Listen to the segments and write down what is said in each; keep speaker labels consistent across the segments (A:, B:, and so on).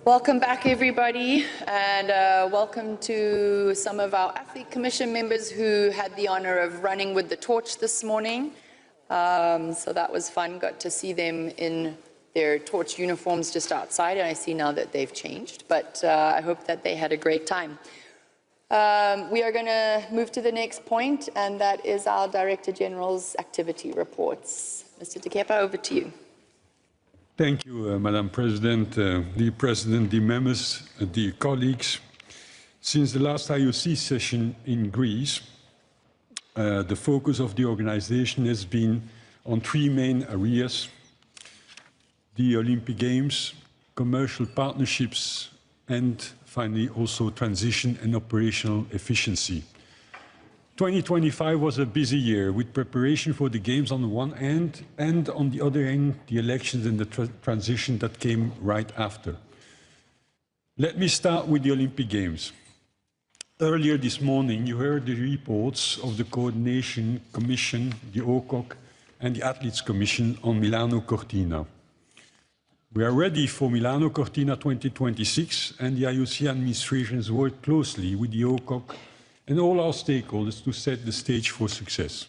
A: Welcome back, everybody, and welcome to some of our Athlete Commission members who had the honor of running with the torch this morning. So that was fun. Got to see them in their torch uniforms just outside, and I see now that they've changed, but I hope that they had a great time. We are going to move to the next point, and that is our Director General's activity reports. Mr. De Kepa, over to you.
B: Thank you, Madam President, dear President, dear members, dear colleagues. Since the last IOC session in Greece, the focus of the organization has been on three main areas: the Olympic Games, commercial partnerships, and finally also transition and operational efficiency. 2025 was a busy year with preparation for the Games on the one hand, and on the other hand, the elections and the transition that came right after. Let me start with the Olympic Games. Earlier this morning, you heard the reports of the Coordination Commission, the OCOC, and the Athletes Commission on Milano Cortina. We are ready for Milano Cortina 2026, and the IOC administration has worked closely with the OCOC and all our stakeholders to set the stage for success.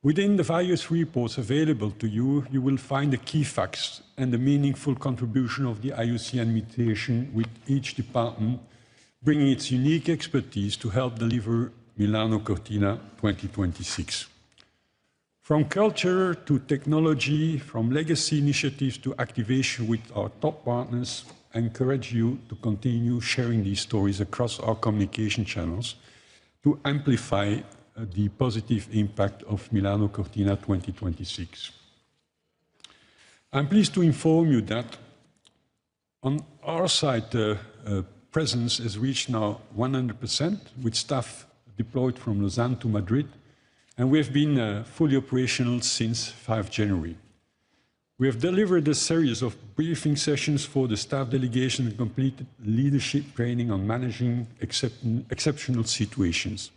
B: Within the various reports available to you, you will find the key facts and the meaningful contribution of the IOC administration, with each department bringing its unique expertise to help deliver Milano Cortina 2026. From culture to technology, from legacy initiatives to activation with our top partners, I encourage you to continue sharing these stories across our communication channels to amplify the positive impact of Milano Cortina 2026. I'm pleased to inform you that on our side, the presence has reached now 100%, with staff deployed from Lausanne to Madrid, and we have been fully operational since 5 January. We have delivered a series of briefing sessions for the staff delegation and completed leadership training on managing exceptional situations.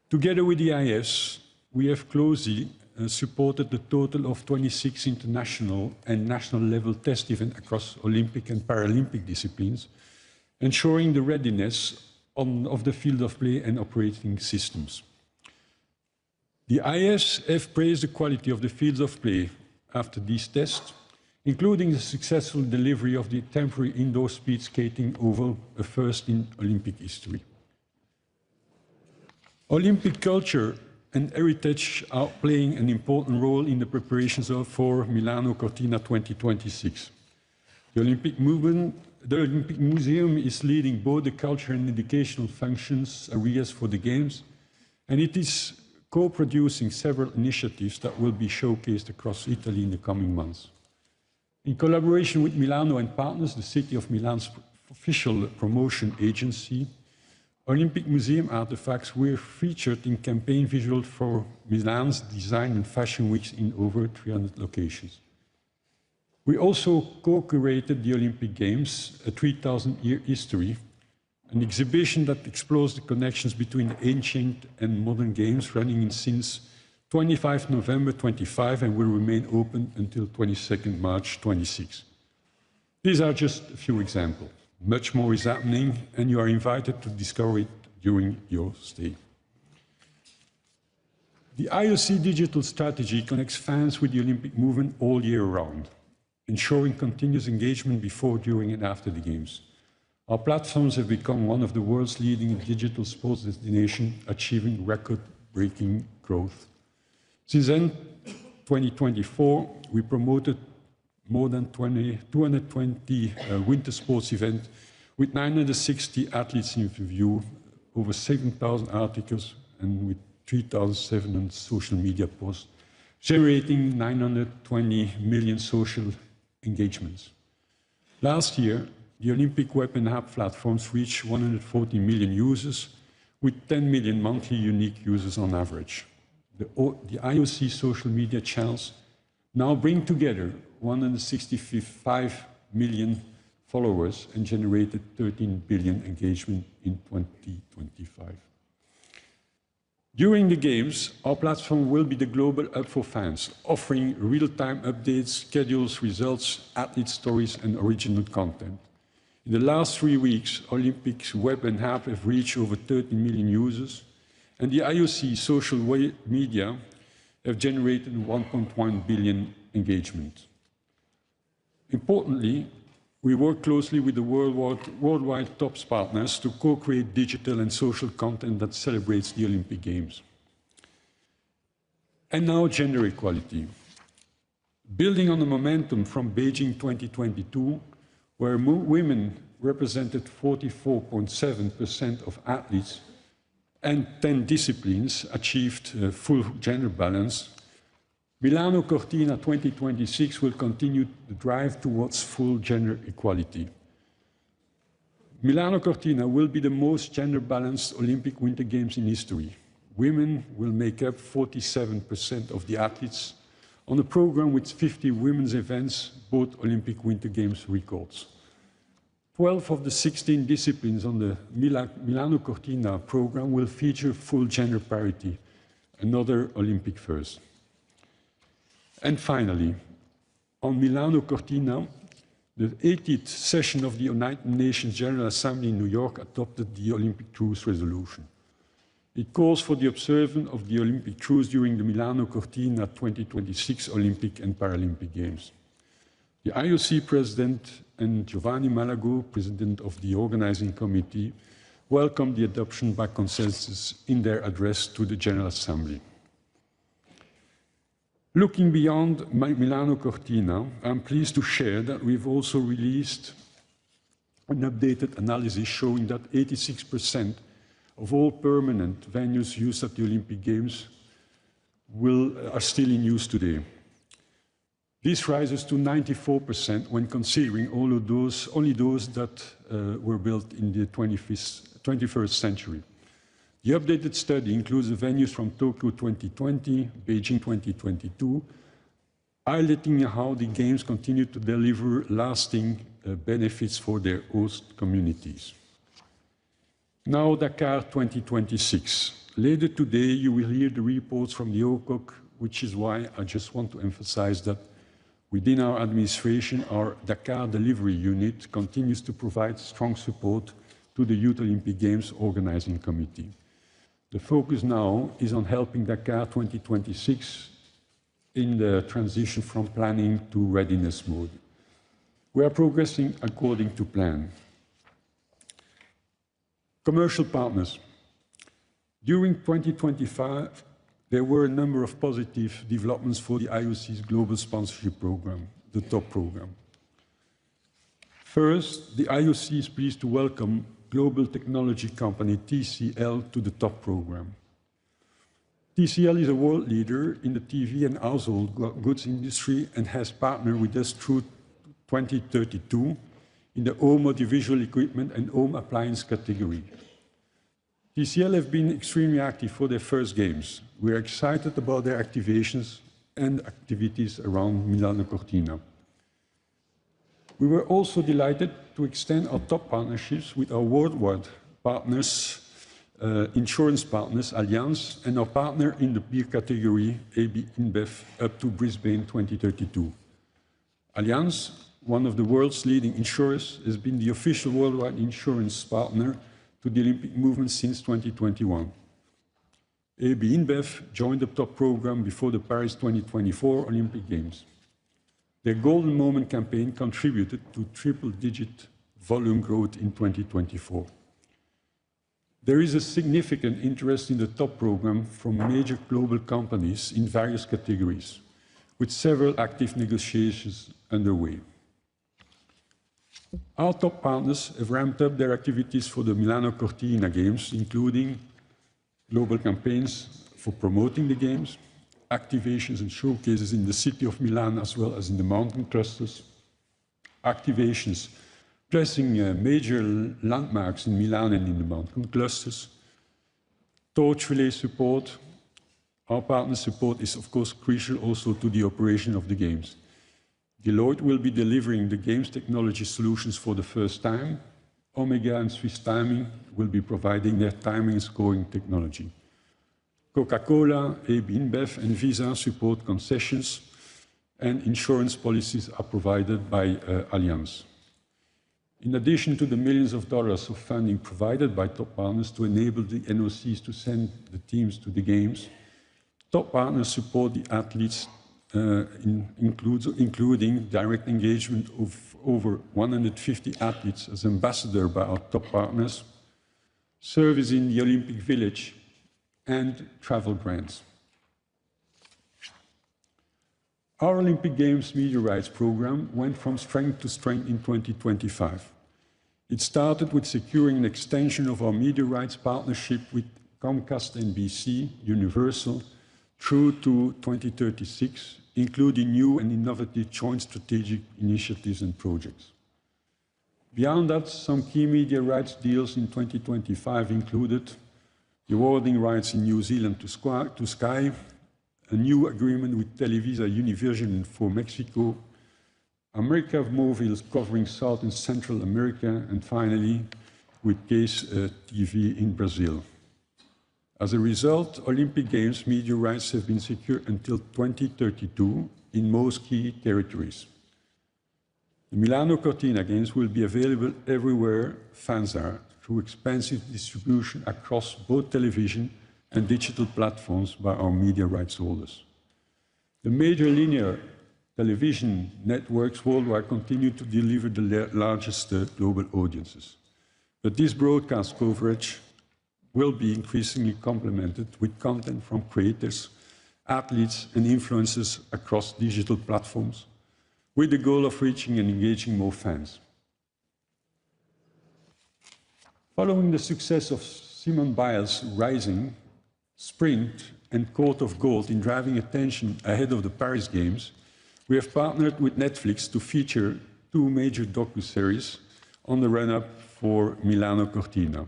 B: Together with the IS, we have closely supported the total of 26 international and national level test events across Olympic and Paralympic disciplines, ensuring the readiness of the field of play and operating systems. The IS have praised the quality of the fields of play after these tests, including the successful delivery of the temporary indoor speed skating oval, a first in Olympic history. Olympic culture and heritage are playing an important role in the preparations for Milano Cortina 2026. The Olympic Museum is leading both the culture and educational functions areas for the Games, and it is co-producing several initiatives that will be showcased across Italy in the coming months. In collaboration with Milano and partners, the City of Milan's official promotion agency, Olympic Museum artifacts were featured in campaign visuals for Milan's design and fashion weeks in over 300 locations. We also co-curated the Olympic Games, a 3,000-year history, an exhibition that explores the connections between the ancient and modern games, running since 25 November 25 and will remain open until 22nd March 26. These are just a few examples. Much more is happening, and you are invited to discover it during your stay. The IOC digital strategy connects fans with the Olympic movement all year round, ensuring continuous engagement before, during, and after the Games. Our platforms have become one of the world's leading digital sports destinations, achieving record-breaking growth. Since then, 2024, we promoted more than 220 winter sports events with 960 athletes in view, over 7,000 articles, and with 3,700 social media posts, generating 920 million social engagements. Last year, the Olympic web and app platforms reached 140 million users, with 10 million monthly unique users on average. The IOC social media channels now bring together 165 million followers and generated 13 billion engagement in 2025. During the Games, our platform will be the global hub for fans, offering real-time updates, schedules, results, athlete stories, and original content. In the last 3 weeks, Olympics web and app have reached over 13 million users, and the IOC social media have generated 1.1 billion engagement. Importantly, we work closely with the worldwide top partners to co-create digital and social content that celebrates the Olympic Games. And now gender equality. Building on the momentum from Beijing 2022, where women represented 44.7% of athletes and 10 disciplines achieved full gender balance, Milano Cortina 2026 will continue the drive towards full gender equality. Milano Cortina will be the most gender-balanced Olympic Winter Games in history. Women will make up 47% of the athletes on a program with 50 women's events, both Olympic Winter Games records. 12 of the 16 disciplines on the Milano Cortina program will feature full gender parity, another Olympic first. And finally, on Milano Cortina, the 80th session of the United Nations General Assembly in New York adopted the Olympic Truce Resolution. It calls for the observance of the Olympic truce during the Milano Cortina 2026 Olympic and Paralympic Games. The IOC President and Giovanni Malago, President of the Organizing Committee, welcomed the adoption by consensus in their address to the General Assembly. Looking beyond Milano Cortina, I'm pleased to share that we've also released an updated analysis showing that 86% of all permanent venues used at the Olympic Games are still in use today. This rises to 94% when considering only those that were built in the 21st century. The updated study includes the venues from Tokyo 2020, Beijing 2022, highlighting how the Games continue to deliver lasting benefits for their host communities. Now Dakar 2026. Later today, you will hear the reports from the OCOC, which is why I just want to emphasize that within our administration, our Dakar Delivery Unit continues to provide strong support to the Youth Olympic Games Organizing Committee. The focus now is on helping Dakar 2026 in the transition from planning to readiness mode. We are progressing according to plan. Commercial partners. During 2025, there were a number of positive developments for the IOC's global sponsorship program, the TOP program. First, the IOC is pleased to welcome global technology company TCL to the TOP program. TCL is a world leader in the TV and household goods industry and has partnered with us through 2032 in the home audiovisual equipment and home appliance category. TCL have been extremely active for their first Games. We are excited about their activations and activities around Milano Cortina. We were also delighted to extend our top partnerships with our worldwide partners, insurance partners, Allianz, and our partner in the beer category, AB InBev, up to Brisbane 2032. Allianz, one of the world's leading insurers, has been the official worldwide insurance partner to the Olympic movement since 2021. AB InBev joined the TOP program before the Paris 2024 Olympic Games. Their Golden Moment campaign contributed to triple-digit volume growth in 2024. There is a significant interest in the TOP program from major global companies in various categories, with several active negotiations underway. Our top partners have ramped up their activities for the Milano Cortina Games, including global campaigns for promoting the Games, activations and showcases in the city of Milan as well as in the mountain clusters, activations placing major landmarks in Milan and in the mountain clusters, torch relay support. Our partner support is of course crucial also to the operation of the Games. Deloitte will be delivering the Games technology solutions for the first time. Omega and Swiss Timing will be providing their timing and scoring technology. Coca-Cola, AB InBev, and Visa support concessions, and insurance policies are provided by Allianz. In addition to the millions of dollars of funding provided by top partners to enable the NOCs to send the teams to the games, top partners support the athletes, including direct engagement of over 150 athletes as ambassadors by our top partners, service in the Olympic Village, and travel grants. Our Olympic Games media rights program went from strength to strength in 2025. It started with securing an extension of our media rights partnership with Comcast, NBC, Universal, through to 2036, including new and innovative joint strategic initiatives and projects. Beyond that, some key media rights deals in 2025 included the awarding rights in New Zealand to Sky, a new agreement with Televisa Univision for Mexico, America Movies covering South and Central America, and finally with Case TV in Brazil. As a result, Olympic Games media rights have been secured until 2032 in most key territories. The Milano Cortina Games will be available everywhere fans are, through expansive distribution across both television and digital platforms by our media rights holders. The major linear television networks worldwide continue to deliver the largest global audiences. But this broadcast coverage will be increasingly complemented with content from creators, athletes, and influencers across digital platforms, with the goal of reaching and engaging more fans. Following the success of Simone Biles' Rising, Sprint, and Court of Gold in driving attention ahead of the Paris Games, we have partnered with Netflix to feature two major docuseries on the run-up for Milano Cortina.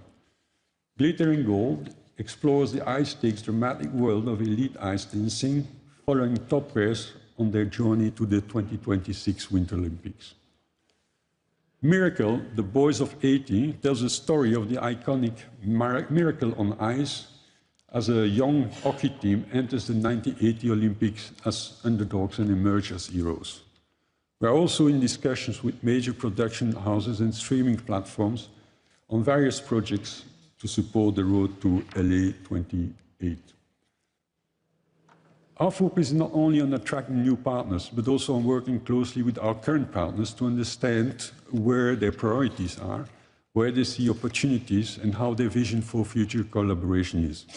B: Glittering Gold explores the high-stakes dramatic world of elite ice dancing, following top pairs on their journey to the 2026 Winter Olympics. Miracle, The Boys of 80, tells the story of the iconic Miracle on Ice as a young hockey team enters the 1980 Olympics as underdogs and emerge as heroes. We are also in discussions with major production houses and streaming platforms on various projects to support the road to LA 28. Our focus is not only on attracting new partners, but also on working closely with our current partners to understand where their priorities are, where they see opportunities, and how their vision for future collaboration is.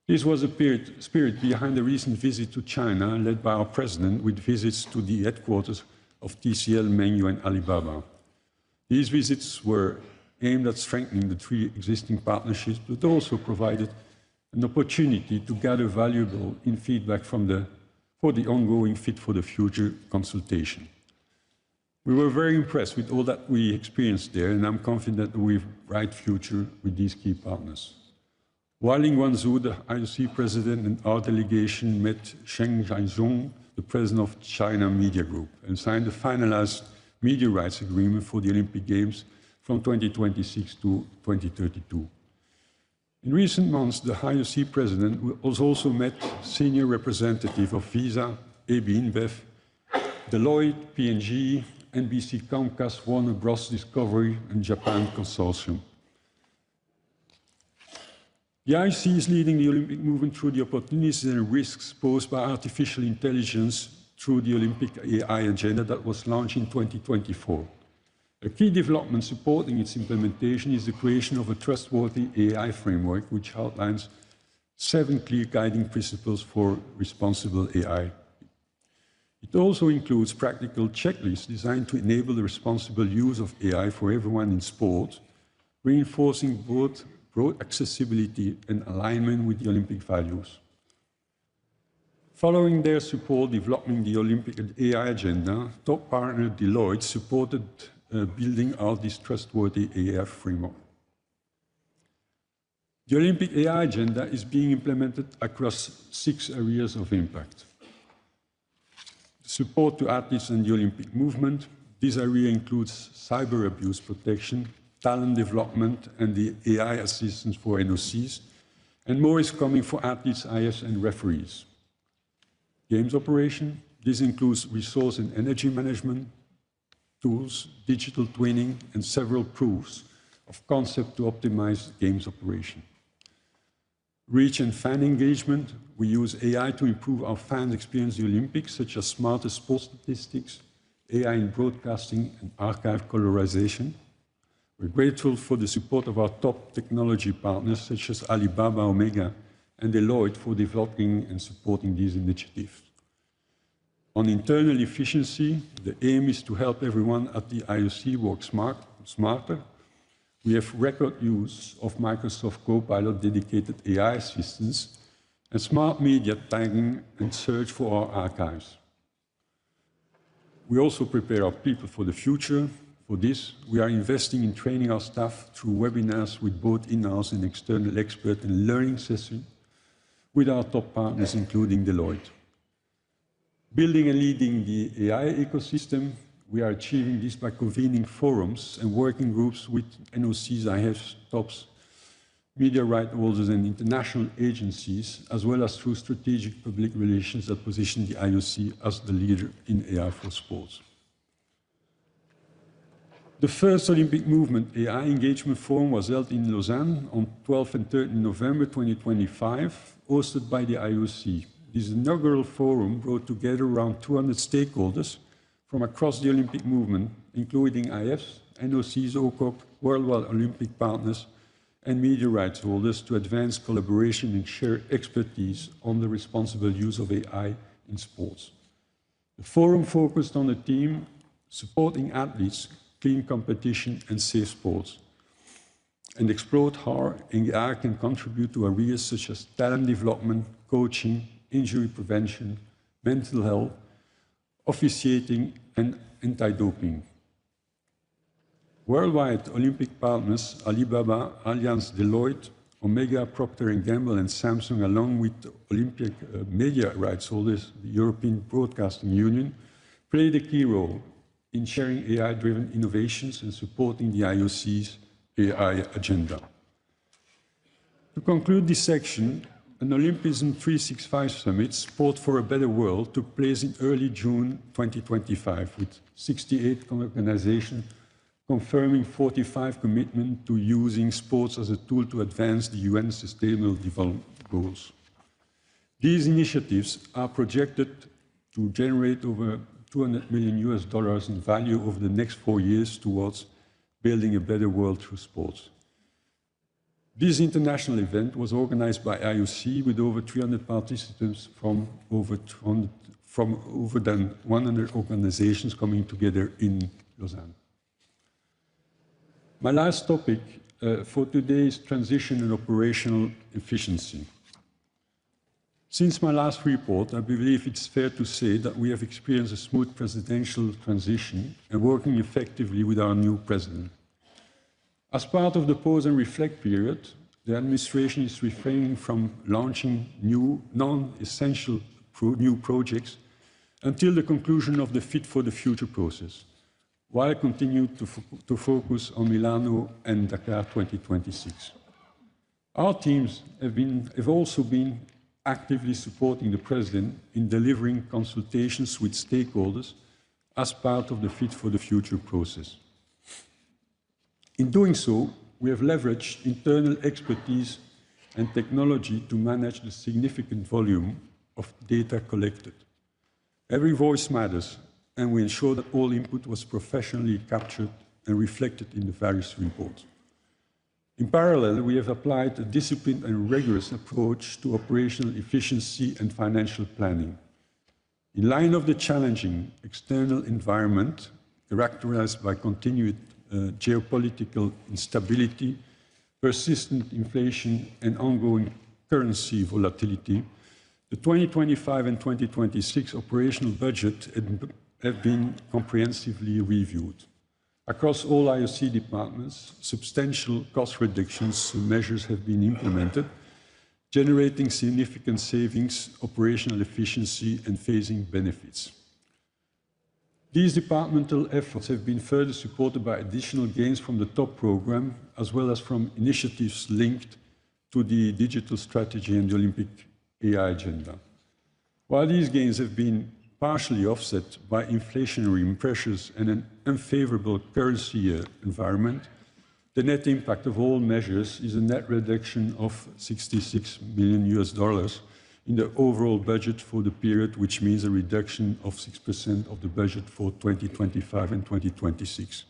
B: This was the spirit behind the recent visit to China, led by our president, with visits to the headquarters of TCL, Mengyu, and Alibaba. These visits were aimed at strengthening the three existing partnerships, but also provided an opportunity to gather valuable feedback for the ongoing Fit for the Future consultation. We were very impressed with all that we experienced there, and I'm confident that we have a bright future with these key partners. While in Guangzhou, the IOC president and our delegation met Zheng Zhaizong, the president of China Media Group, and signed a finalized media rights agreement for the Olympic Games from 2026 to 2032. In recent months, the IOC president has also met senior representatives of Visa, AB InBev, Deloitte, P&G, NBC, Comcast, Warner Bros. Discovery, and Japan Consortium. The IOC is leading the Olympic movement through the opportunities and risks posed by artificial intelligence through the Olympic AI agenda that was launched in 2024. A key development supporting its implementation is the creation of a trustworthy AI framework, which outlines 7 clear guiding principles for responsible AI. It also includes practical checklists designed to enable the responsible use of AI for everyone in sport, reinforcing both broad accessibility and alignment with the Olympic values. Following their support developing the Olympic AI agenda, top partner Deloitte supported building out this trustworthy AI framework. The Olympic AI agenda is being implemented across 6 areas of impact. Support to athletes and the Olympic movement. This area includes cyber abuse protection, talent development, and the AI assistance for NOCs, And more is coming for athletes, IFs, and referees. Games operation, this includes resource and energy management, tools, digital twinning, and several proofs of concept to optimize games operation. Reach and fan engagement, we use AI to improve how fans experience the Olympics, such as smarter sports statistics, AI in broadcasting, and archive colorization. We're grateful for the support of our top technology partners, such as Alibaba, Omega, and Deloitte for developing and supporting these initiatives. On internal efficiency, the aim is to help everyone at the IOC work smarter. We have record use of Microsoft Copilot dedicated AI assistants and smart media tagging and search for our archives. We also prepare our people for the future. For this, we are investing in training our staff through webinars with both in-house and external expert and learning sessions with our top partners, including Deloitte. Building and leading the AI ecosystem, we are achieving this by convening forums and working groups with NOCs, IFs, TOPs, media right holders, and international agencies, as well as through strategic public relations that position the IOC as the leader in AI for sports. The first Olympic Movement AI Engagement Forum was held in Lausanne on 12 and 13 November 2025, hosted by the IOC. This inaugural forum brought together around 200 stakeholders from across the Olympic movement, including IFs, NOCs, OCOC, worldwide Olympic partners, and media rights holders to advance collaboration and share expertise on the responsible use of AI in sports. The forum focused on the theme supporting athletes, clean competition, and safe sports, and explored how AI can contribute to areas such as talent development, coaching, injury prevention, mental health, officiating, and anti-doping. Worldwide Olympic partners, Alibaba, Allianz, Deloitte, Omega, Procter & Gamble, and Samsung, along with Olympic media rights holders, the European Broadcasting Union, played a key role in sharing AI-driven innovations and supporting the IOC's AI agenda. To conclude this section, an Olympism 365 Summit, Sport for a Better World, took place in early June 2025, with 68 organizations confirming 45 commitment to using sports as a tool to advance the UN Sustainable Development Goals. These initiatives are projected to generate over $200 million in value over the next 4 years towards building a better world through sports. This international event was organized by IOC with over 300 participants from over than 100 organizations coming together in Lausanne. My last topic for today is transition and operational efficiency. Since my last report, I believe it's fair to say that we have experienced a smooth presidential transition and working effectively with our new president. As part of the pause and reflect period, the administration is refraining from launching new, non-essential new projects until the conclusion of the Fit for the Future process, while continuing to focus on Milano and Dakar 2026. Our teams have also been actively supporting the President in delivering consultations with stakeholders as part of the Fit for the Future process. In doing so, we have leveraged internal expertise and technology to manage the significant volume of data collected. Every voice matters, and we ensure that all input was professionally captured and reflected in the various reports. In parallel, we have applied a disciplined and rigorous approach to operational efficiency and financial planning. In line of the challenging external environment, characterized by continued geopolitical instability, persistent inflation, and ongoing currency volatility, the 2025 and 2026 operational budget have been comprehensively reviewed. Across all IOC departments, substantial cost reductions measures have been implemented, generating significant savings, operational efficiency, and phasing benefits. These departmental efforts have been further supported by additional gains from the top program, as well as from initiatives linked to the digital strategy and the Olympic AI agenda. While these gains have been partially offset by inflationary pressures and an unfavorable currency environment, the net impact of all measures is a net reduction of $66 million in the overall budget for the period, which means a reduction of 6% of the budget for 2025 and 2026.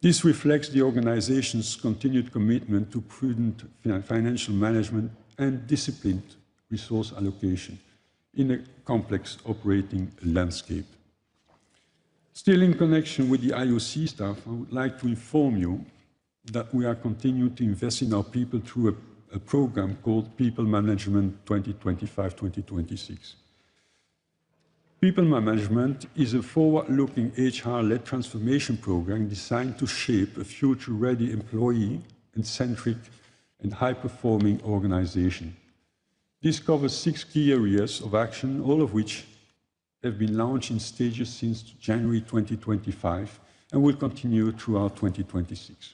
B: This reflects the organization's continued commitment to prudent financial management and disciplined resource allocation in a complex operating landscape. Still in connection with the IOC staff, I would like to inform you that we are continuing to invest in our people through a program called People Management 2025-2026. People Management is a forward-looking HR-led transformation program designed to shape a future-ready employee-centric and high-performing organization. This covers 6 key areas of action, all of which have been launched in stages since January 2025 and will continue throughout 2026.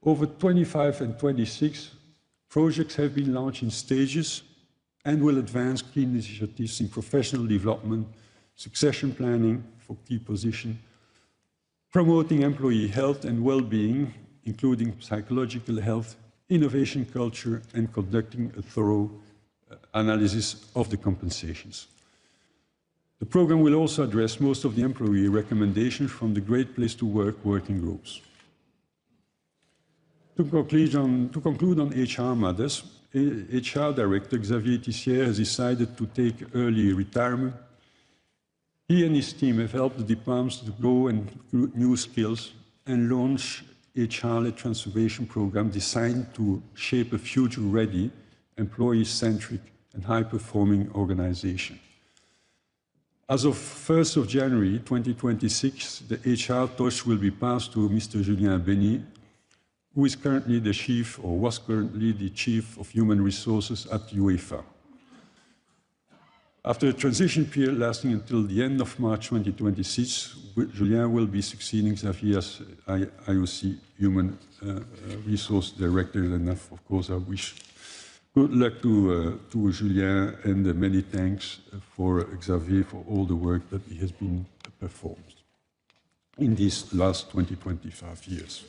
B: Over 25 and 26, projects have been launched in stages and will advance key initiatives in professional development, succession planning for key positions, promoting employee health and well-being, including psychological health, innovation culture, and conducting a thorough analysis of the compensations. The program will also address most of the employee recommendations from the Great Place to Work working groups. To conclude on HR matters, HR Director Xavier Tissier has decided to take early retirement. He and his team have helped the departments to grow and recruit new skills and launch HR-led transformation program designed to shape a future-ready, employee-centric and high-performing organization. As of 1st of January 2026, the HR torch will be passed to Mr. Julien Benny, who is currently the chief, or was currently the chief of human resources at UEFA. After a transition period lasting until the end of March 2026, Julien will be succeeding Xavier as IOC Human Resource Director, and of course I wish good luck to Julien, and many thanks for Xavier for all the work that he has been performed in these last 25 years.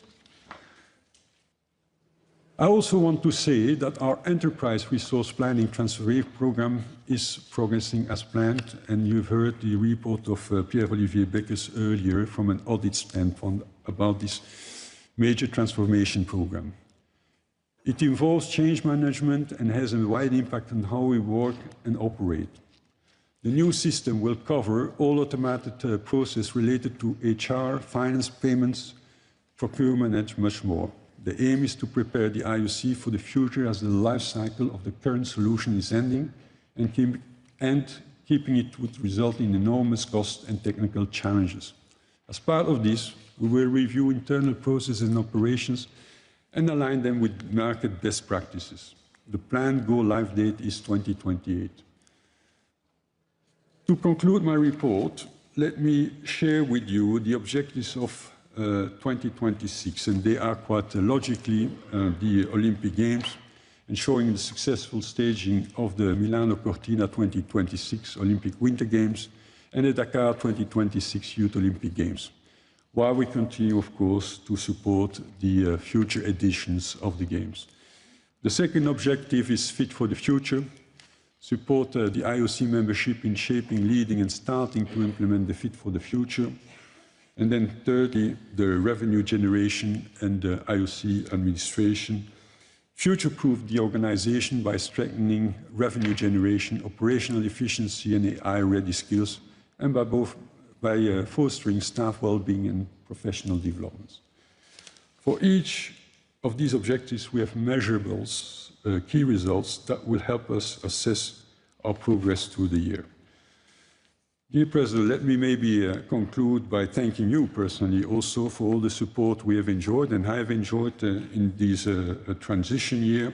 B: I also want to say that our enterprise resource planning transformation program is progressing as planned, and you've heard the report of Pierre-Olivier Beckes earlier from an audit standpoint about this major transformation program. It involves change management and has a wide impact on how we work and operate. The new system will cover all automated processes related to HR, finance, payments, procurement, and much more. The aim is to prepare the IOC for the future as the life cycle of the current solution is ending, and keeping it would result in enormous cost and technical challenges. As part of this, we will review internal processes and operations and align them with market best practices. The planned go-live date is 2028. To conclude my report, let me share with you the objectives of 2026, and they are quite logically the Olympic Games, ensuring the successful staging of the Milan Cortina 2026 Olympic Winter Games and the Dakar 2026 Youth Olympic Games, while we continue, of course, to support the future editions of the Games. The second objective is Fit for the Future, support the IOC membership in shaping, leading and starting to implement the Fit for the Future. And then thirdly, the revenue generation and the IOC administration. Future-proof the organization by strengthening revenue generation, operational efficiency and AI-ready skills, and by fostering staff well-being and professional developments. For each of these objectives, we have measurables, key results that will help us assess our progress through the year. Dear President, let me maybe conclude by thanking you personally also for all the support we have enjoyed and I have enjoyed in this transition year.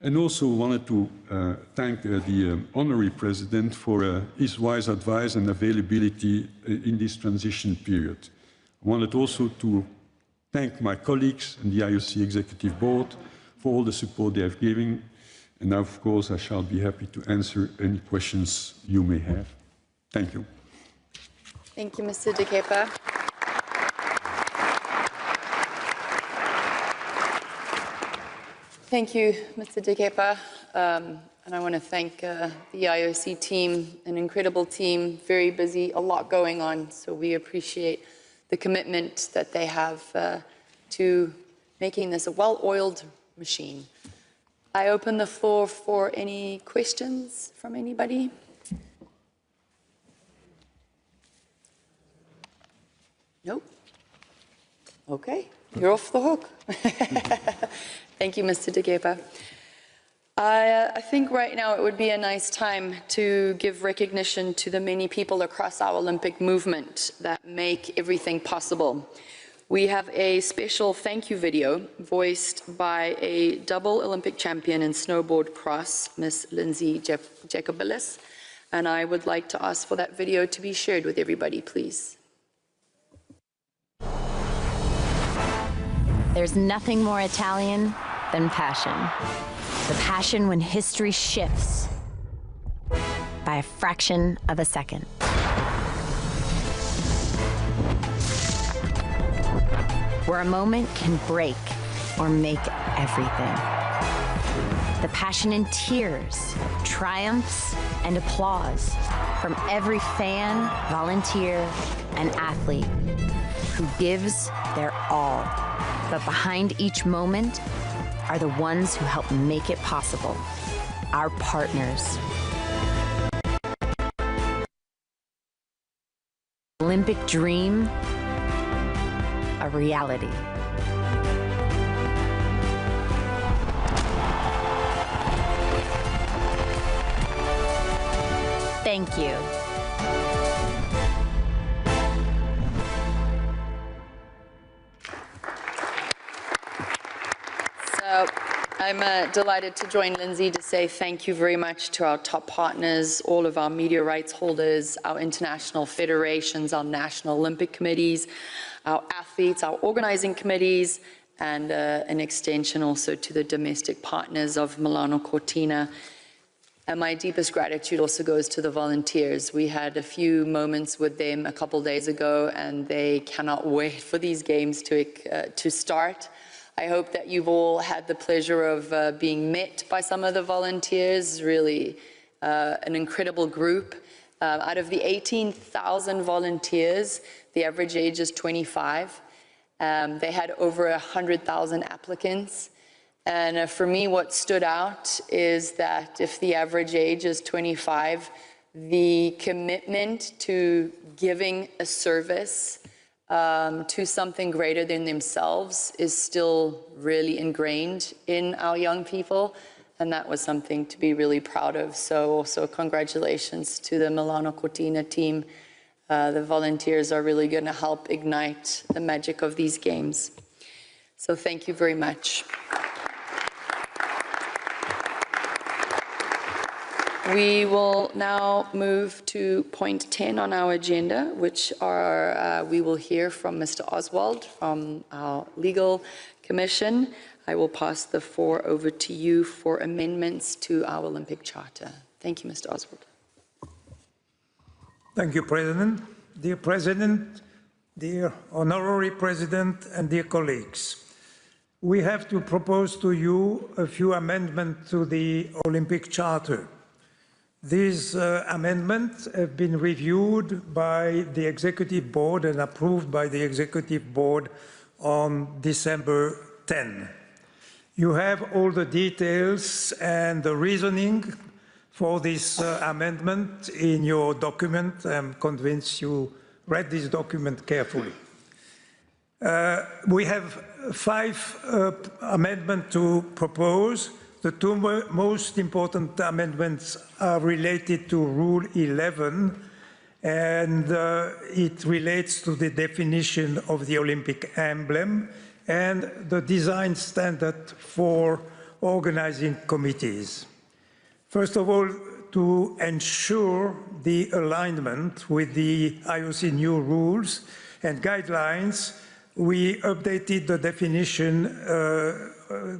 B: And also wanted to thank the Honorary President for his wise advice and availability in this transition period. I wanted also to thank my colleagues in the IOC Executive Board for all the support they have given. And now, of course, I shall be happy to answer any questions you may have. Thank you.
A: Thank you, Mr. De Keper. Thank you, Mr. De Keper. And I want to thank the IOC team, an incredible team, very busy, a lot going on. So we appreciate the commitment that they have to making this a well-oiled machine. I open the floor for any questions from anybody. Nope. Okay, you're off the hook. Thank you, Mr. De Keper. I think right now it would be a nice time to give recognition to the many people across our Olympic movement that make everything possible. We have a special thank you video voiced by a double Olympic champion in snowboard cross, Miss Lindsay Geopolitics, and I would like to ask for that video to be shared with everybody, please.
C: There's nothing more Italian than passion. The passion when history shifts by a fraction of a second. Where a moment can break or make everything. The passion in tears, triumphs, and applause from every fan, volunteer, and athlete who gives their all. But behind each moment are the ones who help make it possible, our partners. Olympic dream, a reality. Thank you.
A: So I'm delighted to join Lindsay to say thank you very much to our top partners, all of our media rights holders, our international federations, our national Olympic committees, our athletes, our organizing committees, and an extension also to the domestic partners of Milano Cortina. And my deepest gratitude also goes to the volunteers. We had a few moments with them a couple days ago, and they cannot wait for these games to start. I hope that you've all had the pleasure of being met by some of the volunteers, really an incredible group. Out of the 18,000 volunteers, the average age is 25. They had over 100,000 applicants. And for me, what stood out is that if the average age is 25, the commitment to giving a service to something greater than themselves is still really ingrained in our young people. And that was something to be really proud of. So also congratulations to the Milano Cortina team. The volunteers are really going to help ignite the magic of these games. So thank you very much. We will now move to point 10 on our agenda, which are, we will hear from Mr. Oswald from our legal commission. I will pass the floor over to you for amendments to our Olympic Charter. Thank you, Mr. Oswald.
D: Thank you, President. Dear President, dear Honorary President, and dear colleagues, we have to propose to you a few amendments to the Olympic Charter. These amendments have been reviewed by the Executive Board and approved by the Executive Board on December 10. You have all the details and the reasoning for this amendment in your document. I'm convinced you read this document carefully. We have 5 amendments to propose. The 2 most important amendments are related to Rule 11, and it relates to the definition of the Olympic emblem and the design standard for organizing committees. First of all, to ensure the alignment with the IOC new rules and guidelines, we updated the definition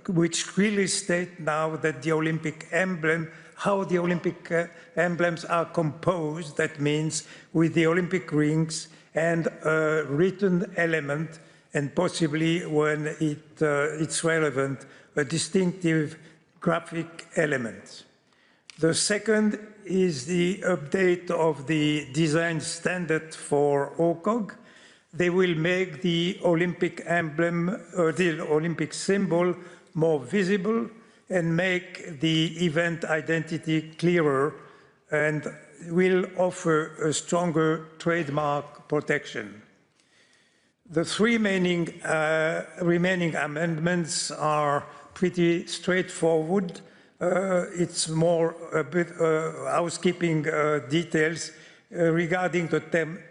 D: which clearly state now that the Olympic emblem, how the Olympic emblems are composed, that means with the Olympic rings and a written element, and possibly when it's relevant, a distinctive graphic element. The second is the update of the design standard for OCOG. They will make the Olympic emblem, or the Olympic symbol, more visible and make the event identity clearer, and will offer a stronger trademark protection. The three remaining amendments are pretty straightforward. It's more a bit housekeeping details regarding the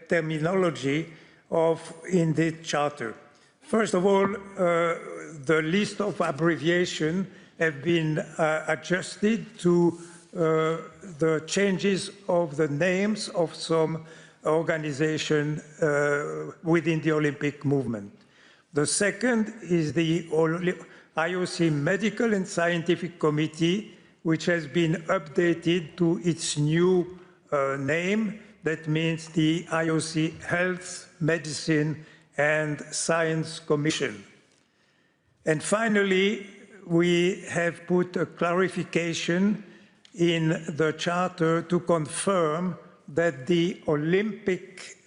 D: terminology in the Charter. First of all, the list of abbreviations have been adjusted to the changes of the names of some organizations within the Olympic movement. The second is the IOC Medical and Scientific Committee, which has been updated to its new name. That means the IOC Health, Medicine and Science Commission. And finally, we have put a clarification in the Charter to confirm that the Olympic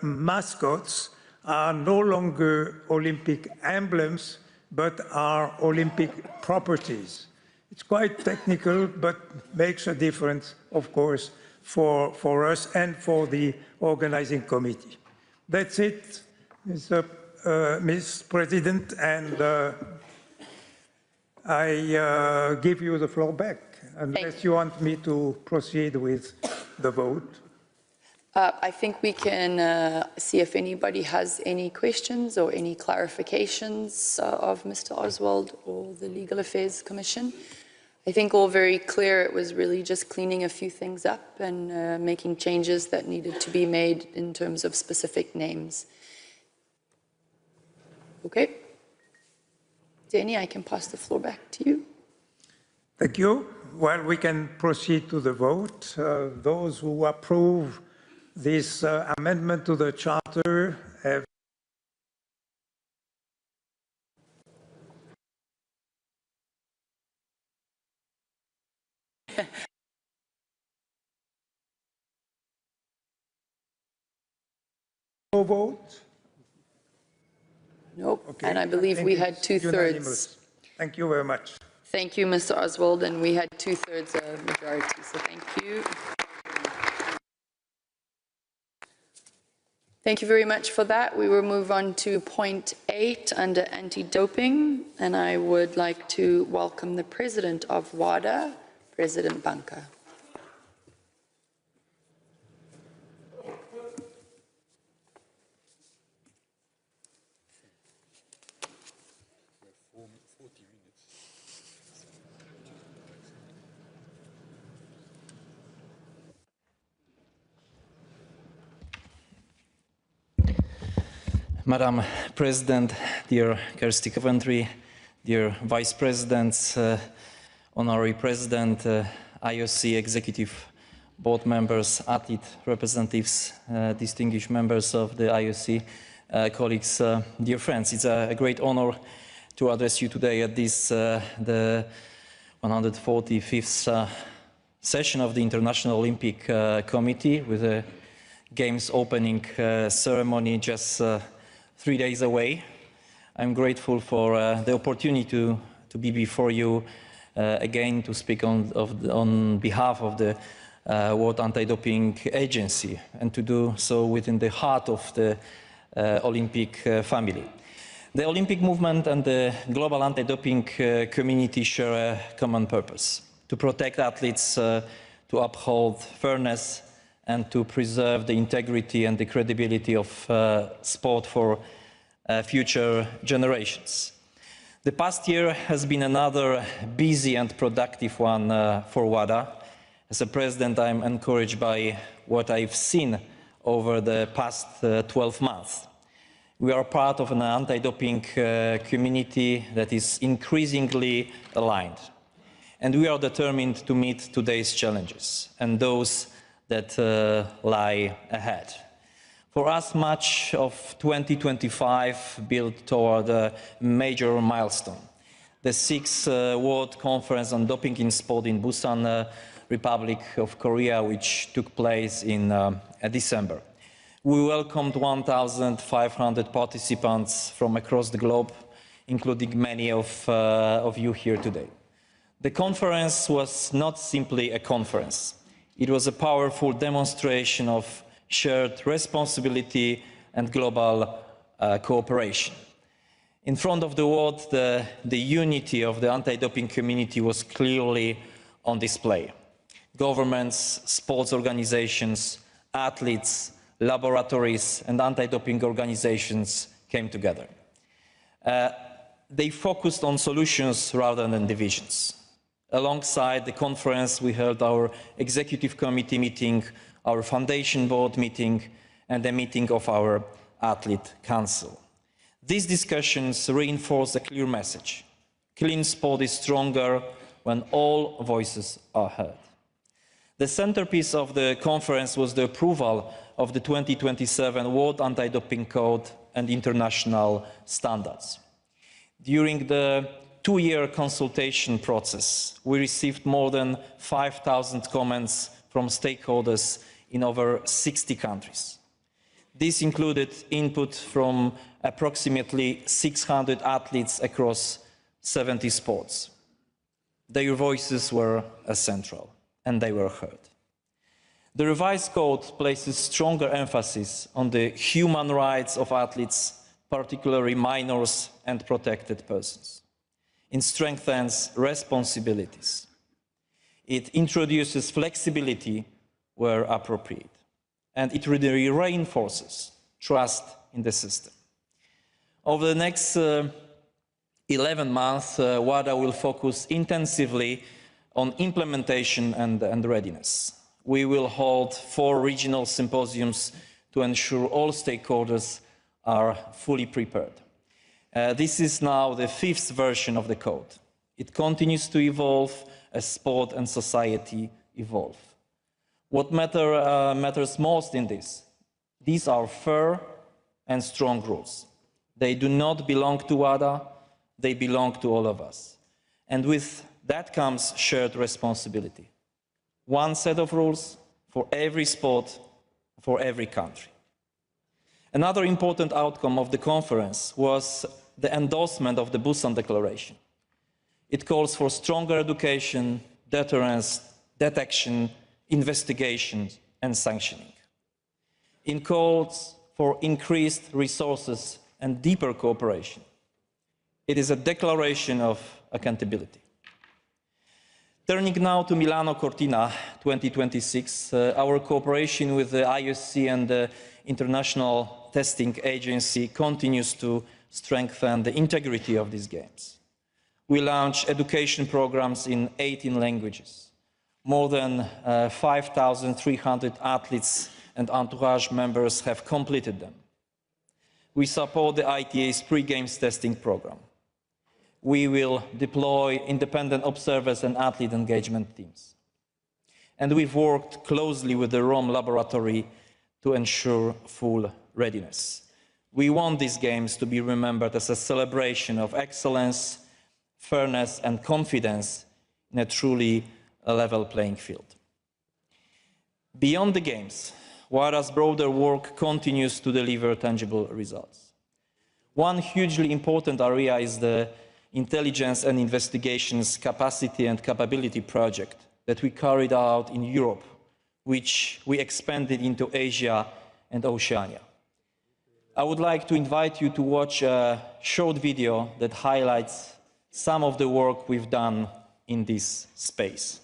D: mascots are no longer Olympic emblems, but are Olympic properties. It's quite technical, but makes a difference, of course, for us and for the organizing committee. That's it, Ms. President, and I give you the floor back, unless you want me to proceed with the vote.
A: I think we can see if anybody has any questions or any clarifications of Mr. Oswald or the Legal Affairs Commission. I think all very clear. It was really just cleaning a few things up and making changes that needed to be made in terms of specific names. Okay. Danny, I can pass the floor back to you.
D: Thank you. Well, we can proceed to the vote. Those who approve this amendment to the Charter have no vote?
A: Nope.
D: Okay.
A: And I believe we had 2/3.
D: Unanimous. Thank you very much.
A: Thank you, Mr. Oswald, and we had 2/3 majority, so thank you. Thank you very much for that. We will move on to point 8 under anti-doping, and I would like to welcome the President of WADA, President Banka.
E: Madam President, dear Kirsty Coventry, dear Vice Presidents, Honorary President, IOC Executive Board members, athlete representatives, distinguished members of the IOC, colleagues, dear friends, it's a great honor to address you today at this, the 145th session of the International Olympic Committee, with the Games opening ceremony just 3 days away. I'm grateful for the opportunity to be before you again to speak on behalf of the World Anti-Doping Agency, and to do so within the heart of the Olympic family. The Olympic movement and the global anti-doping community share a common purpose: to protect athletes, to uphold fairness, and to preserve the integrity and the credibility of sport for future generations. The past year has been another busy and productive one for WADA. As a president, I'm encouraged by what I've seen over the past 12 months. We are part of an anti-doping community that is increasingly aligned. And we are determined to meet today's challenges and those that lie ahead. For us, much of 2025 built toward a major milestone, the 6th World Conference on Doping in Sport in Busan, Republic of Korea, which took place in December. We welcomed 1,500 participants from across the globe, including many of you here today. The conference was not simply a conference. It was a powerful demonstration of shared responsibility and global cooperation. In front of the world, the unity of the anti-doping community was clearly on display. Governments, sports organizations, athletes, laboratories, and anti-doping organizations came together. They focused on solutions rather than divisions. Alongside the conference, we held our executive committee meeting, our foundation board meeting, and a meeting of our athlete council. These discussions reinforce a clear message. Clean sport is stronger when all voices are heard. The centerpiece of the conference was the approval of the 2027 World Anti-Doping Code and international standards. During the 2-year consultation process, we received more than 5,000 comments from stakeholders in over 60 countries. This included input from approximately 600 athletes across 70 sports. Their voices were central, and they were heard. The revised code places stronger emphasis on the human rights of athletes, particularly minors and protected persons. It strengthens responsibilities. It introduces flexibility where appropriate, and it really reinforces trust in the system. Over the next 11 months, WADA will focus intensively on implementation and readiness. We will hold 4 regional symposiums to ensure all stakeholders are fully prepared. This is now the 5th version of the code. It continues to evolve as sport and society evolve. What matters most in this? These are fair and strong rules. They do not belong to WADA, they belong to all of us. And with that comes shared responsibility. One set of rules for every sport, for every country. Another important outcome of the conference was the endorsement of the Busan Declaration. It calls for stronger education, deterrence, detection, investigation, and sanctioning. It calls for increased resources and deeper cooperation. It is a declaration of accountability. Turning now to Milano Cortina 2026, our cooperation with the IOC and the International Testing Agency continues to strengthen the integrity of these games. We launched education programs in 18 languages. More than 5,300 athletes and entourage members have completed them. We support the ITA's pre-games testing program. We will deploy independent observers and athlete engagement teams. And we've worked closely with the Rome laboratory to ensure full readiness. We want these games to be remembered as a celebration of excellence, fairness, and confidence in a truly level playing field. Beyond the games, WADA's broader work continues to deliver tangible results. One hugely important area is the Intelligence and Investigations Capacity and Capability Project that we carried out in Europe, which we expanded into Asia and Oceania. I would like to invite you to watch a short video that highlights some of the work we've done in this space.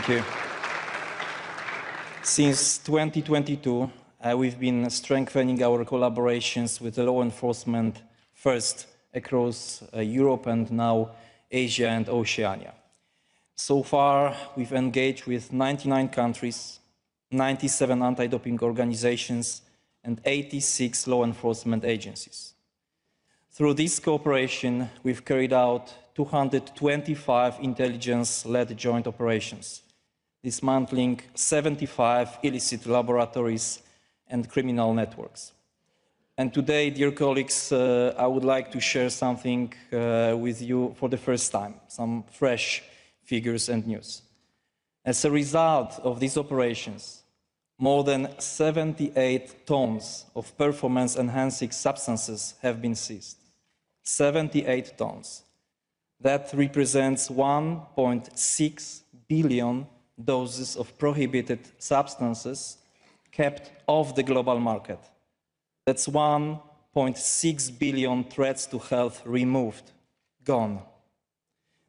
E: Thank you. Since 2022, we've been strengthening our collaborations with the law enforcement, first across Europe and now Asia and Oceania. So far, we've engaged with 99 countries, 97 anti-doping organizations, and 86 law enforcement agencies. Through this cooperation, we've carried out 225 intelligence-led joint operations, dismantling 75 illicit laboratories and criminal networks. And today, dear colleagues, I would like to share something with you for the first time, some fresh figures and news. As a result of these operations, more than 78 tons of performance-enhancing substances have been seized. 78 tons. That represents 1.6 billion doses of prohibited substances kept off the global market. That's 1.6 billion threats to health removed, gone.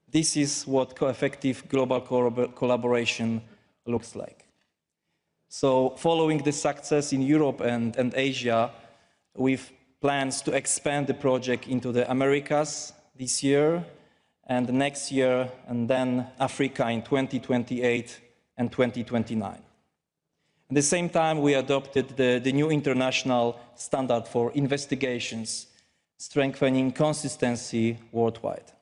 E: This is what effective global collaboration looks like. So following the success in Europe and Asia, we've plans to expand the project into the Americas this year and next year, and then Africa in 2028 and 2029. At the same time, we adopted the new international standard for investigations, strengthening consistency worldwide.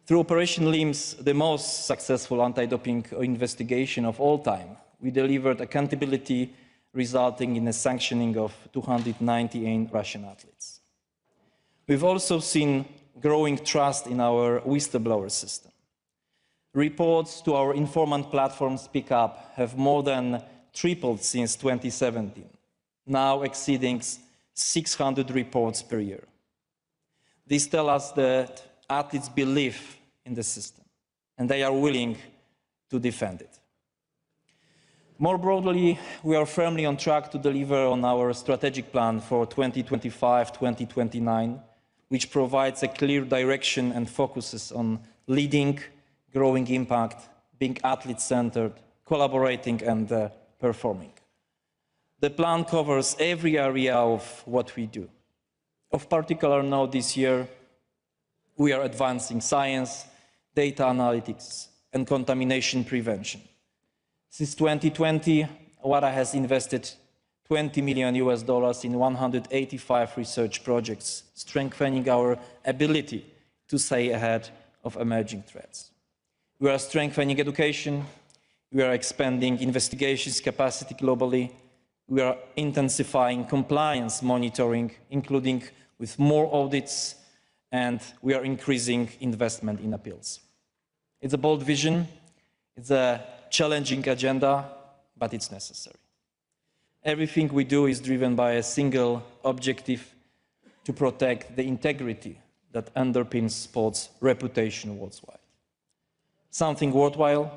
E: Through Operation LIMS, the most successful anti-doping investigation of all time, we delivered accountability, resulting in a sanctioning of 298 Russian athletes. We've also seen growing trust in our whistleblower system. Reports to our informant platform Speak Up have more than tripled since 2017, now exceeding 600 reports per year. This tells us that athletes believe in the system, and they are willing to defend it. More broadly, we are firmly on track to deliver on our strategic plan for 2025-2029, which provides a clear direction and focuses on leading, growing impact, being athlete-centered, collaborating, and performing. The plan covers every area of what we do. Of particular note this year, we are advancing science, data analytics, and contamination prevention. Since 2020, WADA has invested $20 million in 185 research projects, strengthening our ability to stay ahead of emerging threats. We are strengthening education, we are expanding investigations capacity globally, we are intensifying compliance monitoring, including with more audits, and we are increasing investment in appeals. It's a bold vision, it's a challenging agenda, but it's necessary. Everything we do is driven by a single objective: to protect the integrity that underpins sports' reputation worldwide. Something worthwhile,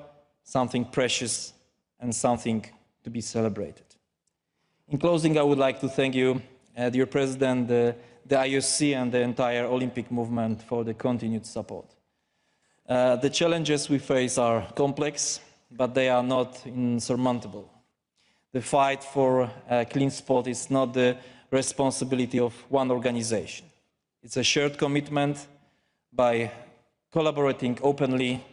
E: something precious, and something to be celebrated. In closing, I would like to thank you, dear President, the IOC and the entire Olympic movement for the continued support. The challenges we face are complex, but they are not insurmountable. The fight for clean sport is not the responsibility of one organization. It's a shared commitment. By collaborating openly,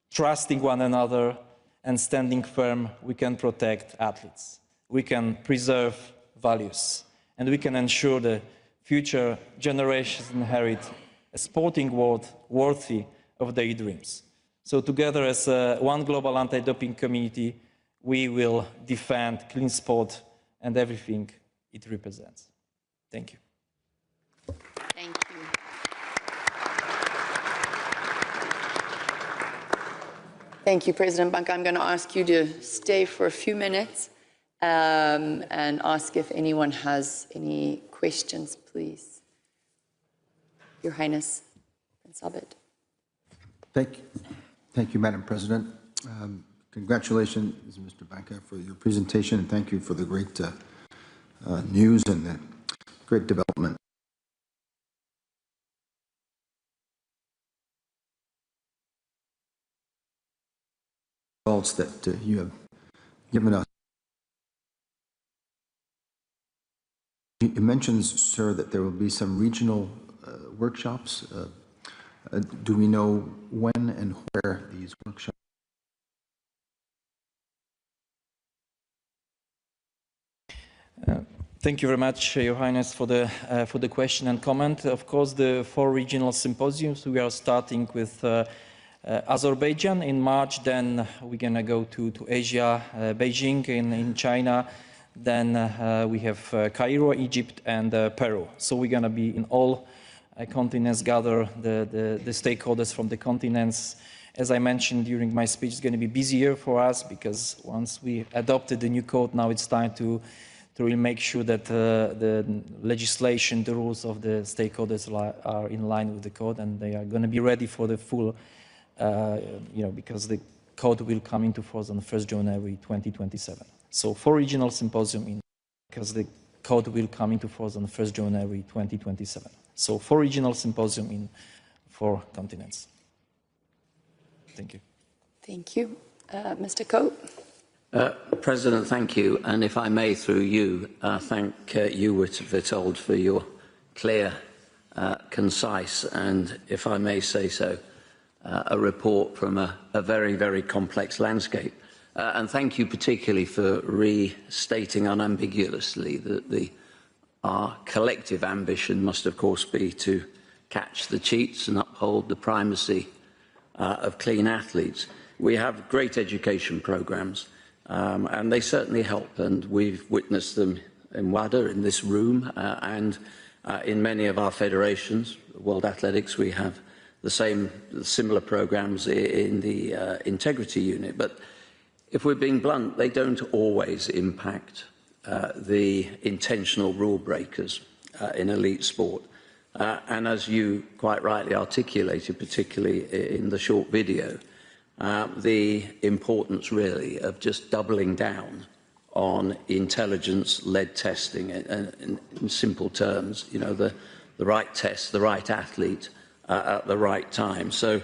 E: trusting one another, and standing firm, we can protect athletes. We can preserve values, and we can ensure the future generations inherit a sporting world worthy of their dreams. So together as one global anti-doping community, we will defend clean sport and everything it represents. Thank you.
A: Thank you. Thank you, President Banka. I'm going to ask you to stay for a few minutes and ask if anyone has any questions, please. Your Highness, Prince Albert.
F: Thank you, Madam President. Congratulations, Mr. Banka, for your presentation, and thank you for the great news and the great development. results that you have given us. You mentioned, sir, that there will be some regional workshops. Do we know when and where these workshops?
E: Thank you very much, Your Highness, for the question and comment. Of course, the 4 regional symposiums, we are starting with Azerbaijan in March, then we're going to go to Asia, Beijing in China, then we have Cairo, Egypt, and Peru. So we're going to be in all continents, gather the stakeholders from the continents. As I mentioned during my speech, it's going to be busier for us because once we adopted the new code, now it's time to really make sure that the legislation, the rules of the stakeholders are in line with the code, and they are going to be ready for the full, because the code will come into force on 1st January 2027. So 4 regional symposium because the code will come into force on 1st January 2027. So 4 regional symposium in 4 continents. Thank you.
A: Thank you. Mr. Cope?
G: President, thank you. And if I may, through you, thank you, Witold, for your clear, concise, and, if I may say so, a report from a very, very complex landscape. And thank you particularly for restating unambiguously that our collective ambition must, of course, be to catch the cheats and uphold the primacy of clean athletes. We have great education programs. And they certainly help, and we've witnessed them in WADA, in this room, and in many of our federations. World Athletics, we have similar programs in the integrity unit. But if we're being blunt, they don't always impact the intentional rule breakers in elite sport. And as you quite rightly articulated, particularly in the short video, the importance really of just doubling down on intelligence-led testing, in simple terms, the right test, the right athlete at the right time. So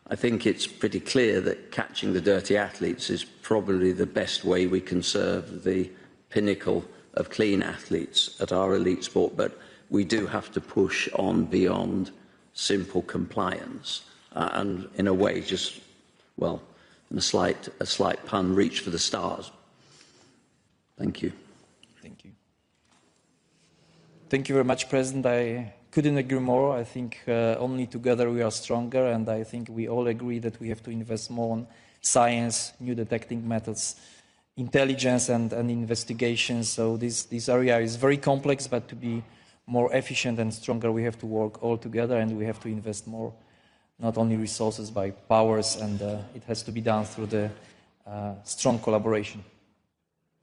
G: I think it's pretty clear that catching the dirty athletes is probably the best way we can serve the pinnacle of clean athletes at our elite sport, but we do have to push on beyond simple compliance and in a way just, well, in a slight pun, reach for the stars. Thank you.
E: Thank you. Thank you very much, President. I couldn't agree more. I think only together we are stronger, and I think we all agree that we have to invest more on science, new detecting methods, intelligence and investigations. So this area is very complex, but to be more efficient and stronger, we have to work all together, and we have to invest more, not only resources, by powers, and it has to be done through the strong collaboration.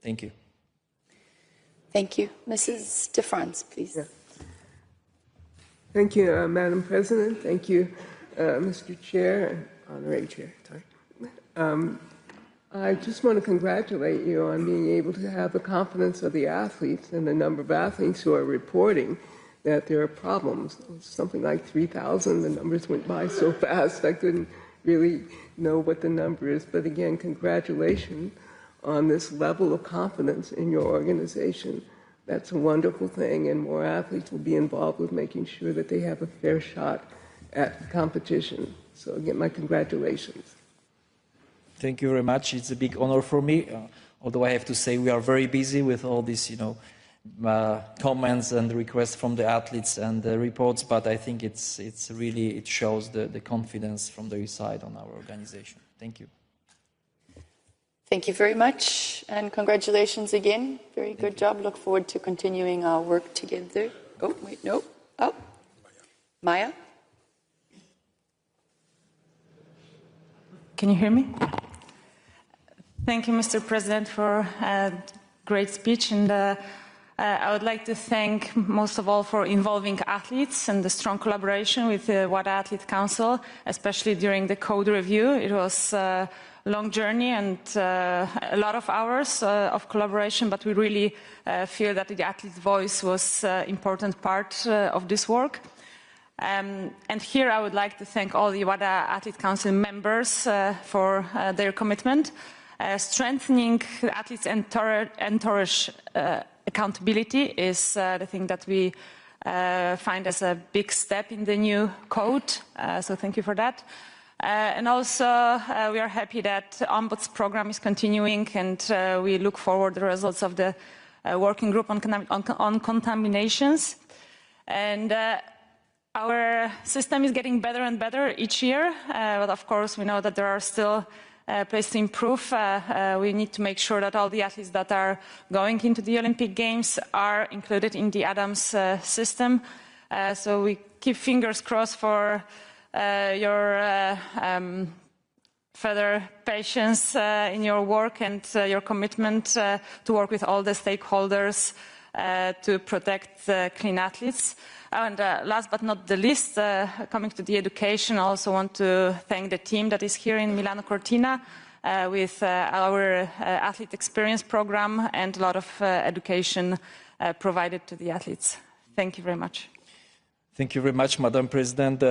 E: Thank you.
A: Thank you. Mrs. de France, please.
H: Yeah. Thank you, Madam President. Thank you, Mr. Chair and Honorary Chair. Sorry. I just want to congratulate you on being able to have the confidence of the athletes and the number of athletes who are reporting that there are problems. Something like 3,000. The numbers went by so fast I couldn't really know what the number is. But again, congratulations on this level of confidence in your organization. That's a wonderful thing, and more athletes will be involved with making sure that they have a fair shot at the competition. So again, my congratulations.
E: Thank you very much. It's a big honor for me, although I have to say we are very busy with all these, comments and requests from the athletes and the reports, but I think it shows the confidence from their side on our organization. Thank you.
A: Thank you very much, and congratulations again. Very good job. Look forward to continuing our work together. Oh, wait, no. Oh, Maya?
I: Can you hear me? Thank you, Mr. President, for a great speech. And I would like to thank, most of all, for involving athletes and the strong collaboration with the WADA Athlete Council, especially during the code review. It was a long journey and a lot of hours of collaboration, but we really feel that the athlete's voice was an important part of this work. And here I would like to thank all the WADA Athlete Council members for their commitment. Strengthening the athletes' entourage accountability is the thing that we find as a big step in the new code, so thank you for that. And also, we are happy that the Ombuds program is continuing, and we look forward to the results of the working group on contaminations. And our system is getting better and better each year, but of course we know that there are still places to improve. We need to make sure that all the athletes that are going into the Olympic Games are included in the ADAMS system. So we keep fingers crossed for your further patience in your work and your commitment to work with all the stakeholders to protect clean athletes. And last but not the least, coming to the education, I also want to thank the team that is here in Milano Cortina with our athlete experience program and a lot of education provided to the athletes. Thank you very much.
E: Thank you very much, Madam President.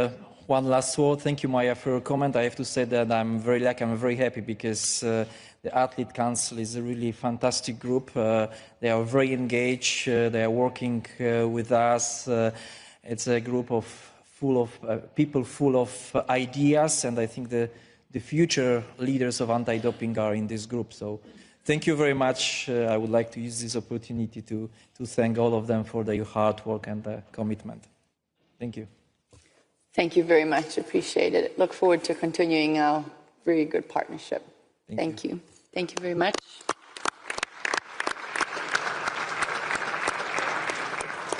E: One last word. Thank you, Maya, for your comment. I have to say that I'm very lucky, I'm very happy because the Athlete Council is a really fantastic group. They are very engaged. They are working with us. It's a group of people full of ideas, and I think the future leaders of anti-doping are in this group. So thank you very much. I would like to use this opportunity to thank all of them for their hard work and commitment. Thank you.
A: Thank you very much. Appreciate it. Look forward to continuing our very good partnership. Thank you. Thank you very much.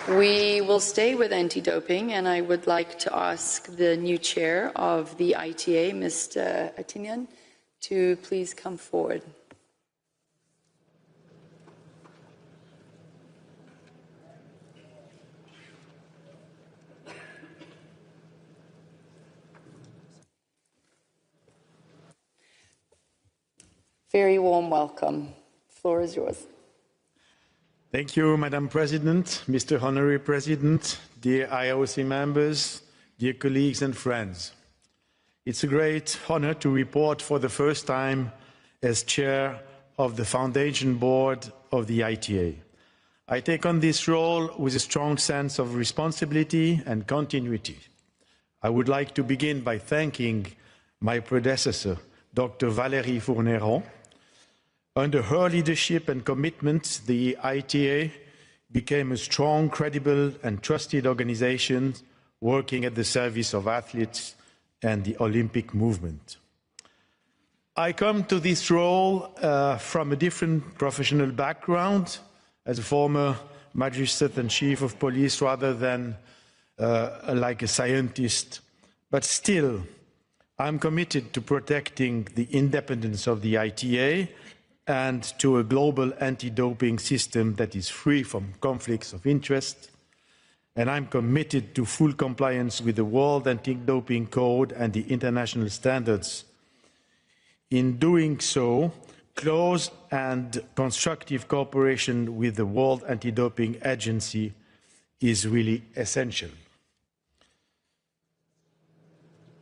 A: We will stay with anti-doping, and I would like to ask the new chair of the ITA, Mr. Atinyan, to please come forward. Very warm welcome. The floor is yours.
J: Thank you, Madam President, Mr. Honorary President, dear IOC members, dear colleagues and friends. It's a great honor to report for the first time as chair of the Foundation Board of the ITA. I take on this role with a strong sense of responsibility and continuity. I would like to begin by thanking my predecessor, Dr. Valérie Fourneron. Under her leadership and commitment, the ITA became a strong, credible and trusted organization working at the service of athletes and the Olympic movement. I come to this role from a different professional background as a former magistrate and chief of police rather than like a scientist, but still I'm committed to protecting the independence of the ITA and to a global anti-doping system that is free from conflicts of interest. And I'm committed to full compliance with the World Anti-Doping Code and the international standards. In doing so, close and constructive cooperation with the World Anti-Doping Agency is really essential.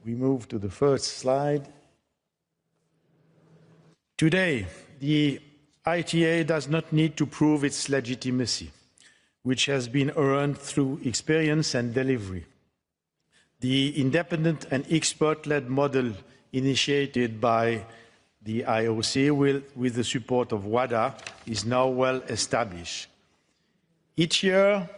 J: We move to the first slide. Today, the ITA does not need to prove its legitimacy, which has been earned through experience and delivery. The independent and expert-led model initiated by the IOC with the support of WADA is now well established. Each year,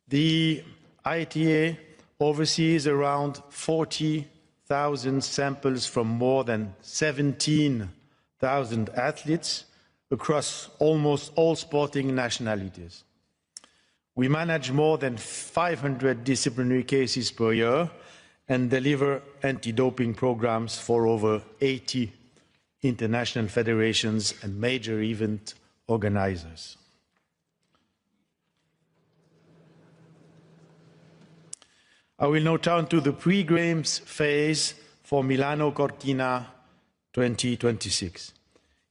J: the ITA oversees around 40,000 samples from more than 17,000 athletes across almost all sporting nationalities. We manage more than 500 disciplinary cases per year and deliver anti-doping programs for over 80 international federations and major event organizers. I will now turn to the pre-games phase for Milano Cortina 2026.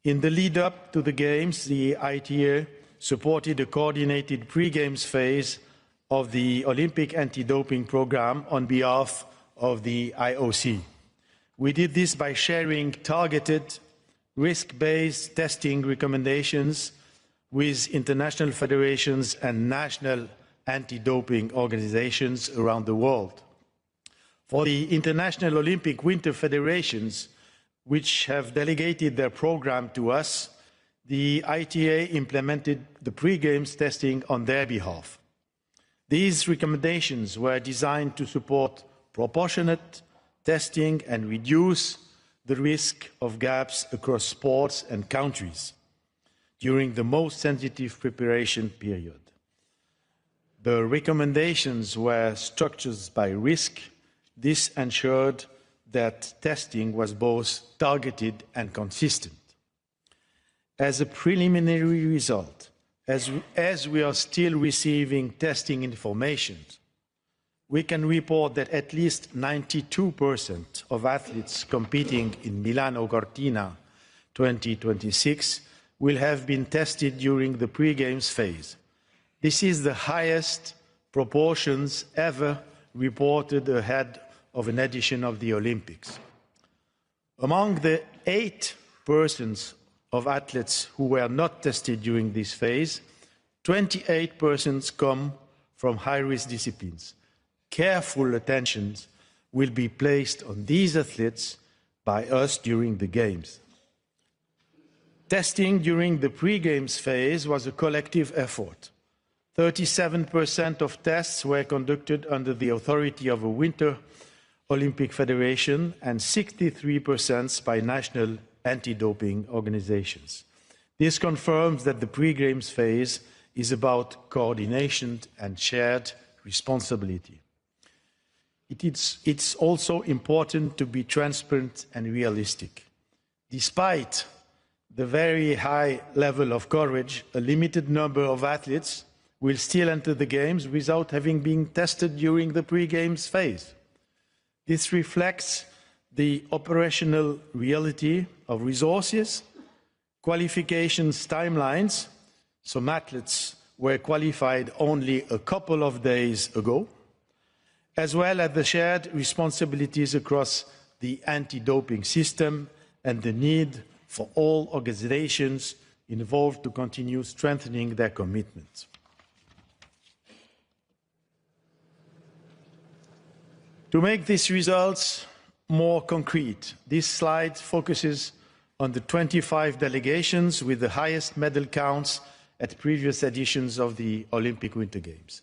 J: In the lead-up to the Games, the ITA supported a coordinated pre-Games phase of the Olympic anti-doping program on behalf of the IOC. We did this by sharing targeted, risk-based testing recommendations with international federations and national anti-doping organizations around the world. For the International Olympic Winter Federations, which have delegated their program to us, the ITA implemented the pre-games testing on their behalf. These recommendations were designed to support proportionate testing and reduce the risk of gaps across sports and countries during the most sensitive preparation period. The recommendations were structured by risk. This ensured that testing was both targeted and consistent. As a preliminary result, as we are still receiving testing information, we can report that at least 92% of athletes competing in Milan or Cortina 2026 will have been tested during the pre-games phase. This is the highest proportions ever reported ahead of an edition of the Olympics. Among the 8% of athletes who were not tested during this phase, 28% come from high-risk disciplines. Careful attention will be placed on these athletes by us during the Games. Testing during the pre-Games phase was a collective effort. 37% of tests were conducted under the authority of a Winter Olympic Federation and 63% by national anti-doping organizations. This confirms that the pre-Games phase is about coordination and shared responsibility. It's also important to be transparent and realistic. Despite the very high level of coverage, a limited number of athletes will still enter the Games without having been tested during the pre-Games phase. This reflects the operational reality of resources, qualifications timelines. Some athletes were qualified only a couple of days ago, as well as the shared responsibilities across the anti-doping system and the need for all organizations involved to continue strengthening their commitment. To make these results more concrete, this slide focuses on the 25 delegations with the highest medal counts at previous editions of the Olympic Winter Games.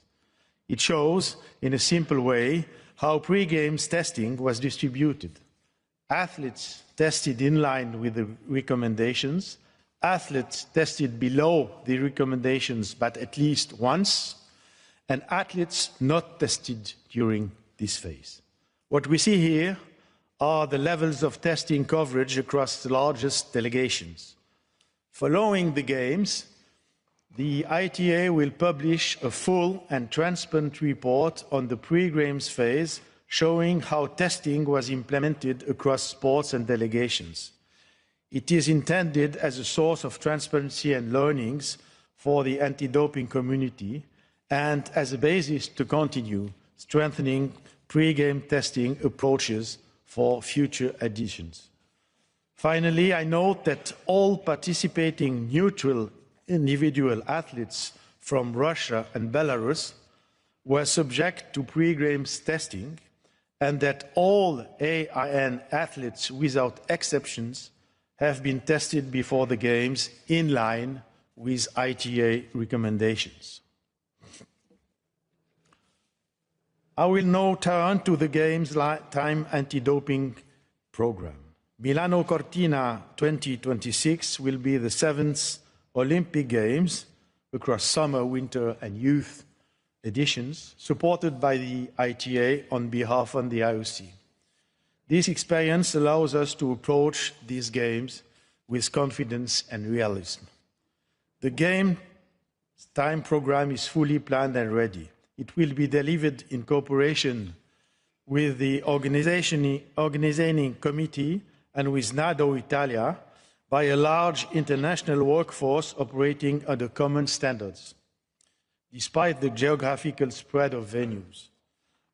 J: It shows, in a simple way, how pre-Games testing was distributed. Athletes tested in line with the recommendations, athletes tested below the recommendations but at least once, and athletes not tested during this phase. What we see here are the levels of testing coverage across the largest delegations. Following the Games, the ITA will publish a full and transparent report on the pre-Games phase showing how testing was implemented across sports and delegations. It is intended as a source of transparency and learnings for the anti-doping community and as a basis to continue strengthening pre-game testing approaches for future editions. Finally, I note that all participating neutral individual athletes from Russia and Belarus were subject to pre-games testing and that all AIN athletes without exceptions have been tested before the Games in line with ITA recommendations. I will now turn to the Games Time Anti-Doping Program. Milano Cortina 2026 will be the 7th Olympic Games across summer, winter and youth editions, supported by the ITA on behalf of the IOC. This experience allows us to approach these games with confidence and realism. The Game Time program is fully planned and ready. It will be delivered in cooperation with the organizing committee and with NADO Italia by a large international workforce operating under common standards. despite the geographical spread of venues.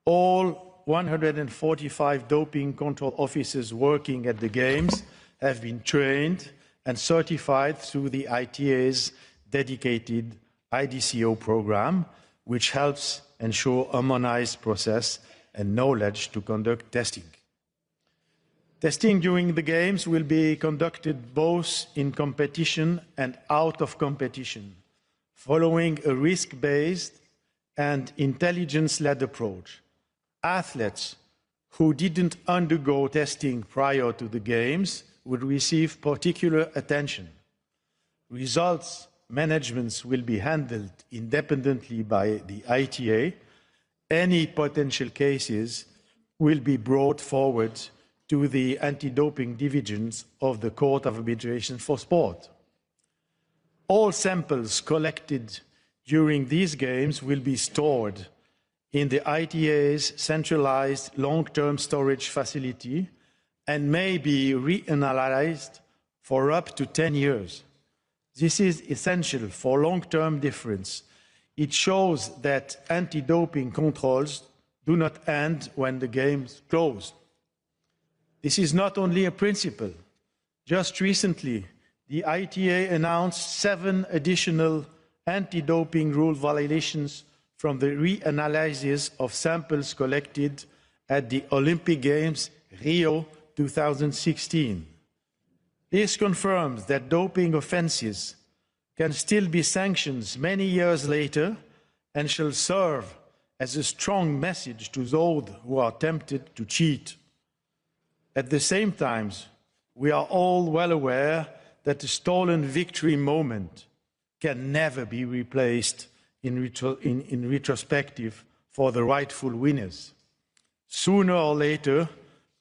J: All 145 doping control officers working at the Games have been trained and certified through the ITA's dedicated IDCO program, which helps ensure harmonized process and knowledge to conduct testing. Testing during the Games will be conducted both in competition and out of competition, following a risk-based and intelligence-led approach. Athletes who didn't undergo testing prior to the Games would receive particular attention. Results management will be handled independently by the ITA. Any potential cases will be brought forward to the anti-doping divisions of the Court of Arbitration for Sport. All samples collected during these Games will be stored in the ITA's centralized long-term storage facility and may be reanalyzed for up to 10 years. This is essential for long-term difference. It shows that anti-doping controls do not end when the Games close. This is not only a principle. Just recently, the ITA announced 7 additional anti-doping rule violations from the reanalysis of samples collected at the Olympic Games Rio 2016. This confirms that doping offenses can still be sanctioned many years later and shall serve as a strong message to those who are tempted to cheat. At the same time, we are all well aware that a stolen victory moment can never be replaced in retrospective for the rightful winners. Sooner or later,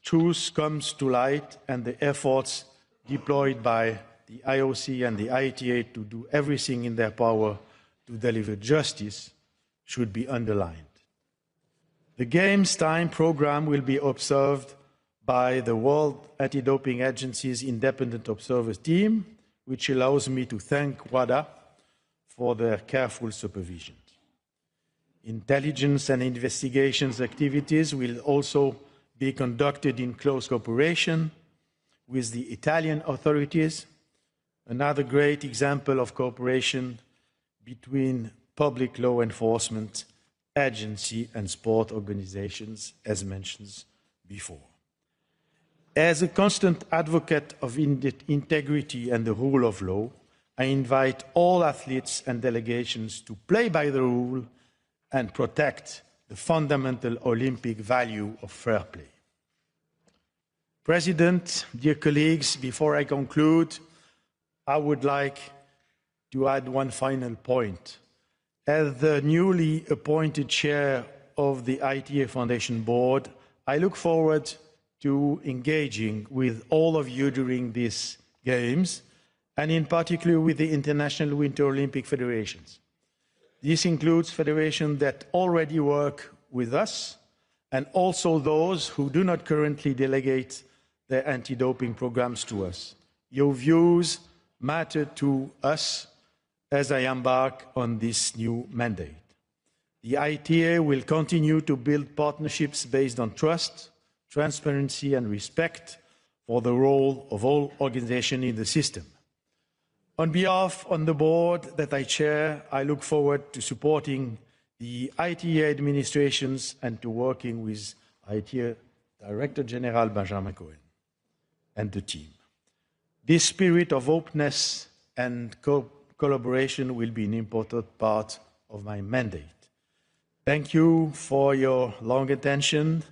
J: truth comes to light, and the efforts deployed by the IOC and the ITA to do everything in their power to deliver justice should be underlined. The Games time program will be observed by the World Anti-Doping Agency's independent observers team, which allows me to thank WADA for their careful supervision. Intelligence and investigations activities will also be conducted in close cooperation with the Italian authorities, another great example of cooperation between public law enforcement agency and sport organizations, as mentioned before. As a constant advocate of integrity and the rule of law, I invite all athletes and delegations to play by the rule and protect the fundamental Olympic value of fair play. President, dear colleagues, before I conclude, I would like to add one final point. As the newly appointed chair of the ITA Foundation Board, I look forward to engaging with all of you during these Games, and in particular with the International Winter Olympic Federations. This includes federations that already work with us, and also those who do not currently delegate their anti-doping programs to us. Your views matter to us as I embark on this new mandate. The ITA will continue to build partnerships based on trust, transparency, and respect for the role of all organizations in the system. On behalf of the board that I chair, I look forward to supporting the ITA administrations and to working with ITA Director General Benjamin Cohen and the team. This spirit of openness and collaboration will be an important part of my mandate. Thank you for your long attention,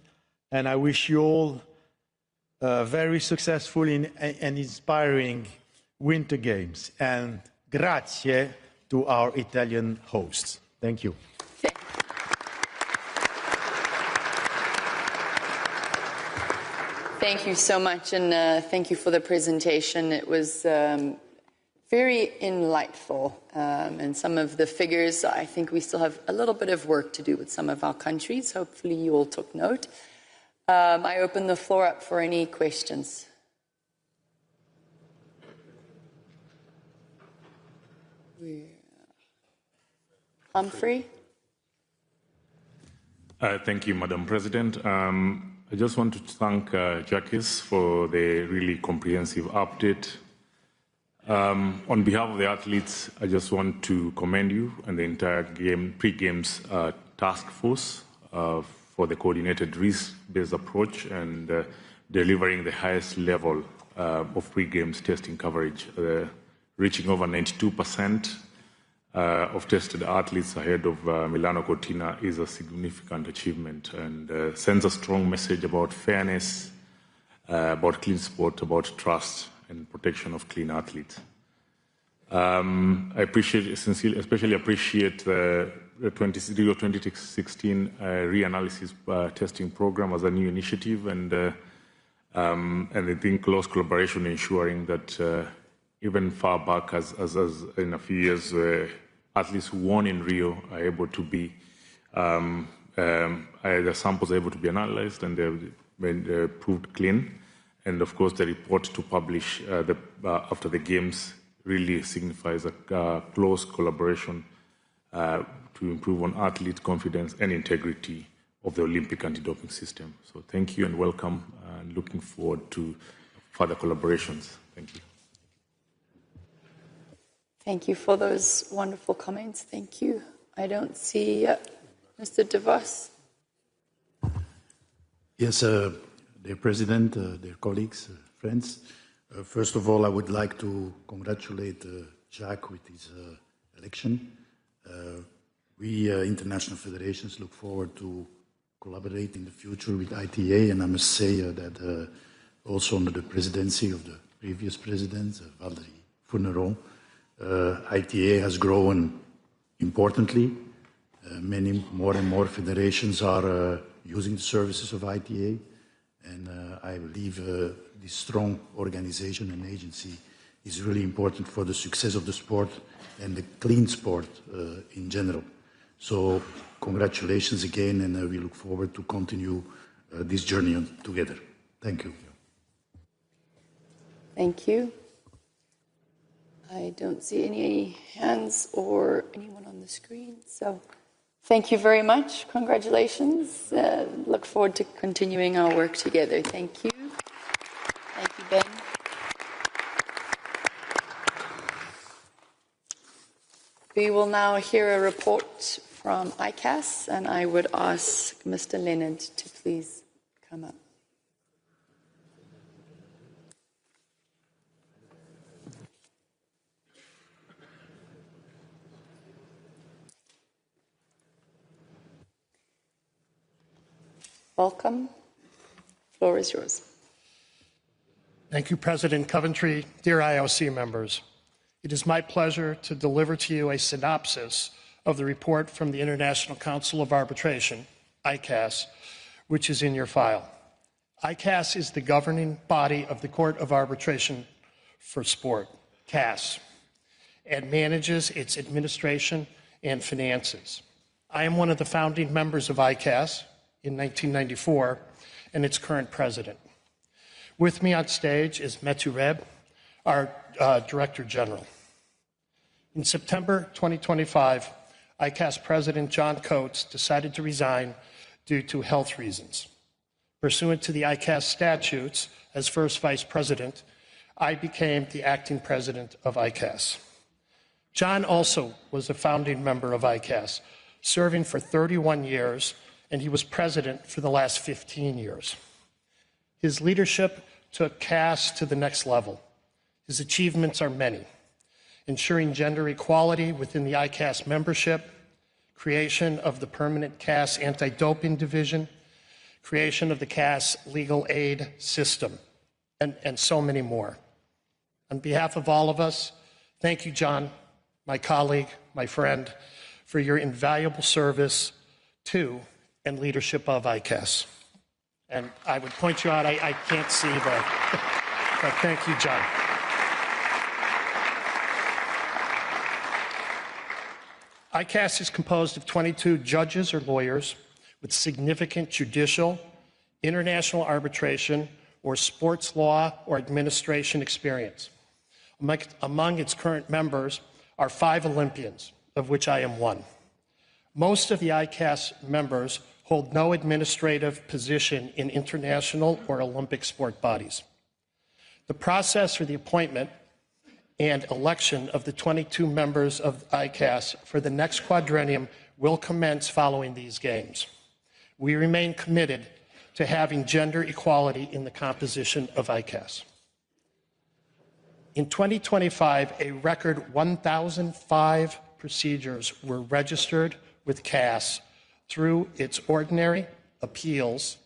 J: and I wish you all very successful and inspiring Winter Games. And grazie to our Italian hosts. Thank you.
A: Thank you so much, and thank you for the presentation. It was very enlightful, and some of the figures, I think we still have a little bit of work to do with some of our countries. Hopefully you all took note. I open the floor up for any questions. Humphrey.
K: Thank you, Madam President. I just want to thank Jacques for the really comprehensive update. On behalf of the athletes, I just want to commend you and the entire pre-games task force for the coordinated risk-based approach and delivering the highest level of pre-games testing coverage, reaching over 92% of tested athletes ahead of Milano Cortina is a significant achievement and sends a strong message about fairness, about clean sport, about trust and protection of clean athletes. I especially appreciate the 2016 reanalysis testing program as a new initiative and I think close collaboration ensuring that even far back as in a few years, athletes who won in Rio are able to be, the samples are able to be analyzed and they've been proved clean. And of course, the report to publish after the games really signifies a close collaboration to improve on athlete confidence and integrity of the Olympic anti-doping system. So thank you and welcome and looking forward to further collaborations. Thank you.
A: Thank you for those wonderful comments. Thank you. I don't see Mr. De Vos.
L: Yes, dear President, dear colleagues, friends. First of all, I would like to congratulate Jacques with his election. We international federations look forward to collaborate in the future with ITA, and I must say that also under the presidency of the previous president, Valerie Fourneron, ITA has grown importantly. Many more and more federations are using the services of ITA, and I believe this strong organization and agency is really important for the success of the sport and the clean sport in general. So congratulations again, and we look forward to continue this journey together. Thank you.
A: Thank you. I don't see any hands or anyone on the screen, so thank you very much. Congratulations. Look forward to continuing our work together. Thank you. Thank you, Ben. We will now hear a report from ICAS, and I would ask Mr. Leonard to please come up. Welcome. The floor is yours.
M: Thank you, President Coventry. Dear IOC members, it is my pleasure to deliver to you a synopsis of the report from the International Council of Arbitration, ICAS, which is in your file. ICAS is the governing body of the Court of Arbitration for Sport, CAS, and manages its administration and finances. I am one of the founding members of ICAS in 1994 and its current president. With me on stage is Metu Reb, our Director General. In September 2025, ICAS President John Coates decided to resign due to health reasons. Pursuant to the ICAS statutes, as first Vice President, I became the acting president of ICAS. John also was a founding member of ICAS, serving for 31 years, and he was president for the last 15 years. His leadership took CAS to the next level. His achievements are many: ensuring gender equality within the ICAS membership, creation of the permanent CAS anti-doping division, creation of the CAS legal aid system, and so many more. On behalf of all of us, thank you, John, my colleague, my friend, for your invaluable service to and leadership of ICAS. And I would point you out, I can't see that, but thank you, John. ICAS is composed of 22 judges or lawyers with significant judicial, international arbitration, or sports law or administration experience. Among its current members are 5 Olympians, of which I am one. Most of the ICAS members hold no administrative position in international or Olympic sport bodies. The process for the appointment and election of the 22 members of ICAS for the next quadrennium will commence following these games. We remain committed to having gender equality in the composition of ICAS. In 2025, a record 1,005 procedures were registered with CAS through its ordinary, appeals,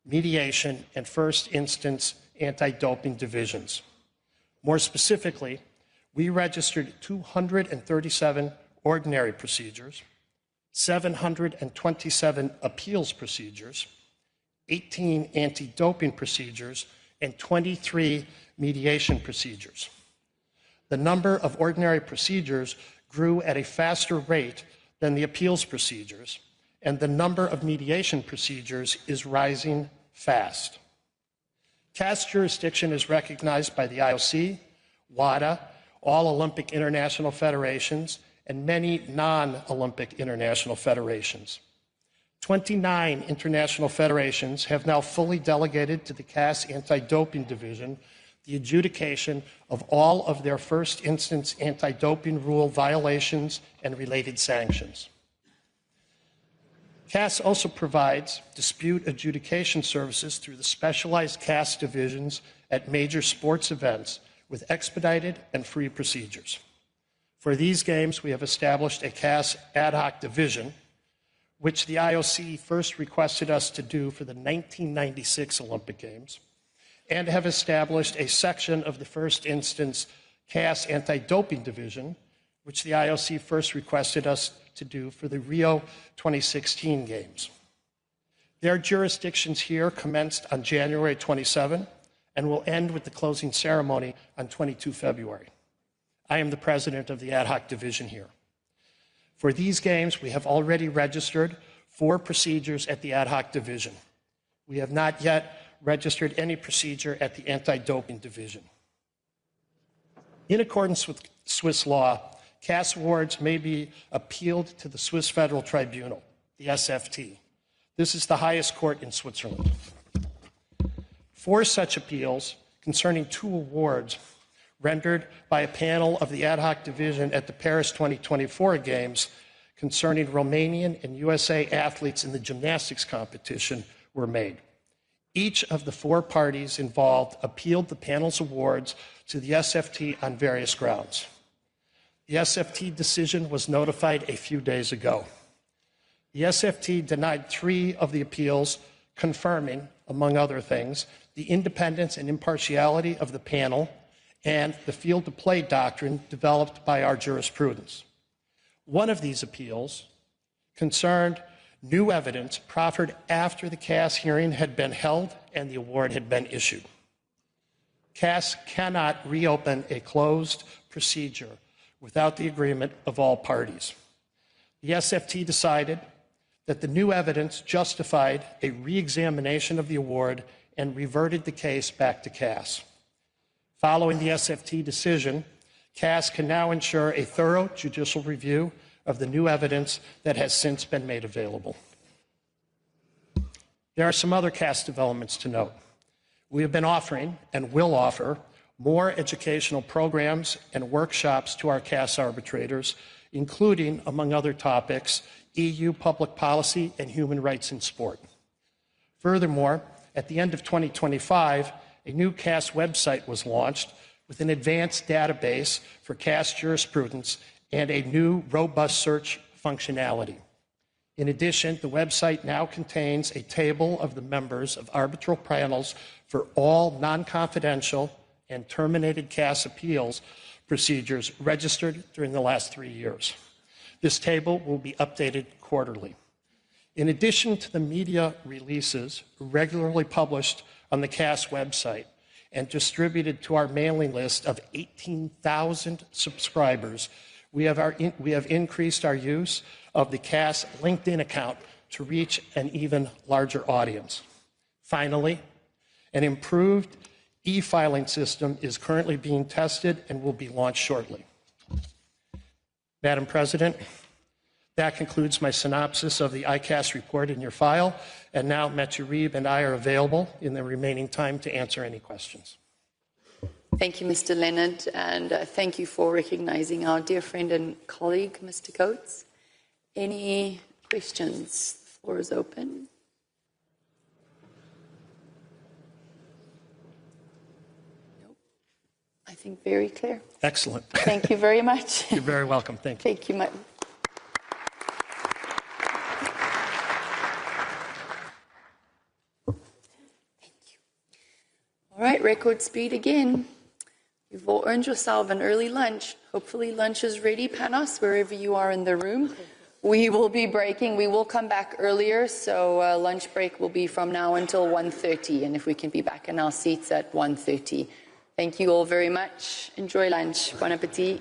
M: mediation, and first instance anti-doping divisions. More specifically, we registered 237 ordinary procedures, 727 appeals procedures, 18 anti-doping procedures, and 23 mediation procedures. The number of ordinary procedures grew at a faster rate than the appeals procedures, and the number of mediation procedures is rising fast. CAS jurisdiction is recognized by the IOC, WADA, all Olympic international federations, and many non-Olympic international federations. 29 international federations have now fully delegated to the CAS Anti-Doping Division the adjudication of all of their first instance anti-doping rule violations and related sanctions. CAS also provides dispute adjudication services through the specialized CAS divisions at major sports events with expedited and free procedures. For these games, we have established a CAS ad hoc division, which the IOC first requested us to do for the 1996 Olympic Games, and have established a section of the first instance CAS anti-doping division, which the IOC first requested us to do for the Rio 2016 Games. Their jurisdictions here commenced on January 27 and will end with the closing ceremony on 22 February. I am the president of the ad hoc division here. For these games, we have already registered 4 procedures at the ad hoc division. We have not yet registered any procedure at the anti-doping division. In accordance with Swiss law, CAS awards may be appealed to the Swiss Federal Tribunal, the SFT. This is the highest court in Switzerland. 4 such appeals concerning 2 awards rendered by a panel of the ad hoc division at the Paris 2024 Games concerning Romanian and USA athletes in the gymnastics competition were made. Each of the 4 parties involved appealed the panel's awards to the SFT on various grounds. The SFT decision was notified a few days ago. The SFT denied 3 of the appeals, confirming, among other things, the independence and impartiality of the panel and the field-to-play doctrine developed by our jurisprudence. One of these appeals concerned new evidence proffered after the CAS hearing had been held and the award had been issued. CAS cannot reopen a closed procedure without the agreement of all parties. The SFT decided that the new evidence justified a re-examination of the award and reverted the case back to CAS. Following the SFT decision, CAS can now ensure a thorough judicial review of the new evidence that has since been made available. There are some other CAS developments to note. We have been offering and will offer more educational programs and workshops to our CAS arbitrators, including, among other topics, EU public policy and human rights in sport. Furthermore, at the end of 2025, a new CAS website was launched with an advanced database for CAS jurisprudence and a new robust search functionality. In addition, the website now contains a table of the members of arbitral panels for all non-confidential and terminated CAS appeals procedures registered during the last 3 years. This table will be updated quarterly. In addition to the media releases regularly published on the CAS website and distributed to our mailing list of 18,000 subscribers, we have increased our use of the CAS LinkedIn account to reach an even larger audience. Finally, an improved e-filing system is currently being tested and will be launched shortly. Madam President, That concludes my synopsis of the ICAS report in your file. And now Matthew Reeb and I are available in the remaining time to answer any questions.
A: Thank you, Mr. Leonard, and thank you for recognizing our dear friend and colleague, Mr. Coates. Any questions? The floor is open. Nope. I think very clear.
M: Excellent.
A: Thank you very much.
M: You're very welcome. Thank you.
A: Thank you. All right, record speed again. You've all earned yourself an early lunch. Hopefully lunch is ready, Panos, wherever you are in the room. We will be breaking. We will come back earlier, so lunch break will be from now until 1:30, and if we can be back in our seats at 1:30. Thank you all very much. Enjoy lunch. Bon appetit.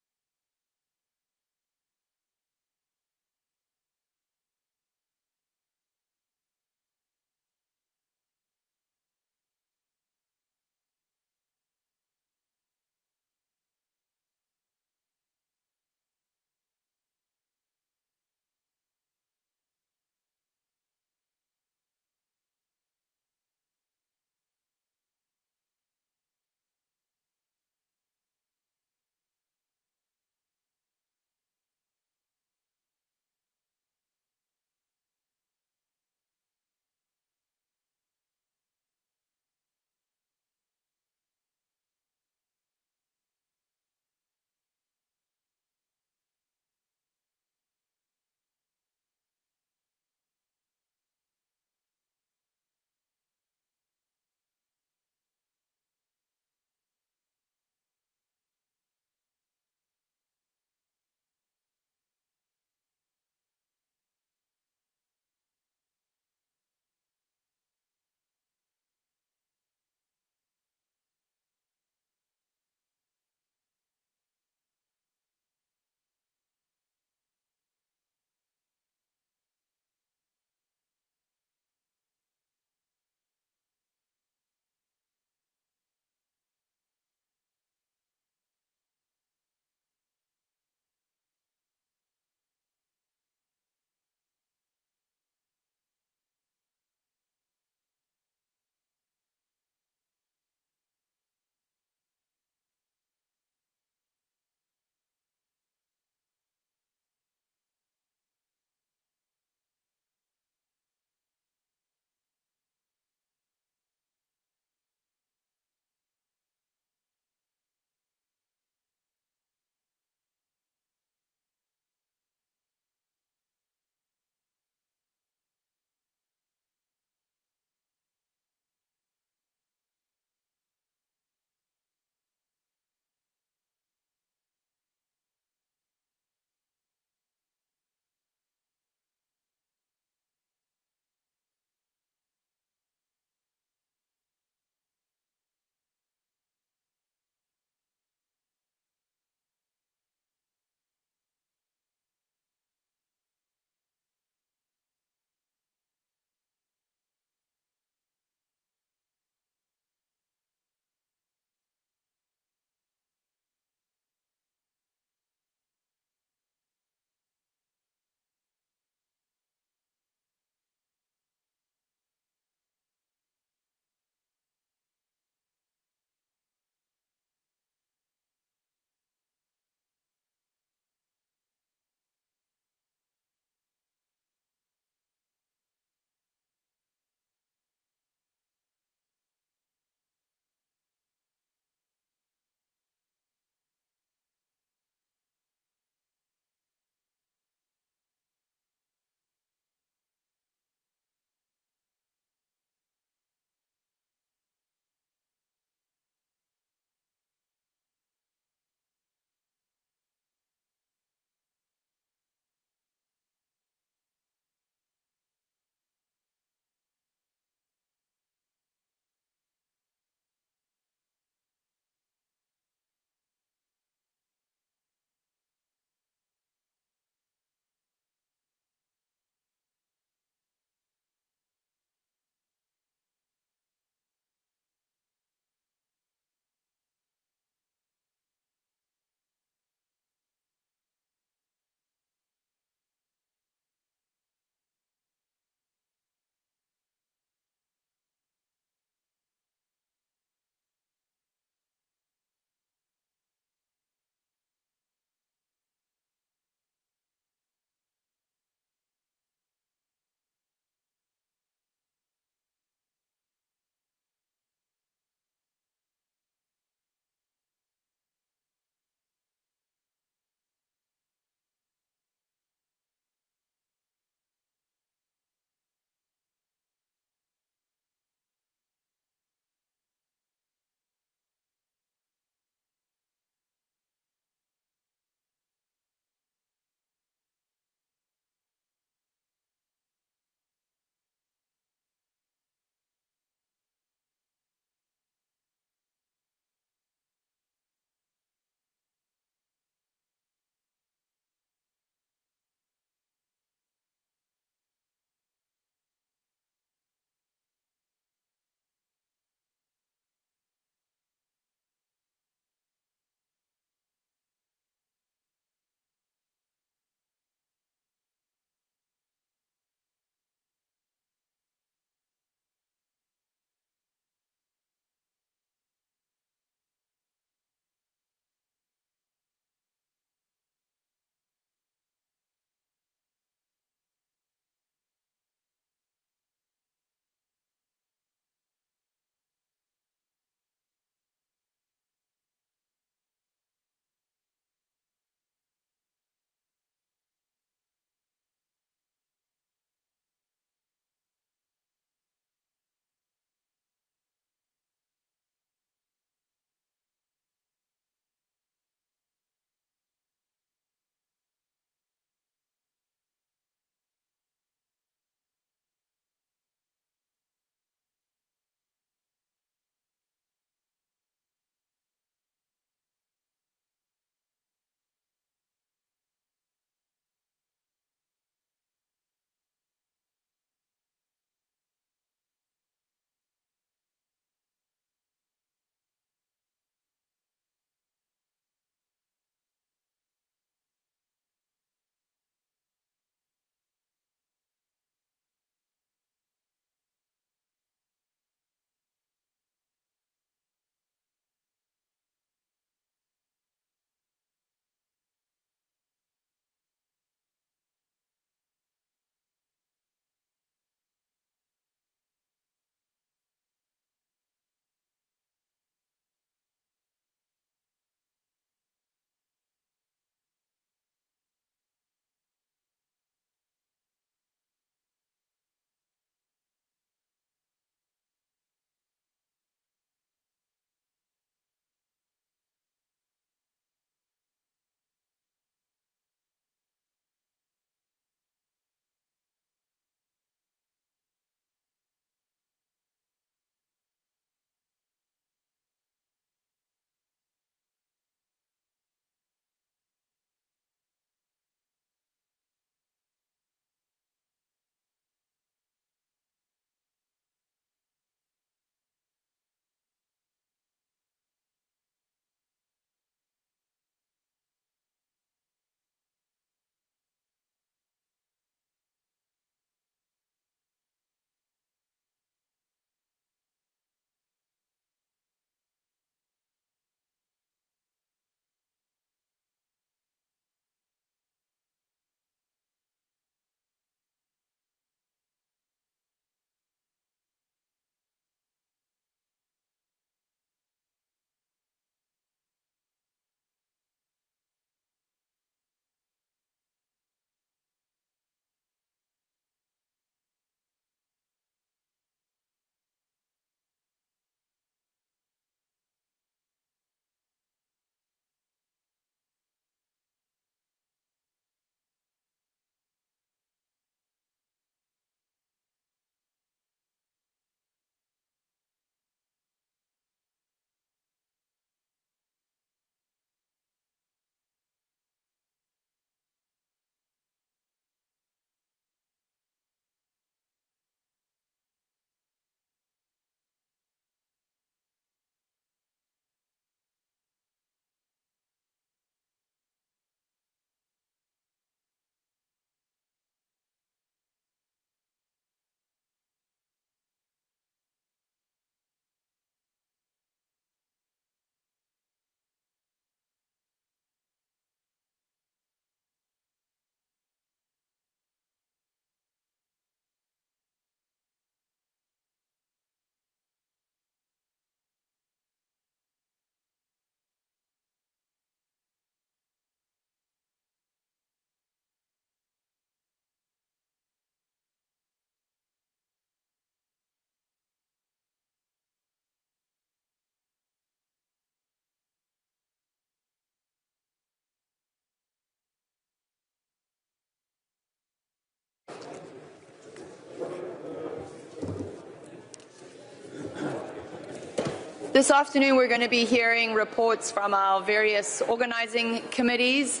A: This afternoon, we're going to be hearing reports from our various organizing committees,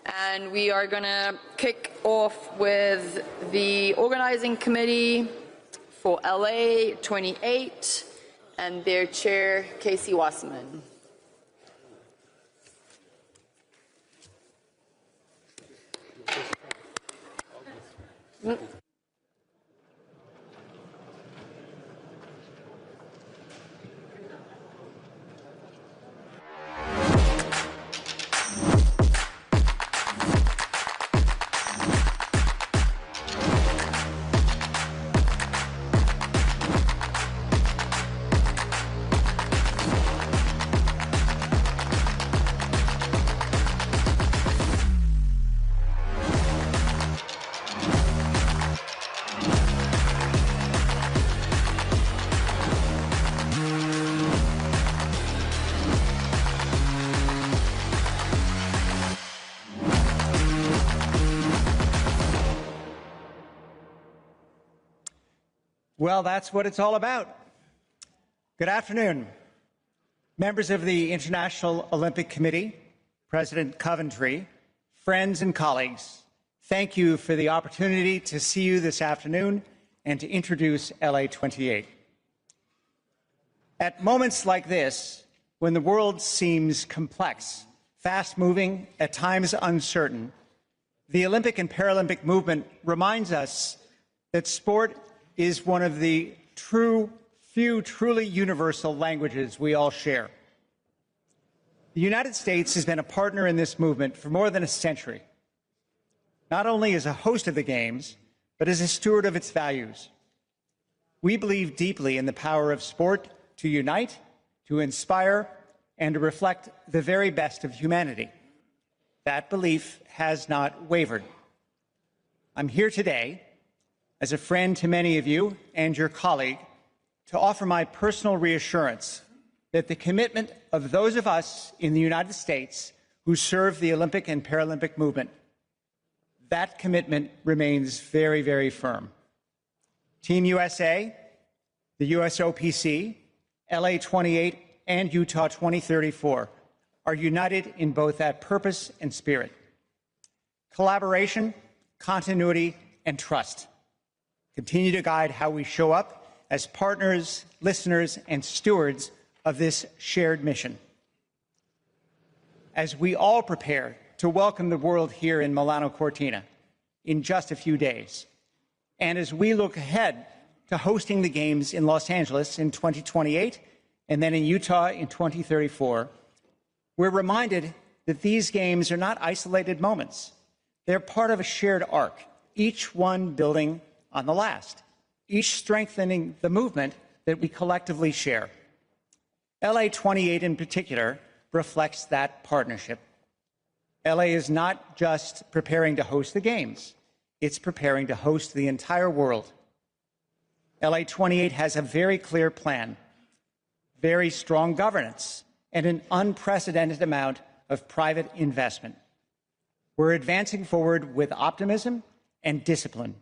A: and we are going to kick off with the organizing committee for LA 28 and their chair, Casey Wasserman.
N: Well, that's what it's all about. Good afternoon. Members of the International Olympic Committee, President Coventry, friends and colleagues, thank you for the opportunity to see you this afternoon and to introduce LA 28. At moments like this, when the world seems complex, fast-moving, at times uncertain, the Olympic and Paralympic movement reminds us that sport is one of the few truly universal languages we all share. The United States has been a partner in this movement for more than a century, not only as a host of the Games, but as a steward of its values. We believe deeply in the power of sport to unite, to inspire, and to reflect the very best of humanity. That belief has not wavered. I'm here today as a friend to many of you and your colleague, to offer my personal reassurance that the commitment of those of us in the United States who serve the Olympic and Paralympic movement, that commitment remains very, very firm. Team USA, the USOPC, LA 28, and Utah 2034 are united in both that purpose and spirit. Collaboration, continuity, and trust continue to guide how we show up as partners, listeners, and stewards of this shared mission. As we all prepare to welcome the world here in Milano Cortina in just a few days, and as we look ahead to hosting the Games in Los Angeles in 2028 and then in Utah in 2034, we're reminded that these Games are not isolated moments. They're part of a shared arc, each one building on the last, each strengthening the movement that we collectively share. LA 28 in particular reflects that partnership. LA is not just preparing to host the Games, it's preparing to host the entire world. LA 28 has a very clear plan, very strong governance, and an unprecedented amount of private investment. We're advancing forward with optimism and discipline.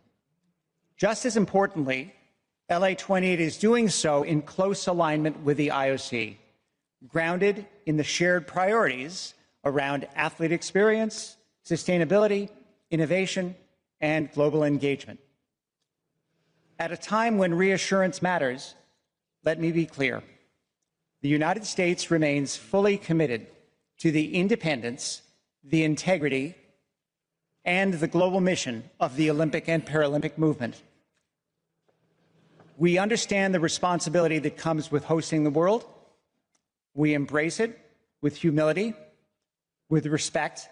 N: Just as importantly, LA 28 is doing so in close alignment with the IOC, grounded in the shared priorities around athlete experience, sustainability, innovation, and global engagement. At a time when reassurance matters, let me be clear. The United States remains fully committed to the independence, the integrity, and the global mission of the Olympic and Paralympic movement. We understand the responsibility that comes with hosting the world. We embrace it with humility, with respect,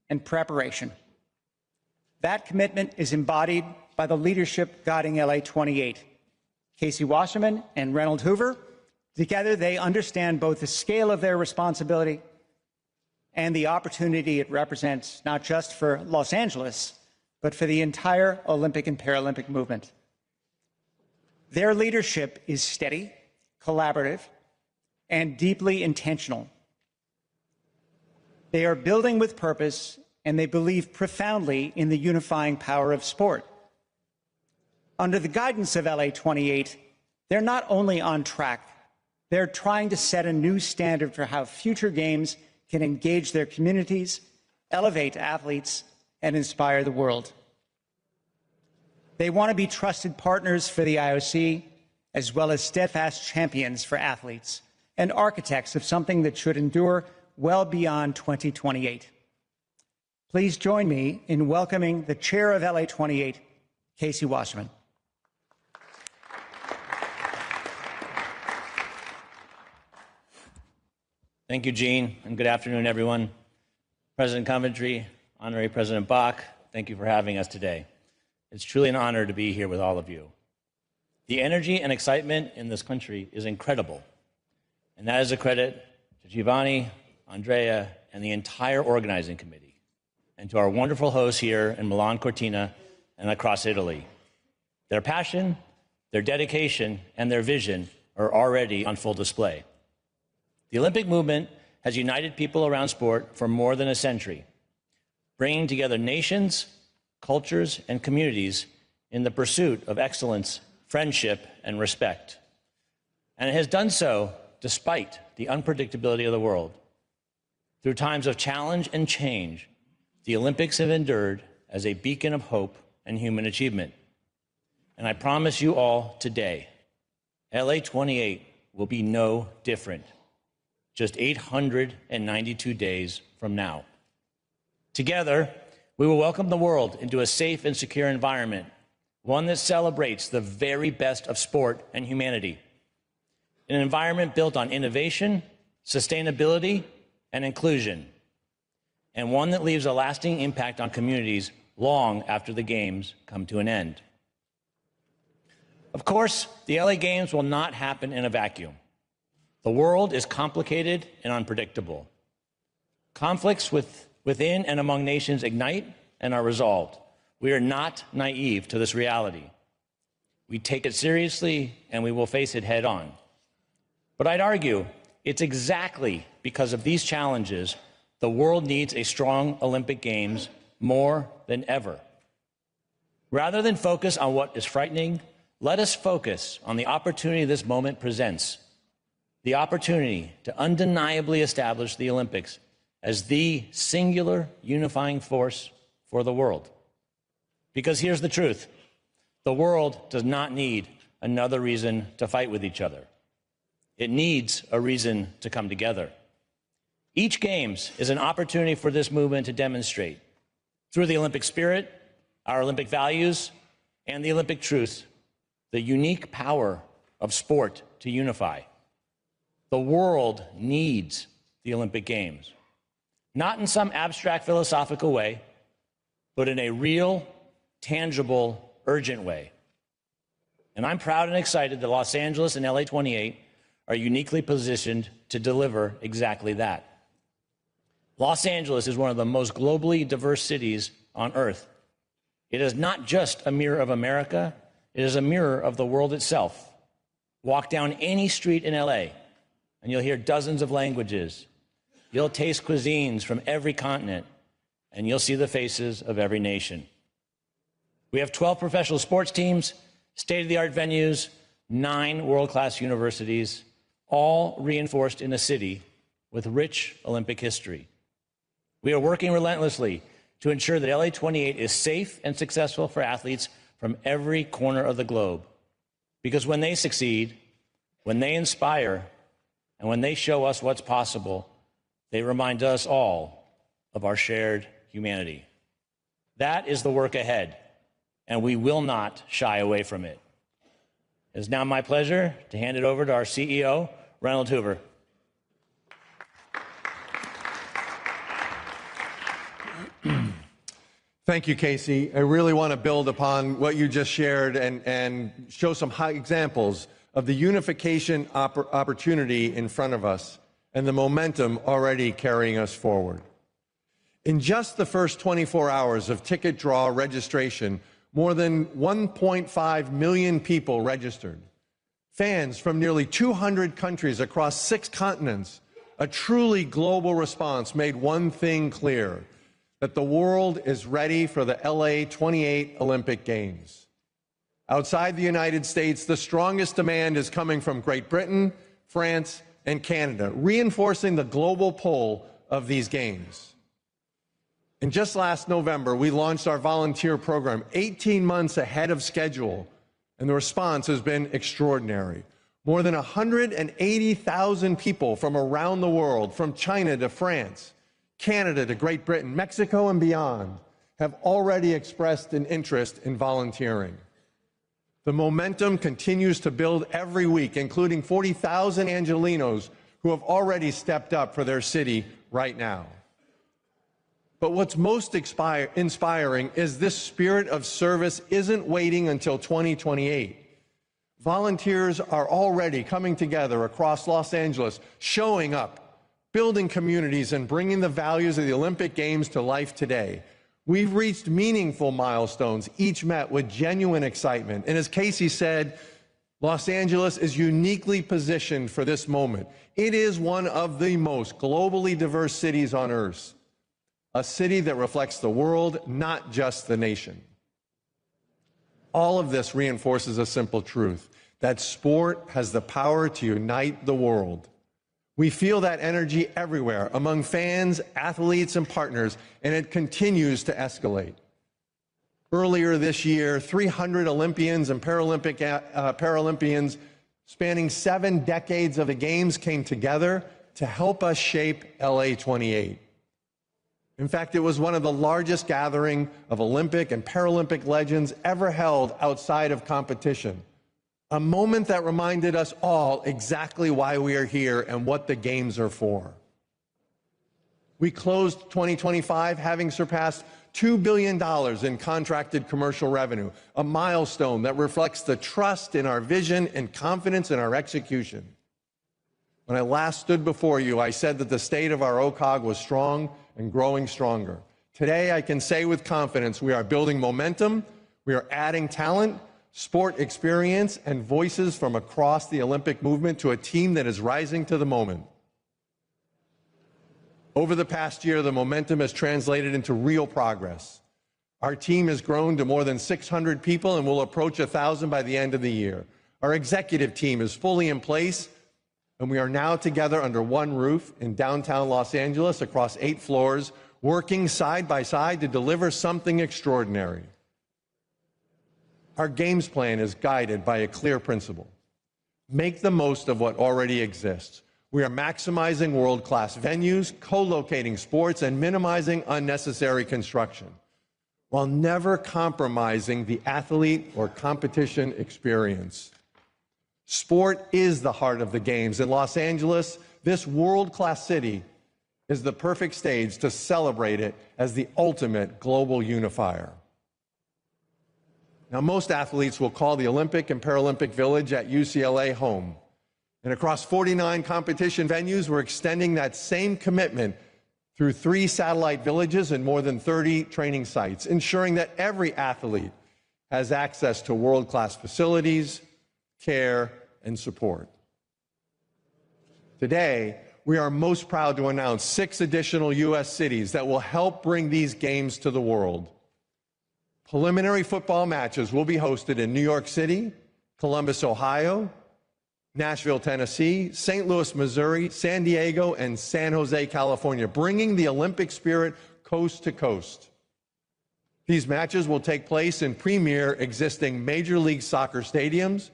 N: and preparation. That commitment is embodied by the leadership guiding LA 28. Casey Wasserman and Reynold Hoover, together they understand both the scale of their responsibility and the opportunity it represents, not just for Los Angeles, but for the entire Olympic and Paralympic movement. Their leadership is steady, collaborative, and deeply intentional. They are building with purpose, and they believe profoundly in the unifying power of sport. Under the guidance of LA 28, they're not only on track, They're trying to set a new standard for how future games can engage their communities, elevate athletes, and inspire the world. They want to be trusted partners for the IOC, as well as steadfast champions for athletes and architects of something that should endure well beyond 2028. Please join me in welcoming the chair of LA28, Casey Wasserman.
O: Thank you, Gene, and good afternoon, everyone. President Coventry, Honorary President Bach, thank you for having us today. It's truly an honor to be here with all of you. The energy and excitement in this country is incredible, and that is a credit to Giovanni, Andrea, and the entire organizing committee, and to our wonderful hosts here in Milan, Cortina, and across Italy. Their passion, their dedication, and their vision are already on full display. The Olympic movement has united people around sport for more than a century, bringing together nations, cultures, and communities in the pursuit of excellence, friendship, and respect. And it has done so despite the unpredictability of the world. Through times of challenge and change, the Olympics have endured as a beacon of hope and human achievement. And I promise you all today, LA28 will be no different, just 892 days from now. Together, we will welcome the world into a safe and secure environment, one that celebrates the very best of sport and humanity. An environment built on innovation, sustainability, and inclusion, and one that leaves a lasting impact on communities long after the Games come to an end. Of course, the LA Games will not happen in a vacuum. The world is complicated and unpredictable. Conflicts within and among nations ignite and are resolved. We are not naive to this reality. We take it seriously and we will face it head on. But I'd argue it's exactly because of these challenges the world needs a strong Olympic Games more than ever. Rather than focus on what is frightening, let us focus on the opportunity this moment presents. The opportunity to undeniably establish the Olympics as the singular unifying force for the world. Because here's the truth. The world does not need another reason to fight with each other. It needs a reason to come together. Each Games is an opportunity for this movement to demonstrate, through the Olympic spirit, our Olympic values, and the Olympic truth, the unique power of sport to unify. The world needs the Olympic Games, not in some abstract philosophical way, but in a real, tangible, urgent way. And I'm proud and excited that Los Angeles and LA28 are uniquely positioned to deliver exactly that. Los Angeles is one of the most globally diverse cities on Earth. It is not just a mirror of America, it is a mirror of the world itself. Walk down any street in LA, and you'll hear dozens of languages. You'll taste cuisines from every continent, and you'll see the faces of every nation. We have 12 professional sports teams, state-of-the-art venues, 9 world-class universities, all reinforced in a city with rich Olympic history. We are working relentlessly to ensure that LA28 is safe and successful for athletes from every corner of the globe. Because when they succeed, when they inspire, and when they show us what's possible, they remind us all of our shared humanity. That is the work ahead, and we will not shy away from it. It is now my pleasure to hand it over to our CEO, Ronald Hoover.
P: Thank you, Casey. I really want to build upon what you just shared and show some high examples of the unification opportunity in front of us and the momentum already carrying us forward. In just the first 24 hours of ticket draw registration, more than 1.5 million people registered. Fans from nearly 200 countries across 6 continents, a truly global response made one thing clear, that the world is ready for the LA28 Olympic Games. Outside the United States, the strongest demand is coming from Great Britain, France, and Canada, reinforcing the global pull of these games. And just last November, we launched our volunteer program 18 months ahead of schedule, and the response has been extraordinary. More than 180,000 people from around the world, from China to France, Canada to Great Britain, Mexico and beyond, have already expressed an interest in volunteering. The momentum continues to build every week, including 40,000 Angelenos who have already stepped up for their city right now. But what's most inspiring is this spirit of service isn't waiting until 2028. Volunteers are already coming together across Los Angeles, showing up, building communities, and bringing the values of the Olympic Games to life today. We've reached meaningful milestones, each met with genuine excitement. And as Casey said, Los Angeles is uniquely positioned for this moment. It is one of the most globally diverse cities on Earth, a city that reflects the world, not just the nation. All of this reinforces a simple truth, that sport has the power to unite the world. We feel that energy everywhere, among fans, athletes, and partners, and it continues to escalate. Earlier this year, 300 Olympians and Paralympians spanning 7 decades of the Games came together to help us shape LA 28. In fact, it was one of the largest gatherings of Olympic and Paralympic legends ever held outside of competition. A moment that reminded us all exactly why we are here and what the Games are for. We closed 2025 having surpassed $2 billion in contracted commercial revenue, a milestone that reflects the trust in our vision and confidence in our execution. When I last stood before you, I said that the state of our OCOG was strong and growing stronger. Today, I can say with confidence we are building momentum, we are adding talent, sport experience, and voices from across the Olympic movement to a team that is rising to the moment. Over the past year, the momentum has translated into real progress. Our team has grown to more than 600 people and will approach 1,000 by the end of the year. Our executive team is fully in place, and we are now together under one roof in downtown Los Angeles across 8 floors, working side by side to deliver something extraordinary. Our Games plan is guided by a clear principle. Make the most of what already exists. We are maximizing world-class venues, co-locating sports, and minimizing unnecessary construction, while never compromising the athlete or competition experience. Sport is the heart of the Games. In Los Angeles, this world-class city is the perfect stage to celebrate it as the ultimate global unifier. Now, most athletes will call the Olympic and Paralympic Village at UCLA home. And across 49 competition venues, we're extending that same commitment through 3 satellite villages and more than 30 training sites, ensuring that every athlete has access to world-class facilities, care, and support. Today, we are most proud to announce 6 additional U.S. cities that will help bring these Games to the world. Preliminary football matches will be hosted in New York City, Columbus, Ohio, Nashville, Tennessee, St. Louis, Missouri, San Diego, and San Jose, California, bringing the Olympic spirit coast to coast. These matches will take place in premier existing Major League Soccer stadiums,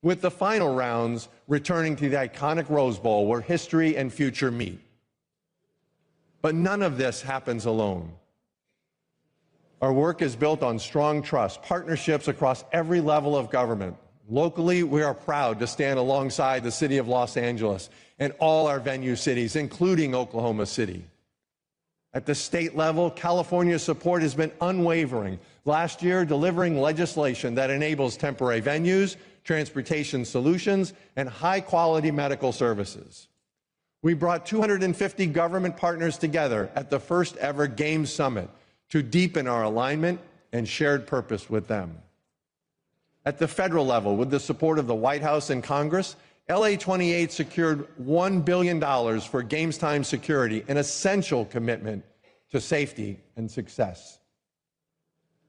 P: with the final rounds returning to the iconic Rose Bowl where history and future meet. But none of this happens alone. Our work is built on strong trust, partnerships across every level of government. Locally, we are proud to stand alongside the city of Los Angeles and all our venue cities, including Oklahoma City. At the state level, California's support has been unwavering, last year delivering legislation that enables temporary venues, transportation solutions, and high-quality medical services. We brought 250 government partners together at the first ever Games Summit to deepen our alignment and shared purpose with them. At the federal level, with the support of the White House and Congress, LA 28 secured $1 billion for Games time security, an essential commitment to safety and success.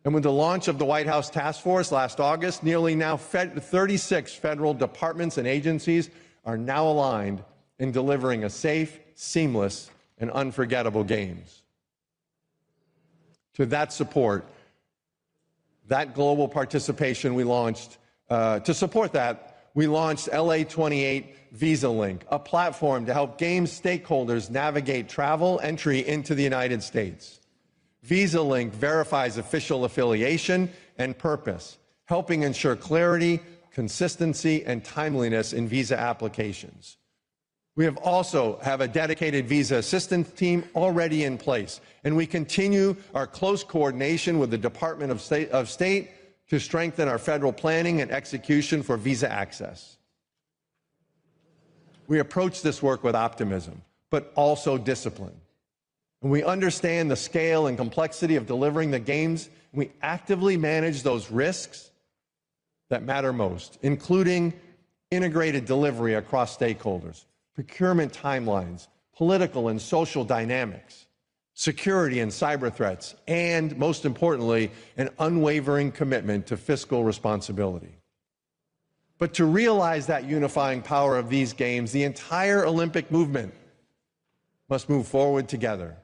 P: And with the launch of the White House Task Force last August, nearly now 36 federal departments and agencies are now aligned in delivering a safe, seamless, and unforgettable games. To that support, that global participation we launched, to support that, we launched LA28 Visa Link, a platform to help games stakeholders navigate travel entry into the United States. Visa Link verifies official affiliation and purpose, helping ensure clarity, consistency, and timeliness in visa applications. We also have a dedicated visa assistance team already in place, and we continue our close coordination with the Department of State to strengthen our federal planning and execution for visa access. We approach this work with optimism, but also discipline. And we understand the scale and complexity of delivering the games, and we actively manage those risks that matter most, including integrated delivery across stakeholders, procurement timelines, political and social dynamics, security and cyber threats, and, most importantly, an unwavering commitment to fiscal responsibility. But to realize that unifying power of these games, the entire Olympic movement must move forward together.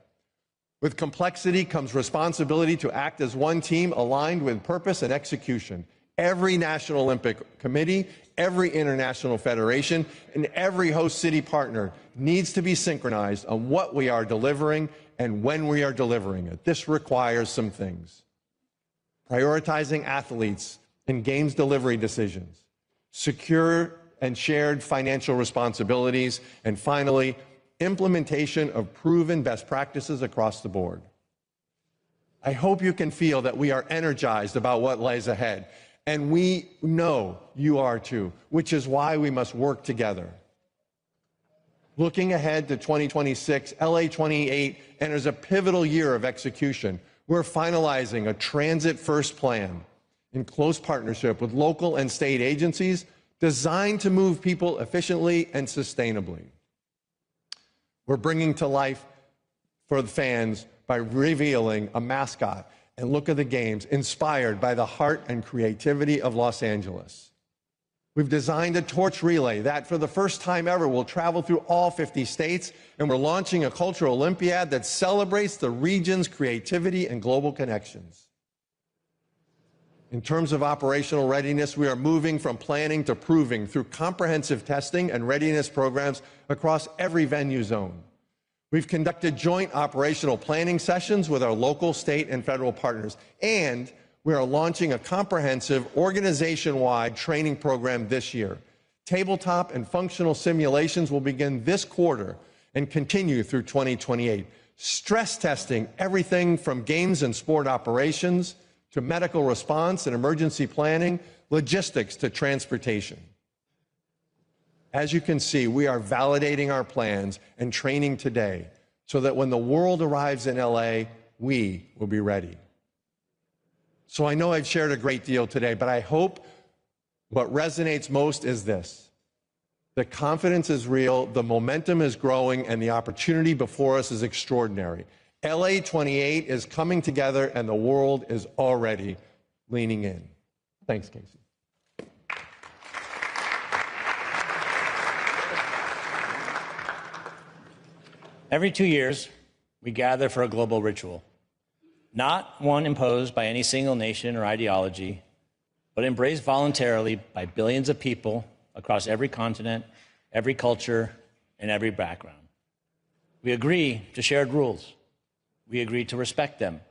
P: With complexity comes responsibility to act as one team aligned with purpose and execution. Every National Olympic Committee, every international federation, and every host city partner needs to be synchronized on what we are delivering and when we are delivering it. This requires some things: prioritizing athletes and games delivery decisions, secure and shared financial responsibilities, and finally, implementation of proven best practices across the board. I hope you can feel that we are energized about what lies ahead, and we know you are too, which is why we must work together. Looking ahead to 2026, LA28 enters a pivotal year of execution. We're finalizing a transit-first plan in close partnership with local and state agencies designed to move people efficiently and sustainably. We're bringing to life for the fans by revealing a mascot and look of the games inspired by the heart and creativity of Los Angeles. We've designed a torch relay that, for the first time ever, will travel through all 50 states, and we're launching a cultural Olympiad that celebrates the region's creativity and global connections. In terms of operational readiness, we are moving from planning to proving through comprehensive testing and readiness programs across every venue zone. We've conducted joint operational planning sessions with our local, state, and federal partners, and we are launching a comprehensive organization-wide training program this year. Tabletop and functional simulations will begin this quarter and continue through 2028. Stress testing everything from games and sport operations to medical response and emergency planning, logistics to transportation. As you can see, we are validating our plans and training today so that when the world arrives in LA, we will be ready. So I know I've shared a great deal today, but I hope what resonates most is this: the confidence is real, the momentum is growing, and the opportunity before us is extraordinary. LA28 is coming together, and the world is already leaning in. Thanks, Casey.
O: Every 2 years, we gather for a global ritual, not one imposed by any single nation or ideology, but embraced voluntarily by billions of people across every continent, every culture, and every background. We agree to shared rules. We agree to respect them.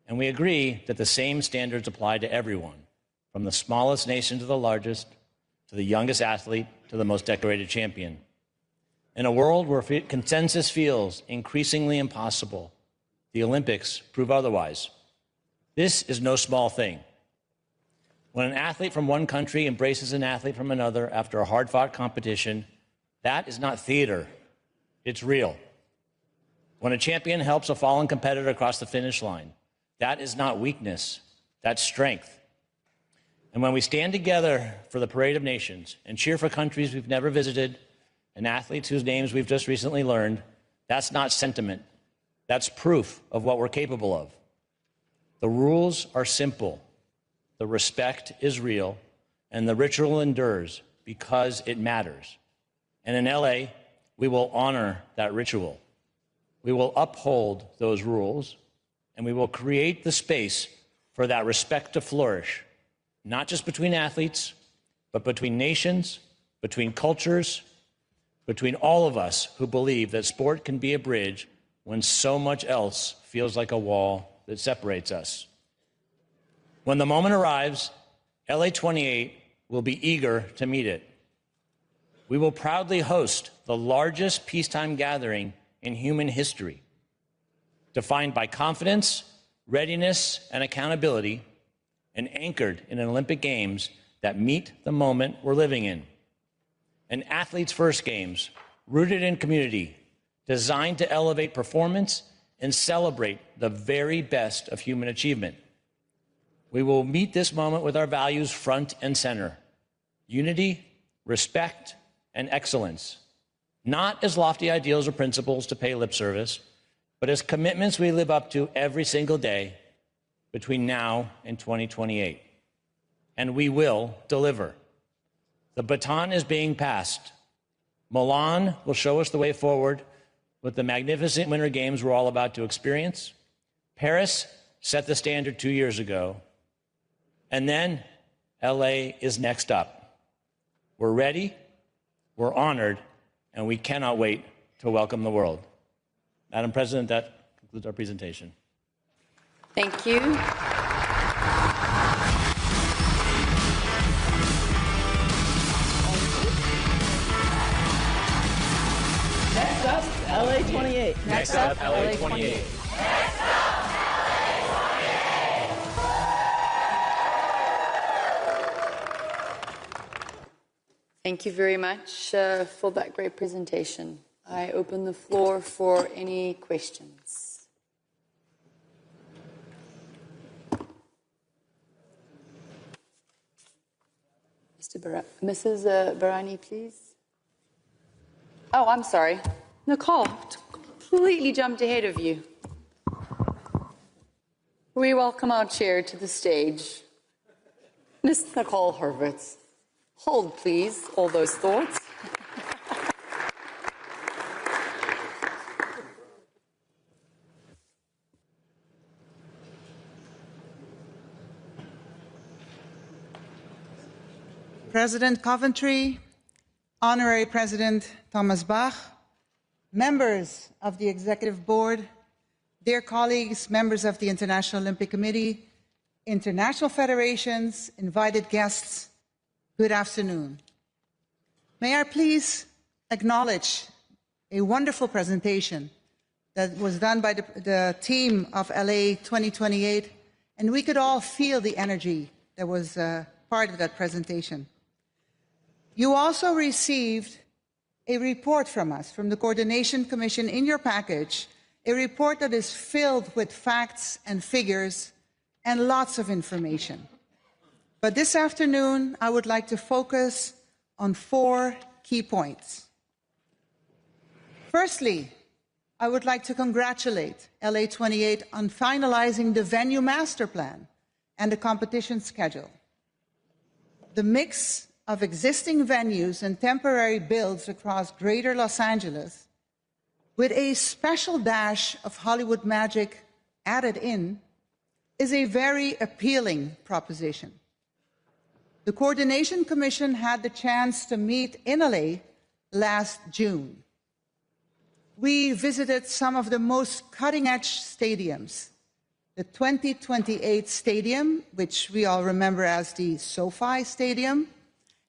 O: And we agree that the same standards apply to everyone, from the smallest nation to the largest, to the youngest athlete to the most decorated champion. In a world where consensus feels increasingly impossible, the Olympics prove otherwise. This is no small thing. When an athlete from one country embraces an athlete from another after a hard-fought competition, that is not theater, it's real. When a champion helps a fallen competitor across the finish line, that is not weakness, that's strength. And when we stand together for the Parade of Nations and cheer for countries we've never visited and athletes whose names we've just recently learned, that's not sentiment, that's proof of what we're capable of. The rules are simple, the respect is real, and the ritual endures because it matters. And in LA, we will honor that ritual. We will uphold those rules, and we will create the space for that respect to flourish, not just between athletes, but between nations, between cultures, between all of us who believe that sport can be a bridge when so much else feels like a wall that separates us. When the moment arrives, LA 28 will be eager to meet it. We will proudly host the largest peacetime gathering in human history, defined by confidence, readiness, and accountability, and anchored in an Olympic Games that meet the moment we're living in. An athlete's first games, rooted in community, designed to elevate performance and celebrate the very best of human achievement. We will meet this moment with our values front and center: unity, respect, and excellence, not as lofty ideals or principles to pay lip service, but as commitments we live up to every single day between now and 2028. And we will deliver. The baton is being passed. Milan will show us the way forward with the magnificent Winter Games we're all about to experience. Paris set the standard 2 years ago. And then LA is next up. We're ready, we're honored, and we cannot wait to welcome the world. Madam President, that concludes our presentation.
A: Thank you.
Q: Next up, LA 28.
O: Next up, LA 28.
A: Thank you very much for that great presentation. I open the floor for any questions. Mrs. Barani, please. Oh, I'm sorry. Nicole, completely jumped ahead of you. We welcome our chair to the stage, Ms. Nicole Hurwitz. Hold, please, all those thoughts.
R: President Coventry, Honorary President Thomas Bach, members of the Executive Board, dear colleagues, members of the International Olympic Committee, international federations, invited guests, good afternoon. May I please acknowledge a wonderful presentation that was done by the team of LA 2028, and we could all feel the energy that was part of that presentation. You also received a report from us, from the Coordination Commission in your package, a report that is filled with facts and figures and lots of information. But this afternoon, I would like to focus on 4 key points. Firstly, I would like to congratulate LA 28 on finalizing the venue master plan and the competition schedule. The mix of existing venues and temporary builds across Greater Los Angeles, with a special dash of Hollywood magic added in, is a very appealing proposition. The Coordination Commission had the chance to meet in LA last June. We visited some of the most cutting-edge stadiums, the 2028 Stadium, which we all remember as the SoFi Stadium,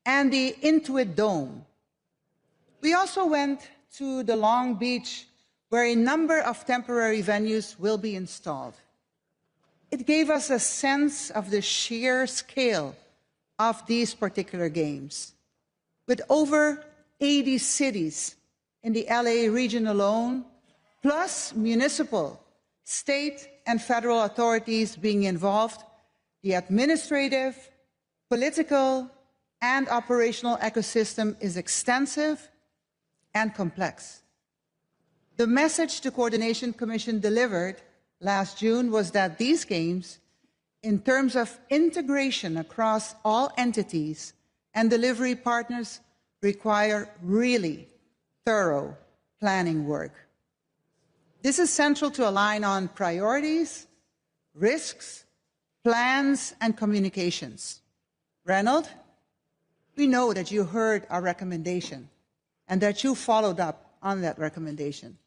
R: and the Intuit Dome. We also went to the Long Beach, where a number of temporary venues will be installed. It gave us a sense of the sheer scale of these particular games. With over 80 cities in the LA region alone, plus municipal, state, and federal authorities being involved, the administrative, political, and operational ecosystem is extensive and complex. The message the Coordination Commission delivered last June was that these games, in terms of integration across all entities and delivery partners, require really thorough planning work. This is central to align on priorities, risks, plans, and communications. Reynold, we know that you heard our recommendation and that you followed up on that recommendation.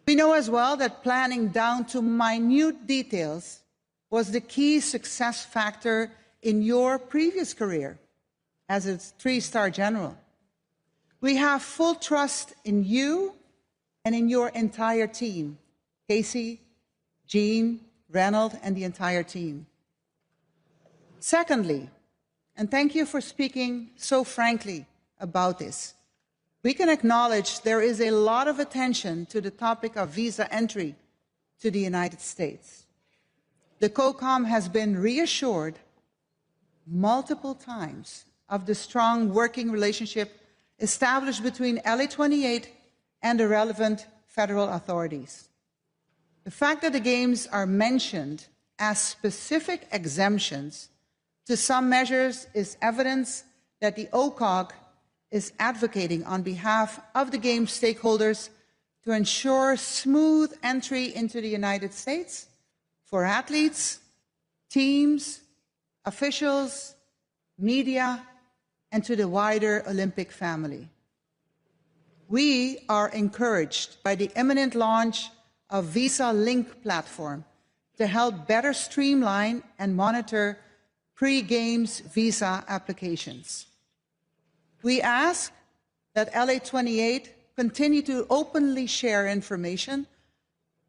R: We know as well that planning down to minute details was the key success factor in your previous career as a three-star general. We have full trust in you and in your entire team, Casey, Jean, Reynold, and the entire team. Secondly, and thank you for speaking so frankly about this, we can acknowledge there is a lot of attention to the topic of visa entry to the United States. The COCOM has been reassured multiple times of the strong working relationship established between LA28 and the relevant federal authorities. The fact that the Games are mentioned as specific exemptions to some measures is evidence that the OCOG is advocating on behalf of the Games stakeholders to ensure smooth entry into the United States for athletes, teams, officials, media, and to the wider Olympic family. We are encouraged by the imminent launch of Visa Link platform to help better streamline and monitor pre-Games visa applications. We ask that LA28 continue to openly share information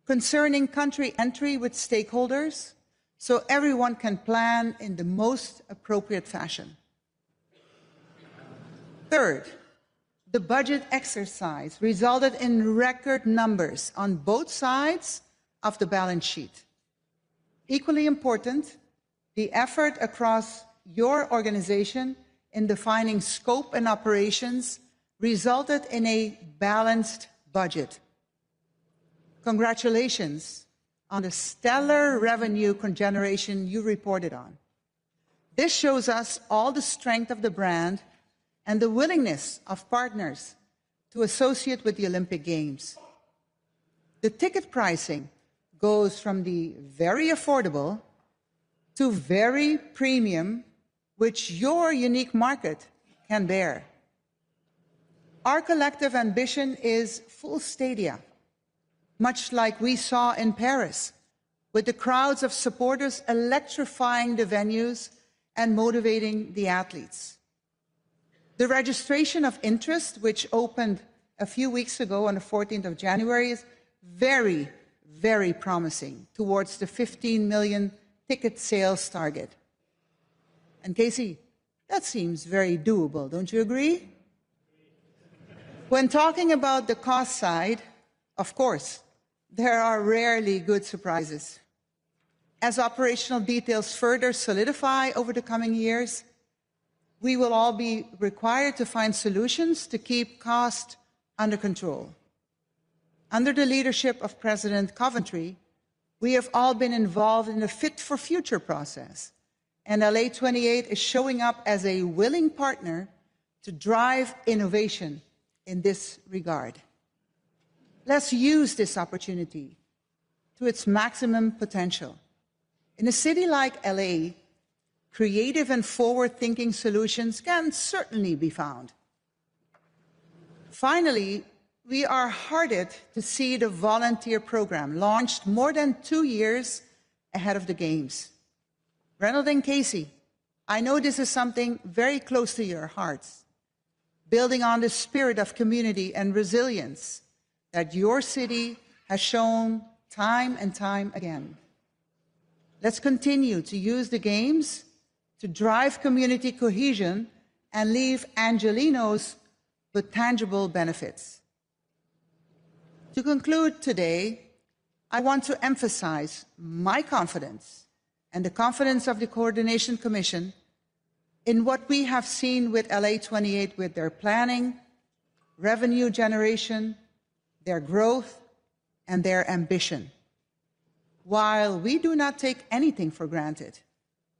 R: concerning country entry with stakeholders so everyone can plan in the most appropriate fashion. Third, the budget exercise resulted in record numbers on both sides of the balance sheet. Equally important, the effort across your organization in defining scope and operations resulted in a balanced budget. Congratulations on the stellar revenue generation you reported on. This shows us all the strength of the brand and the willingness of partners to associate with the Olympic Games. The ticket pricing goes from the very affordable to very premium, which your unique market can bear. Our collective ambition is full stadia, much like we saw in Paris, with the crowds of supporters electrifying the venues and motivating the athletes. The registration of interest, which opened a few weeks ago on the 14th of January, is very, very promising towards the 15 million ticket sales target. And Casey, that seems very doable, don't you agree? When talking about the cost side, of course, there are rarely good surprises. As operational details further solidify over the coming years, we will all be required to find solutions to keep costs under control. Under the leadership of President Coventry, we have all been involved in the Fit for Future process, and LA28 is showing up as a willing partner to drive innovation in this regard. Let's use this opportunity to its maximum potential. In a city like LA, creative and forward-thinking solutions can certainly be found. Finally, we are heartened to see the volunteer program launched more than 2 years ahead of the Games. Reynold and Casey, I know this is something very close to your hearts, building on the spirit of community and resilience that your city has shown time and time again. Let's continue to use the Games to drive community cohesion and leave Angelenos with tangible benefits. To conclude today, I want to emphasize my confidence and the confidence of the Coordination Commission in what we have seen with LA28 with their planning, revenue generation, their growth, and their ambition. While we do not take anything for granted,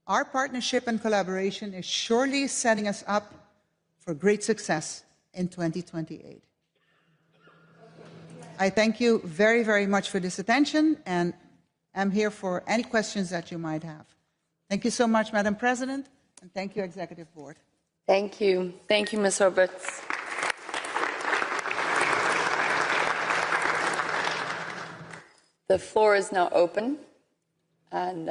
R: our partnership and collaboration is surely setting us up for great success in 2028. I thank you very, very much for this attention, and I'm here for any questions that you might have. Thank you so much, Madam President, and thank you, Executive Board.
A: Thank you. Thank you, Ms. Roberts. The floor is now open, and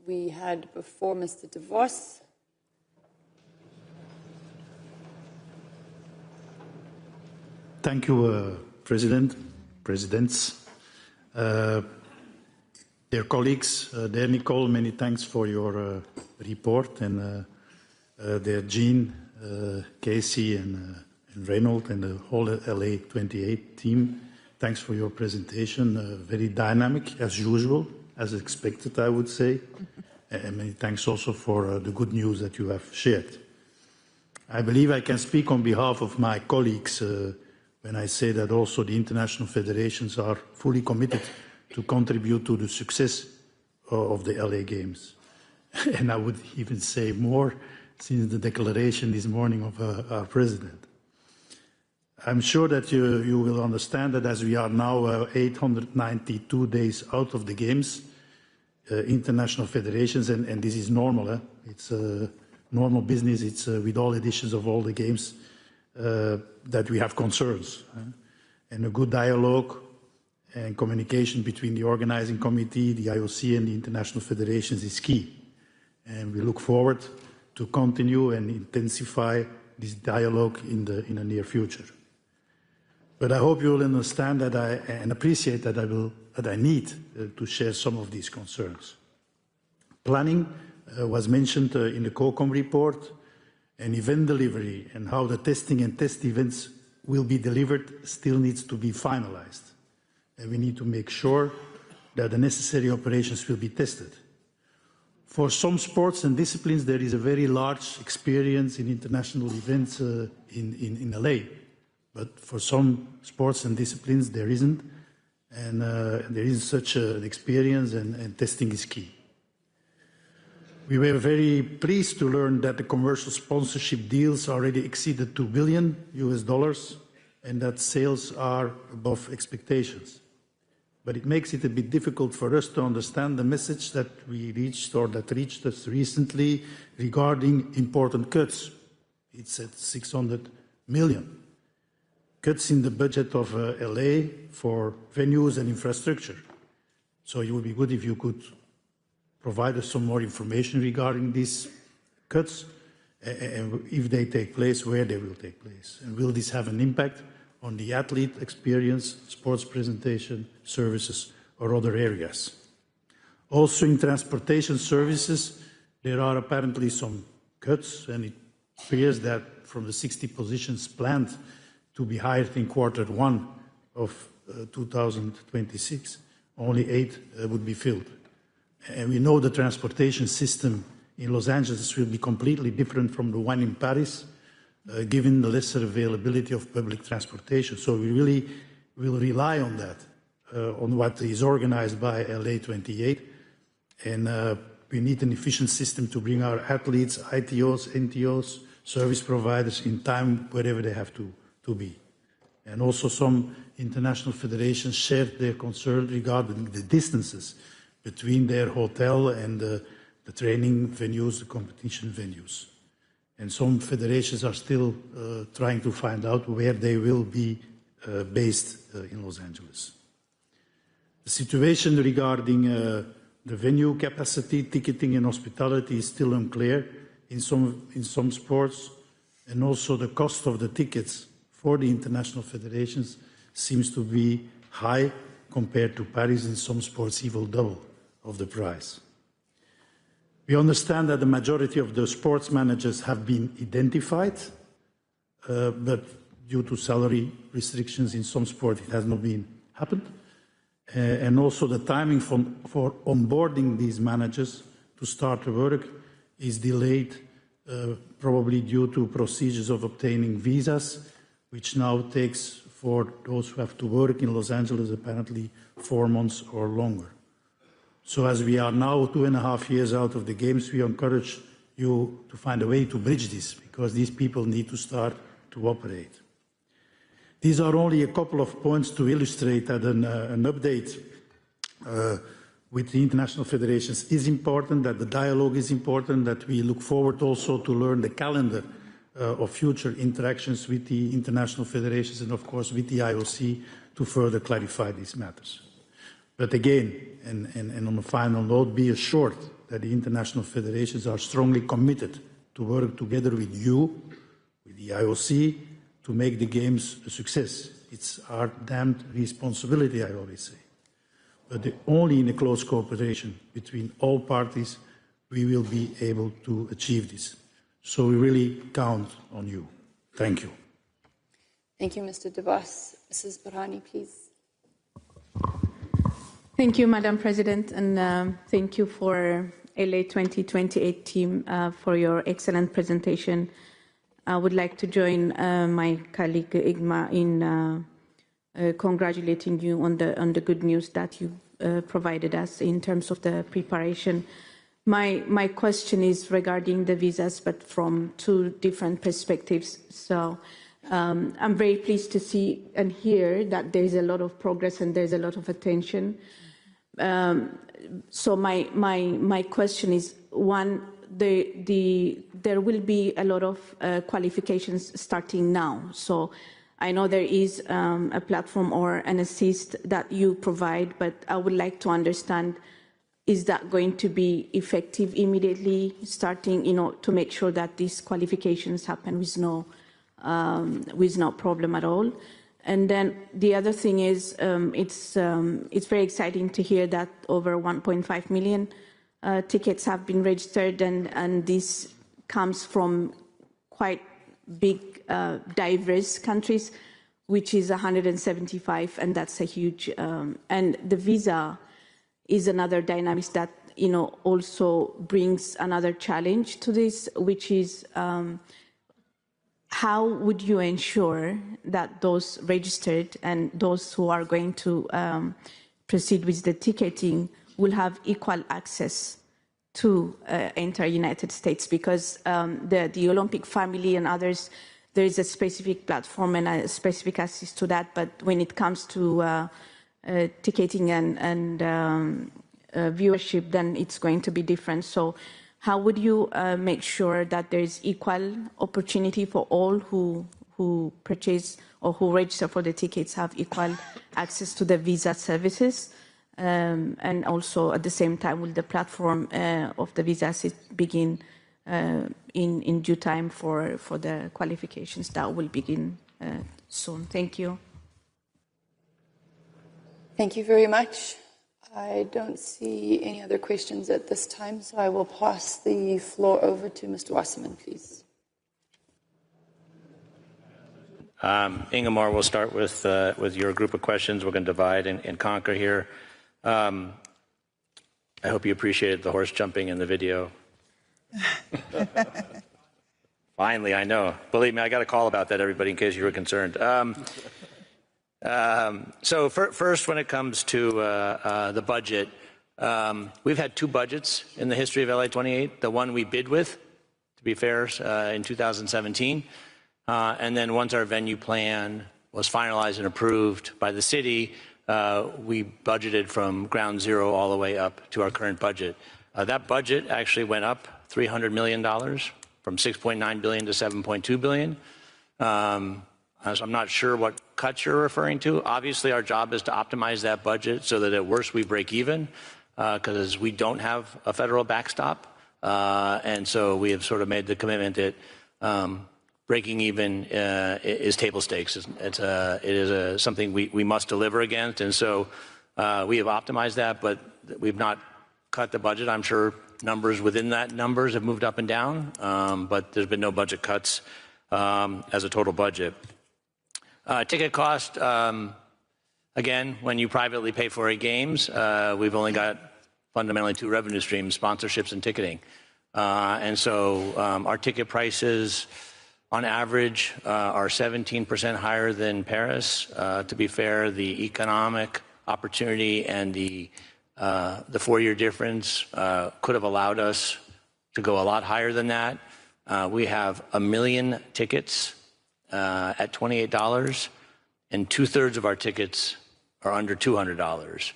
A: we had before Mr. De Vos.
L: Thank you, Presidents. Dear colleagues, dear Nicole, many thanks for your report, and dear Jean, Casey, and Reynold, and the whole LA28 team, thanks for your presentation. Very dynamic, as usual, as expected, I would say. And many thanks also for the good news that you have shared. I believe I can speak on behalf of my colleagues when I say that also the international federations are fully committed to contribute to the success of the LA Games. And I would even say more since the declaration this morning of our president. I'm sure that you will understand that as we are now 892 days out of the Games, international federations, and this is normal, it's normal business, it's with all editions of all the Games, that we have concerns. And a good dialogue and communication between the organizing committee, the IOC, and the international federations is key. And we look forward to continue and intensify this dialogue in the near future. But I hope you will understand that and appreciate that I need to share some of these concerns. Planning was mentioned in the COCOM report, and event delivery and how the testing and test events will be delivered still needs to be finalized. And we need to make sure that the necessary operations will be tested. For some sports and disciplines, there is a very large experience in international events in LA. But for some sports and disciplines, there isn't. And there isn't such an experience, and testing is key. We were very pleased to learn that the commercial sponsorship deals already exceeded $2 billion, and that sales are above expectations. But it makes it a bit difficult for us to understand the message that we reached, or that reached us recently, regarding important cuts. It's at $600 million. Cuts in the budget of LA for venues and infrastructure. So it would be good if you could provide us some more information regarding these cuts, and if they take place, where they will take place. And will this have an impact on the athlete experience, sports presentation, services, or other areas? Also in transportation services, there are apparently some cuts, and it appears that from the 60 positions planned to be hired in Q1 of 2026, only 8 would be filled. And we know the transportation system in Los Angeles will be completely different from the one in Paris, given the lesser availability of public transportation. So we really will rely on that, on what is organized by LA28. And we need an efficient system to bring our athletes, ITOs, NTOs, service providers in time wherever they have to be. And also some international federations shared their concern regarding the distances between their hotel and the training venues, the competition venues. And some federations are still trying to find out where they will be based in Los Angeles. The situation regarding the venue capacity, ticketing, and hospitality is still unclear in some sports, and also the cost of the tickets for the international federations seems to be high compared to Paris. In some sports, even double of the price. We understand that the majority of the sports managers have been identified, but due to salary restrictions in some sports, it has not been happened. And also the timing for onboarding these managers to start work is delayed, probably due to procedures of obtaining visas, which now takes, for those who have to work in Los Angeles, apparently 4 months or longer. So as we are now 2.5 years out of the Games, we encourage you to find a way to bridge this, because these people need to start to operate. These are only a couple of points to illustrate that an update with the international federations is important, that the dialogue is important, that we look forward also to learn the calendar of future interactions with the international federations and, of course, with the IOC to further clarify these matters. But again, and on a final note, be assured that the international federations are strongly committed to work together with you, with the IOC, to make the Games a success. It's our damned responsibility, I always say. But only in a close cooperation between all parties we will be able to achieve this. So we really count on you. Thank you.
A: Thank you, Mr. De Vos. Mrs. Barani, please.
S: Thank you, Madam President, and thank you for LA 2028 team for your excellent presentation. I would like to join my colleague Igma in congratulating you on the good news that you provided us in terms of the preparation. My question is regarding the visas, but from two different perspectives. So I'm very pleased to see and hear that there is a lot of progress and there's a lot of attention. So my question is, one, there will be a lot of qualifications starting now. So I know there is a platform or an assist that you provide, but I would like to understand, is that going to be effective immediately, starting, to make sure that these qualifications happen with no problem at all? And then the other thing is, it's very exciting to hear that over 1.5 million tickets have been registered, and this comes from quite big, diverse countries, which is 175, and that's a huge. And the visa is another dynamic that also brings another challenge to this, which is how would you ensure that those registered and those who are going to proceed with the ticketing will have equal access to enter United States? Because the Olympic family and others, there is a specific platform and a specific access to that. But when it comes to ticketing and viewership, then it's going to be different. So how would you make sure that there is equal opportunity for all who purchase or who register for the tickets have equal access to the visa services? And also at the same time, will the platform of the visa begin in due time for the qualifications that will begin soon? Thank you.
A: Thank you very much. I don't see any other questions at this time, so I will pass the floor over to Mr. Wasserman, please.
O: Ingemar, we'll start with your group of questions. We're going to divide and conquer here. I hope you appreciated the horse jumping in the video. Finally, I know. Believe me, I got a call about that, everybody, in case you were concerned. So first, when it comes to the budget, we've had two budgets in the history of LA28. The one we bid with, to be fair, in 2017. And then once our venue plan was finalized and approved by the city, we budgeted from ground zero all the way up to our current budget. That budget actually went up $300 million from $6.9 billion to $7.2 billion. So I'm not sure what cuts you're referring to. Obviously, our job is to optimize that budget so that at worst we break even, because we don't have a federal backstop. And so we have sort of made the commitment that breaking even is table stakes. It is something we must deliver against. And so we have optimized that, but we've not cut the budget. I'm sure numbers within that numbers have moved up and down, but there's been no budget cuts as a total budget. Ticket cost, again, when you privately pay for a games, we've only got fundamentally two revenue streams, sponsorships and ticketing. And so our ticket prices on average are 17% higher than Paris. To be fair, the economic opportunity and the 4-year difference could have allowed us to go a lot higher than that. We have 1 million tickets at $28, and 2/3 of our tickets are under $200.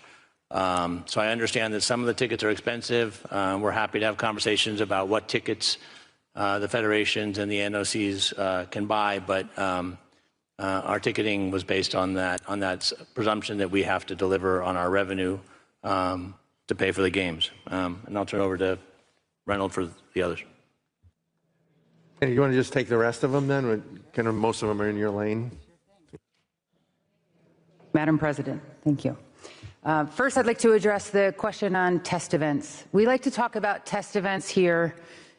O: So I understand that some of the tickets are expensive. We're happy to have conversations about what tickets the federations and the NOCs can buy, but our ticketing was based on that presumption that we have to deliver on our revenue to pay for the games. And I'll turn over to Reynold for the others.
P: Hey, you want to just take the rest of them then? Kind of most of them are in your lane.
T: Madam President, thank you. First, I'd like to address the question on test events. We like to talk about test events here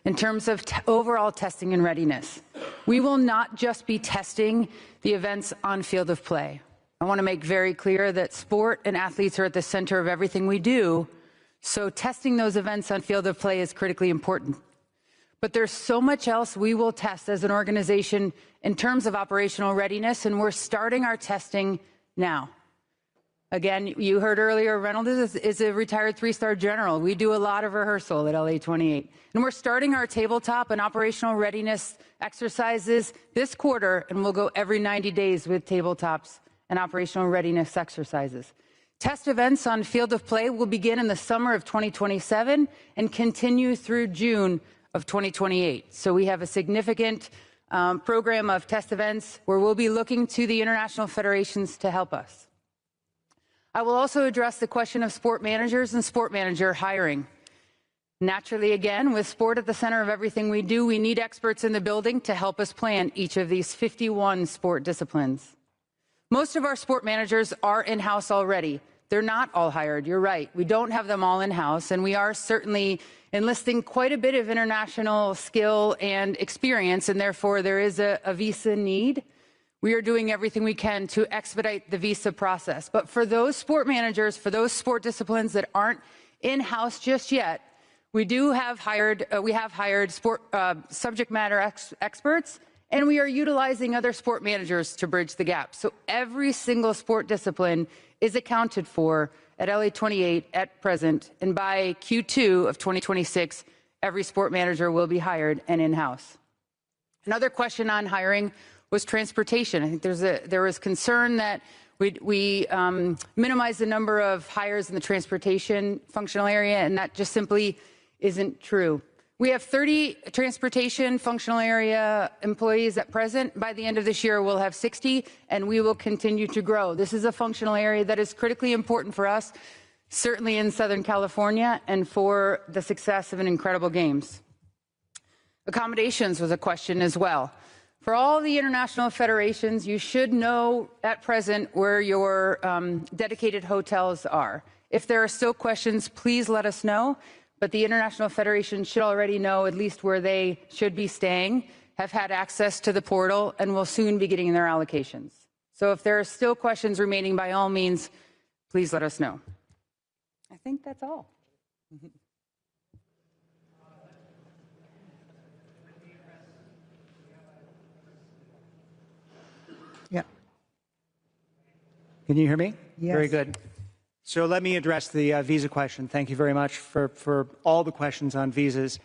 T: in terms of overall testing and readiness. We will not just be testing the events on field of play. I want to make very clear that sport and athletes are at the center of everything we do, so testing those events on field of play is critically important. But there's so much else we will test as an organization in terms of operational readiness, and we're starting our testing now. Again, you heard earlier, Reynold is a retired 3-star general. We do a lot of rehearsal at LA28. And we're starting our tabletop and operational readiness exercises this quarter, and we'll go every 90 days with tabletops and operational readiness exercises. Test events on field of play will begin in the summer of 2027 and continue through June of 2028. So we have a significant program of test events where we'll be looking to the international federations to help us. I will also address the question of sport managers and sport manager hiring. Naturally, again, with sport at the center of everything we do, we need experts in the building to help us plan each of these 51 sport disciplines. Most of our sport managers are in-house already. They're not all hired, you're right. We don't have them all in-house, and we are certainly enlisting quite a bit of international skill and experience, and therefore there is a visa need. We are doing everything we can to expedite the visa process. But for those sport managers, for those sport disciplines that aren't in-house just yet, we have hired sport subject matter experts, and we are utilizing other sport managers to bridge the gap. So every single sport discipline is accounted for at LA28 at present, and by Q2 of 2026, every sport manager will be hired and in-house. Another question on hiring was transportation. I think there was concern that we minimize the number of hires in the transportation functional area, and that just simply isn't true. We have 30 transportation functional area employees at present. By the end of this year, we'll have 60, and we will continue to grow. This is a functional area that is critically important for us, certainly in Southern California, and for the success of an incredible games. Accommodations was a question as well. For all the international federations, you should know at present where your dedicated hotels are. If there are still questions, please let us know. But the international federation should already know at least where they should be staying, have had access to the portal, and will soon be getting their allocations. So if there are still questions remaining, by all means, please let us know. I think that's all.
N: Yeah. Can you hear me?
R: Yes.
N: Very good. So let me address the visa question. Thank you very much for all the questions on visas.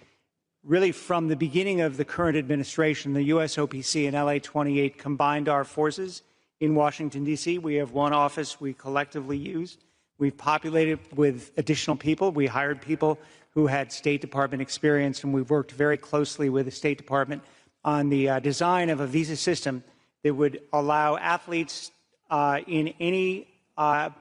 N: Really, from the beginning of the current administration, the USOPC and LA28 combined our forces in Washington, D.C. We have one office we collectively use. We've populated with additional people. We hired people who had State Department experience, and we've worked very closely with the State Department on the design of a visa system that would allow athletes in any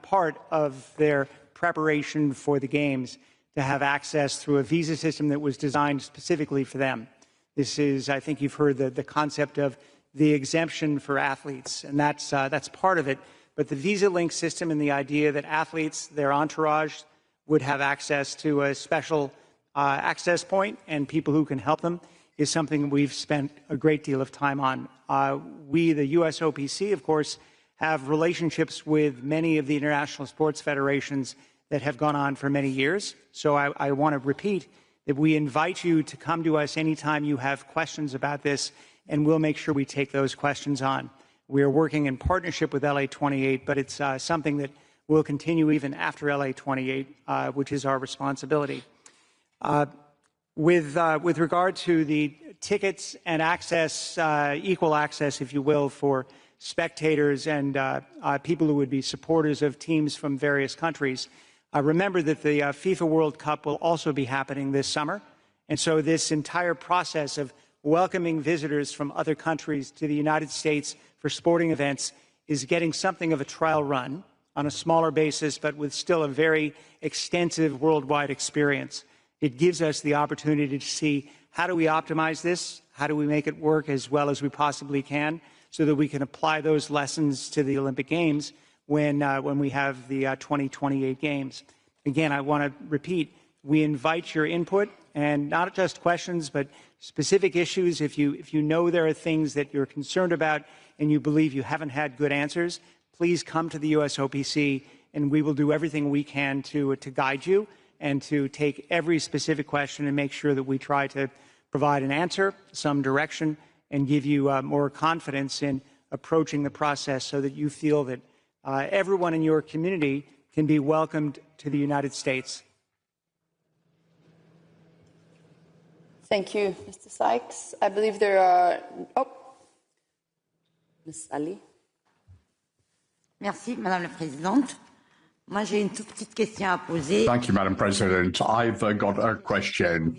N: part of their preparation for the games to have access through a visa system that was designed specifically for them. This is, I think you've heard the concept of the exemption for athletes, and that's part of it. But the visa link system and the idea that athletes, their entourage, would have access to a special access point and people who can help them is something we've spent a great deal of time on. We, the USOPC, of course, have relationships with many of the international sports federations that have gone on for many years. So I want to repeat that we invite you to come to us anytime you have questions about this, and we'll make sure we take those questions on. We are working in partnership with LA28, but it's something that will continue even after LA28, which is our responsibility. With regard to the tickets and access, equal access, if you will, for spectators and people who would be supporters of teams from various countries, remember that the FIFA World Cup will also be happening this summer. And so this entire process of welcoming visitors from other countries to the United States for sporting events is getting something of a trial run on a smaller basis, but with still a very extensive worldwide experience. It gives us the opportunity to see how do we optimize this, how do we make it work as well as we possibly can, so that we can apply those lessons to the Olympic Games when we have the 2028 Games. Again, I want to repeat, we invite your input, and not just questions, but specific issues. If you know there are things that you're concerned about and you believe you haven't had good answers, please come to the USOPC, and we will do everything we can to guide you and to take every specific question and make sure that we try to provide an answer, some direction, and give you more confidence in approaching the process so that you feel that everyone in your community can be welcomed to the United States.
A: Thank you, Mr. Sykes. I believe there are... Oh, Ms. Ali.
U: Merci, Madame la Présidente. Moi, j'ai une toute petite question à poser.
V: Thank you, Madam President. I've got a question.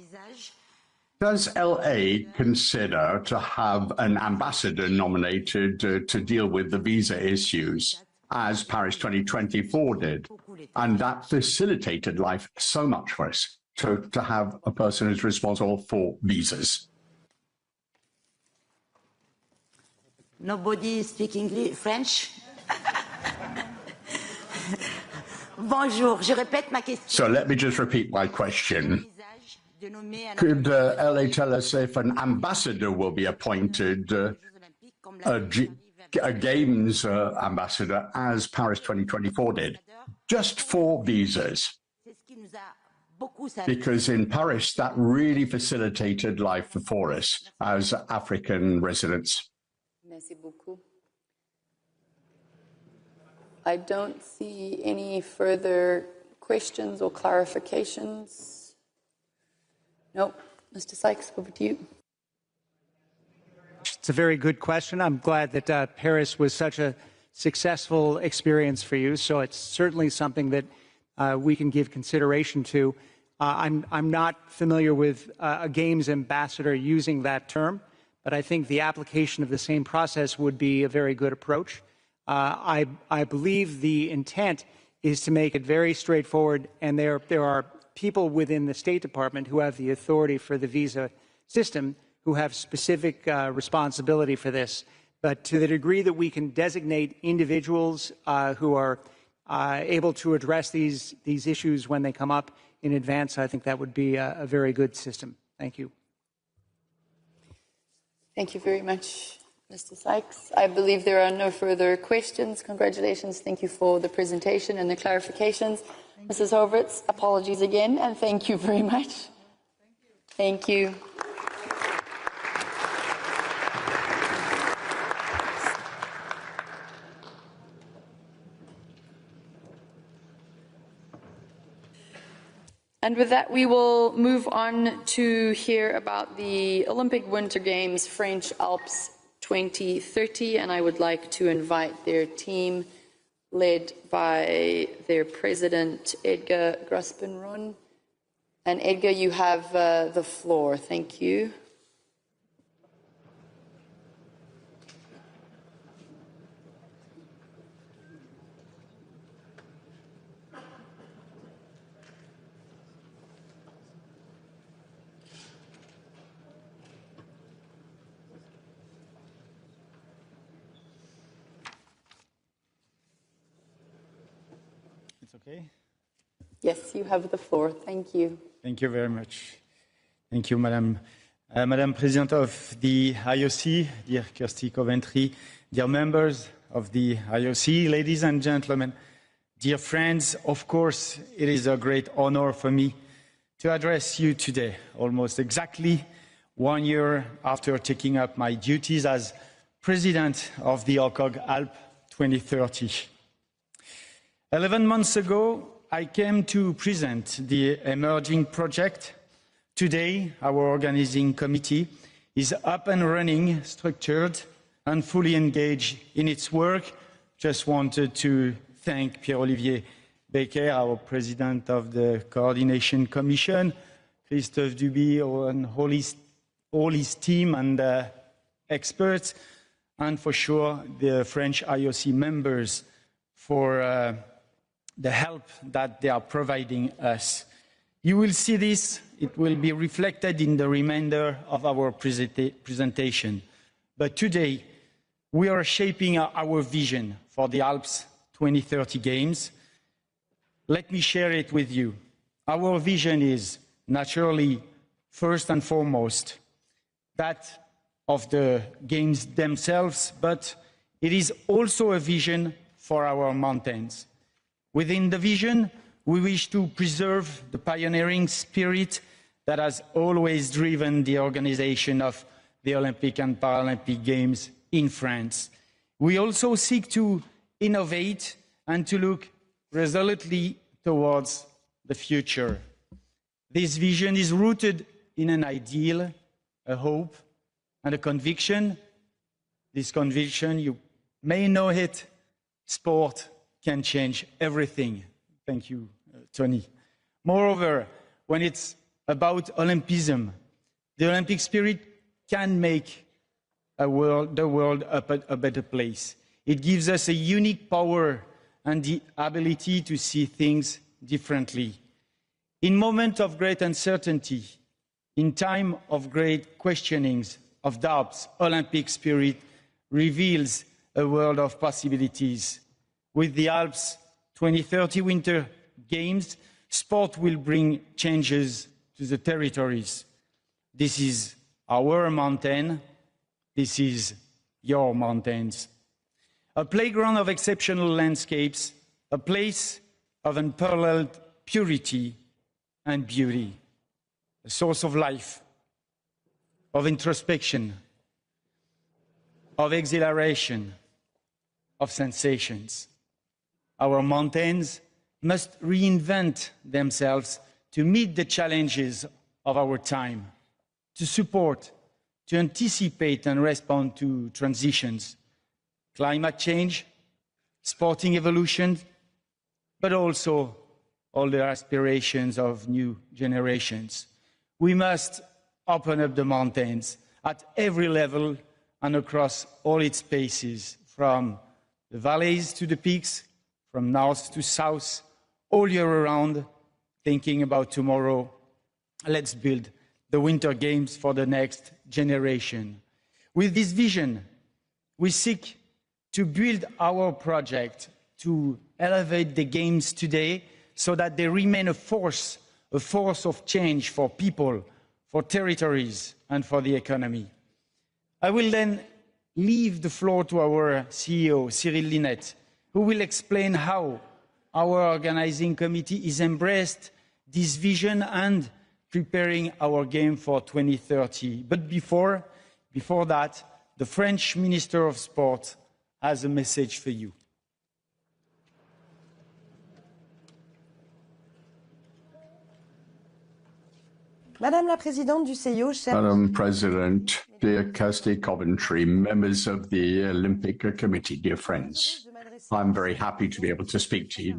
V: Does LA consider to have an ambassador nominated to deal with the visa issues, as Paris 2024 did? And that facilitated life so much for us, to have a person who's responsible for visas.
U: Nobody speak English, French? Bonjour, je répète ma question.
V: So let me just repeat my question. Could LA tell us if an ambassador will be appointed, a Games ambassador, as Paris 2024 did, just for visas? Because in Paris, that really facilitated life for us as African residents.
A: Merci beaucoup. I don't see any further questions or clarifications. Nope. Mr. Sykes, over to you.
N: It's a very good question. I'm glad that Paris was such a successful experience for you. So it's certainly something that we can give consideration to. I'm not familiar with a Games ambassador using that term, but I think the application of the same process would be a very good approach. I believe the intent is to make it very straightforward, and there are people within the State Department who have the authority for the visa system who have specific responsibility for this. But to the degree that we can designate individuals who are able to address these issues when they come up in advance, I think that would be a very good system. Thank you.
A: Thank you very much, Mr. Sykes. I believe there are no further questions. Congratulations. Thank you for the presentation and the clarifications. Mrs. Horvitz, apologies again, and thank you very much. Thank you. And with that, we will move on to hear about the Olympic Winter Games French Alps 2030, and I would like to invite their team, led by their president, Edgar Grospenron. And Edgar, you have the floor. Thank you.
W: Okay.
A: Yes, you have the floor. Thank you.
W: Thank you very much. Thank you, Madam. Madam President of the IOC, dear Kirsty Coventry, dear members of the IOC, ladies and gentlemen, dear friends, of course, it is a great honor for me to address you today, almost exactly 1 year after taking up my duties as President of the OCOG ALP 2030. 11 months ago, I came to present the emerging project Today, our organizing committee is up and running, structured, and fully engaged in its work. Just wanted to thank Pierre-Olivier Becker, our president of the Coordination Commission, Christophe Duby, and all his team and experts, and for sure the French IOC members for the help that they are providing us. You will see this, it will be reflected in the remainder of our presentation. But today, we are shaping our vision for the Alps 2030 Games. Let me share it with you. Our vision is naturally, first and foremost, that of the Games themselves, but it is also a vision for our mountains. Within the vision, we wish to preserve the pioneering spirit that has always driven the organization of the Olympic and Paralympic Games in France. We also seek to innovate and to look resolutely towards the future. This vision is rooted in an ideal, a hope, and a conviction. This conviction, you may know it, sport can change everything. Thank you, Tony. Moreover, when it's about Olympism, the Olympic spirit can make the world a better place. It gives us a unique power and the ability to see things differently. In moments of great uncertainty, in time of great questionings, of doubts, Olympic spirit reveals a world of possibilities. With the Alps 2030 Winter Games, sport will bring changes to the territories. This is our mountain. This is your mountains. A playground of exceptional landscapes, a place of unparalleled purity and beauty, a source of life, of introspection, of exhilaration, of sensations. Our mountains must reinvent themselves to meet the challenges of our time, to support, to anticipate and respond to transitions, climate change, sporting evolution, but also all the aspirations of new generations. We must open up the mountains at every level and across all its spaces, from the valleys to the peaks, from north to south, all year around, thinking about tomorrow. Let's build the Winter Games for the next generation. With this vision, we seek to build our project to elevate the Games today so that they remain a force of change for people, for territories, and for the economy. I will then leave the floor to our CEO, Cyril Linette, who will explain how our organizing committee is embraced this vision and preparing our game for 2030. But before that, the French Minister of Sport has a message for you.
U: Madame la Présidente du CIO,
V: Madam President, dear Kirsty Coventry, members of the Olympic Committee, dear friends, I'm very happy to be able to speak to you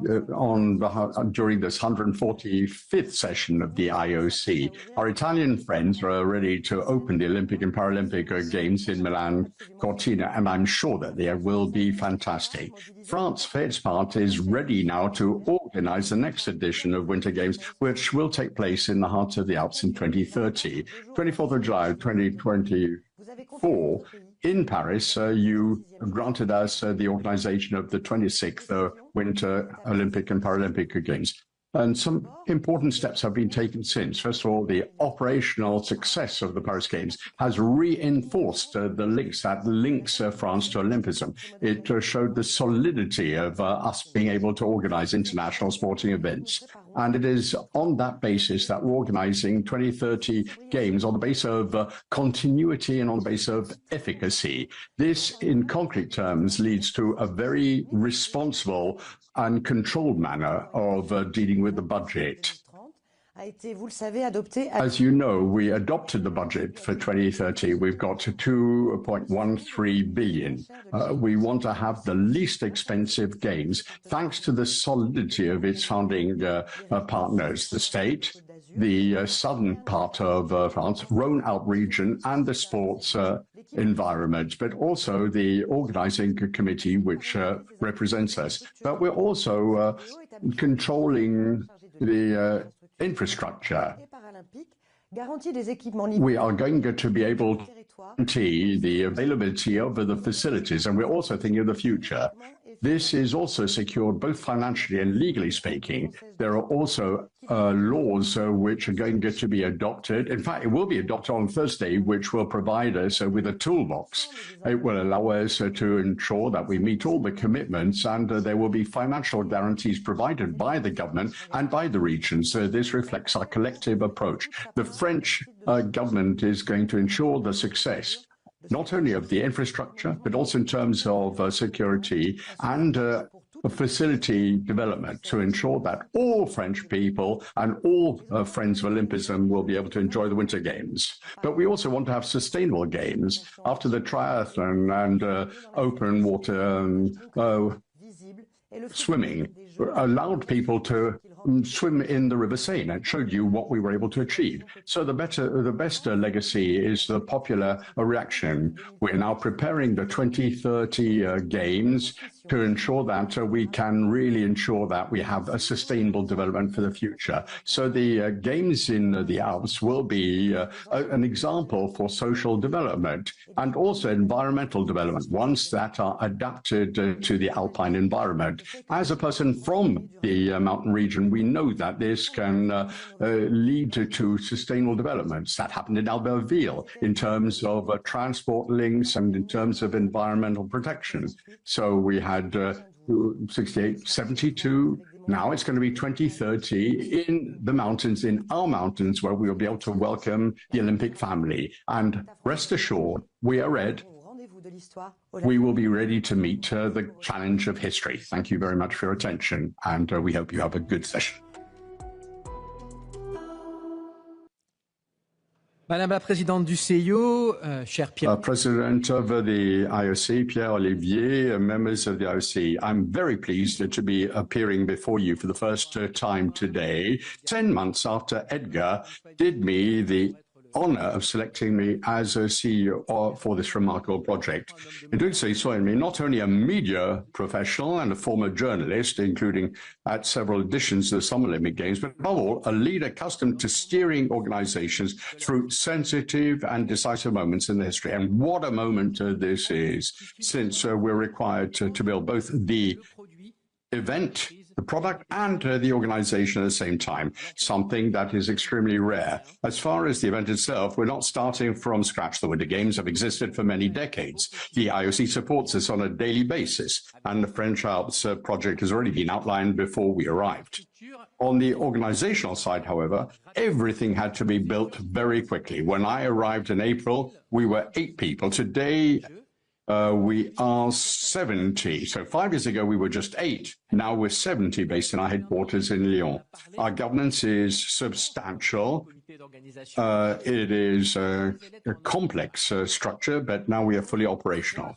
V: during this 145th session of the IOC. Our Italian friends are ready to open the Olympic and Paralympic Games in Milan, Cortina, and I'm sure that they will be fantastic. France, for its part, is ready now to organize the next edition of Winter Games, which will take place in the heart of the Alps in 2030. 24th of July, 2024, in Paris, you granted us the organization of the 26th Winter Olympic and Paralympic Games. And some important steps have been taken since. First of all, the operational success of the Paris Games has reinforced the links that links France to Olympism. It showed the solidity of us being able to organize international sporting events. And it is on that basis that we're organizing 2030 Games on the basis of continuity and on the basis of efficacy. This, in concrete terms, leads to a very responsible and controlled manner of dealing with the budget. As you know, we adopted the budget for 2030. We've got to 2.13 billion. We want to have the least expensive games, thanks to the solidity of its founding partners, the state, the southern part of France, Rhône-Alpes region, and the sports environment, but also the organizing committee, which represents us. But we're also controlling the infrastructure. We are going to be able to guarantee the availability of the facilities, and we're also thinking of the future. This is also secured both financially and legally speaking. There are also laws which are going to be adopted. In fact, it will be adopted on Thursday, which will provide us with a toolbox. It will allow us to ensure that we meet all the commitments, and there will be financial guarantees provided by the government and by the regions. This reflects our collective approach. The French government is going to ensure the success not only of the infrastructure, but also in terms of security and facility development to ensure that all French people and all friends of Olympism will be able to enjoy the Winter Games. But we also want to have sustainable games after the triathlon and open water swimming allowed people to swim in the River Seine and showed you what we were able to achieve. So the best legacy is the popular reaction. We're now preparing the 2030 games to ensure that we can really ensure that we have a sustainable development for the future. So the games in the Alps will be an example for social development and also environmental development, ones that are adapted to the alpine environment. As a person from the mountain region, we know that this can lead to sustainable developments. That happened in Albertville in terms of transport links and in terms of environmental protection. So we had 68, 72. Now it's going to be 2030 in the mountains, in our mountains, where we will be able to welcome the Olympic family. And rest assured, we are ready. We will be ready to meet the challenge of history. Thank you very much for your attention, and we hope you have a good session.
B: Madame la Présidente du CIO, cher Pierre.
V: President of the IOC, Pierre Olivier, members of the IOC, I'm very pleased to be appearing before you for the first time today, 10 months after Edgar did me the honor of selecting me as a CEO for this remarkable project. In doing so, he saw in me not only a media professional and a former journalist, including at several editions of the Summer Olympic Games, but above all, a leader accustomed to steering organizations through sensitive and decisive moments in the history. And what a moment this is, since we're required to build both the event, the product, and the organization at the same time, something that is extremely rare. As far as the event itself, we're not starting from scratch. The Winter Games have existed for many decades. The IOC supports us on a daily basis, and the French Alps project has already been outlined before we arrived. On the organizational side, however, everything had to be built very quickly. When I arrived in April, we were 8 people. Today, we are 70. So 5 years ago, we were just 8. Now we're 70 based in our headquarters in Lyon. Our governance is substantial. It is a complex structure, but now we are fully operational.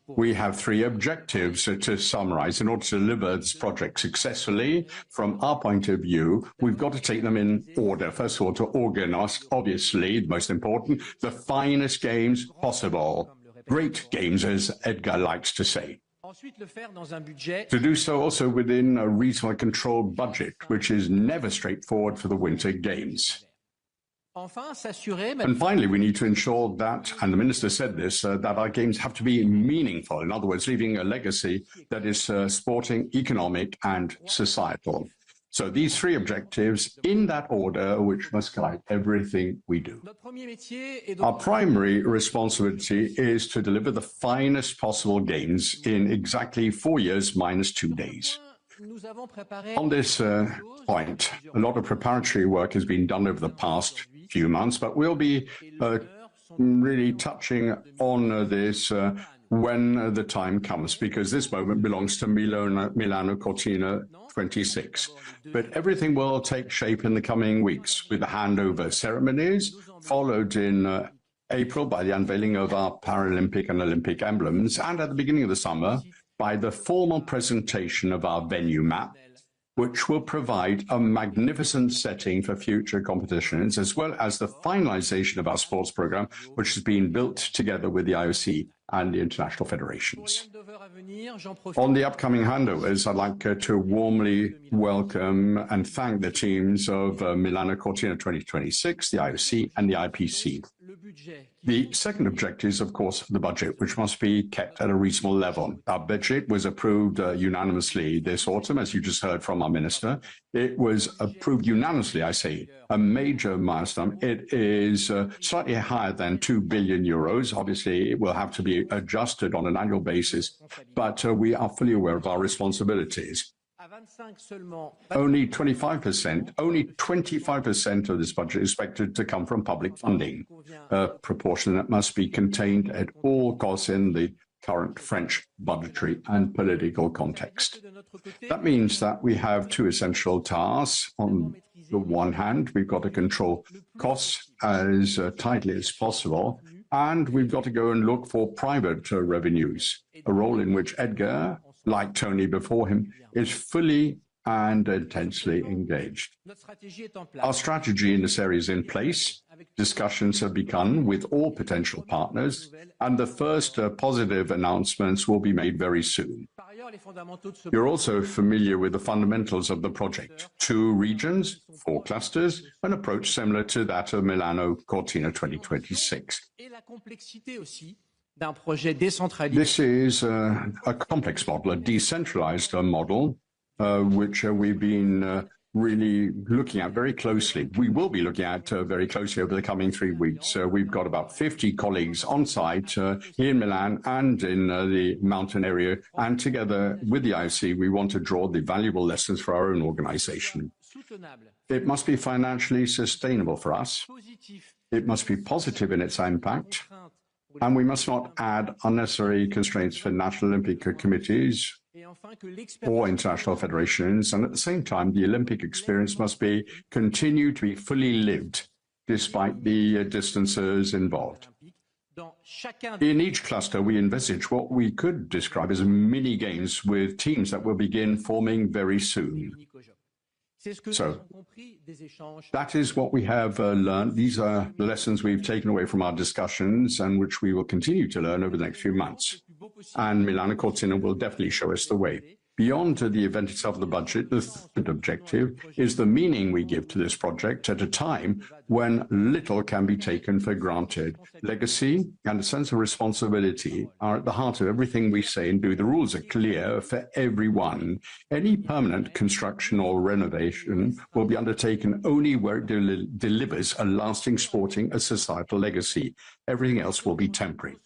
V: We have 3 objectives to summarize. In order to deliver this project successfully, from our point of view, we've got to take them in order. First of all, to organize, obviously, the most important, the finest games possible. Great games, as Edgar likes to say. To do so also within a reasonably controlled budget, which is never straightforward for the Winter Games. And finally, we need to ensure that, and the Minister said this, that our games have to be meaningful. In other words, leaving a legacy that is sporting, economic, and societal. So these 3 objectives in that order, which must guide everything we do. Our primary responsibility is to deliver the finest possible games in exactly 4 years minus 2 days. On this point, a lot of preparatory work has been done over the past few months, but we'll be really touching on this when the time comes, because this moment belongs to Milano Cortina 26. But everything will take shape in the coming weeks with the handover ceremonies, followed in April by the unveiling of our Paralympic and Olympic emblems, and at the beginning of the summer by the formal presentation of our venue map, which will provide a magnificent setting for future competitions, as well as the finalization of our sports program, which has been built together with the IOC and the international federations. On the upcoming handovers, I'd like to warmly welcome and thank the teams of Milano Cortina 2026, the IOC, and the IPC. The second objective is, of course, the budget, which must be kept at a reasonable level. Our budget was approved unanimously this autumn, as you just heard from our minister. It was approved unanimously, I say, a major milestone. It is slightly higher than 2 billion euros. Obviously, it will have to be adjusted on an annual basis, but we are fully aware of our responsibilities. Only 25% of this budget is expected to come from public funding, a proportion that must be contained at all costs in the current French budgetary and political context. That means that we have two essential tasks. On the one hand, we've got to control costs as tightly as possible, and we've got to go and look for private revenues, a role in which Edgar, like Tony before him, is fully and intensely engaged. Our strategy in this area is in place. Discussions have begun with all potential partners, and the first positive announcements will be made very soon. You're also familiar with the fundamentals of the project: 2 regions, 4 clusters, an approach similar to that of Milano Cortina 2026. This is a complex model, a decentralized model, which we've been really looking at very closely. We will be looking at very closely over the coming 3 weeks. We've got about 50 colleagues on site here in Milan and in the mountain area. And together with the IOC, we want to draw the valuable lessons for our own organization. It must be financially sustainable for us. It must be positive in its impact. And we must not add unnecessary constraints for national Olympic committees or international federations. And at the same time, the Olympic experience must continue to be fully lived, despite the distances involved. In each cluster, we envisage what we could describe as mini games with teams that will begin forming very soon. So that is what we have learned. These are the lessons we've taken away from our discussions and which we will continue to learn over the next few months. And Milano Cortina will definitely show us the way. Beyond the event itself, the budget, the third objective is the meaning we give to this project at a time when little can be taken for granted. Legacy and a sense of responsibility are at the heart of everything we say and do. The rules are clear for everyone. Any permanent construction or renovation will be undertaken only where it delivers a lasting sporting, a societal legacy. Everything else will be temporary.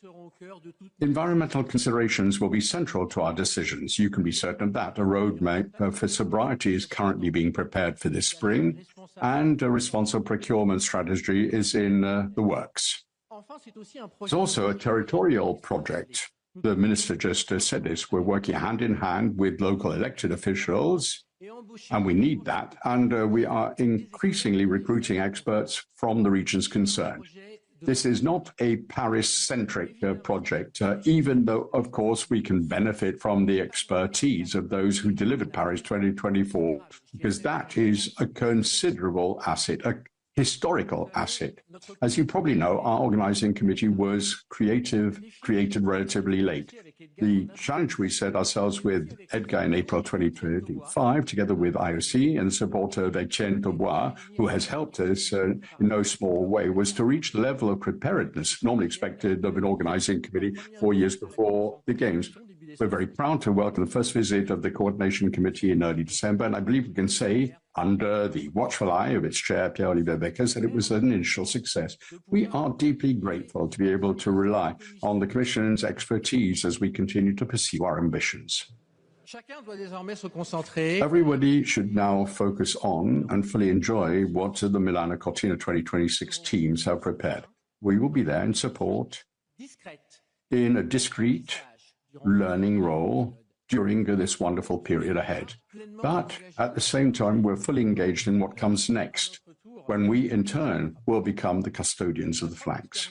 V: Environmental considerations will be central to our decisions. You can be certain of that. A roadmap for sobriety is currently being prepared for this spring, and a responsible procurement strategy is in the works. It's also a territorial project. The minister just said this. We're working hand in hand with local elected officials, and we need that. And we are increasingly recruiting experts from the regions concerned. This is not a Paris-centric project, even though, of course, we can benefit from the expertise of those who delivered Paris 2024, because that is a considerable asset, a historical asset. As you probably know, our organizing committee was created relatively late. The challenge we set ourselves with Edgar in April 2025, together with IOC and the support of Etienne Dubois, who has helped us in no small way, was to reach the level of preparedness normally expected of an organizing committee 4 years before the Games. We're very proud to welcome the first visit of the Coordination Committee in early December, and I believe we can say, under the watchful eye of its chair, Pierre-Olivier Beckers, that it was an initial success. We are deeply grateful to be able to rely on the Commission's expertise as we continue to pursue our ambitions. Everybody should now focus on and fully enjoy what the Milano Cortina 2026 teams have prepared. We will be there in support in a discrete learning role during this wonderful period ahead. But at the same time, we're fully engaged in what comes next, when we, in turn, will become the custodians of the flags.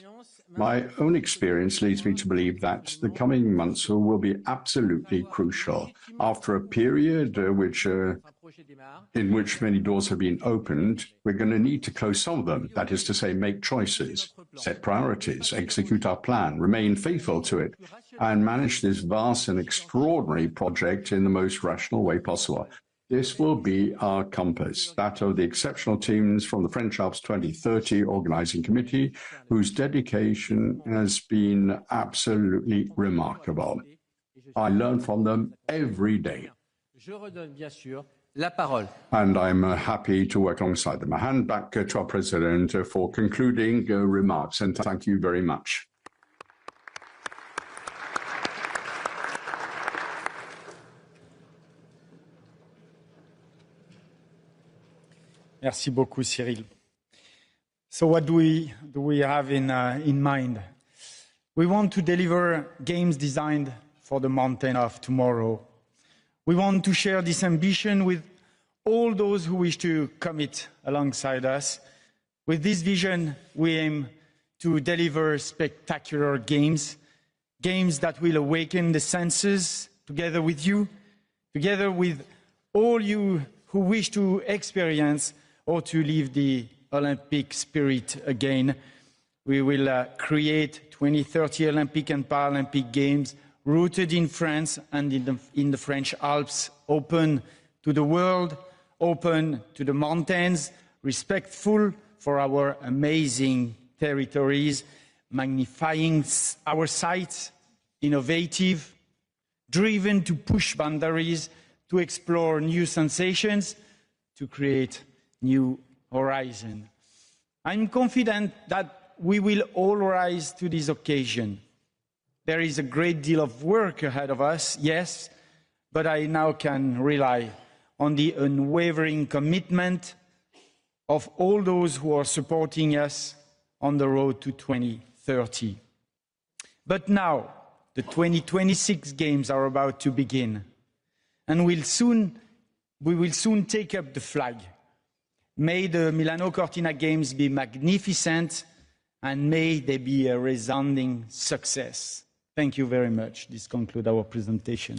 V: My own experience leads me to believe that the coming months will be absolutely crucial. After a period in which many doors have been opened, we're going to need to close some of them. That is to say, make choices, set priorities, execute our plan, remain faithful to it, and manage this vast and extraordinary project in the most rational way possible. This will be our compass, that of the exceptional teams from the French Alps 2030 Organizing Committee, whose dedication has been absolutely remarkable. I learn from them every day. And I'm happy to work alongside them. I hand back to our President for concluding remarks, and thank you very much.
W: Merci beaucoup, Cyril. So what do we have in mind? We want to deliver games designed for the mountain of tomorrow. We want to share this ambition with all those who wish to commit alongside us. With this vision, we aim to deliver spectacular games, games that will awaken the senses together with you, together with all you who wish to experience or to live the Olympic spirit again. We will create 2030 Olympic and Paralympic Games rooted in France and in the French Alps, open to the world, open to the mountains, respectful for our amazing territories, magnifying our sites, innovative, driven to push boundaries, to explore new sensations, to create new horizon. I'm confident that we will all rise to this occasion. There is a great deal of work ahead of us, yes, but I now can rely on the unwavering commitment of all those who are supporting us on the road to 2030. But now, the 2026 Games are about to begin, and we will soon take up the flag. May the Milano Cortina Games be magnificent, and may they be a resounding success. Thank you very much. This concludes our presentation.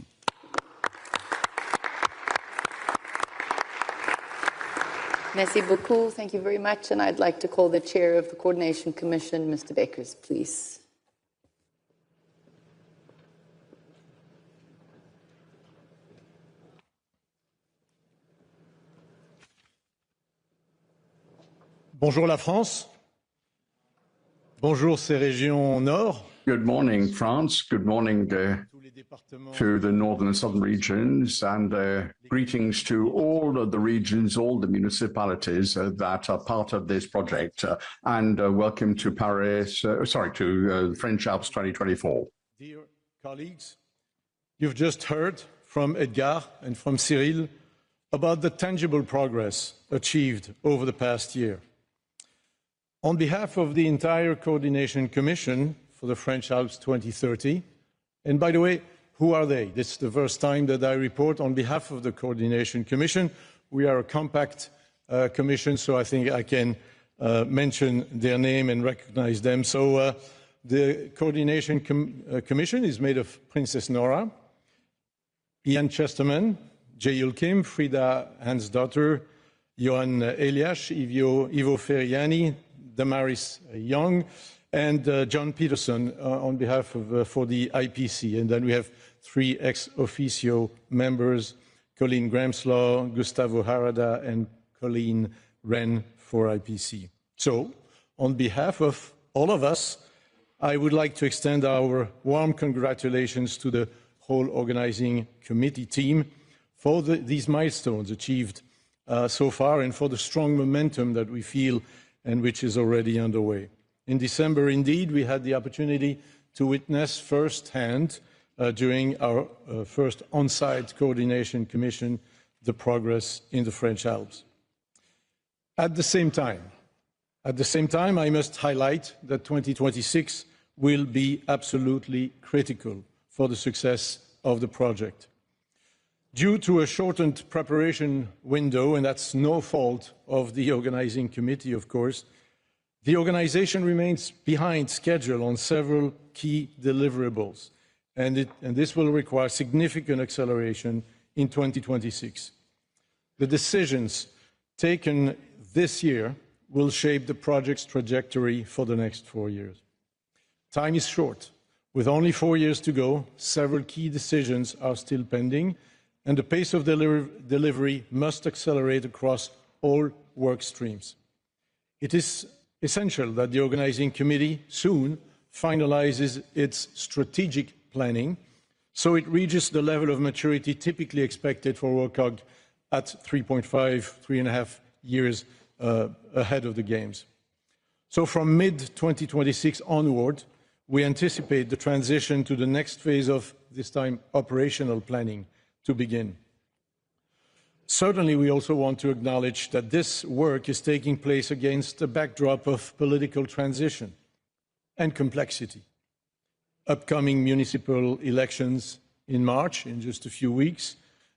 A: Merci beaucoup. Thank you very much. And I'd like to call the chair of the Coordination Commission, Mr. Bakers, please.
J: Bonjour la France. Bonjour ces régions nord.
V: Good morning, France. Good morning to the northern and southern regions, and greetings to all of the regions, all the municipalities that are part of this project, and welcome to to French Alps 2024.
J: Dear colleagues, you've just heard from Edgar and from Cyril about the tangible progress achieved over the past year. On behalf of the entire Coordination Commission for the French Alps 2030, and by the way, who are they? This is the first time that I report on behalf of the Coordination Commission. We are a compact commission, so I think I can mention their name and recognize them. So the Coordination Commission is made of Princess Nora, Ian Chesterman, Jael Kim, Frida Hansdotter, Johan Elias, Ivo Ferriani, Damaris Young, and John Peterson on behalf of for the IPC. And then we have 3 ex officio members, Colleen Gramslaw, Gustavo Harada, and Colleen Wren for IPC. So, on behalf of all of us, I would like to extend our warm congratulations to the whole organizing committee team for these milestones achieved so far, and for the strong momentum that we feel and which is already underway. In December, indeed, we had the opportunity to witness firsthand during our first on-site coordination commission the progress in the French Alps. At the same time, I must highlight that 2026
C: will be absolutely critical for the success of the project. Due to a shortened preparation window, and that's no fault of the organizing committee, of course, the organization remains behind schedule on several key deliverables, and this will require significant acceleration in 2026. The decisions taken this year will shape the project's trajectory for the next 4 years. Time is short. With only 4 years to go, several key decisions are still pending, and the pace of delivery must accelerate across all work streams. It is essential that the organizing committee soon finalizes its strategic planning so it reaches the level of maturity typically expected for WCOG at 3.5 years ahead of the Games. So from mid-2026 onward, we anticipate the transition to the next phase of, this time, operational planning to begin. Certainly, we also want to acknowledge that this work is taking place against a backdrop of political transition and complexity. Upcoming municipal elections in March, in just a few weeks,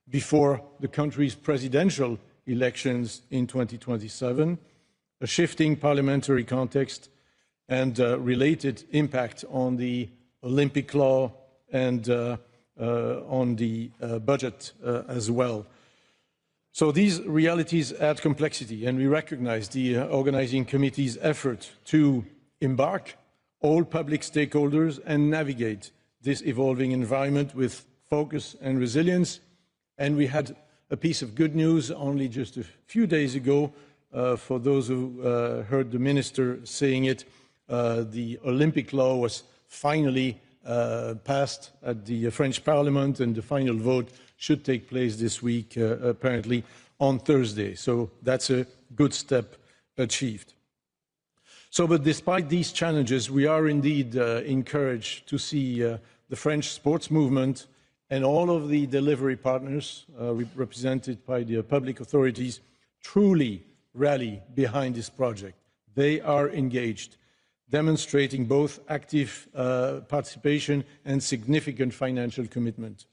C: before the country's presidential elections in 2027, a shifting parliamentary context, and related impact on the Olympic law and on the budget as well. So these realities add complexity, and we recognize the organizing committee's effort to embark all public stakeholders and navigate this evolving environment with focus and resilience. And we had a piece of good news only just a few days ago. For those who heard the minister saying it, the Olympic law was finally passed at the French Parliament, and the final vote should take place this week, apparently on Thursday. So that's a good step achieved. So, but despite these challenges, we are indeed encouraged to see the French sports movement and all of the delivery partners represented by the public authorities truly rally behind this project. They are engaged, demonstrating both active participation and significant financial commitment.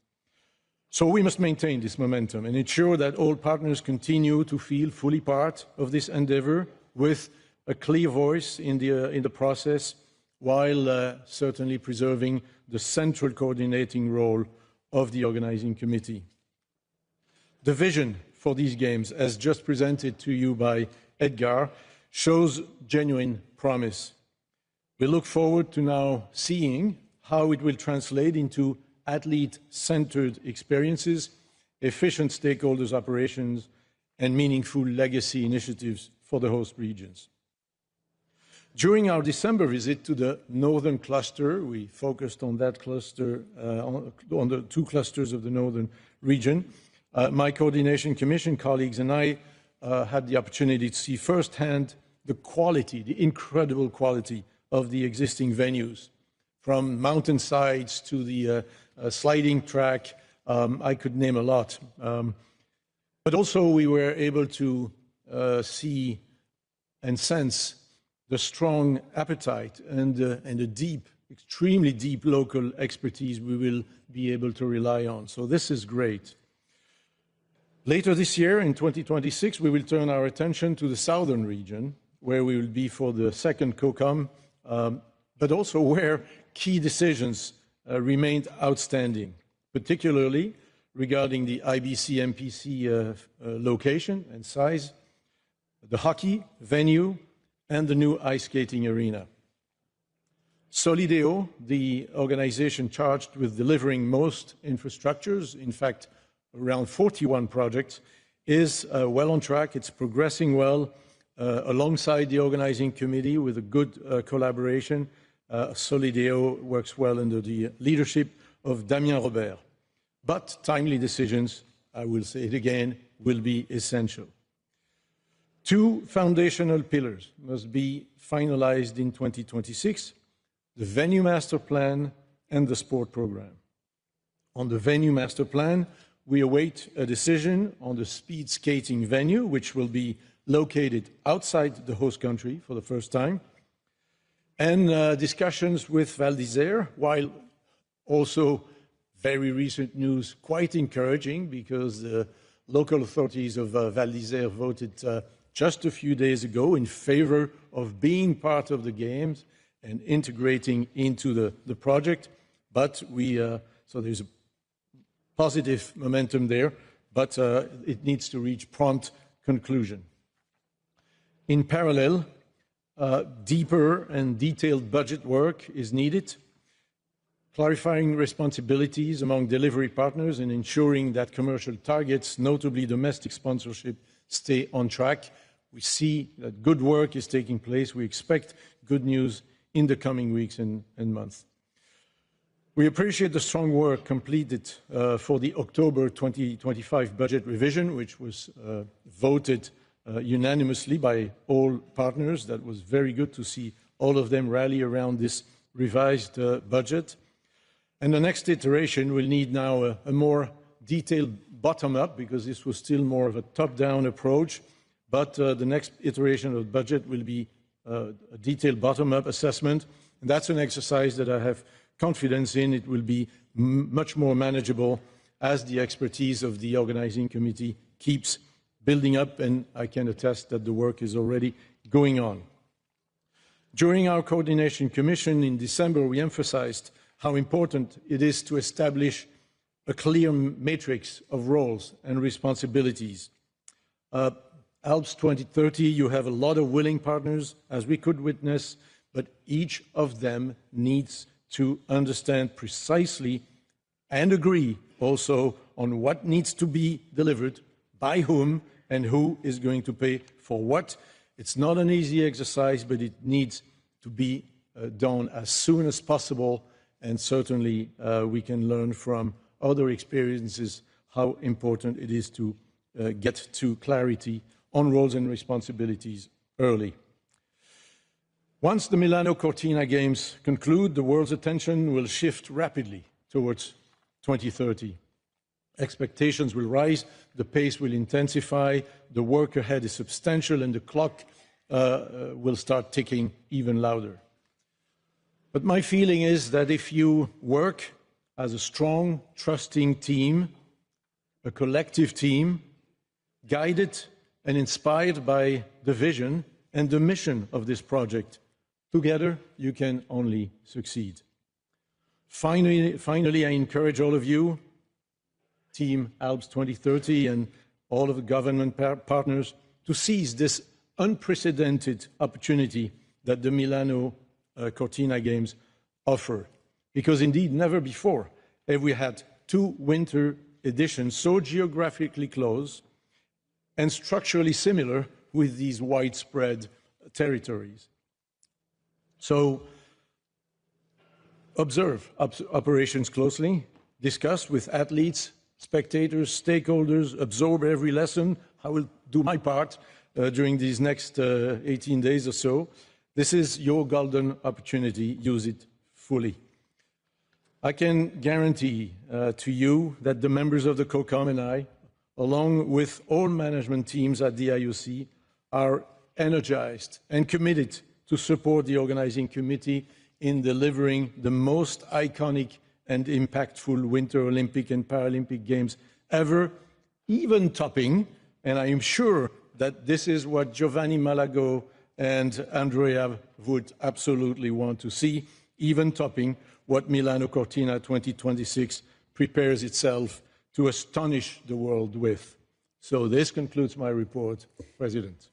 C: So we must maintain this momentum and ensure that all partners continue to feel fully part of this endeavor with a clear voice in the process, while certainly preserving the central coordinating role of the organizing committee. The vision for these games, as just presented to you by Edgar, shows genuine promise. We look forward to now seeing how it will translate into athlete-centered experiences, efficient stakeholders' operations, and meaningful legacy initiatives for the host regions. During our December visit to the northern cluster, we focused on that cluster, on the two clusters of the northern region. My coordination commission colleagues and I had the opportunity to see firsthand the quality, the incredible quality of the existing venues, from mountainsides to the sliding track. I could name a lot. But also we were able to see and sense the strong appetite and the deep, extremely deep local expertise we will be able to rely on. So this is great. Later this year, in 2026, we will turn our attention to the southern region, where we will be for the second COCOM, but also where key decisions remained outstanding, particularly regarding the IBC MPC location and size, the hockey venue, and the new ice skating arena. Solideo, the organization charged with delivering most infrastructures, in fact, around 41 projects, is well on track. It's progressing well alongside the organizing committee with a good collaboration. Solideo works well under the leadership of Damien Robert. But timely decisions, I will say it again, will be essential. Two foundational pillars must be finalized in 2026, the venue master plan and the sport program. On the venue master plan, we await a decision on the speed skating venue, which will be located outside the host country for the first time. and discussions with Val d'Isère, while also very recent news, quite encouraging, because the local authorities of Val d'Isère voted just a few days ago in favor of being part of the games and integrating into the project. But so there's a positive momentum there, but it needs to reach prompt conclusion. In parallel, deeper and detailed budget work is needed, clarifying responsibilities among delivery partners and ensuring that commercial targets, notably domestic sponsorship, stay on track. We see that good work is taking place. We expect good news in the coming weeks and months. We appreciate the strong work completed for the October 2025 budget revision, which was voted unanimously by all partners. That was very good to see all of them rally around this revised budget. And the next iteration will need now a more detailed bottom-up, because this was still more of a top-down approach. But the next iteration of the budget will be a detailed bottom-up assessment. And that's an exercise that I have confidence in. It will be much more manageable as the expertise of the organizing committee keeps building up, and I can attest that the work is already going on. During our coordination commission in December, we emphasized how important it is to establish a clear matrix of roles and responsibilities. ALPS 2030, you have a lot of willing partners, as we could witness, but each of them needs to understand precisely and agree also on what needs to be delivered, by whom, and who is going to pay for what. It's not an easy exercise, but it needs to be done as soon as possible, and certainly we can learn from other experiences how important it is to get to clarity on roles and responsibilities early. Once the Milano Cortina Games conclude, the world's attention will shift rapidly towards 2030. Expectations will rise, the pace will intensify, the work ahead is substantial, and the clock will start ticking even louder. But my feeling is that if you work as a strong, trusting team, a collective team, guided and inspired by the vision and the mission of this project, together, you can only succeed. Finally, I encourage all of you, Team ALPS 2030 and all of the government partners, to seize this unprecedented opportunity that the Milano Cortina Games offer. Because indeed, never before have we had two winter editions so geographically close and structurally similar with these widespread territories. So observe operations closely, discuss with athletes, spectators, stakeholders, absorb every lesson. I will do my part during these next 18 days or so. This is your golden opportunity. Use it fully. I can guarantee to you that the members of the COCOM and I, along with all management teams at the IOC, are energized and committed to support the organizing committee in delivering the most iconic and impactful Winter Olympic and Paralympic Games ever, even topping, and I am sure that this is what Giovanni Malago and Andrea would absolutely want to see, even topping what Milano Cortina 2026 prepares itself to astonish the world with. So this concludes my report, President.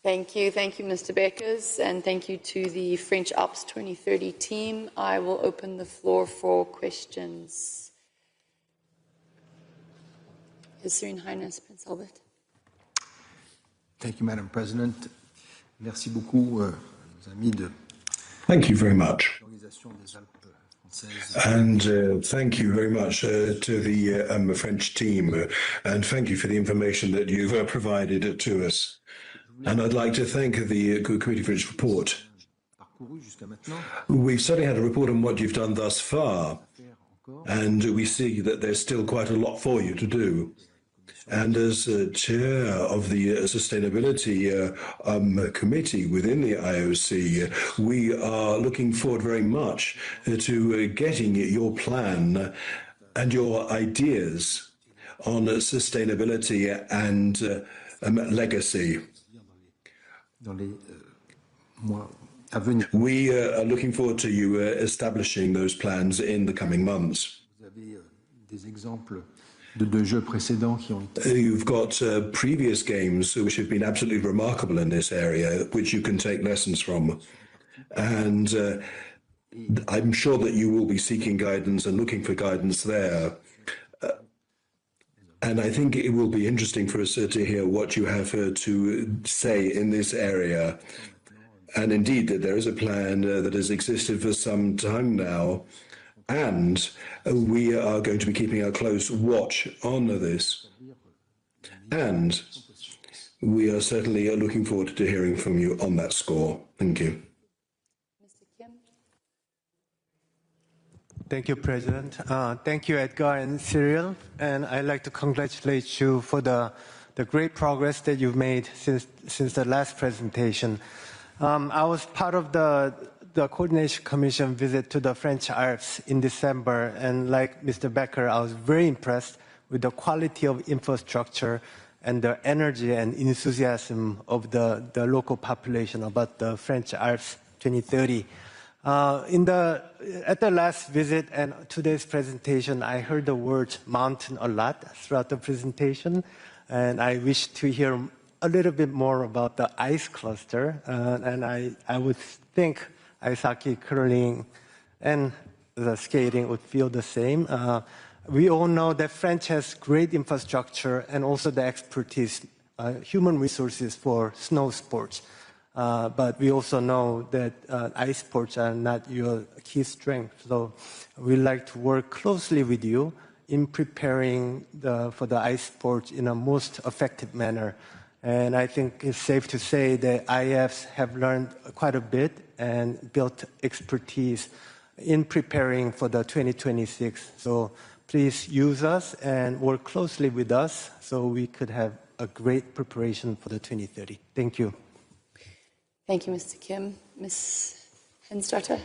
A: Thank you, Mr. Beckers, and thank you to the French ALPS 2030 team. I will open the floor for questions. His Serene Highness Prince Albert.
D: Thank you, Madam President. Merci beaucoup, amis de.
F: Thank you very much. And thank you very much to the French team, and thank you for the information that you've provided to us. And I'd like to thank the Committee for its report. We've certainly had a report on what you've done thus far, and we see that there's still quite a lot for you to do. And as chair of the Sustainability Committee within the IOC, we are looking forward very much to getting your plan and your ideas on sustainability and legacy. We are looking forward to you establishing those plans in the coming months. You've got previous games which have been absolutely remarkable in this area, which you can take lessons from. And I'm sure that you will be seeking guidance and looking for guidance there. And I think it will be interesting for us to hear what you have to say in this area. And indeed, there is a plan that has existed for some time now. And we are going to be keeping a close watch on this. And we are certainly looking forward to hearing from you on that score. Thank you.
A: Mr. Kim.
G: Thank you, President. Thank you, Edgar and Cyril. And I'd like to congratulate you for the great progress that you've made since the last presentation. I was part of the Coordination Commission visit to the French Alps in December, and like Mr. Becker, I was very impressed with the quality of infrastructure and the energy and enthusiasm of the local population about the French Alps 2030. At the last visit and today's presentation, I heard the word mountain a lot throughout the presentation, and I wish to hear a little bit more about the ice cluster, and I would think ice hockey, curling, and the skating would feel the same. We all know that France has great infrastructure and also the expertise, human resources for snow sports. But we also know that ice sports are not your key strength. So we'd like to work closely with you in preparing for the ice sports in a most effective manner. And I think it's safe to say that IFs have learned quite a bit and built expertise in preparing for the 2026. So please use us and work closely with us so we could have a great preparation for the 2030. Thank you.
A: Thank you, Mr. Kim. Ms. Hensdotter.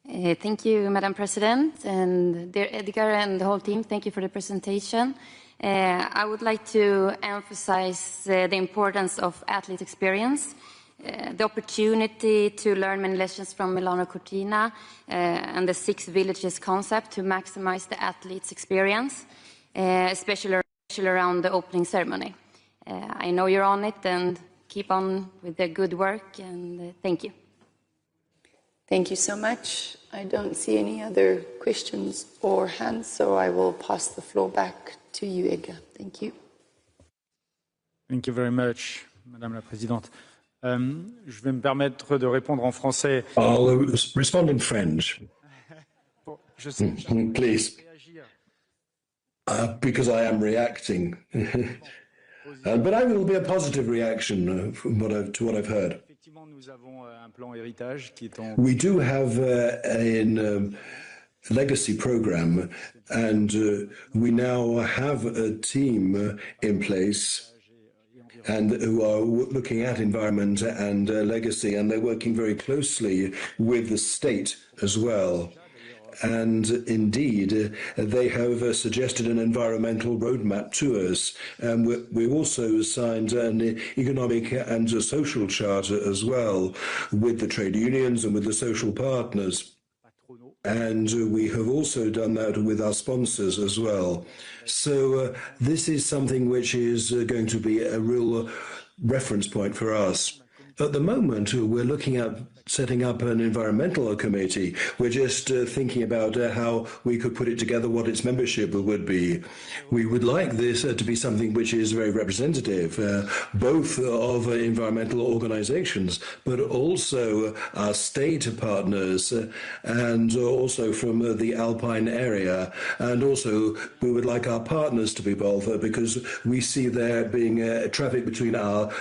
H: Thank you, Madam President, and dear Edgar and the whole team, thank you for the presentation. I would like to emphasize the importance of athlete experience, the opportunity to learn many lessons from Milano Cortina and the 6 villages concept to maximize the athletes' experience, especially around the opening ceremony. I know you're on it, and keep on with the good work, and thank you.
A: Thank you so much. I don't see any other questions or hands, so I will pass the floor back to you, Edgar. Thank you.
W: Thank you very much, Madame la Présidente. Je vais me permettre de répondre en français.
F: I'll respond in French. Please. Because I am reacting. But I will be a positive reaction to what I've heard. We do have a legacy program, and we now have a team in place and who are looking at environment and legacy, and they're working very closely with the state as well. And indeed, they have suggested an environmental roadmap to us. And we also signed an economic and a social charter as well with the trade unions and with the social partners. And we have also done that with our sponsors as well. So this is something which is going to be a real reference point for us. At the moment, we're looking at setting up an environmental committee. We're just thinking about how we could put it together, what its membership would be. We would like this to be something which is very representative, both of environmental organizations, but also our state partners, and also from the Alpine area. And also, we would like our partners to be involved, because we see there being traffic between our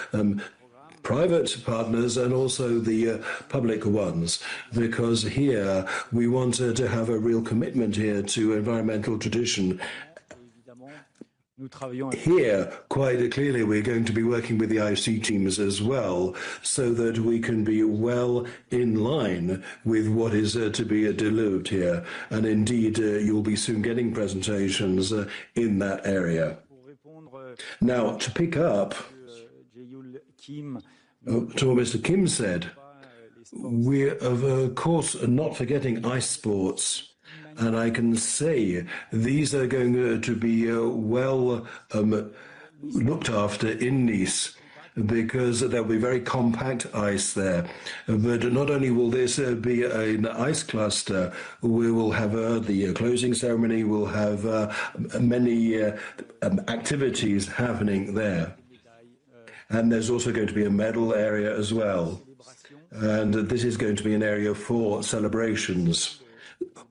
F: private partners and also the public ones, because here we want to have a real commitment here to environmental tradition. Here, quite clearly, we're going to be working with the IOC teams as well, so that we can be well in line with what is to be delivered here. And indeed, you'll be soon getting presentations in that area. Now, to pick up to what Mr. Kim said, we're, of course, not forgetting ice sports. And I can say these are going to be well looked after in Nice, because there'll be very compact ice there. But not only will this be an ice cluster, we will have the closing ceremony, we'll have many activities happening there. And there's also going to be a medal area as well. And this is going to be an area for celebrations.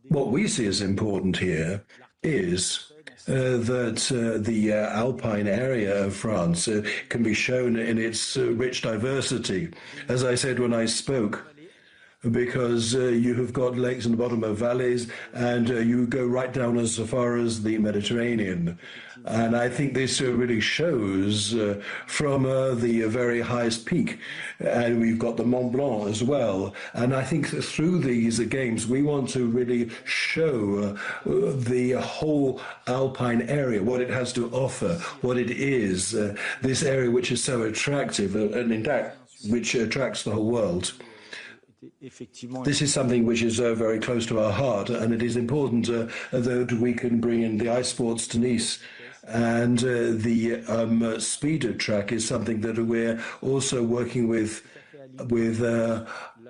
F: What we see as important here is that the alpine area of France can be shown in its rich diversity. As I said when I spoke, because you have got lakes in the bottom of valleys, and you go right down as far as the Mediterranean. And I think this really shows from the very highest peak. And we've got the Mont Blanc as well. And I think that through these games, we want to really show the whole alpine area, what it has to offer, what it is, this area which is so attractive, and in fact, which attracts the whole world. This is something which is very close to our heart, and it is important that we can bring in the ice sports to Nice. And the speed track is something that we're also working with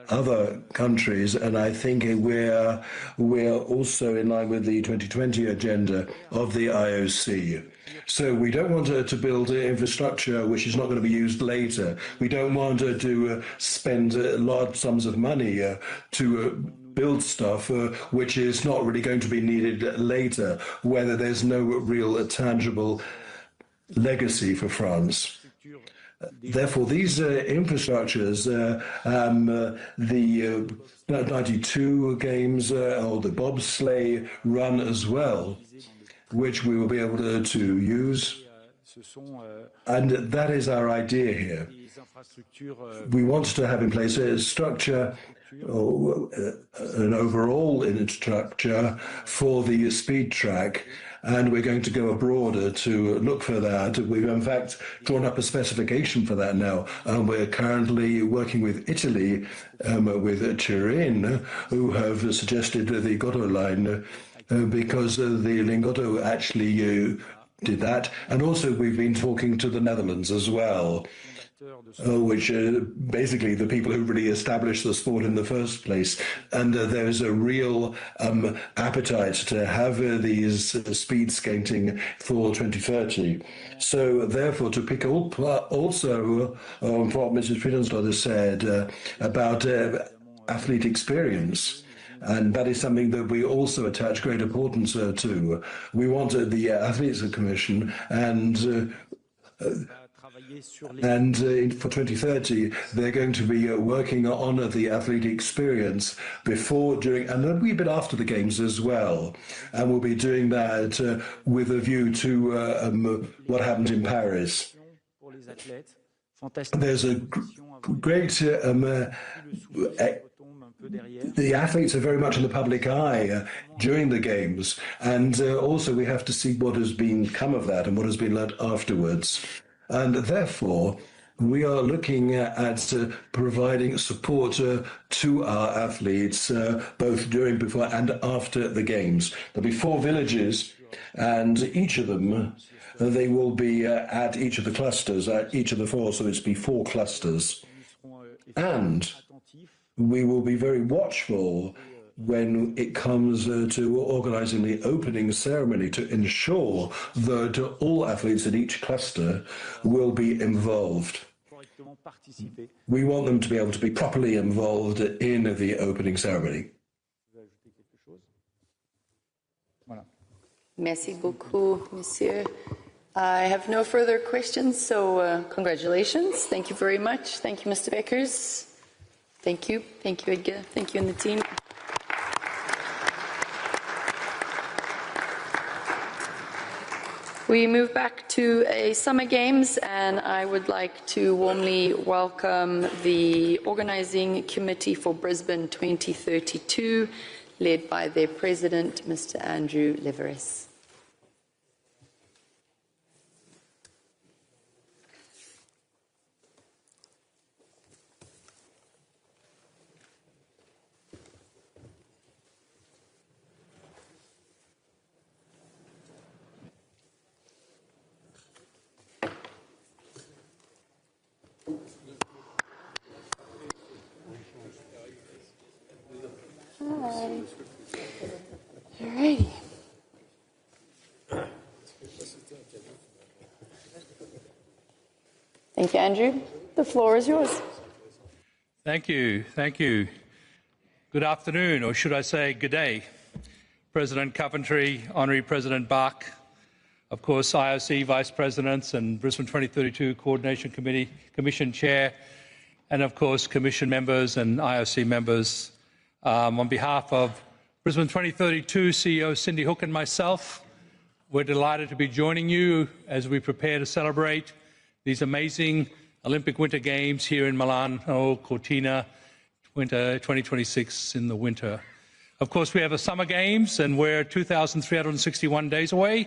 F: other countries, and I think we're also in line with the 2020 agenda of the IOC. So we don't want to build infrastructure which is not going to be used later. We don't want to spend large sums of money to build stuff which is not really going to be needed later, whether there's no real tangible legacy for France. Therefore, these infrastructures, the 92 games or the bobsleigh run as well, which we will be able to use. And that is our idea here. We want to have in place a structure, an overall infrastructure for the speed track, and we're going to go abroad to look for that. We've in fact drawn up a specification for that now, and we're currently working with Italy, with Turin, who have suggested the Goto line, because the Lingotto actually did that. And also we've been talking to the Netherlands as well, which are basically the people who really established the sport in the first place. And there's a real appetite to have these speed skating for 2030. So therefore, to pick up also on what Mrs. Friedensdottir said about athlete experience, and that is something that we also attach great importance to. We want the Athletes Commission, and for 2030, they're going to be working on the athlete experience before, during, and a wee bit after the Games as well. And we'll be doing that with a view to what happened in Paris. There's a great... the athletes are very much in the public eye during the Games, and also we have to see what has come of that and what has been learned afterwards. And therefore, we are looking at providing support to our athletes, both during, before, and after the Games. There'll be 4 villages, and each of them, they will be at each of the clusters, at each of the 4, so it's be 4 clusters. And we will be very watchful when it comes to organising the opening ceremony to ensure that all athletes at each cluster will be involved. We want them to be able to be properly involved in the opening ceremony.
A: Merci beaucoup, monsieur. I have no further questions, so congratulations. Thank you very much. Thank you, Mr. Beckers. Thank you. Thank you, Edgar. Thank you, and the team. We move back to a Summer Games, and I would like to warmly welcome the Organizing Committee for Brisbane 2032, led by their President, Mr. Andrew Leveris. Hi. All righty. Thank you, Andrew. The floor is yours.
E: Thank you. Thank you. Good afternoon, or should I say good day, President Coventry, Honorary President Bach, of course, IOC Vice Presidents and Brisbane 2032 Coordination Commission Chair, and of course, Commission members and IOC members. On behalf of Brisbane 2032 CEO Cindy Hook and myself, we're delighted to be joining you as we prepare to celebrate these amazing Olympic Winter Games here in Milan, Cortina, winter 2026 in the winter. Of course, we have the Summer Games, and we're 2,361 days away,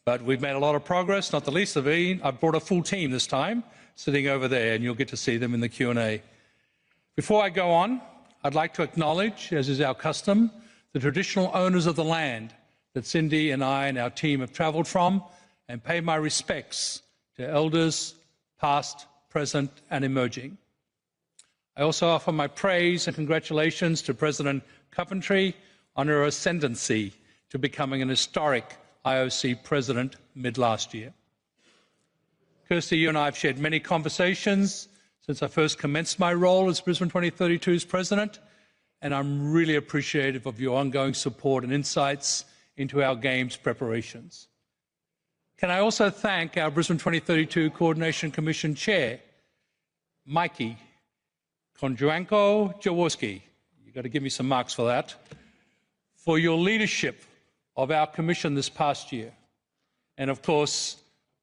E: but we've made a lot of progress, not the least of it. I've brought a full team this time, sitting over there, and you'll get to see them in the Q&A. Before I go on, I'd like to acknowledge, as is our custom, the traditional owners of the land that Cindy and I and our team have travelled from, and pay my respects to elders, past, present and emerging. I also offer my praise and congratulations to President Coventry on her ascendancy to becoming an historic IOC president mid-last year. Kirsty, you and I have shared many conversations since I first commenced my role as Brisbane 2032's president, and I'm really appreciative of your ongoing support and insights into our Games preparations. Can I also thank our Brisbane 2032 Coordination Commission Chair, Mikey Konjuanko-Jaworski, you've got to give me some marks for that, for your leadership of our commission this past year. And of course,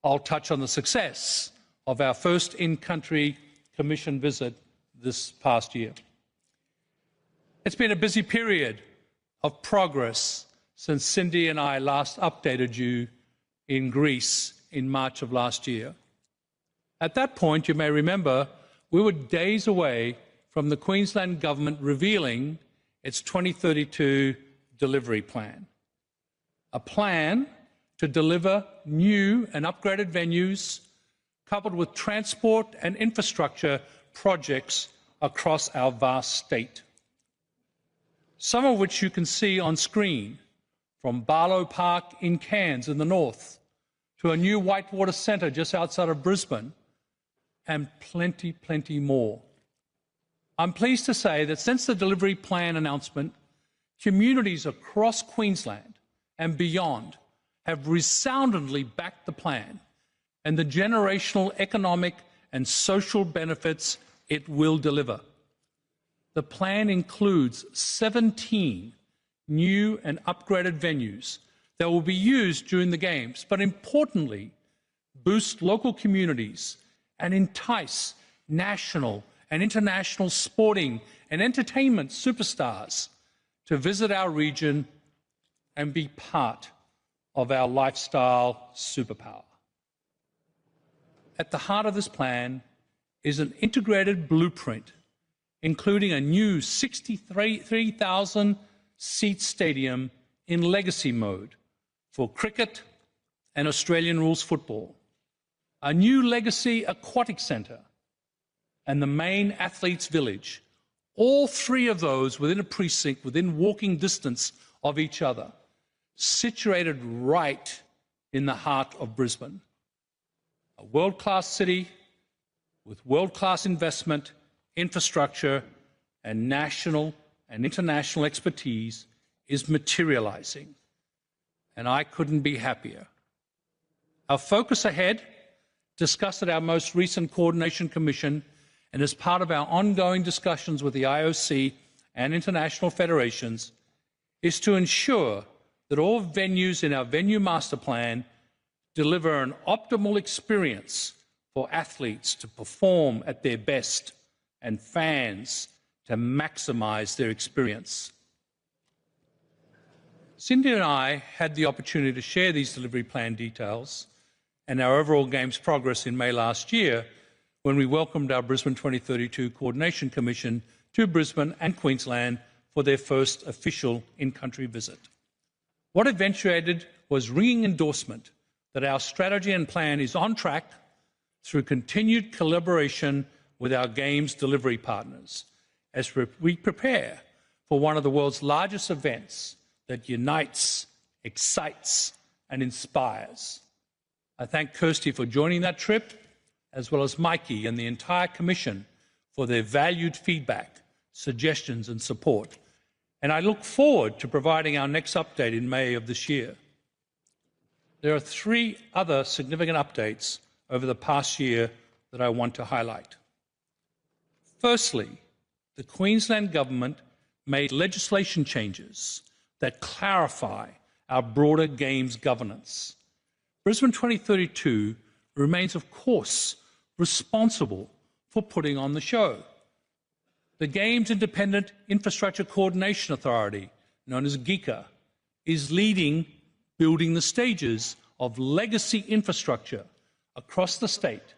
E: I'll touch on the success of our first in-country Commission visit this past year. It's been a busy period of progress since Cindy and I last updated you in Greece in March of last year. At that point, you may remember, we were days away from the Queensland government revealing its 2032 delivery plan. A plan to deliver new and upgraded venues coupled with transport and infrastructure projects across our vast state. Some of which you can see on screen, from Barlow Park in Cairns in the north, to a new whitewater centre just outside of Brisbane, and plenty, plenty more. I'm pleased to say that since the delivery plan announcement, communities across Queensland and beyond have resoundingly backed the plan and the generational economic and social benefits it will deliver. The plan includes 17 new and upgraded venues that will be used during the Games, but importantly, boost local communities and entice national and international sporting and entertainment superstars to visit our region and be part of our lifestyle superpower. At the heart of this plan is an integrated blueprint, including a new 63,000-seat stadium in legacy mode for cricket and Australian rules football, a new legacy aquatic centre, and the main athletes' village, all three of those within a precinct, within walking distance of each other, situated right in the heart of Brisbane. A world-class city with world-class investment, infrastructure, and national and international expertise is materialising, and I couldn't be happier. Our focus ahead, discussed at our most recent Coordination Commission and as part of our ongoing discussions with the IOC and international federations, is to ensure that all venues in our venue master plan deliver an optimal experience for athletes to perform at their best and fans to maximize their experience. Cindy and I had the opportunity to share these delivery plan details and our overall Games progress in May last year when we welcomed our Brisbane 2032 Coordination Commission to Brisbane and Queensland for their first official in-country visit. What eventuated was ringing endorsement that our strategy and plan is on track through continued collaboration with our Games delivery partners as we prepare for one of the world's largest events that unites, excites, and inspires. I thank Kirsty for joining that trip, as well as Mikey and the entire Commission for their valued feedback, suggestions, and support. And I look forward to providing our next update in May of this year. There are 3 other significant updates over the past year that I want to highlight. Firstly, the Queensland Government made legislation changes that clarify our broader Games governance. Brisbane 2032 remains, of course, responsible for putting on the show. The Games Independent Infrastructure Coordination Authority, known as GICA, is leading building the stages of legacy infrastructure across the state,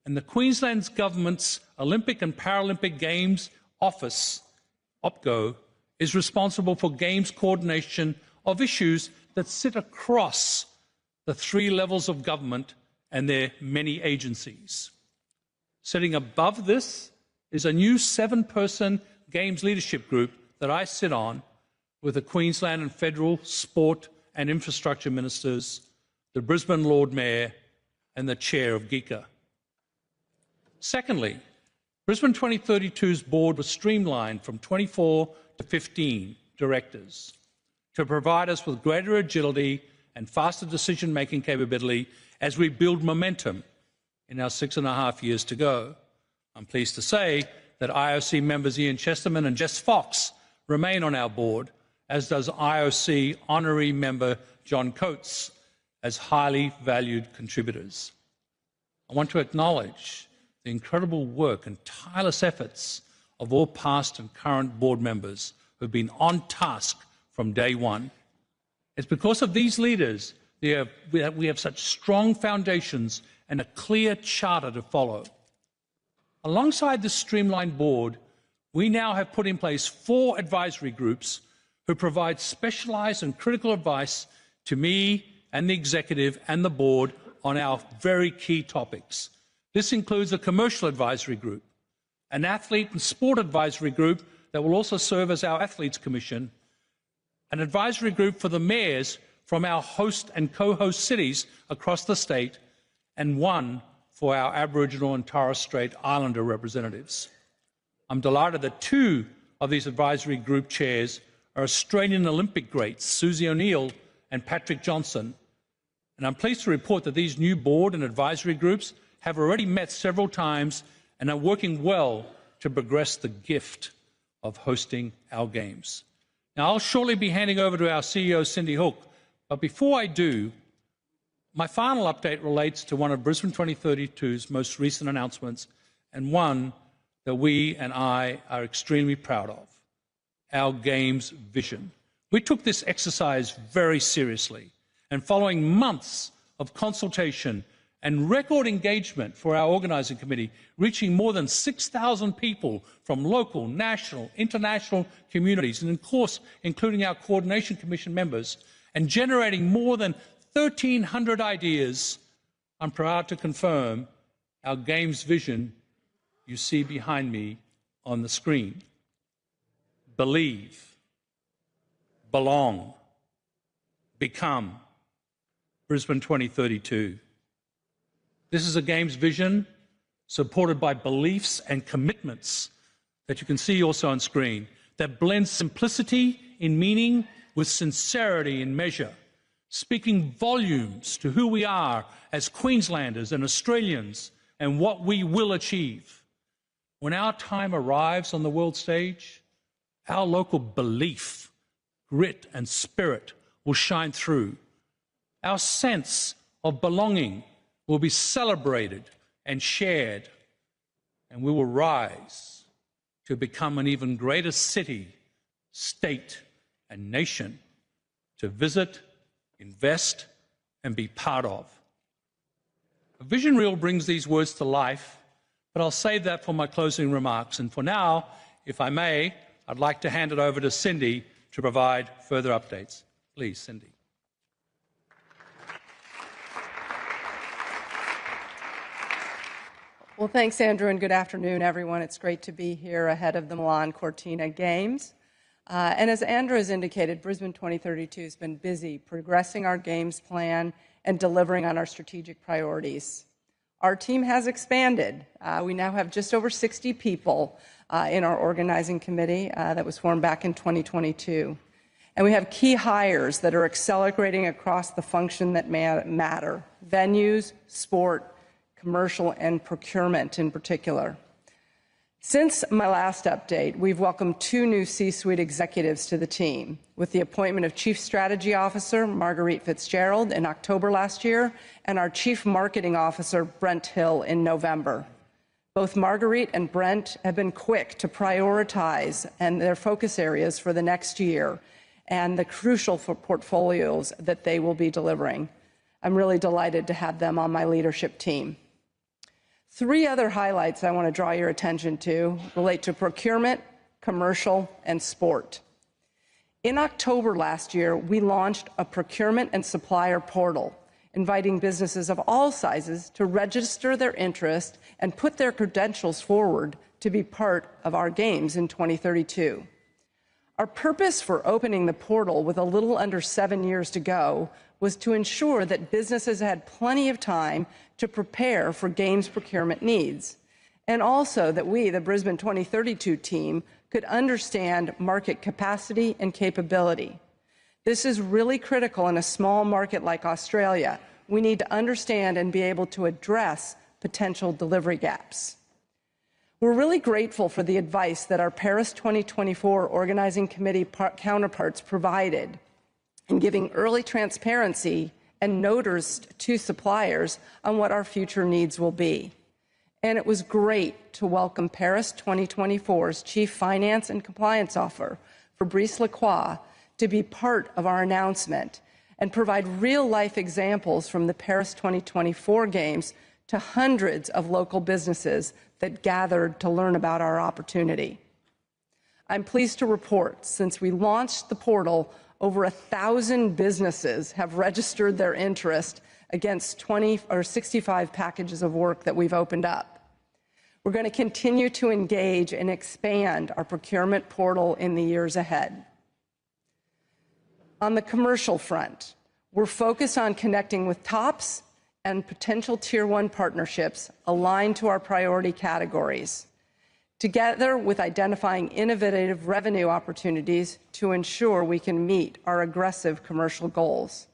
E: and the Queensland Government's Olympic and Paralympic Games Office, OPGO, is responsible for Games coordination of issues that sit across the 3 levels of government and their many agencies. Sitting above this is a new 7-person Games leadership group that I sit on with the Queensland and Federal Sport and Infrastructure Ministers, the Brisbane Lord Mayor, and the Chair of GICA. Secondly, Brisbane 2032's board was streamlined from 24 to 15 directors to provide us with greater agility and faster decision-making capability as we build momentum in our 6.5 years to go. I'm pleased to say that IOC members Ian Chesterman and Jess Fox remain on our board, as does IOC honorary member John Coates, as highly valued contributors. I want to acknowledge the incredible work and tireless efforts of all past and current board members who have been on task from day one. It's because of these leaders that we have such strong foundations and a clear charter to follow. Alongside this streamlined board, we now have put in place 4 advisory groups who provide specialised and critical advice to me and the executive and the board on our very key topics. This includes a commercial advisory group, an athlete and sport advisory group that will also serve as our Athletes Commission, an advisory group for the mayors from our host and co-host cities across the state, and one for our Aboriginal and Torres Strait Islander representatives. I'm delighted that 2 of these advisory group chairs are Australian Olympic greats, Susie O'Neill and Patrick Johnson. And I'm pleased to report that these new board and advisory groups have already met several times and are working well to progress the gift of hosting our Games. Now, I'll shortly be handing over to our CEO, Cindy Hook, but before I do, my final update relates to one of Brisbane 2032's most recent announcements, and one that we and I are extremely proud of, our Games vision. We took this exercise very seriously, and following months of consultation and record engagement for our organising committee, reaching more than 6,000 people from local, national, international communities, and of course, including our Coordination Commission members, and generating more than 1,300 ideas, I'm proud to confirm our Games vision you see behind me on the screen. Believe, belong, become Brisbane 2032. This is a Games vision supported by beliefs and commitments that you can see also on screen, that blends simplicity in meaning with sincerity in measure, speaking volumes to who we are as Queenslanders and Australians and what we will achieve. When our time arrives on the world stage, our local belief, grit and spirit will shine through. Our sense of belonging will be celebrated and shared, and we will rise to become an even greater city, state, and nation to visit, invest, and be part of. A vision reel brings these words to life, but I'll save that for my closing remarks. And for now, if I may, I'd like to hand it over to Cindy to provide further updates. Please, Cindy.
I: Well, thanks, Andrew, and good afternoon, everyone. It's great to be here ahead of the Milan Cortina Games. And as Andrew has indicated, Brisbane 2032 has been busy progressing our games plan and delivering on our strategic priorities. Our team has expanded. We now have just over 60 people in our organizing committee that was formed back in 2022. And we have key hires that are accelerating across the function that matter: venues, sport, commercial, and procurement in particular. Since my last update, we've welcomed 2 new C-suite executives to the team, with the appointment of Chief Strategy Officer Marguerite Fitzgerald in October last year and our Chief Marketing Officer Brent Hill in November. Both Marguerite and Brent have been quick to prioritize and their focus areas for the next year and the crucial portfolios that they will be delivering. I'm really delighted to have them on my leadership team. 3 other highlights I want to draw your attention to relate to procurement, commercial, and sport. In October last year, we launched a procurement and supplier portal, inviting businesses of all sizes to register their interest and put their credentials forward to be part of our games in 2032. Our purpose for opening the portal with a little under 7 years to go was to ensure that businesses had plenty of time to prepare for games procurement needs, and also that we, the Brisbane 2032 team, could understand market capacity and capability. This is really critical in a small market like Australia. We need to understand and be able to address potential delivery gaps. We're really grateful for the advice that our Paris 2024 Organizing Committee counterparts provided in giving early transparency and notice to suppliers on what our future needs will be. And it was great to welcome Paris 2024's Chief Finance and Compliance Officer, Fabrice Lacroix, to be part of our announcement and provide real-life examples from the Paris 2024 Games to hundreds of local businesses that gathered to learn about our opportunity. I'm pleased to report, since we launched the portal, over 1,000 businesses have registered their interest against 65 packages of work that we've opened up. We're going to continue to engage and expand our procurement portal in the years ahead. On the commercial front, we're focused on connecting with TOPS and potential Tier 1 partnerships aligned to our priority categories, together with identifying innovative revenue opportunities to ensure we can meet our aggressive commercial goals.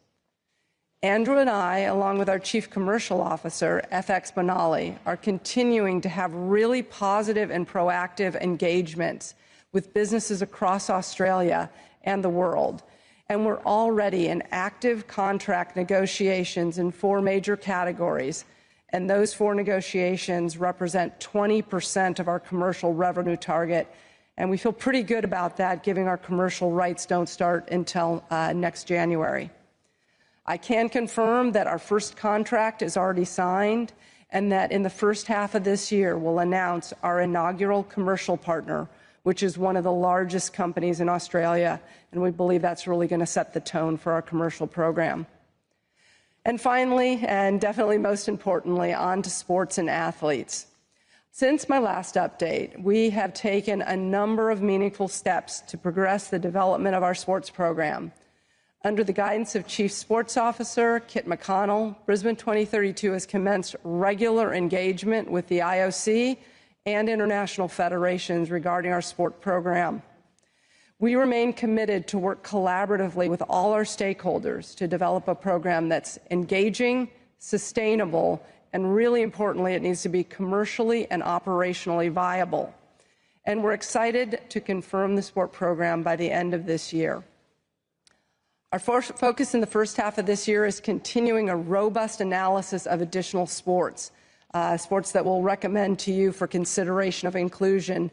I: Andrew and I, along with our Chief Commercial Officer, FX Bonali, are continuing to have really positive and proactive engagements with businesses across Australia and the world. And we're already in active contract negotiations in 4 major categories. And those 4 negotiations represent 20% of our commercial revenue target. And we feel pretty good about that, given our commercial rights don't start until next January. I can confirm that our first contract is already signed and that in the first half of this year, we'll announce our inaugural commercial partner, which is one of the largest companies in Australia. And we believe that's really going to set the tone for our commercial program. And finally, and definitely most importantly, on to sports and athletes. Since my last update, we have taken a number of meaningful steps to progress the development of our sports program. Under the guidance of Chief Sports Officer Kit McConnell, Brisbane 2032 has commenced regular engagement with the IOC and international federations regarding our sport program. We remain committed to work collaboratively with all our stakeholders to develop a program that's engaging, sustainable, and really importantly, it needs to be commercially and operationally viable. And we're excited to confirm the sport program by the end of this year. Our focus in the first half of this year is continuing a robust analysis of additional sports, sports that we'll recommend to you for consideration of inclusion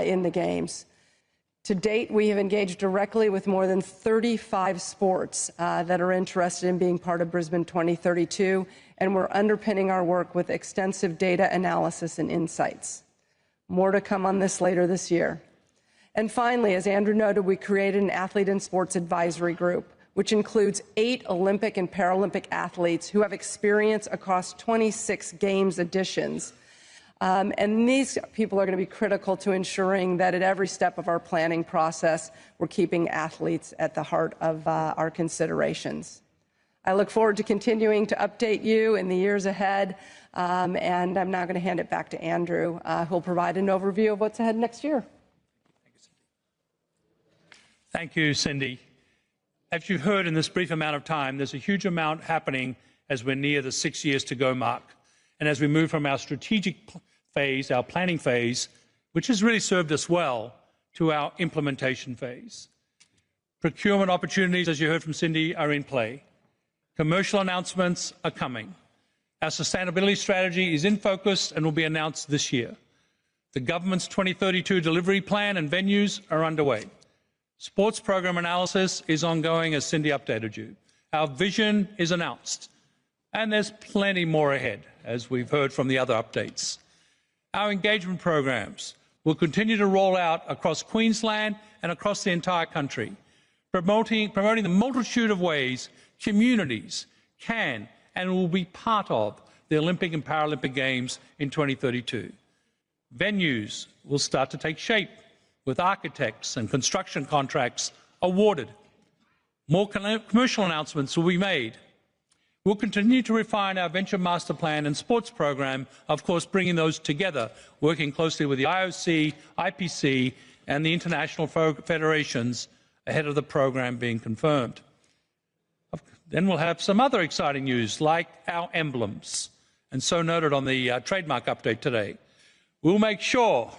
I: in the Games. To date, we have engaged directly with more than 35 sports that are interested in being part of Brisbane 2032, and we're underpinning our work with extensive data analysis and insights. More to come on this later this year. And finally, as Andrew noted, we created an Athlete and Sports Advisory Group, which includes 8 Olympic and Paralympic athletes who have experience across 26 Games editions. And these people are going to be critical to ensuring that at every step of our planning process, we're keeping athletes at the heart of our considerations. I look forward to continuing to update you in the years ahead, and I'm now going to hand it back to Andrew, who'll provide an overview of what's ahead next year.
E: Thank you, Cindy. As you've heard in this brief amount of time, there's a huge amount happening as we're near the 6 years to go mark. And as we move from our strategic phase, our planning phase, which has really served us well, to our implementation phase. Procurement opportunities, as you heard from Cindy, are in play. Commercial announcements are coming. Our sustainability strategy is in focus and will be announced this year. The government's 2032 delivery plan and venues are underway. Sports program analysis is ongoing, as Cindy updated you. Our vision is announced. And there's plenty more ahead, as we've heard from the other updates. Our engagement programs will continue to roll out across Queensland and across the entire country, promoting the multitude of ways communities can and will be part of the Olympic and Paralympic Games in 2032. Venues will start to take shape with architects and construction contracts awarded. More commercial announcements will be made. We'll continue to refine our Venture Master Plan and Sports Program, of course bringing those together, working closely with the IOC, IPC and the international federations ahead of the program being confirmed. Then we'll have some other exciting news, like our emblems, and so noted on the trademark update today. We'll make sure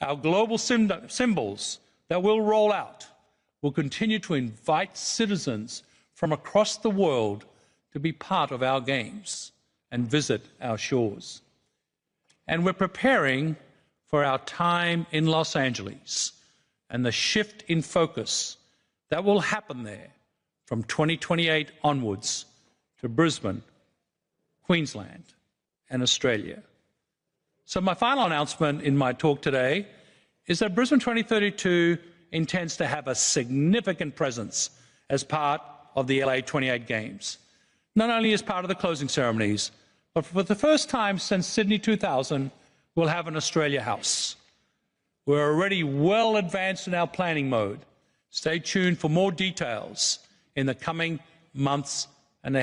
E: our global symbols that will roll out will continue to invite citizens from across the world to be part of our Games and visit our shores. And we're preparing for our time in Los Angeles and the shift in focus that will happen there from 2028 onwards to Brisbane, Queensland, and Australia. So my final announcement in my talk today is that Brisbane 2032 intends to have a significant presence as part of the LA 28 Games, not only as part of the closing ceremonies, but for the first time since Sydney 2000, we'll have an Australia House. We're already well advanced in our planning mode. Stay tuned for more details in the coming months and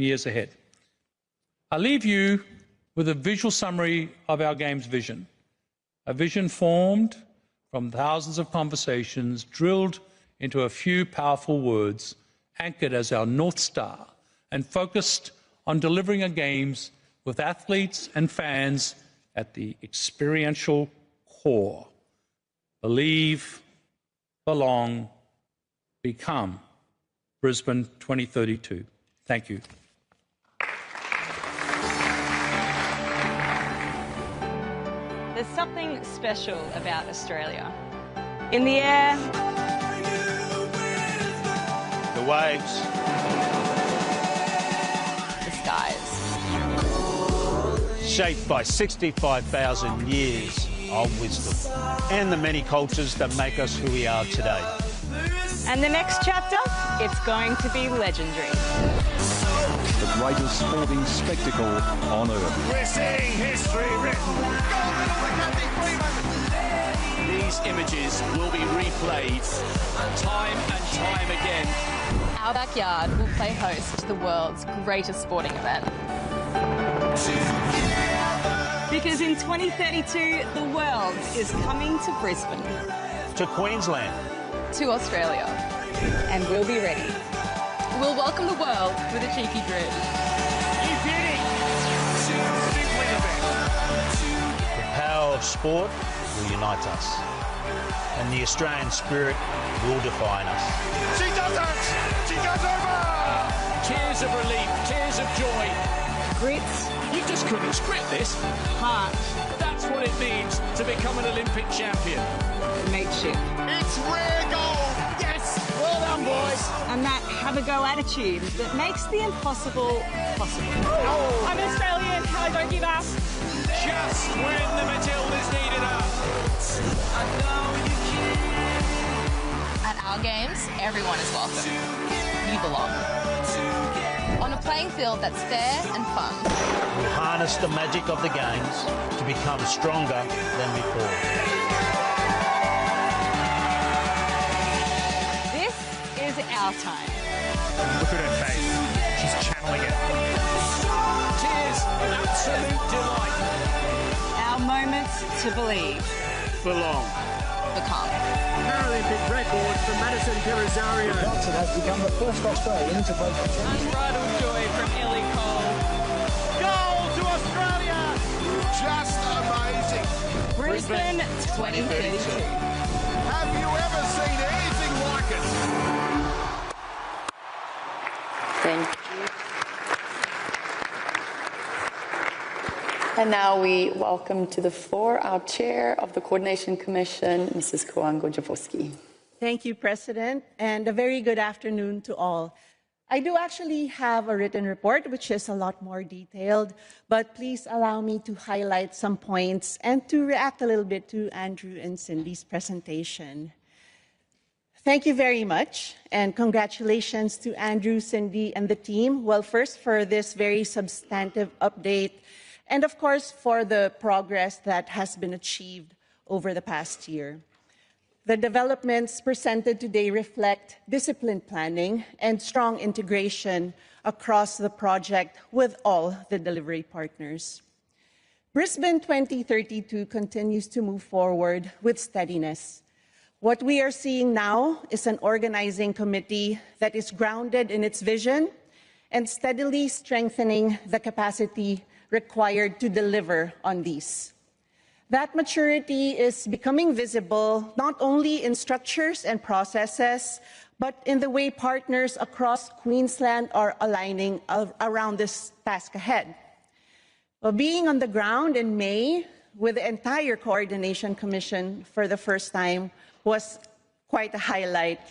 E: years ahead. I'll leave you with a visual summary of our Games vision, a vision formed from thousands of conversations drilled into a few powerful words, anchored as our North Star and focused on delivering a Games with athletes and fans at the experiential core. Believe, belong, become Brisbane 2032. Thank you.
K: There's something special about Australia. In the air,
M: the waves,
K: the skies.
M: Shaped by 65,000 years of wisdom and the many cultures that make us who we are today.
K: And the next chapter, it's going to be legendary.
Q: The greatest sporting spectacle on earth.
M: We're seeing history written.
X: These images will be replayed time and time again.
K: Our backyard will play host to the world's greatest sporting event. Because in 2032, the world is coming to Brisbane.
M: To Queensland.
K: To Australia. And we'll be ready. We'll welcome the world with a cheeky grin.
M: The power of sport will unite us. and the Australian spirit will define us.
X: She does it! She goes over! Tears of relief, tears of joy.
L: Grits.
X: You just couldn't script this.
L: Heart.
X: That's what it means to become an Olympic champion.
L: Mateship.
X: It's rare gold! Yes! Well done, boys!
L: And that have-a-go attitude that makes the impossible possible.
X: Oh.
L: I'm Australian, I don't give up.
X: Just when the Matildas needed us.
K: At our games, everyone is welcome. You belong. On a playing field that's fair and fun.
M: We'll harness the magic of the games to become stronger than before.
L: This is our time.
X: Look at her face. She's channeling it. Tears of absolute delight.
L: Our moment to believe.
X: Belong.
K: Become.
B: Paralympic record for Madison Carazario.
O: Johnson has become the first Australian to break the championship.
L: Unbridled joy from Ellie Cole.
X: Goal to Australia! Just amazing.
L: Brisbane 2032.
X: Have you ever seen anything like it?
A: Thank you. And now we welcome to the floor our Chair of the Coordination Commission, Mrs. Kouango-Jaworski.
P: Thank you, President, and a very good afternoon to all. I do actually have a written report, which is a lot more detailed, but please allow me to highlight some points and to react a little bit to Andrew and Cindy's presentation. Thank you very much, and congratulations to Andrew, Cindy, and the team. Well, first for this very substantive update, and of course for the progress that has been achieved over the past year. The developments presented today reflect disciplined planning and strong integration across the project with all the delivery partners. Brisbane 2032 continues to move forward with steadiness. What we are seeing now is an organizing committee that is grounded in its vision and steadily strengthening the capacity required to deliver on these. That maturity is becoming visible not only in structures and processes, but in the way partners across Queensland are aligning around this task ahead. Well, being on the ground in May with the entire Coordination Commission for the first time was quite a highlight.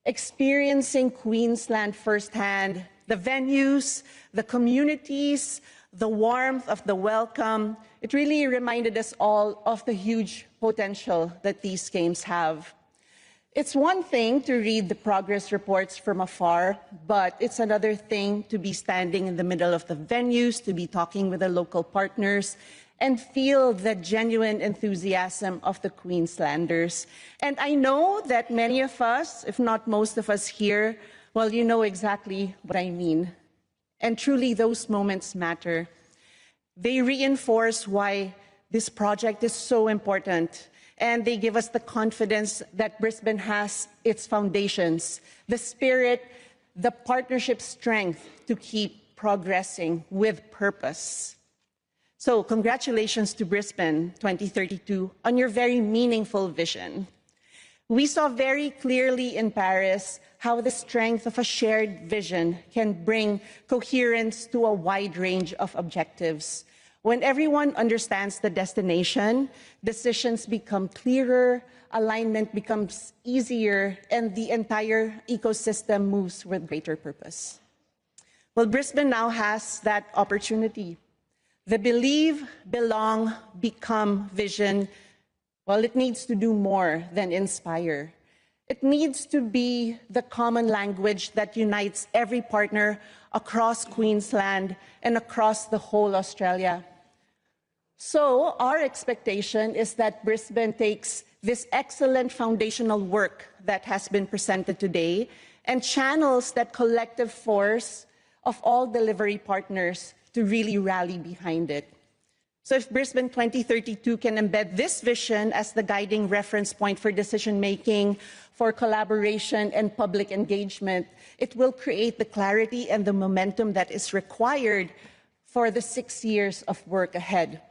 P: Experiencing Queensland firsthand, the venues, the communities, the warmth of the welcome, it really reminded us all of the huge potential that these games have. It's one thing to read the progress reports from afar, but it's another thing to be standing in the middle of the venues, to be talking with the local partners, and feel the genuine enthusiasm of the Queenslanders. And I know that many of us, if not most of us here, well, you know exactly what I mean. And truly, those moments matter. They reinforce why this project is so important, and they give us the confidence that Brisbane has its foundations, the spirit, the partnership strength to keep progressing with purpose. So congratulations to Brisbane 2032 on your very meaningful vision. We saw very clearly in Paris how the strength of a shared vision can bring coherence to a wide range of objectives. When everyone understands the destination, decisions become clearer, alignment becomes easier, and the entire ecosystem moves with greater purpose. Well, Brisbane now has that opportunity. The believe, belong, become vision, well, it needs to do more than inspire. It needs to be the common language that unites every partner across Queensland and across the whole Australia. So our expectation is that Brisbane takes this excellent foundational work that has been presented today and channels that collective force of all delivery partners to really rally behind it. So if Brisbane 2032 can embed this vision as the guiding reference point for decision-making, for collaboration and public engagement, it will create the clarity and the momentum that is required for the 6 years of work ahead.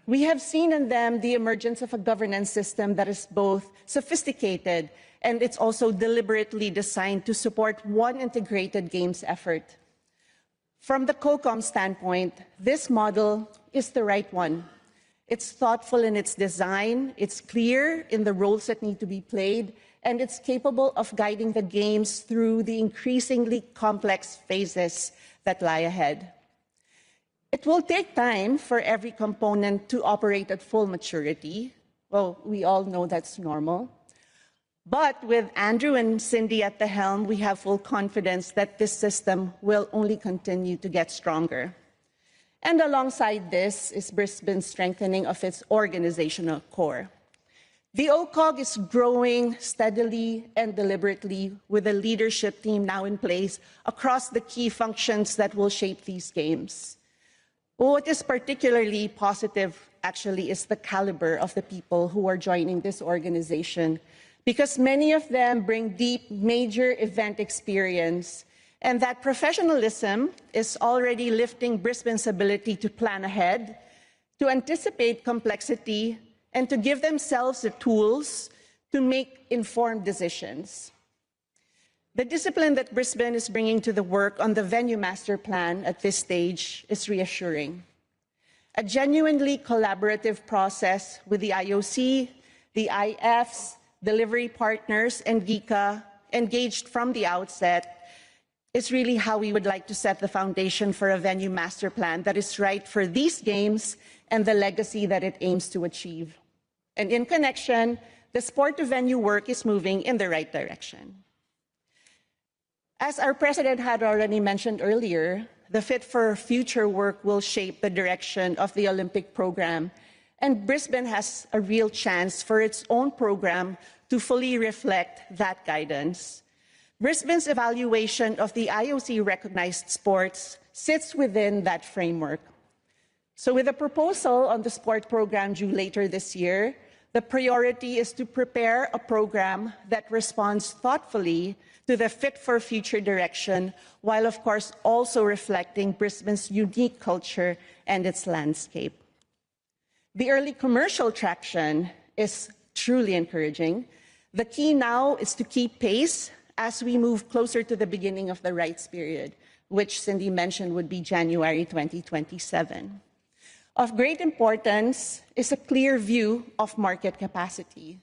P: We have seen in them the emergence of a governance system that is both sophisticated and it's also deliberately designed to support one integrated games effort. From the COCOM standpoint, this model is the right one. It's thoughtful in its design, it's clear in the roles that need to be played, and it's capable of guiding the games through the increasingly complex phases that lie ahead. It will take time for every component to operate at full maturity. Well, we all know that's normal. But with Andrew and Cindy at the helm, we have full confidence that this system will only continue to get stronger. And alongside this is Brisbane's strengthening of its organizational core. The OCOG is growing steadily and deliberately with a leadership team now in place across the key functions that will shape these games. What is particularly positive, actually, is the caliber of the people who are joining this organization, because many of them bring deep, major event experience, and that professionalism is already lifting Brisbane's ability to plan ahead, to anticipate complexity, and to give themselves the tools to make informed decisions. The discipline that Brisbane is bringing to the work on the venue master plan at this stage is reassuring. A genuinely collaborative process with the IOC, the IFs, delivery partners, and GICA engaged from the outset is really how we would like to set the foundation for a venue master plan that is right for these games and the legacy that it aims to achieve. And in connection, the sport-to-venue work is moving in the right direction. As our president had already mentioned earlier, the Fit for Future work will shape the direction of the Olympic program, and Brisbane has a real chance for its own program to fully reflect that guidance. Brisbane's evaluation of the IOC-recognized sports sits within that framework. So with a proposal on the sport program due later this year, the priority is to prepare a program that responds thoughtfully to the Fit for Future direction, while of course also reflecting Brisbane's unique culture and its landscape. The early commercial traction is truly encouraging. The key now is to keep pace as we move closer to the beginning of the rights period, which Cindy mentioned would be January 2027. Of great importance is a clear view of market capacity.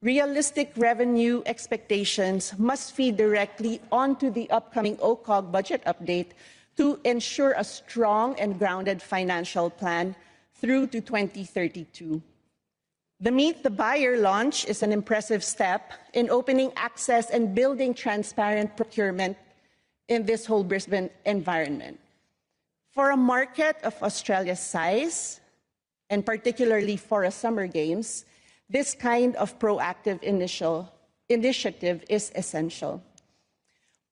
P: Realistic revenue expectations must feed directly onto the upcoming OCOG budget update to ensure a strong and grounded financial plan through to 2032. The Meet the Buyer launch is an impressive step in opening access and building transparent procurement in this whole Brisbane environment. For a market of Australia's size, and particularly for a Summer Games, this kind of proactive initiative is essential.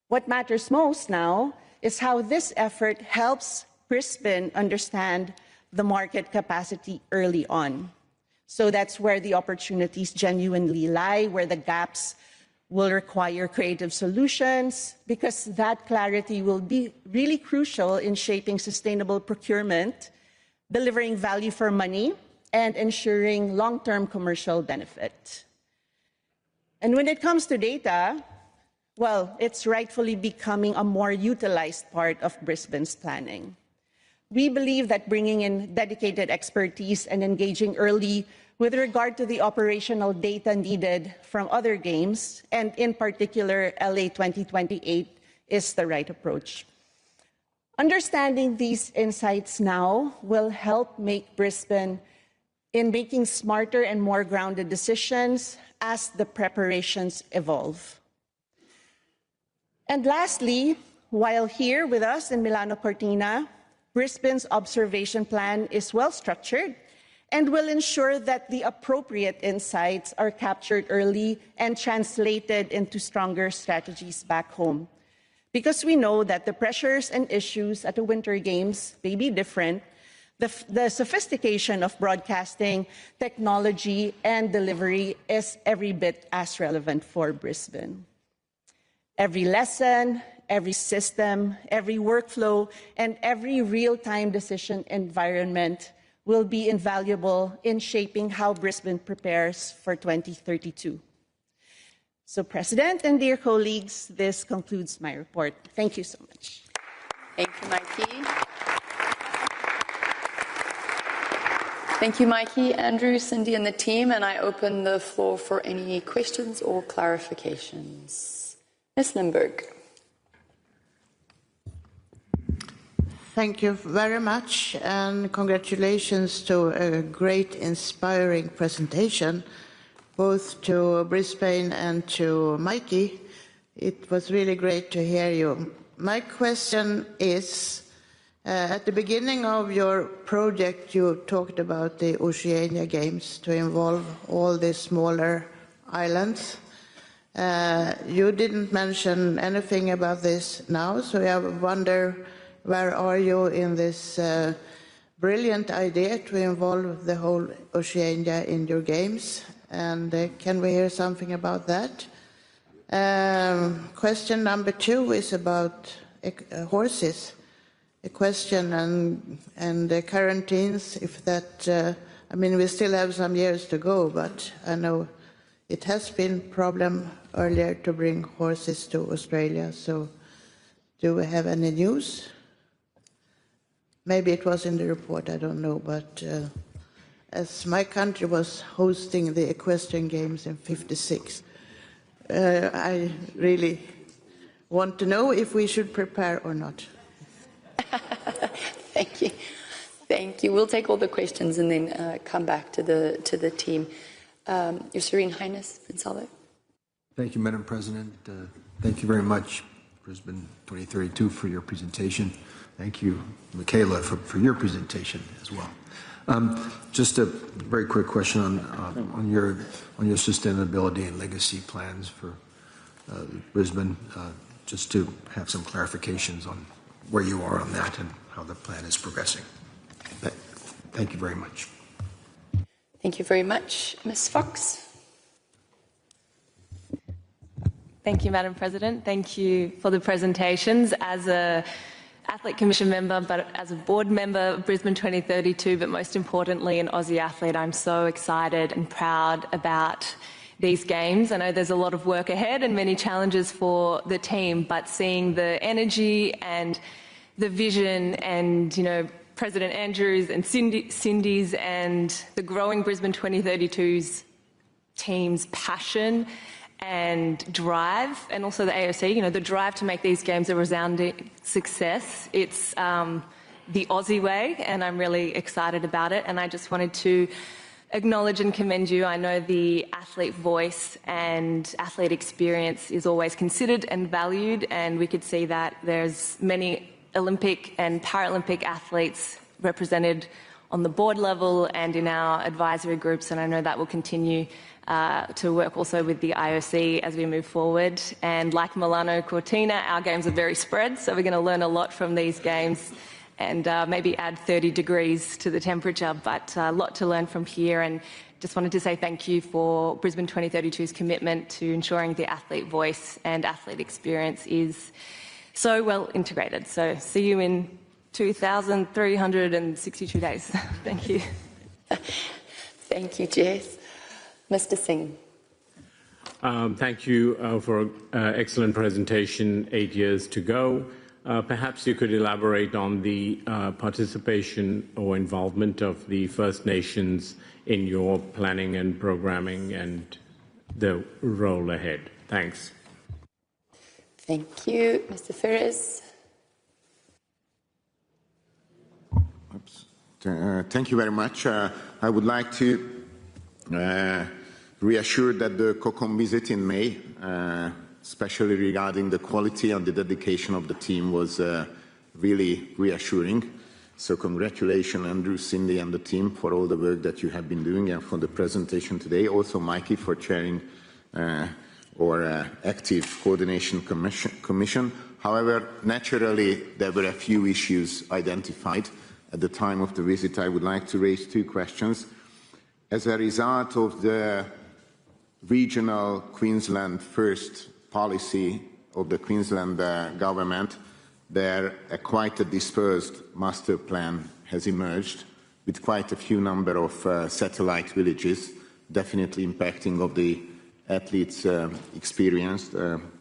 P: What matters most now is how this effort helps Brisbane understand the market capacity early on. So that's where the opportunities genuinely lie, where the gaps will require creative solutions, because that clarity will be really crucial in shaping sustainable procurement, delivering value for money, and ensuring long-term commercial benefit. And when it comes to data, well, it's rightfully becoming a more utilized part of Brisbane's planning. We believe that bringing in dedicated expertise and engaging early with regard to the operational data needed from other games, and in particular LA 2028, is the right approach. Understanding these insights now will help make Brisbane in making smarter and more grounded decisions as the preparations evolve. And lastly, while here with us in Milano Cortina, Brisbane's observation plan is well structured and will ensure that the appropriate insights are captured early and translated into stronger strategies back home. Because we know that the pressures and issues at the Winter Games may be different, the sophistication of broadcasting, technology, and delivery is every bit as relevant for Brisbane. Every lesson, every system, every workflow, and every real-time decision environment will be invaluable in shaping how Brisbane prepares for 2032. So, President and dear colleagues, this concludes my report. Thank you so much.
A: Thank you, Mikey. Thank you, Mikey, Andrew, Cindy, and the team. And I open the floor for any questions or clarifications. Ms. Limburg.
N: Thank you very much, and congratulations to a great, inspiring presentation, both to Brisbane and to Mikey. It was really great to hear you. My question is, at the beginning of your project, you talked about the Oceania Games to involve all the smaller islands. You didn't mention anything about this now, so I wonder, where are you in this brilliant idea to involve the whole Oceania in your games? And can we hear something about that? Question number 2 is about horses. A question and the quarantines, if that, I mean, we still have some years to go, but I know it has been a problem earlier to bring horses to Australia, so do we have any news? Maybe it was in the report, I don't know, but as my country was hosting the Equestrian Games in '56, I really want to know if we should prepare or not.
A: Thank you. Thank you. We'll take all the questions and then come back to the team. Your Serene Highness, Prince Albert.
D: Thank you, Madam President. Thank you very much, Brisbane 2032, for your presentation. Thank you, Michaela, for your presentation as well. Just a very quick question on your sustainability and legacy plans for Brisbane, just to have some clarifications on where you are on that and how the plan is progressing. Thank you very much.
A: Thank you very much. Ms. Fox.
R: Thank you, Madam President. Thank you for the presentations. As a Athlete Commission member, but as a board member of Brisbane 2032, but most importantly an Aussie athlete, I'm so excited and proud about these games. I know there's a lot of work ahead and many challenges for the team, but seeing the energy and the vision and, you know, President Andrews and Cindy's and the growing Brisbane 2032's team's passion and drive, and also the AOC, you know, the drive to make these games a resounding success. It's the Aussie way, and I'm really excited about it. And I just wanted to acknowledge and commend you. I know the athlete voice and athlete experience is always considered and valued, and we could see that there's many Olympic and Paralympic athletes represented on the board level and in our advisory groups, and I know that will continue to work also with the IOC as we move forward. And like Milano Cortina, our games are very spread, so we're going to learn a lot from these games and maybe add 30 degrees to the temperature, but a lot to learn from here. And just wanted to say thank you for Brisbane 2032's commitment to ensuring the athlete voice and athlete experience is so well integrated. So see you in 2,362 days. Thank you.
A: Thank you, Jess. Mr. Singh.
S: Thank you for an excellent presentation. 8 years to go. Perhaps you could elaborate on the participation or involvement of the First Nations in your planning and programming and the role ahead. Thanks.
A: Thank you. Mr. Ferris.
T: Thank you very much. I would like to reassure that the COCOM visit in May, especially regarding the quality and the dedication of the team, was really reassuring. So congratulations, Andrew, Cindy and the team for all the work that you have been doing and for the presentation today. Also, Mikey, for chairing our active coordination commission. However, naturally, there were a few issues identified at the time of the visit. I would like to raise two questions. As a result of the regional Queensland First policy of the Queensland government, there quite a dispersed master plan has emerged with quite a few number of satellite villages, definitely impacting of the athletes' experience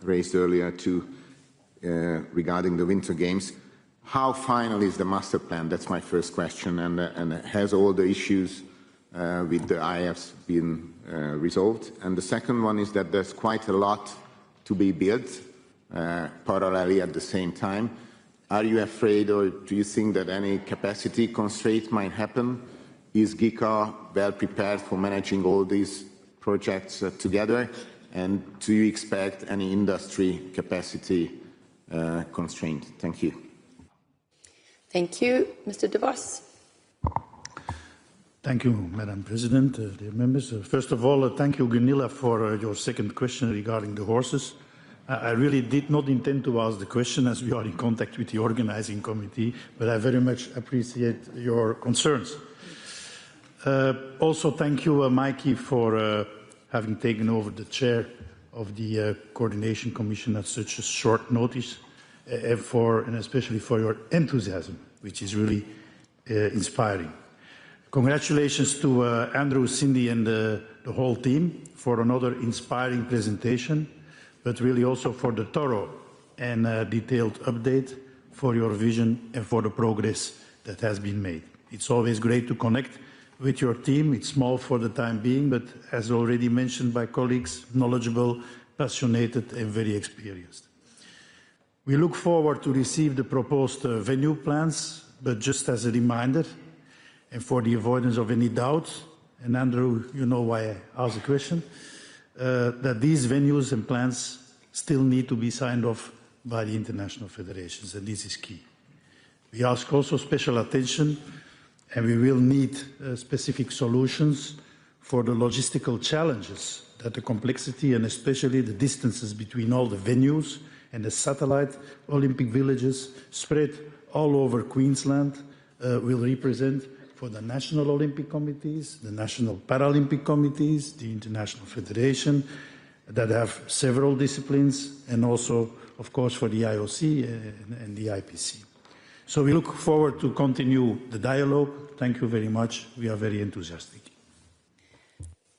T: raised earlier too regarding the Winter Games. How final is the master plan? That's my first question. And has all the issues with the IFs been resolved? And the second one is that there's quite a lot to be built parallelly at the same time. Are you afraid, or do you think that any capacity constraint might happen? Is GICA well prepared for managing all these projects together? And do you expect any industry capacity constraint? Thank you.
A: Thank you. Mr. De Vos.
C: Thank you, Madam President, dear members. First of all, thank you, Gunilla, for your second question regarding the horses. I really did not intend to ask the question, as we are in contact with the organizing committee, but I very much appreciate your concerns. Also, thank you, Mikey, for having taken over the chair of the Coordination Commission at such a short notice, and especially for your enthusiasm, which is really inspiring. Congratulations to Andrew, Cindy, and the whole team for another inspiring presentation, but really also for the thorough and detailed update, for your vision and for the progress that has been made. It's always great to connect with your team. It's small for the time being, but as already mentioned by colleagues, knowledgeable, passionate, and very experienced. We look forward to receive the proposed venue plans, but just as a reminder, and for the avoidance of any doubt, and Andrew, you know why I asked the question, that these venues and plans still need to be signed off by the international federations, and this is key. We ask also special attention, and we will need specific solutions for the logistical challenges that the complexity and especially the distances between all the venues and the satellite Olympic villages spread all over Queensland will represent for the national Olympic committees, the national Paralympic committees, the international federation that have several disciplines, and also, of course, for the IOC and the IPC. So we look forward to continue the dialogue. Thank you very much. We are very enthusiastic.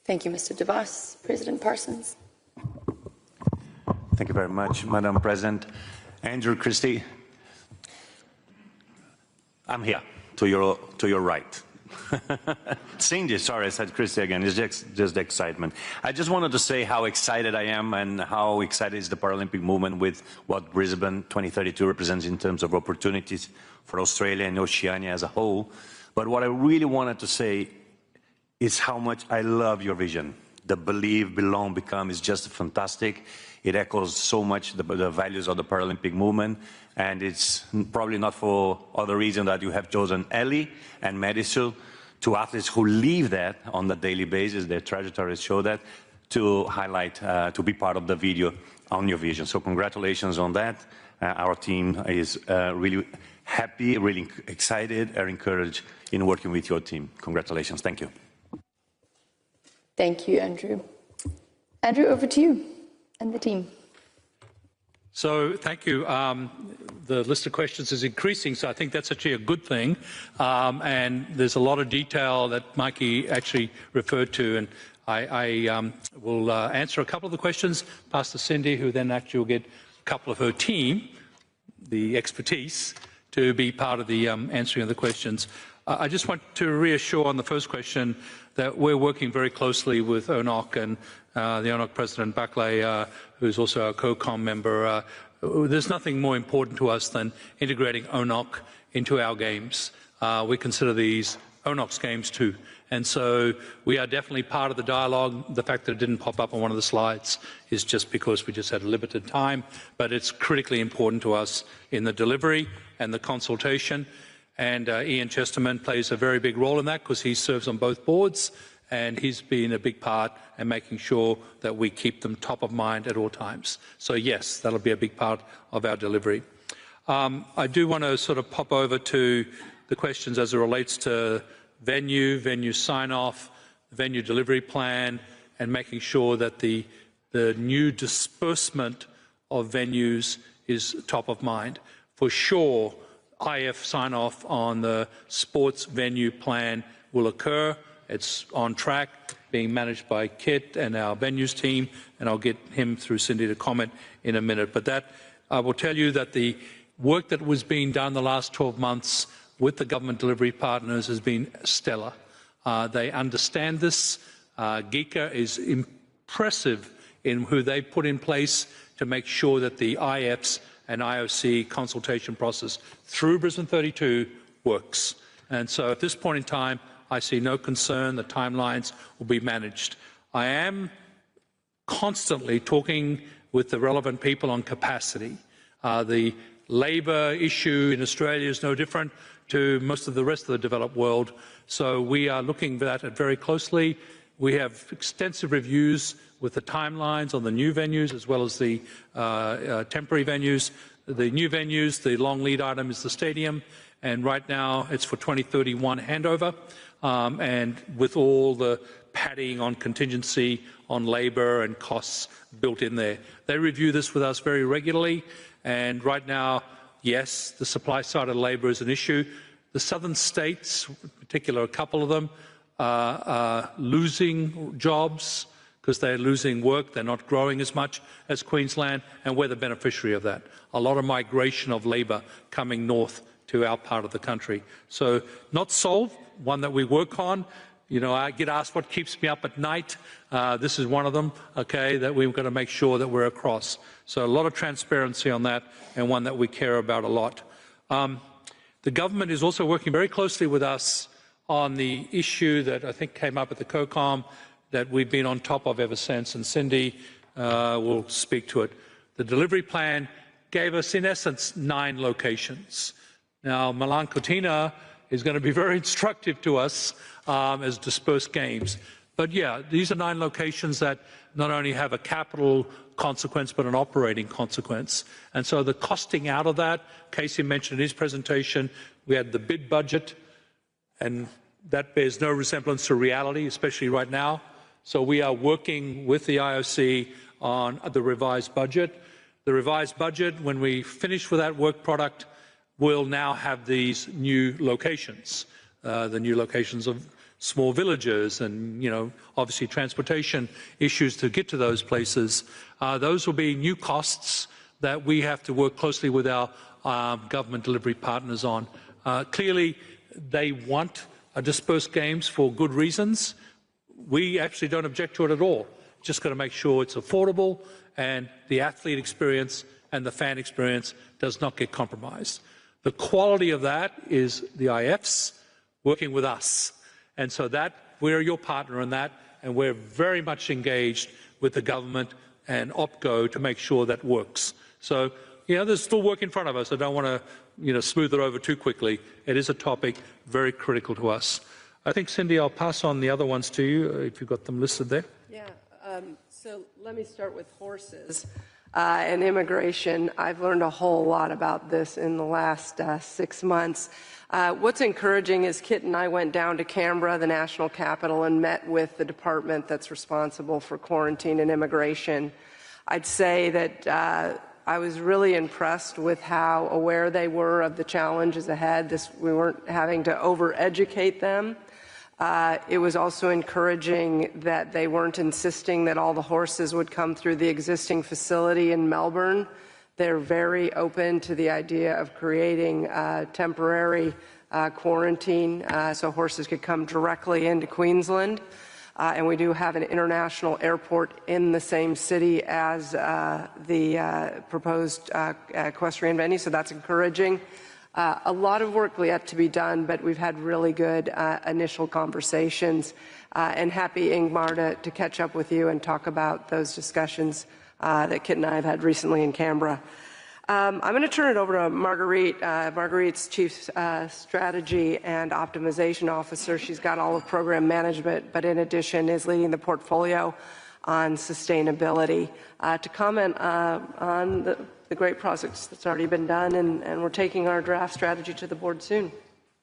A: Thank you, Mr. De Vos. President Parsons.
J: Thank you very much, Madam President. Andrew, Christie, I'm here to your right. Cindy, sorry, I said Christie again. It's just excitement. I just wanted to say how excited I am and how excited is the Paralympic movement with what Brisbane 2032 represents in terms of opportunities for Australia and Oceania as a whole. But what I really wanted to say is how much I love your vision. The believe, belong, become is just fantastic. It echoes so much the values of the Paralympic movement, and it's probably not for other reason that you have chosen Ellie and Medisul, two athletes who live that on a daily basis. Their trajectories show that, to highlight, to be part of the video on your vision. So congratulations on that. Our team is really happy, really excited, and encouraged in working with your team. Congratulations. Thank you.
A: Thank you, Andrew. Andrew, over to you and the team.
E: So thank you. The list of questions is increasing, so I think that's actually a good thing. And there's a lot of detail that Mikey actually referred to, and I will answer a couple of the questions, pass to Cindy, who then actually will get a couple of her team, the expertise, to be part of the answering of the questions. I just want to reassure on the first question that we're working very closely with ONOC and the ONOC President Buckley, who's also a COCOM member. There's nothing more important to us than integrating ONOC into our games. We consider these ONOC's games too. And so we are definitely part of the dialogue. The fact that it didn't pop up on one of the slides is just because we just had a limited time, but it's critically important to us in the delivery and the consultation. And Ian Chesterman plays a very big role in that because he serves on both boards, and he's been a big part in making sure that we keep them top of mind at all times. So yes, that'll be a big part of our delivery. I do want to sort of pop over to the questions as it relates to venue sign-off, venue delivery plan, and making sure that the new disbursement of venues is top of mind. For sure, IF sign-off on the sports venue plan will occur. It's on track, being managed by Kit and our venues team, and I'll get him through Cindy to comment in a minute. But that, I will tell you that the work that was being done the last 12 months with the government delivery partners has been stellar. They understand this. GICA is impressive in who they put in place to make sure that the IFs and IOC consultation process through Brisbane 32 works. And so at this point in time, I see no concern. The timelines will be managed. I am constantly talking with the relevant people on capacity. The labour issue in Australia is no different to most of the rest of the developed world. So we are looking at that very closely. We have extensive reviews with the timelines on the new venues as well as the temporary venues. The new venues, the long lead item is the stadium, and right now it's for 2031 handover, and with all the padding on contingency on labour and costs built in there. They review this with us very regularly, and right now, yes, the supply side of labour is an issue. The southern states, in particular a couple of them, are losing jobs because they're losing work. They're not growing as much as Queensland, and we're the beneficiary of that. A lot of migration of labour coming north to our part of the country. So not solved, one that we work on. You know, I get asked what keeps me up at night. This is one of them, okay, that we've got to make sure that we're across. So a lot of transparency on that, and one that we care about a lot. The government is also working very closely with us on the issue that I think came up at the COCOM that we've been on top of ever since, and Cindy will speak to it. The delivery plan gave us, in essence, 9 locations. Now, Milan Cortina is going to be very instructive to us as dispersed games. But yeah, these are 9 locations that not only have a capital consequence but an operating consequence. And so the costing out of that, Casey mentioned in his presentation, we had the bid budget, and that bears no resemblance to reality, especially right now. So we are working with the IOC on the revised budget. The revised budget, when we finish with that work product, will now have these new locations, the new locations of small villages and, you know, obviously transportation issues to get to those places. Those will be new costs that we have to work closely with our government delivery partners on. Clearly, they want dispersed games for good reasons. We actually don't object to it at all. Just got to make sure it's affordable and the athlete experience and the fan experience does not get compromised. The quality of that is the IFs working with us. And so that, we're your partner in that, and we're very much engaged with the government and OPCO to make sure that works. So, you know, there's still work in front of us. I don't want to, you know, smooth it over too quickly. It is a topic very critical to us. I think, Cindy, I'll pass on the other ones to you, if you've got them listed there.
I: Yeah, so let me start with horses and immigration. I've learned a whole lot about this in the last 6 months. What's encouraging is Kit and I went down to Canberra, the national capital, and met with the department that's responsible for quarantine and immigration. I'd say that I was really impressed with how aware they were of the challenges ahead. We weren't having to over-educate them. It was also encouraging that they weren't insisting that all the horses would come through the existing facility in Melbourne. They're very open to the idea of creating temporary quarantine so horses could come directly into Queensland. And we do have an international airport in the same city as the proposed equestrian venue, so that's encouraging. A lot of work yet to be done, but we've had really good initial conversations, and happy, Ingmar, to catch up with you and talk about those discussions that Kit and I have had recently in Canberra. I'm going to turn it over to Marguerite. Marguerite's Chief Strategy and Optimization Officer. She's got all of program management, but in addition is leading the portfolio on sustainability to comment on the great projects that's already been done, and we're taking our draft strategy to the board soon.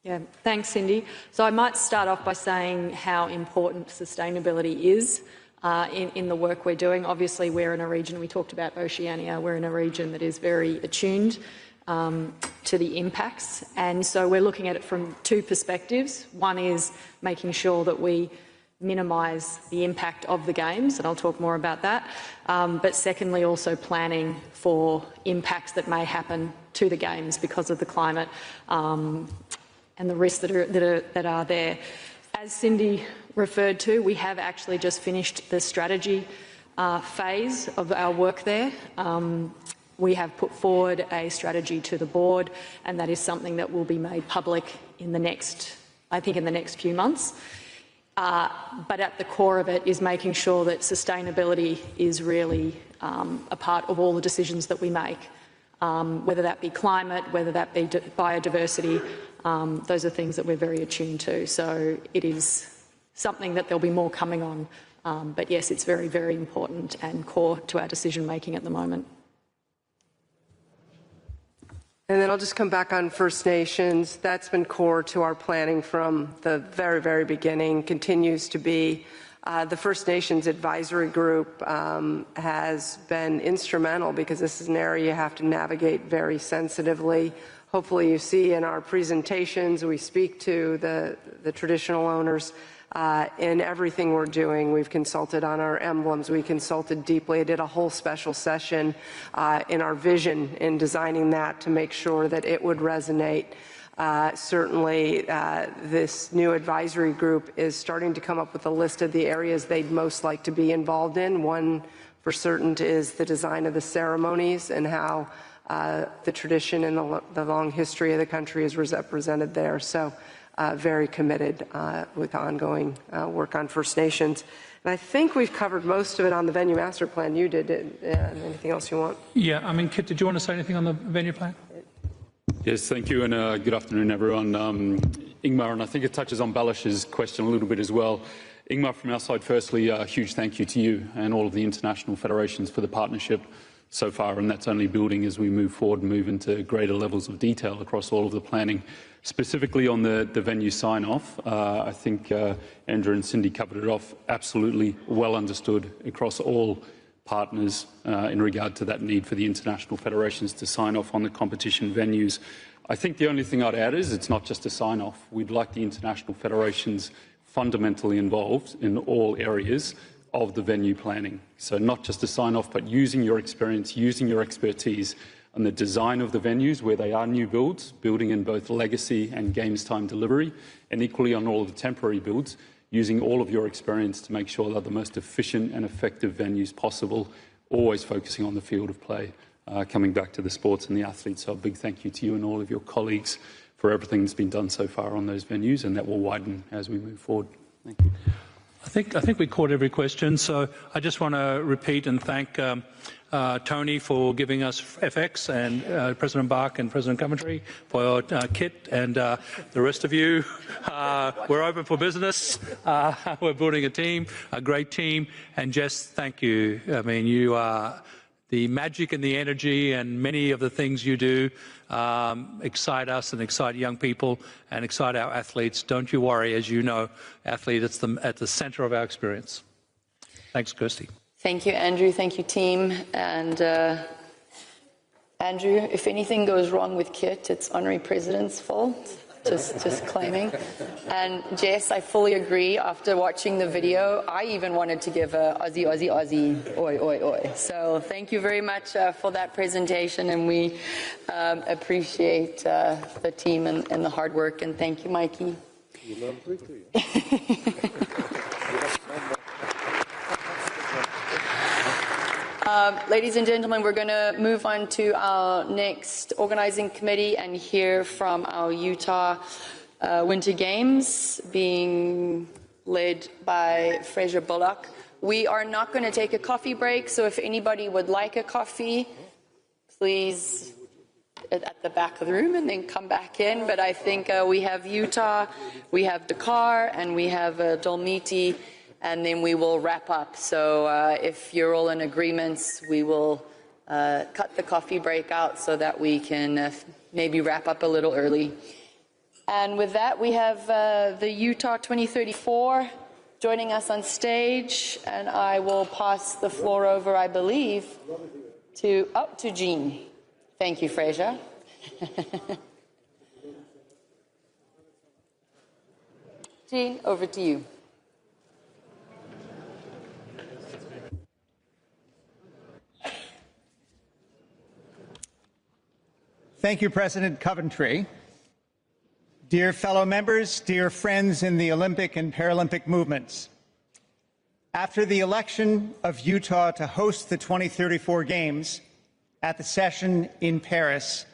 G: Yeah, thanks, Cindy. So I might start off by saying how important sustainability is in the work we're doing. Obviously, we're in a region, we talked about Oceania, we're in a region that is very attuned to the impacts. And so we're looking at it from two perspectives. One is making sure that we minimise the impact of the Games, and I'll talk more about that. But secondly, also planning for impacts that may happen to the Games because of the climate and the risks that are there. As Cindy referred to, we have actually just finished the strategy phase of our work there. We have put forward a strategy to the board, and that is something that will be made public in the next, I think, in the next few months. But at the core of it is making sure that sustainability is really a part of all the decisions that we make, whether that be climate, whether that be biodiversity. Those are things that we're very attuned to. So it is something that there'll be more coming on. But yes, it's very, very important and core to our decision making at the moment.
I: And then I'll just come back on First Nations. That's been core to our planning from the very, very beginning, continues to be. The First Nations Advisory Group has been instrumental because this is an area you have to navigate very sensitively. Hopefully you see in our presentations, we speak to the traditional owners in everything we're doing. We've consulted on our emblems. We consulted deeply. I did a whole special session in our vision in designing that to make sure that it would resonate. Certainly, this new advisory group is starting to come up with a list of the areas they'd most like to be involved in. One for certain is the design of the ceremonies and how the tradition and the long history of the country is represented there. So very committed with ongoing work on First Nations. And I think we've covered most of it on the venue master plan. You did it. Anything else you want?
E: Yeah, I mean, Kit, did you want to say anything on the venue plan?
H: Yes, thank you, and good afternoon, everyone. Ingmar, and I think it touches on Balash's question a little bit as well. Ingmar, from our side, firstly, a huge thank you to you and all of the international federations for the partnership so far, and that's only building as we move forward and move into greater levels of detail across all of the planning. Specifically on the venue sign-off, I think Andrew and Cindy covered it off, absolutely well understood across all partners in regard to that need for the international federations to sign off on the competition venues. I think the only thing I'd add is it's not just a sign-off. We'd like the international federations fundamentally involved in all areas of the venue planning. So not just a sign-off, but using your experience, using your expertise on the design of the venues where they are new builds, building in both legacy and games time delivery, and equally on all of the temporary builds, using all of your experience to make sure they're the most efficient and effective venues possible, always focusing on the field of play, coming back to the sports and the athletes. So a big thank you to you and all of your colleagues for everything that's been done so far on those venues, and that will widen as we move forward. Thank you.
E: I think we caught every question, so I just want to repeat and thank Tony for giving us FX, and President Bach and President Coventry for Kit, and the rest of you. We're open for business. We're building a team, a great team, and Jess, thank you. I mean, you are the magic and the energy and many of the things you do excite us and excite young people and excite our athletes. Don't you worry, as you know, athlete, it's at the centre of our experience. Thanks, Kirsty.
A: Thank you, Andrew. Thank you, team. And Andrew, if anything goes wrong with Kit, it's honorary president's fault. Just claiming. And Jess, I fully agree. After watching the video, I even wanted to give a Aussie, Aussie, Aussie, oi, oi, oi. So thank you very much for that presentation, and we appreciate the team and the hard work. And thank you, Mikey. You learn quickly. Ladies and gentlemen, we're going to move on to our next organizing committee and hear from our Utah Winter Games, being led by Fraser Bullock. We are not going to take a coffee break, so if anybody would like a coffee, please at the back of the room and then come back in. But I think we have Utah, we have Dakar, and we have Dolmiti, and then we will wrap up. So if you're all in agreements, we will cut the coffee break out so that we can maybe wrap up a little early. And with that, we have the Utah 2034 joining us on stage, and I will pass the floor over, I believe, to Jean. Thank you, Fraser. Jean, over to you.
F: Thank you, President Coventry. Dear fellow members, dear friends in the Olympic and Paralympic movements, after the election of Utah to host the 2034 Games at the session in Paris,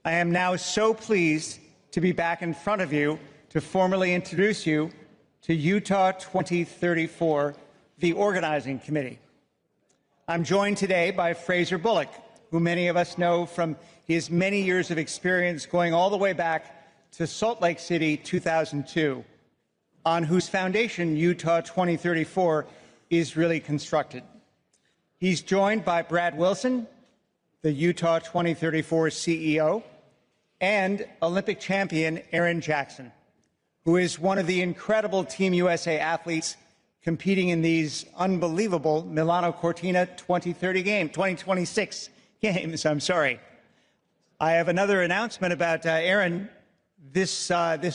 F: I am now so pleased to be back in front of you to formally introduce you to Utah 2034, the organizing committee. I'm joined today by Fraser Bullock, who many of us know from his many years of experience going all the way back to Salt Lake City 2002, on whose foundation Utah 2034 is really constructed. He's joined by Brad Wilson, the Utah 2034 CEO, and Olympic champion Aaron Jackson, who is one of the incredible Team USA athletes competing in these unbelievable Milano Cortina 2026 games. I have another announcement about Aaron. This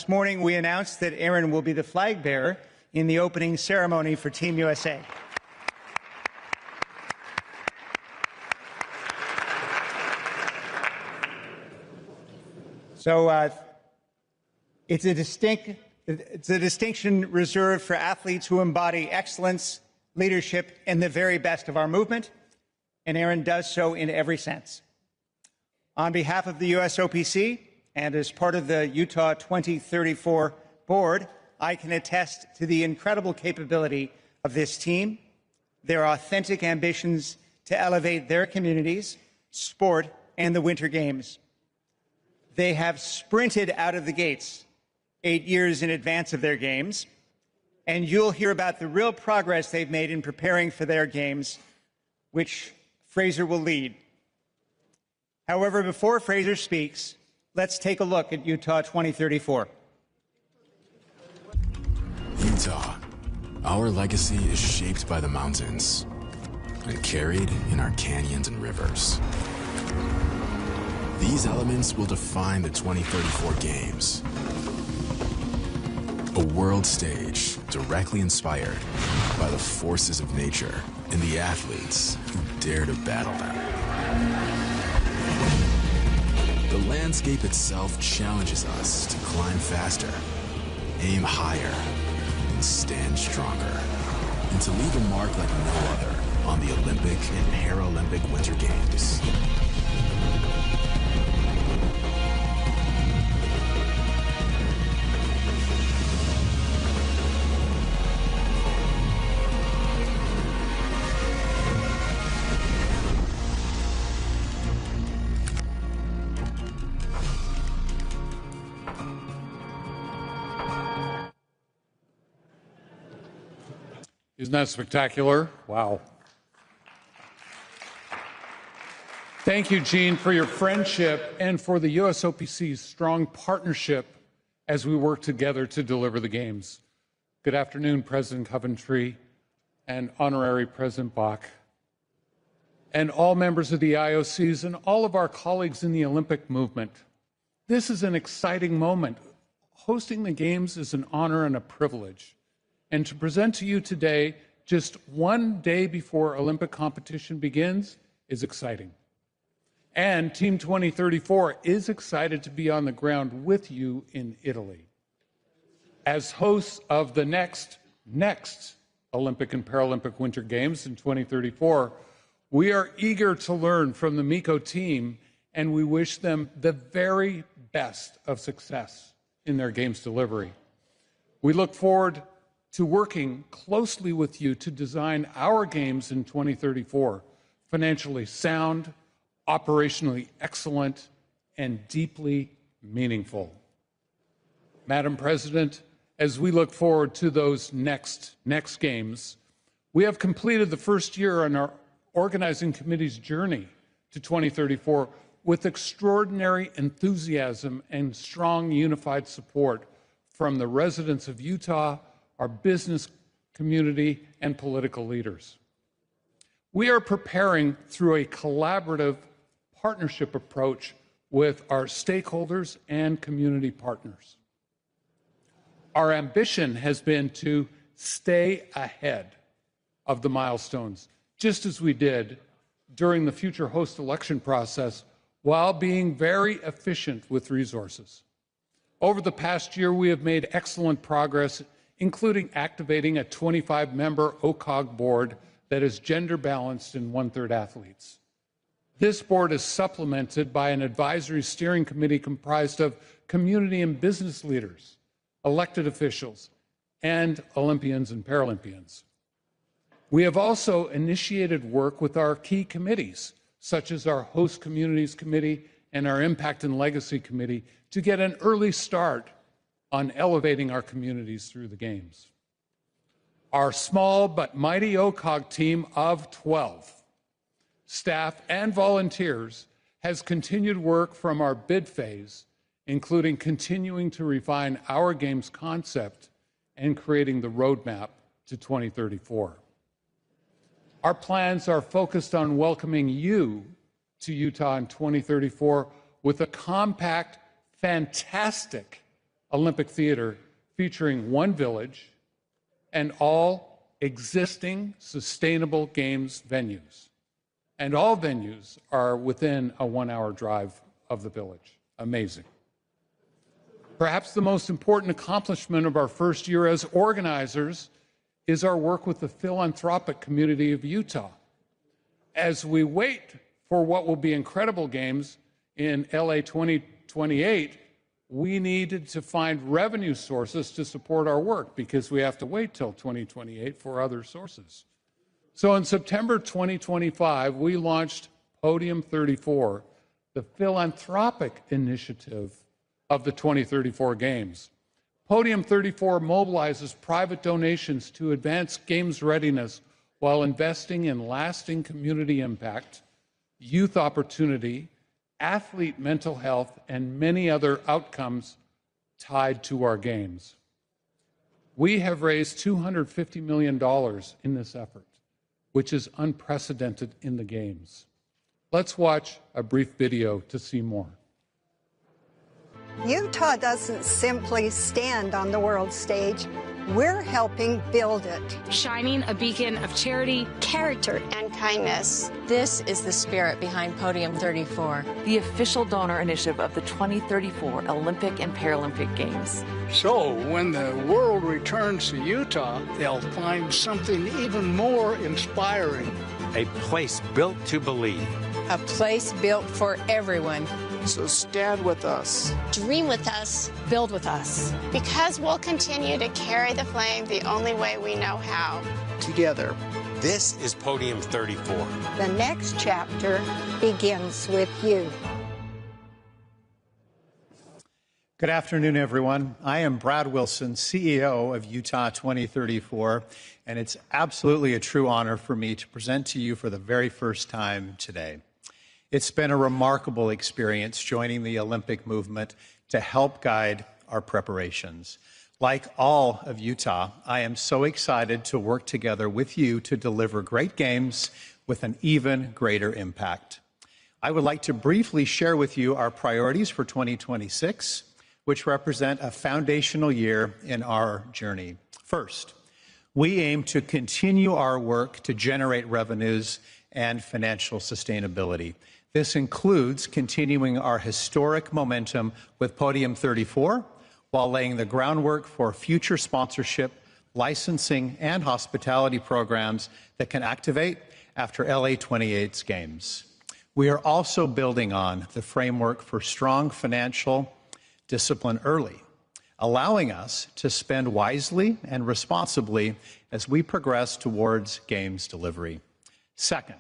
F: morning we announced that Aaron will be the flag bearer in the opening ceremony for Team USA. So it's a distinction reserved for athletes who embody excellence, leadership, and the very best of our movement, and Aaron does so in every sense. On behalf of the USOPC and as part of the Utah 2034 board, I can attest to the incredible capability of this team, their authentic ambitions to elevate their communities, sport, and the Winter Games. They have sprinted out of the gates 8 years in advance of their games, and you'll hear about the real progress they've made in preparing for their games, which Fraser will lead. However, before Fraser speaks, let's take a look at Utah 2034.
U: Utah, our legacy is shaped by the mountains and carried in our canyons and rivers. These elements will define the 2034 Games, a world stage directly inspired by the forces of nature and the athletes who dare to battle them. The landscape itself challenges us to climb faster, aim higher, and stand stronger, and to leave a mark like no other on the Olympic and Paralympic Winter Games.
E: Isn't that spectacular? Wow. Thank you, Jean, for your friendship and for the USOPC's strong partnership as we work together to deliver the Games. Good afternoon, President Coventry and Honorary President Bach, and all members of the IOCs and all of our colleagues in the Olympic movement. This is an exciting moment. Hosting the Games is an honor and a privilege. And to present to you today, just one day before Olympic competition begins, is exciting. And Team 2034 is excited to be on the ground with you in Italy. As hosts of the next Olympic and Paralympic Winter Games in 2034, we are eager to learn from the MECO team, and we wish them the very best of success in their Games delivery. We look forward to working closely with you to design our Games in 2034, financially sound, operationally excellent, and deeply meaningful. Madam President, as we look forward to those next Games, we have completed the first year on our organizing committee's journey to 2034 with extraordinary enthusiasm and strong unified support from the residents of Utah, our business community, and political leaders. We are preparing through a collaborative partnership approach with our stakeholders and community partners. Our ambition has been to stay ahead of the milestones, just as we did during the future host election process, while being very efficient with resources. Over the past year, we have made excellent progress, including activating a 25-member OCOG board that is gender balanced and one-third athletes. This board is supplemented by an advisory steering committee comprised of community and business leaders, elected officials, and Olympians and Paralympians. We have also initiated work with our key committees, such as our Host Communities Committee and our Impact and Legacy Committee, to get an early start on elevating our communities through the Games. Our small but mighty OCOG team of 12 staff and volunteers has continued work from our bid phase, including continuing to refine our Games concept and creating the roadmap to 2034. Our plans are focused on welcoming you to Utah in 2034 with a compact, fantastic Olympic theater featuring one village and all existing sustainable Games venues. And all venues are within a 1-hour drive of the village. Amazing. Perhaps the most important accomplishment of our first year as organizers is our work with the philanthropic community of Utah. As we wait for what will be incredible Games in LA 2028, we needed to find revenue sources to support our work because we have to wait till 2028 for other sources. So in September 2025, we launched Podium 34, the philanthropic initiative of the 2034 Games. Podium 34 mobilizes private donations to advance Games readiness while investing in lasting community impact, youth opportunity, athlete mental health, and many other outcomes tied to our Games. We have raised $250 million in this effort, which is unprecedented in the Games. Let's watch a brief video to see more.
M: Utah doesn't simply stand on the world stage. We're helping build it.
Q: Shining a beacon of charity, character, and kindness.
V: This is the spirit behind Podium 34,
W: the official donor initiative of the 2034 Olympic and Paralympic Games.
Y: So when the world returns to Utah, they'll find something even more inspiring.
Z: A place built to believe.
V: A place built for everyone.
Y: So stand with us.
Q: Dream with us.
V: Build with us.
Q: Because we'll continue to carry the flame the only way we know how.
Y: Together.
Z: This is Podium 34.
M: The next chapter begins with you.
F: Good afternoon, everyone. I am Brad Wilson, CEO of Utah 2034, and it's absolutely a true honor for me to present to you for the very first time today. It's been a remarkable experience joining the Olympic movement to help guide our preparations. Like all of Utah, I am so excited to work together with you to deliver great games with an even greater impact. I would like to briefly share with you our priorities for 2026, which represent a foundational year in our journey. First, we aim to continue our work to generate revenues and financial sustainability. This includes continuing our historic momentum with Podium 34 while laying the groundwork for future sponsorship, licensing, and hospitality programs that can activate after LA 28's Games. We are also building on the framework for strong financial discipline early, allowing us to spend wisely and responsibly as we progress towards Games delivery. Second,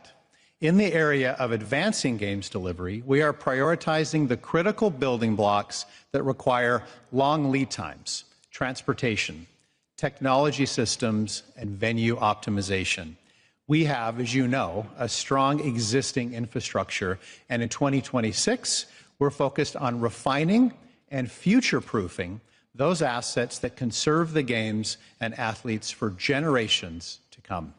F: in the area of advancing Games delivery, we are prioritizing the critical building blocks that require long lead times, transportation, technology systems, and venue optimization. We have, as you know, a strong existing infrastructure, and in 2026, we're focused on refining and future-proofing those assets that can serve the Games and athletes for generations to come.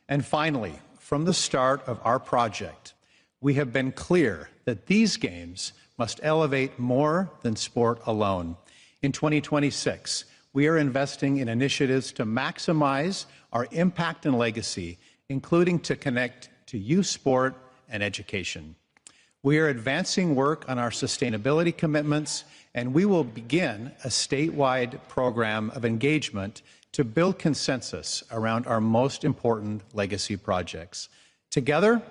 F: And finally, from the start of our project,
B: we have been clear that these games must elevate more than sport alone. In 2026, we are investing in initiatives to maximize our impact and legacy, including to connect to youth sport and education. We are advancing work on our sustainability commitments, and we will begin a statewide program of engagement to build consensus around our most important legacy projects. Together,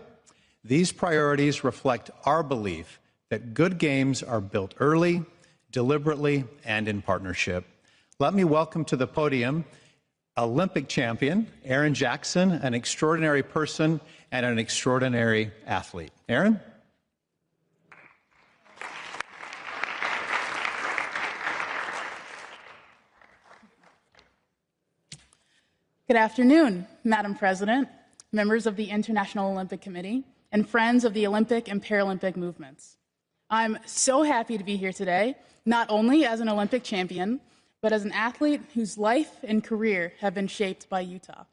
B: these priorities reflect our belief that good games are built early, deliberately, and in partnership. Let me welcome to the podium Olympic champion Erin Jackson, an extraordinary person and an extraordinary athlete. Erin?
K: Good afternoon, Madam President, members of the International Olympic Committee, and friends of the Olympic and Paralympic movements. I'm so happy to be here today, not only as an Olympic champion, but as an athlete whose life and career have been shaped by Utah.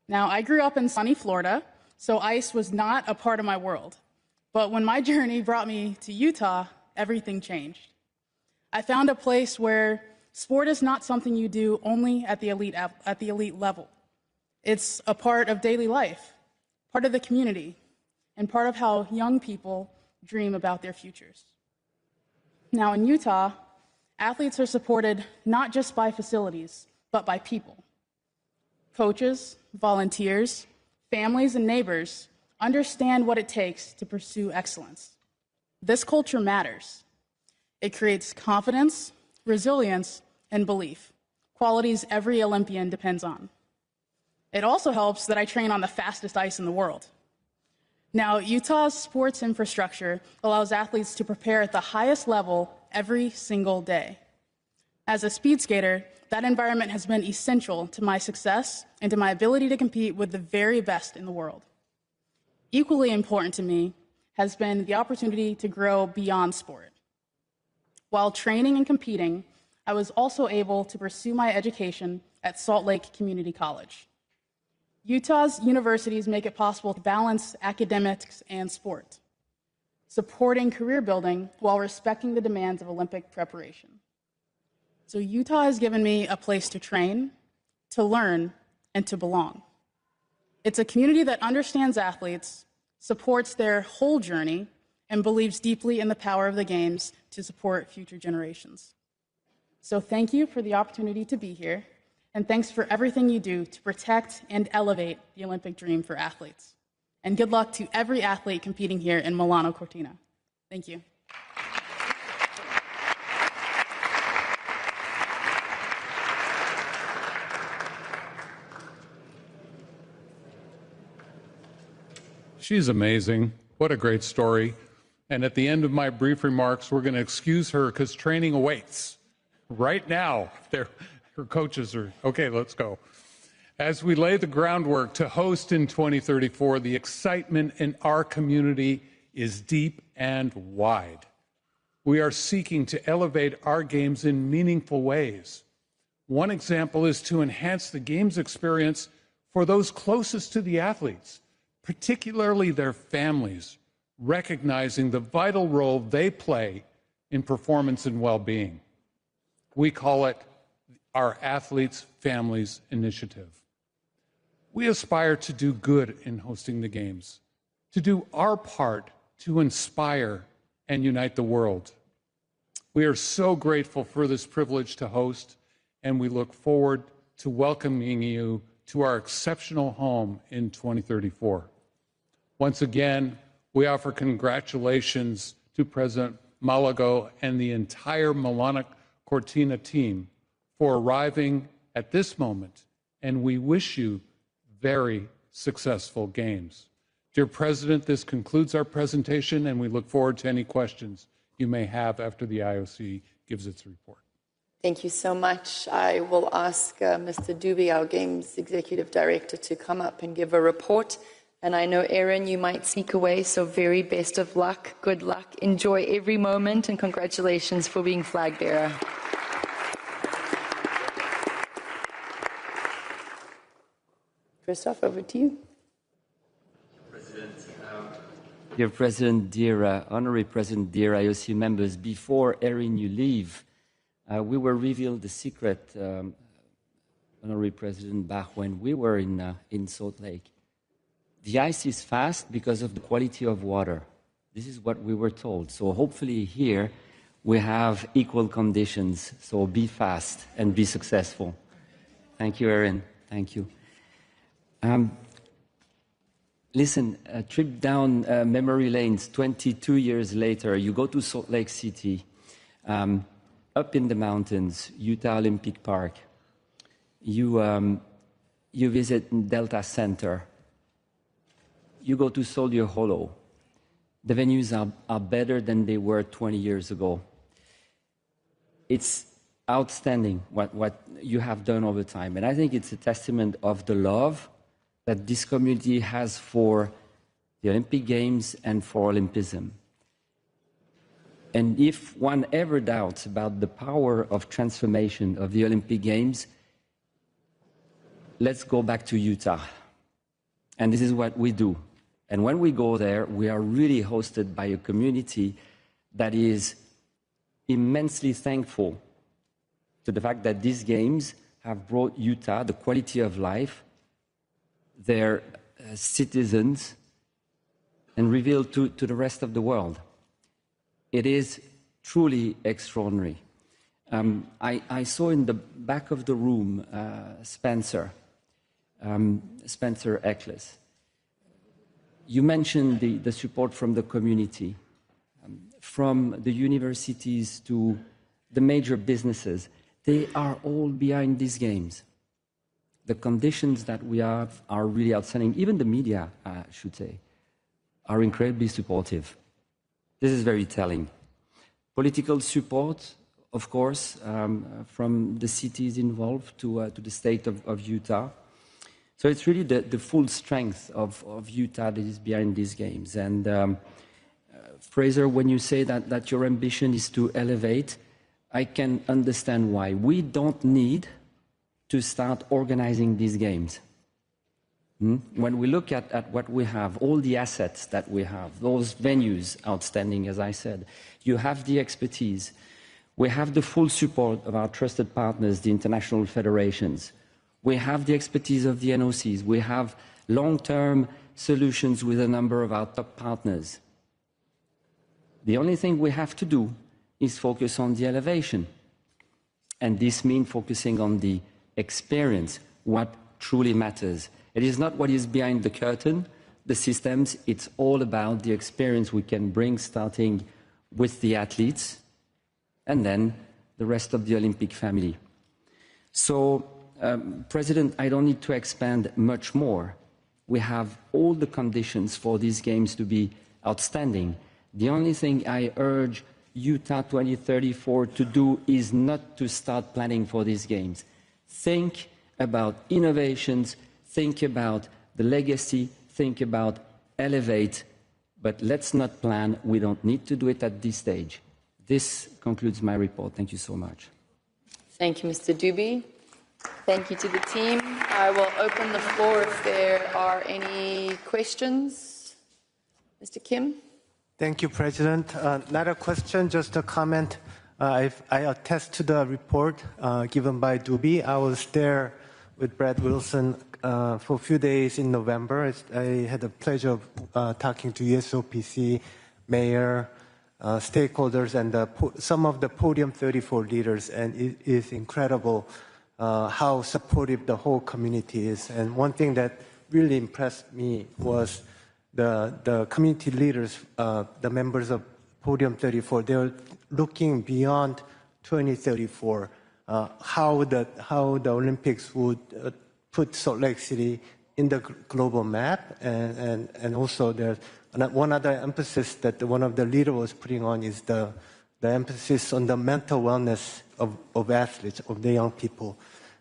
K: Now, I grew up in sunny Florida, so ice was not a part of my world. But when my journey brought me to Utah, everything changed. I found a place where sport is not something you do only at the elite level. It's a part of daily life, part of the community, and part of how young people dream about their futures. Now in Utah, athletes are supported not just by facilities, but by people. Coaches, volunteers, families, and neighbors understand what it takes to pursue excellence. This culture matters. It creates confidence, resilience, and belief, qualities every Olympian depends on. It also helps that I train on the fastest ice in the world. Now, Utah's sports infrastructure allows athletes to prepare at the highest level every single day. As a speed skater, that environment has been essential to my success and to my ability to compete with the very best in the world. Equally important to me has been the opportunity to grow beyond sport. While training and competing, I was also able to pursue my education at Salt Lake Community College. Utah's universities make it possible to balance academics and sport, supporting career building while respecting the demands of Olympic preparation. So Utah has given me a place to train, to learn, and to belong. It's a community that understands athletes, supports their whole journey, and believes deeply in the power of the games to support future generations. So thank you for the opportunity to be here, and thanks for everything you do to protect and elevate the Olympic dream for athletes. And good luck to every athlete competing here in Milano Cortina. Thank you.
E: She's amazing. What a great story. And at the end of my brief remarks, we're going to excuse her because training awaits. Right now, her coaches are, okay, let's go. As we lay the groundwork to host in 2034, the excitement in our community is deep and wide. We are seeking to elevate our games in meaningful ways. One example is to enhance the games experience for those closest to the athletes, particularly their families, recognizing the vital role they play in performance and well-being. We call it our Athletes' Families Initiative. We aspire to do good in hosting the Games, to do our part to inspire and unite the world. We are so grateful for this privilege to host, and we look forward to welcoming you to our exceptional home in 2034. Once again, we offer congratulations to President Malago and the entire Milano Cortina team for arriving at this moment, and we wish you very successful games. Dear President, this concludes our presentation, and we look forward to any questions you may have after the IOC gives its report.
A: Thank you so much. I will ask Mr. Dubey, our Games Executive Director, to come up and give a report. And I know, Erin, you might sneak away, so very best of luck, good luck, enjoy every moment, and congratulations for being flag bearer. Christoph, over to you.
L: President,
D: Dear President, dear Honorary President, dear IOC members, before Erin, you leave, we were revealed the secret, Honorary President Bach, when we were in Salt Lake. The ice is fast because of the quality of water. This is what we were told. So hopefully here we have equal conditions. So be fast and be successful. Thank you, Erin. Thank you. Listen, a trip down memory lanes 22 years later, you go to Salt Lake City, up in the mountains, Utah Olympic Park. You visit Delta Center. You go to Soldier Hollow. The venues are better than they were 20 years ago. It's outstanding what you have done over time. And I think it's a testament of the love that this community has for the Olympic Games and for Olympism. And if one ever doubts about the power of transformation of the Olympic Games, let's go back to Utah. And this is what we do. And when we go there, we are really hosted by a community that is immensely thankful to the fact that these games have brought Utah the quality of life, their citizens, and revealed to the rest of the world. It is truly extraordinary. I saw in the back of the room Spencer Eccles. You mentioned the support from the community, from the universities to the major businesses. They are all behind these games. The conditions that we have are really outstanding. Even the media, I should say, are incredibly supportive. This is very telling. Political support, of course, from the cities involved to the state of Utah. So it's really the full strength of Utah that is behind these games. And Fraser, when you say that your ambition is to elevate, I can understand why. We don't need to start organizing these games. When we look at what we have, all the assets that we have, those venues outstanding, as I said, you have the expertise. We have the full support of our trusted partners, the international federations. We have the expertise of the NOCs. We have long-term solutions with a number of our top partners. The only thing we have to do is focus on the elevation. And this means focusing on the experience, what truly matters. It is not what is behind the curtain, the systems. It's all about the experience we can bring, starting with the athletes and then the rest of the Olympic family. So, President, I don't need to expand much more. We have all the conditions for these games to be outstanding. The only thing I urge Utah 2034 to do is not to start planning for these games. Think about innovations, think about the legacy, think about elevate, but let's not plan. We don't need to do it at this stage. This concludes my report. Thank you so much.
A: Thank you, Mr. Dubey. Thank you to the team. I will open the floor if there are any questions. Mr. Kim?
L: Thank you, President. Not a question, just a comment. I attest to the report given by Dubey. I was there with Brad Wilson for a few days in November. I had the pleasure of talking to USOPC, mayor, stakeholders, and some of the Podium 34 leaders, and it is incredible how supportive the whole community is. And one thing that really impressed me was the community leaders, the members of Podium 34, they were looking beyond 2034, how the Olympics would put Salt Lake City in the global map, and also there's one other emphasis that one of the leaders was putting on is the emphasis on the mental wellness of athletes, of the young people.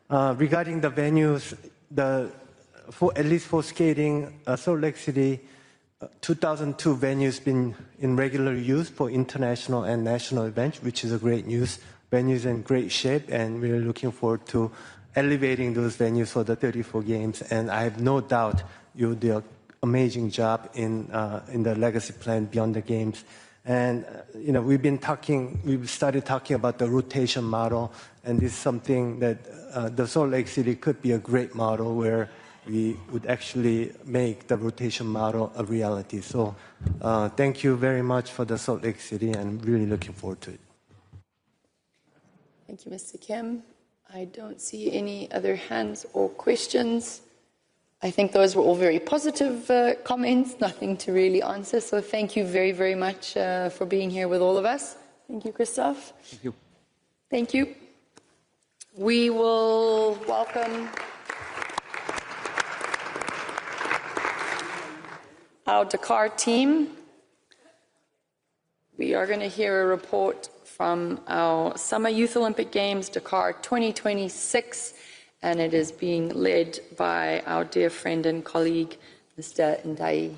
L: Regarding the venues, at least for skating, Salt Lake City, 2002 venues been in regular use for international and national events, which is a great news. Venues in great shape, and we're looking forward to elevating those venues for the 34 games. And I have no doubt you'll do amazing job in the legacy plan beyond the games. And we've started talking about the rotation model, and this is something that the Salt Lake City could be a great model where we would actually make the rotation model a reality. So thank you very much for the Salt Lake City, and I'm really looking forward to it.
A: Thank you, Mr. Kim. I don't see any other hands or questions. I think those were all very positive comments, nothing to really answer. So thank you very, very much for being here with all of us. Thank you, Christophe.
D: Thank you.
A: Thank you. We will welcome our Dakar team. We are going to hear a report from our Summer Youth Olympic Games, Dakar 2026, and it is being led by our dear friend and colleague, Mr. Ndai.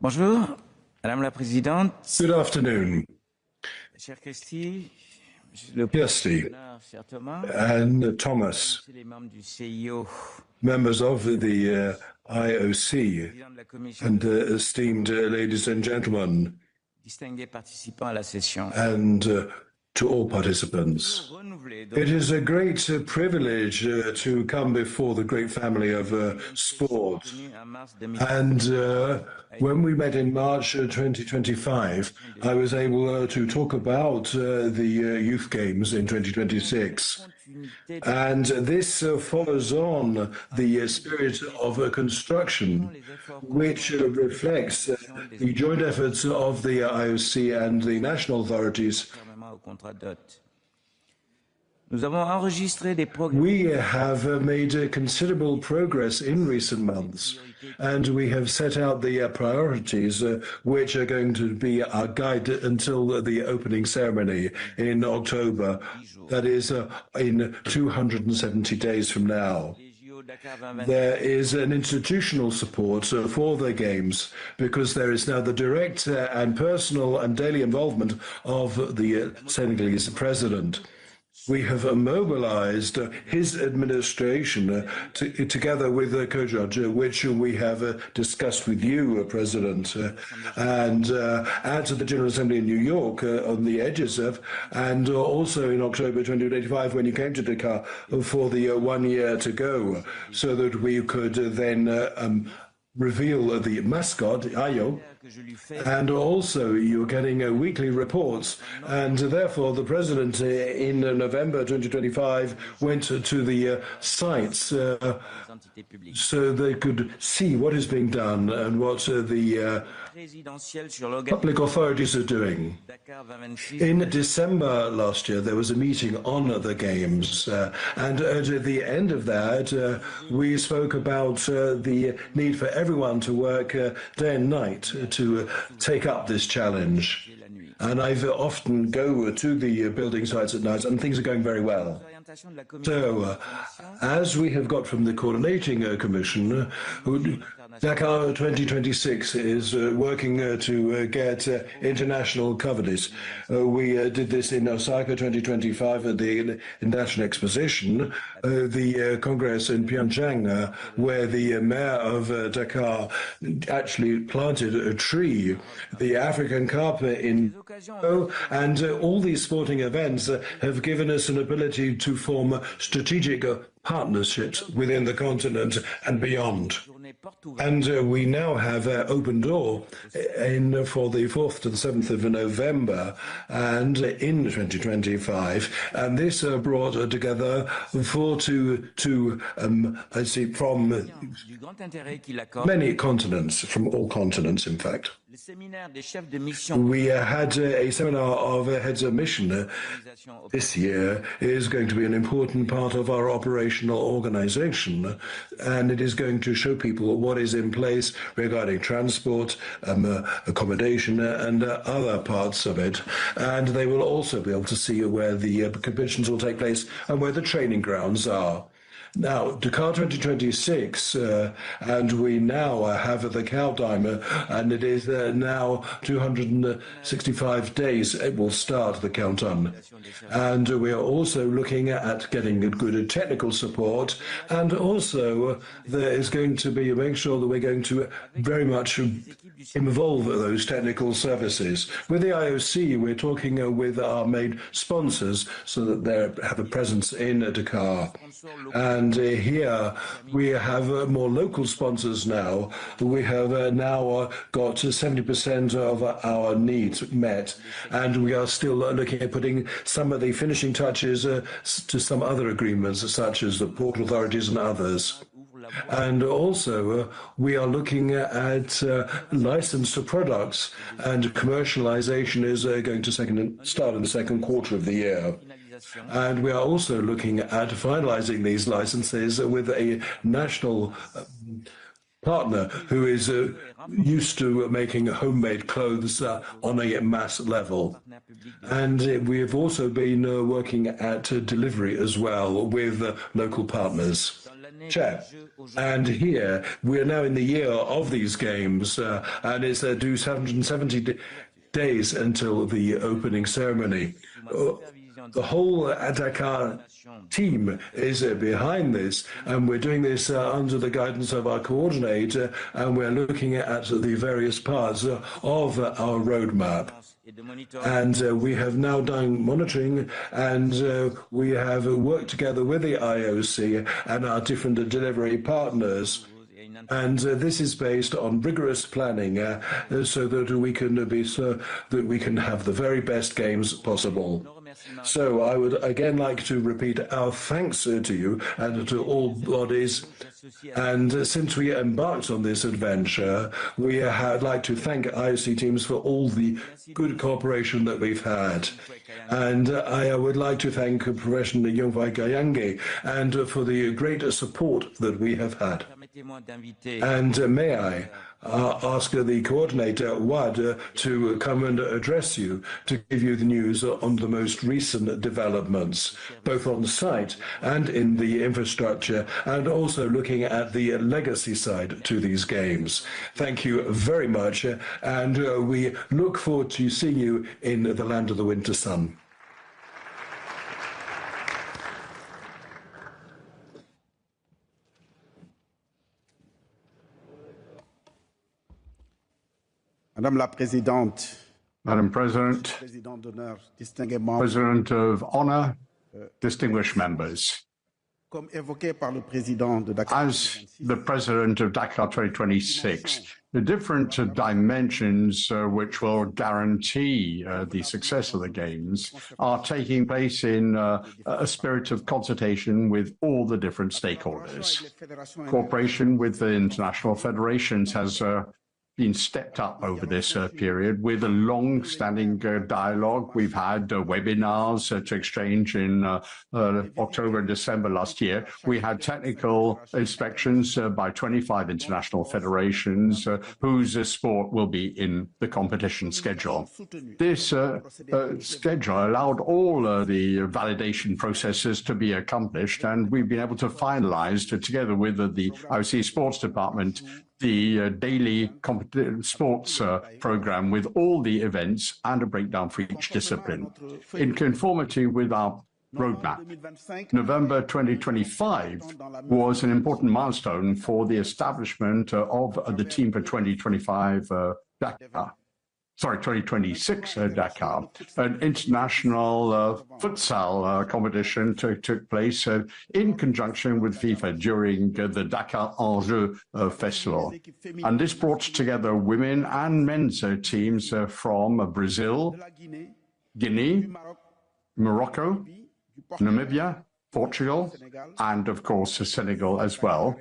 N: Bonjour, Madame la Présidente.
O: Good afternoon.
N: Cher Christy,
O: Kirsty and Thomas, members of the IOC, and esteemed ladies and gentlemen, and to all participants. It is a great privilege to come before the great family of sport. And when we met in March 2025, I was able to talk about the Youth Games in 2026. And this follows on the spirit of construction, which reflects the joint efforts of the IOC and the national authorities. We have made considerable progress in recent months, and we have set out the priorities which are going to be our guide until the opening ceremony in October. That is in 270 days from now. There is an institutional support for the Games because there is now the direct and personal and daily involvement of the Senegalese president. We have mobilized his administration together with the co-judge, which we have discussed with you, President, and at the General Assembly in New York on the edges of, and also in October 2025 when you came to Dakar for the 1 year to go, so that we could then reveal the mascot, Ayo, and also you're getting weekly reports, and therefore the President in November 2025 went to the sites so they could see what is being done and what the public authorities are doing. In December last year, there was a meeting on the Games, and at the end of that, we spoke about the need for everyone to work day and night to take up this challenge. And I often go to the building sites at night, and things are going very well. So, as we have got from the Coordinating Commission, Dakar 2026 is working to get international coverage. We did this in Osaka 2025 at the International Exposition, the Congress in Pyeongchang, where the mayor of Dakar actually planted a tree, the African carpet in and all these sporting events have given us an ability to form strategic partnerships within the continent and beyond. And we now have open door for the 4th to the 7th of November and in 2025. And this brought together I see, from many continents, from all continents, in fact. We had a seminar of heads of mission this year. It is going to be an important part of our operational organization, and it is going to show people what is in place regarding transport, accommodation, and other parts of it. And they will also be able to see where the competitions will take place and where the training grounds are. Now, Dakar 2026, and we now have the countdown, and it is now 265 days. It will start the countdown. And we are also looking at getting good technical support, and also there is going to be make sure that we're going to very much involve those technical services. With the IOC, we're talking with our main sponsors so that they have a presence in Dakar. And here we have more local sponsors now. We have now got 70% of our needs met, and we are still looking at putting some of the finishing touches to some other agreements, such as the port authorities and others. And also, we are looking at licensed products, and commercialization is going to start in the second quarter of the year. And we are also looking at finalizing these licenses with a national partner who is used to making homemade clothes on a mass level. And we have also been working at delivery as well with local partners. Chair, and here we are now in the year of these games, and it's due 770 days until the opening ceremony. The whole Dakar team is behind this, and we're doing this under the guidance of our coordinator, and we're looking at the various parts of our roadmap. And we have now done monitoring, and we have worked together with the IOC and our different delivery partners. And this is based on rigorous planning, so that we can have the very best games possible. So I would again like to repeat our thanks to you and to all bodies. And since we embarked on this adventure, we would like to thank IOC teams for all the good cooperation that we've had. And I would like to thank Professor Yongwai Gayange and for the great support that we have had. And may I ask the coordinator, Wad, to come and address you, to give you the news on the most recent developments, both on site and in the infrastructure, and also looking at the legacy side to these games. Thank you very much, and we look forward to seeing you in the land of the winter sun.
C: Madame la Présidente,
P: Madam President, President of Honor, distinguished members. As the President of Dakar 2026, the different dimensions which will guarantee the success of the Games are taking place in a spirit of consultation with all the different stakeholders. Cooperation with the international federations has been stepped up over this period with a long-standing dialogue. We've had webinars to exchange in October and December last year. We had technical inspections by 25 international federations whose sport will be in the competition schedule. This schedule allowed all the validation processes to be accomplished, and we've been able to finalize, together with the IOC Sports Department, the daily sports program with all the events and a breakdown for each discipline. In conformity with our roadmap, November 2025 was an important milestone for the establishment of the team for 2025 Dakar. 2026 Dakar. An international futsal competition took place in conjunction with FIFA during the Dakar Enjeu Festival. And this brought together women and men's teams from Brazil, Guinea, Morocco, Namibia, Portugal, and of course Senegal as well.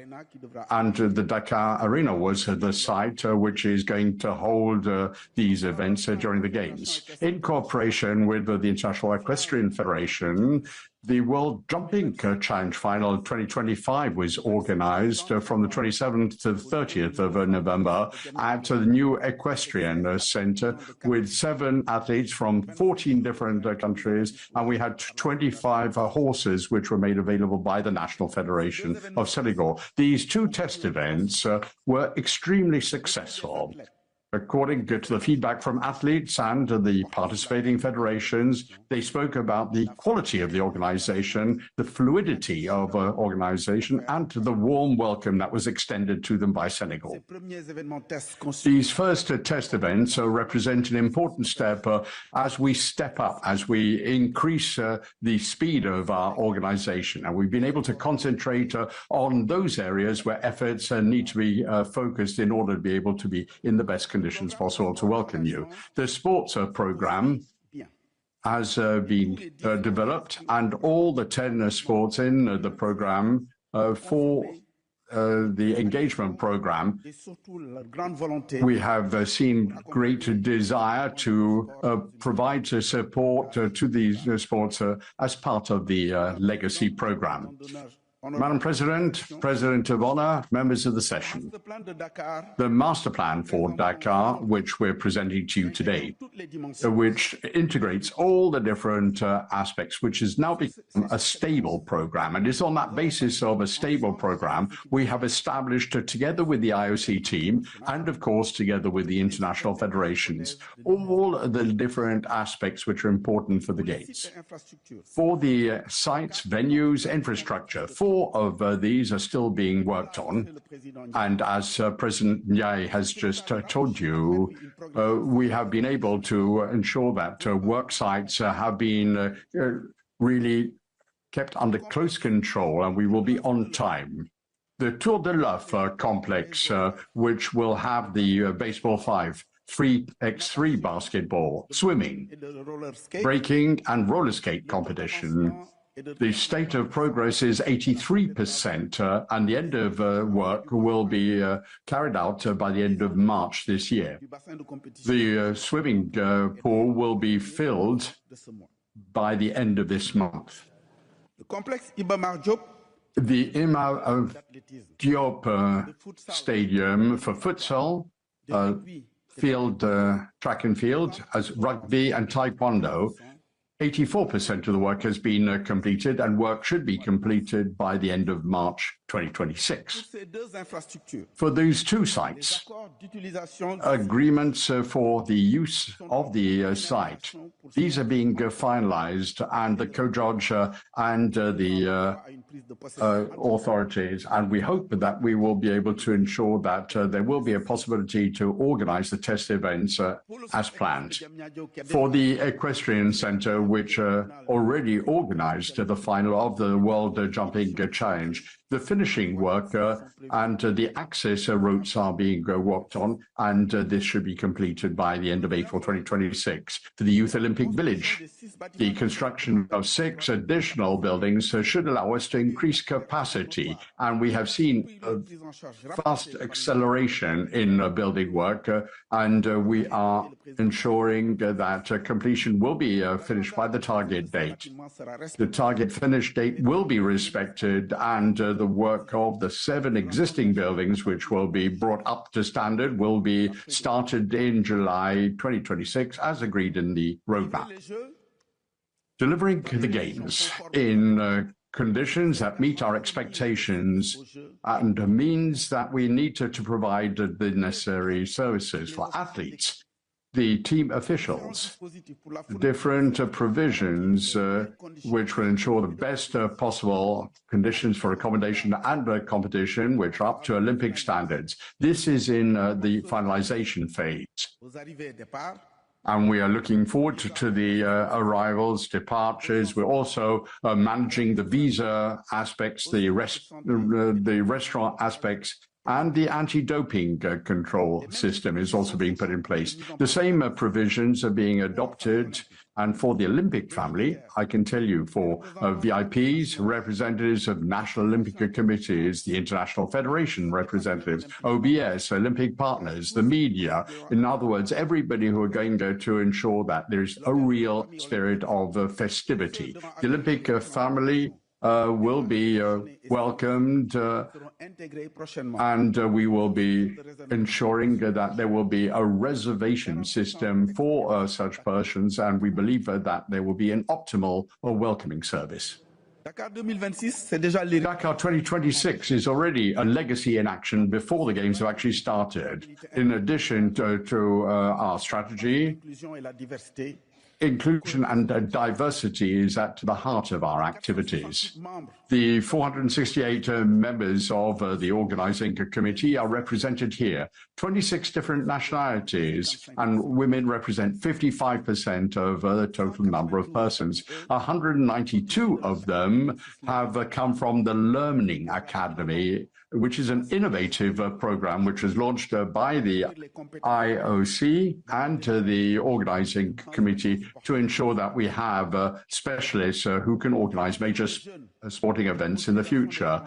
P: And the Dakar Arena was the site which is going to hold these events during the Games. In cooperation with the International Equestrian Federation, the World Jumping Challenge Final 2025 was organized from the 27th to the 30th of November at the new Equestrian Center with 7 athletes from 14 different countries, and we had 25 horses which were made available by the National Federation of Senegal. These 2 test events were extremely successful. According to the feedback from athletes and the participating federations, they spoke about the quality of the organization, the fluidity of organization, and the warm welcome that was extended to them by Senegal. These first test events represent an important step as we step up, as we increase the speed of our organization. And we've been able to concentrate on those areas where efforts need to be focused in order to be able to be in the best conditions possible to welcome you. The sports program has been developed, and all the 10 sports in the program for the engagement program, we have seen great desire to provide support to these sports as part of the legacy program. Madam President, President of Honor, members of the session, the master plan for Dakar, which we're presenting to you today, which integrates all the different aspects, which has now become a stable program. And it's on that basis of a stable program we have established together with the IOC team and, of course, together with the international federations, all the different aspects which are important for the Games. For the sites, venues, infrastructure, 4 of these are still being worked on. And as President Ndiaye has just told you, we have been able to ensure that work sites have been really kept under close control, and we will be on time. The Tour de l'Oeuf complex, which will have the baseball 5, 3x3 basketball, swimming, breaking, and roller skate competition. The state of progress is 83%, and the end of work will be carried out by the end of March this year. The swimming pool will be filled by the end of this month. The Iba Diop Stadium for futsal, field, track and field, as rugby and taekwondo, 84% of the work has been completed, and work should be completed by the end of March 2026. For those 2 sites, agreements for the use of the site, these are being finalized, and the co-judge and the authorities, and we hope that we will be able to ensure that there will be a possibility to organize the test events as planned. For the Equestrian Center, which already organized the final of the World Jumping Challenge, the finishing work and the access routes are being worked on, and this should be completed by the end of April 2026. For the Youth Olympic Village, the construction of 6 additional buildings should allow us to increase capacity, and we have seen fast acceleration in building work, and we are ensuring that completion will be finished by the target date. The target finish date will be respected, and the work of the 7 existing buildings, which will be brought up to standard, will be started in July 2026, as agreed in the roadmap. Delivering the Games in conditions that meet our expectations and means that we need to provide the necessary services for athletes. the team officials, different provisions which will ensure the best possible conditions for accommodation and competition, which are up to Olympic standards. This is in the finalization phase. And we are looking forward to the arrivals, departures. We're also managing the visa aspects, the restaurant aspects, and the anti-doping control system is also being put in place. The same provisions are being adopted. And for the Olympic family, I can tell you, for VIPs, representatives of national Olympic committees, the International Federation representatives, OBS, Olympic partners, the media, in other words, everybody who are going to ensure that there's a real spirit of festivity. The Olympic family will be welcomed, and we will be ensuring that there will be a reservation system for such persons, and we believe that there will be an optimal welcoming service. Dakar 2026 is already a legacy in action before the Games have actually started. In addition to our strategy, inclusion and diversity is at the heart of our activities. The 468 members of the organizing committee are represented here. 26 different nationalities, and women represent 55% of the total number of persons. 192 of them have come from the Learning Academy, which is an innovative program which was launched by the IOC and the organizing committee to ensure that we have specialists who can organize major sporting events in the future.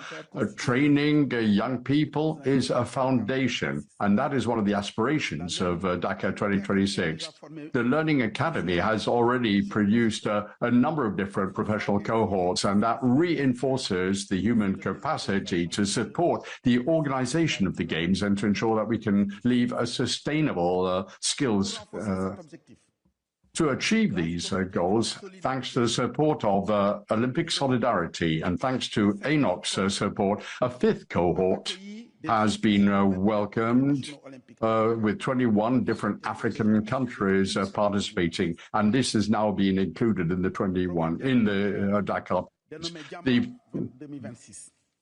P: Training young people is a foundation, and that is one of the aspirations of Dakar 2026. The Learning Academy has already produced a number of different professional cohorts, and that reinforces the human capacity to support the organization of the Games and to ensure that we can leave a sustainable skills to achieve these goals, thanks to the support of Olympic Solidarity and thanks to ANOC's support, a fifth cohort has been welcomed with 21 different African countries participating, and this has now been included in the 21 in the Dakar.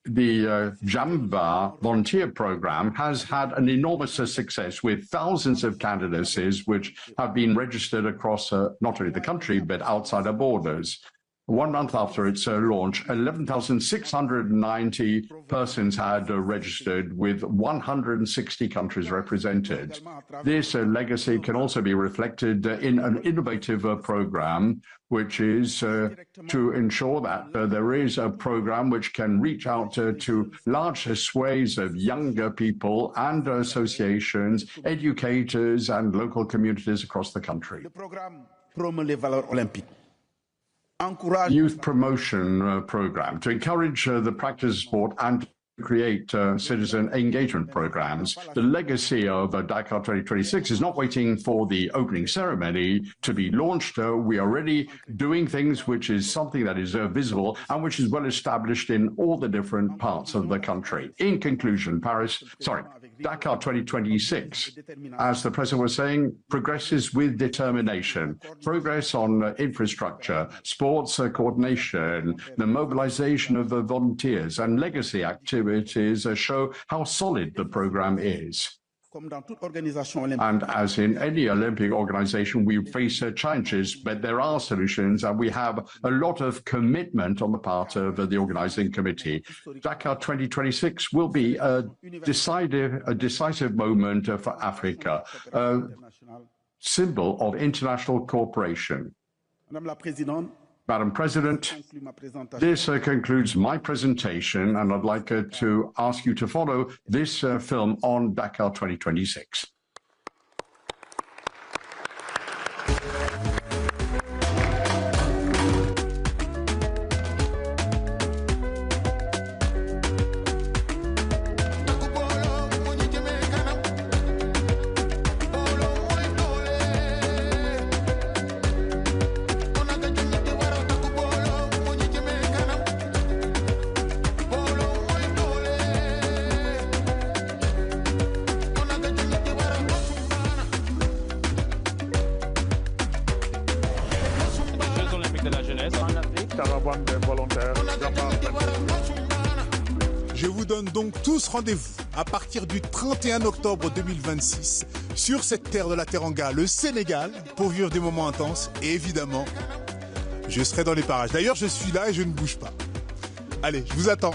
P: The Jamba volunteer program has had an enormous success with thousands of candidacies which have been registered across not only the country but outside our borders. 1 month after its launch, 11,690 persons had registered with 160 countries represented. This legacy can also be reflected in an innovative program, which is to ensure that there is a program which can reach out to large swathes of younger people and associations, educators and local communities across the country. Youth promotion program to encourage the practice of sport and create citizen engagement programs. The legacy of Dakar 2026 is not waiting for the opening ceremony to be launched. We are already doing things which is something that is visible and which is well established in all the different parts of the country. In conclusion, Dakar 2026, as the President was saying, progresses with determination. Progress on infrastructure, sports coordination, the mobilization of the volunteers and legacy activities show how solid the program is. And as in any Olympic organization, we face challenges, but there are solutions, and we have a lot of commitment on the part of the organizing committee. Dakar 2026 will be a decisive moment for Africa, a symbol of international cooperation. Madam President, this concludes my presentation, and I'd like to ask you to follow this film on Dakar 2026.
G: de la jeunesse en Afrique.
J: Caravane des volontaires.
R: Je vous donne donc tous rendez-vous à partir du 31 octobre 2026 sur cette terre de la Teranga, le Sénégal, pour vivre des moments intenses. Et évidemment, je serai dans les parages. D'ailleurs, je suis là et je ne bouge pas. Allez, je vous attends.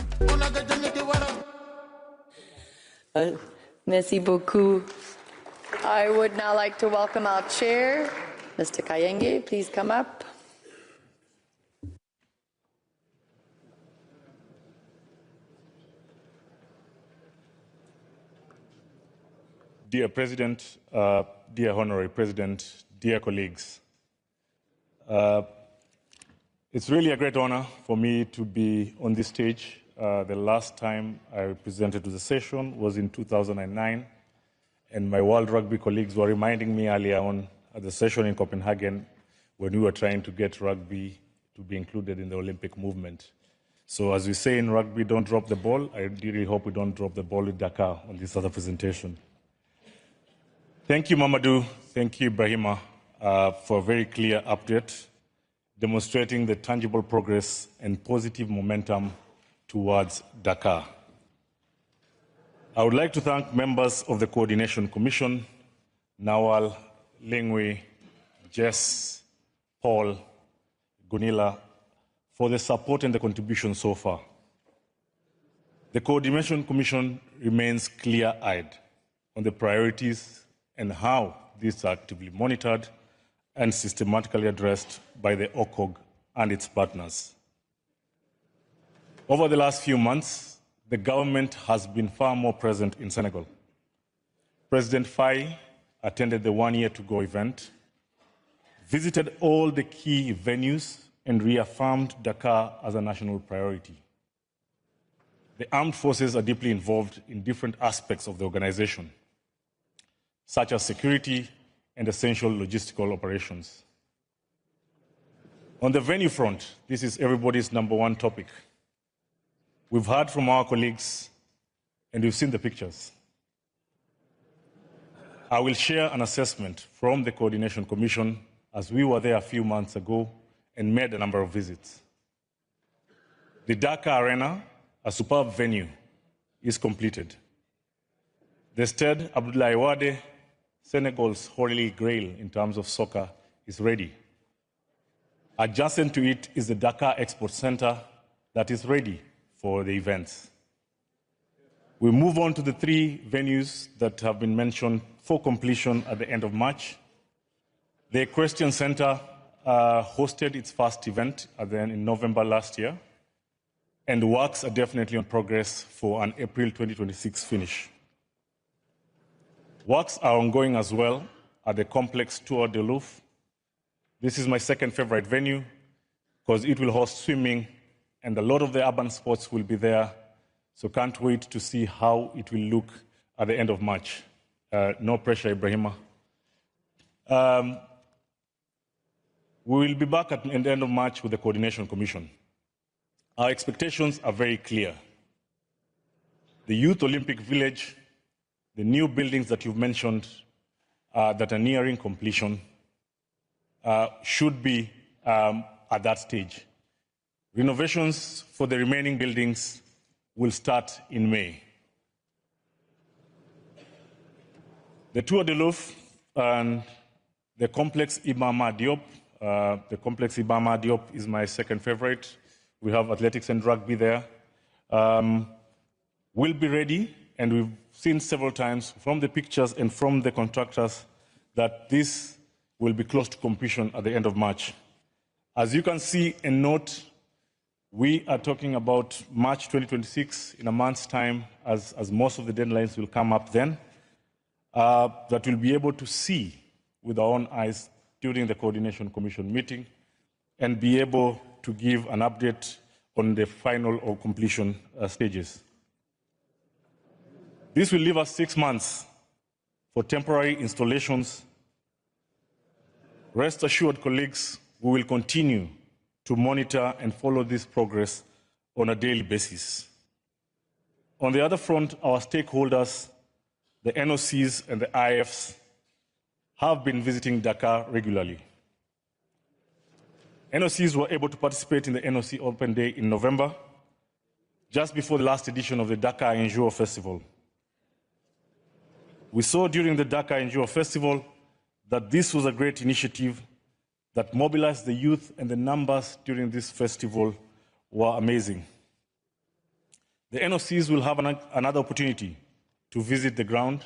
A: Merci beaucoup. I would now like to welcome our chair, Mr. Kayenge. Please come up.
J: Dear President, dear Honorary President, dear colleagues, it's really a great honor for me to be on this stage. The last time I presented to the session was in 2009, and my World Rugby colleagues were reminding me earlier on at the session in Copenhagen when we were trying to get rugby to be included in the Olympic movement. So as we say in rugby, don't drop the ball. I really hope we don't drop the ball with Dakar on this other presentation. Thank you, Mamadou. Thank you, Ibrahima, for a very clear update, demonstrating the tangible progress and positive momentum towards Dakar. I would like to thank members of the Coordination Commission, Nawal, Lingwe, Jess, Paul, Gunilla, for the support and the contribution so far. The Coordination Commission remains clear-eyed on the priorities and how these are actively monitored and systematically addressed by the OCOG and its partners. Over the last few months, the government has been far more present in Senegal. President Faye attended the One Year to Go event, visited all the key venues, and reaffirmed Dakar as a national priority. The armed forces are deeply involved in different aspects of the organization, such as security and essential logistical operations. On the venue front, this is everybody's number one topic. We've heard from our colleagues, and we've seen the pictures. I will share an assessment from the Coordination Commission, as we were there a few months ago and made a number of visits. The Dakar Arena, a superb venue, is completed. The Stade Abdoulaye Wade, Senegal's holy grail in terms of soccer, is ready. Adjacent to it is the Dakar Export Center that is ready for the events. We move on to the three venues that have been mentioned for completion at the end of March. The Equestrian Center hosted its first event in November last year, and works are definitely on progress for an April 2026 finish. Works are ongoing as well at the complex Tour de Louvre. This is my second favorite venue because it will host swimming, and a lot of the urban sports will be there. So can't wait to see how it will look at the end of March. No pressure, Ibrahima. We will be back at the end of March with the Coordination Commission. Our expectations are very clear. The Youth Olympic Village, the new buildings that you've mentioned that are nearing completion should be at that stage. Renovations for the remaining buildings will start in May. The Tour de Louvre and the complex Ibama Diop. The complex Ibama Diop is my second favorite. We have athletics and rugby there. Will be ready, and we've seen several times from the pictures and from the contractors that this will be close to completion at the end of March. As you can see and note, we are talking about March 2026 in a month's time, as most of the deadlines will come up then, that we'll be able to see with our own eyes during the Coordination Commission meeting and be able to give an update on the final or completion stages. This will leave us 6 months for temporary installations. Rest assured, colleagues, we will continue to monitor and follow this progress on a daily basis. On the other front, our stakeholders, the NOCs and the IFs, have been visiting Dakar regularly. NOCs were able to participate in the NOC Open Day in November, just before the last edition of the Dakar Endure Festival. We saw during the Dakar Endure Festival that this was a great initiative that mobilized the youth, and the numbers during this festival were amazing. The NOCs will have another opportunity to visit the ground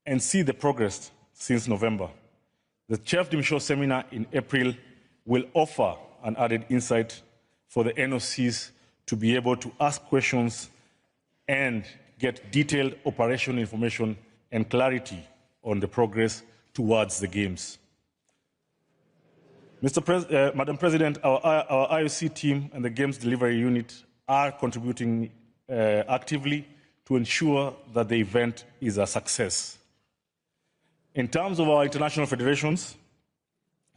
J: and see the progress since November. The Chef de Mission seminar in April will offer an added insight for the NOCs to be able to ask questions and get detailed operational information and clarity on the progress towards the Games. Madam President, our IOC team and the Games Delivery Unit are contributing actively to ensure that the event is a success. In terms of our international federations,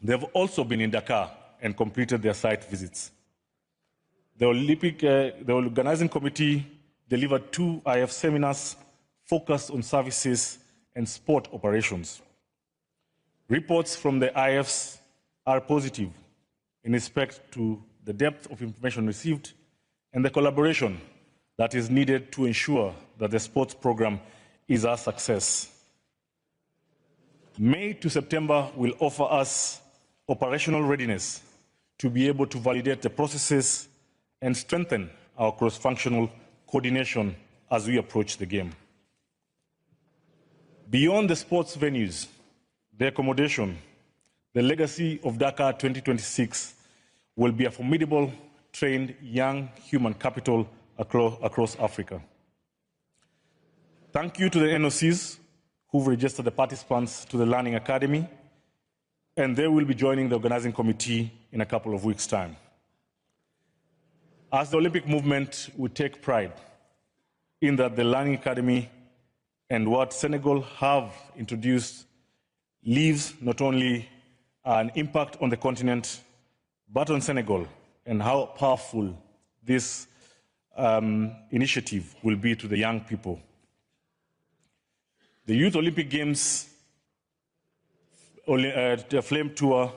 J: they have also been in Dakar and completed their site visits. The organizing committee delivered 2 IF seminars focused on services and sport operations. Reports from the IFs are positive in respect to the depth of information received and the collaboration that is needed to ensure that the sports program is a success. May to September will offer us operational readiness to be able to validate the processes and strengthen our cross-functional coordination as we approach the game. Beyond the sports venues, the accommodation, the legacy of Dakar 2026 will be a formidable, trained, young human capital across Africa. Thank you to the NOCs who've registered the participants to the Learning Academy, and they will be joining the organizing committee in a couple of weeks' time. As the Olympic movement, we take pride in that the Learning Academy and what Senegal have introduced leaves not only an impact on the continent, but on Senegal, and how powerful this initiative will be to the young people. The Youth Olympic Games the Flame Tour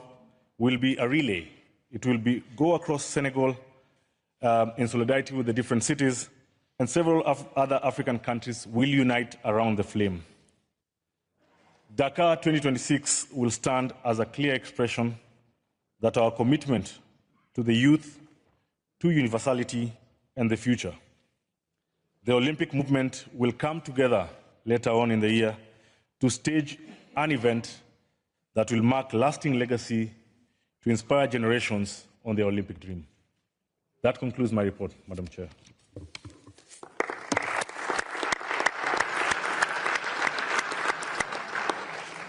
J: will be a relay. It will go across Senegal in solidarity with the different cities, and several other African countries will unite around the flame. Dakar 2026 will stand as a clear expression that our commitment to the youth, to universality, and the future. The Olympic movement will come together later on in the year to stage an event that will mark lasting legacy to inspire generations on the Olympic dream. That concludes my report, Madam Chair.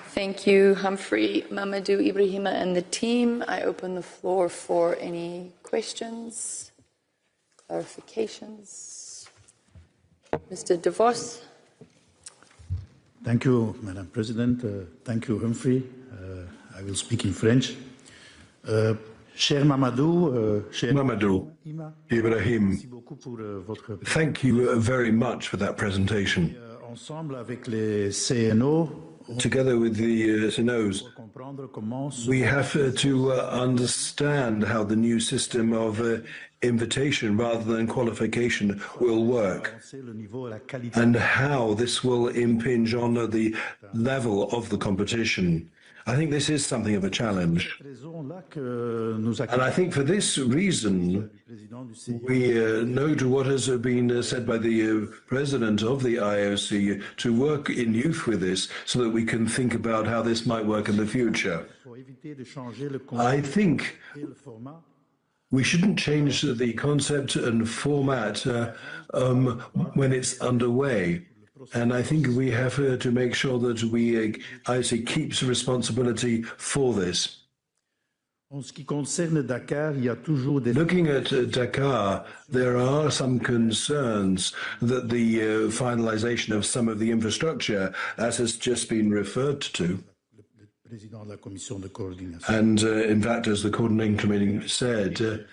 A: Thank you, Humphrey, Mamadou, Ibrahima, and the team. I open the floor for any questions, clarifications. Mr. De Vos.
G: Thank you, Madam President. Thank you, Humphrey. I will speak in French. Cher Mamadou,
O: Ibrahim, thank you very much for that presentation.
G: Ensemble avec les CNO,
O: together with the CNOs, we have to understand how the new system of invitation rather than qualification will work, and how this will impinge on the level of the competition. I think this is something of a challenge. And I think for this reason, we note what has been said by the president of the IOC to work in youth with this so that we can think about how this might work in the future. I think we shouldn't change the concept and format when it's underway. And I think we have to make sure that IOC keeps responsibility for this. Looking at Dakar, there are some concerns that the finalization of some of the infrastructure, as has just been referred to, and in fact, as the coordinating committee said,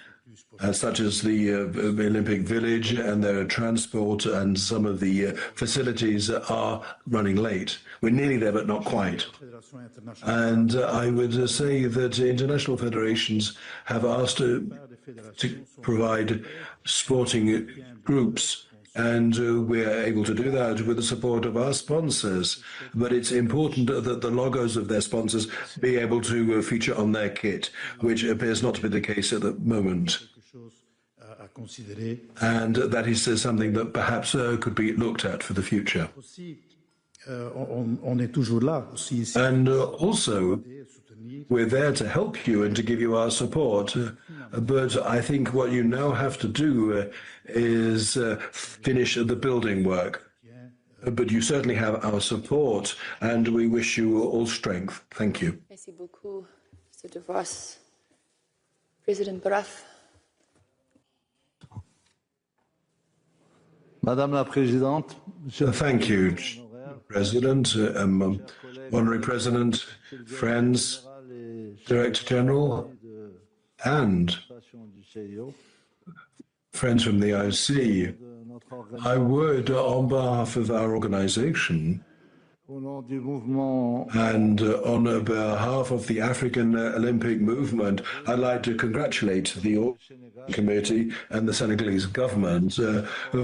O: such as the Olympic Village and their transport and some of the facilities are running late. We're nearly there, but not quite. And I would say that international federations have asked to provide sporting groups, and we're able to do that with the support of our sponsors. But it's important that the logos of their sponsors be able to feature on their kit, which appears not to be the case at the moment. And that is something that perhaps could be looked at for the future. And also, we're there to help you and to give you our support. But I think what you now have to do is finish the building work. But you certainly have our support, and we wish you all strength. Thank you.
A: Merci beaucoup, Mr. De Vos. President Baraf.
H: Madame la Présidente.
O: Thank you, President, Honorary President, friends, Director General, and friends from the IOC. I would, on behalf of our organization, and on behalf of the African Olympic movement, I'd like to congratulate the committee and the Senegalese government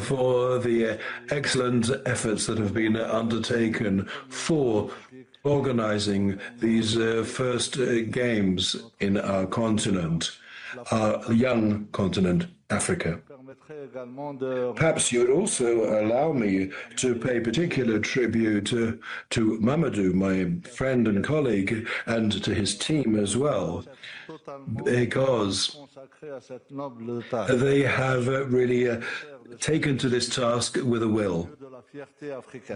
O: for the excellent efforts that have been undertaken for organizing these first games in our continent, our young continent, Africa. Perhaps you would also allow me to pay particular tribute to Mamadou, my friend and colleague, and to his team as well, because they have really taken to this task with a will.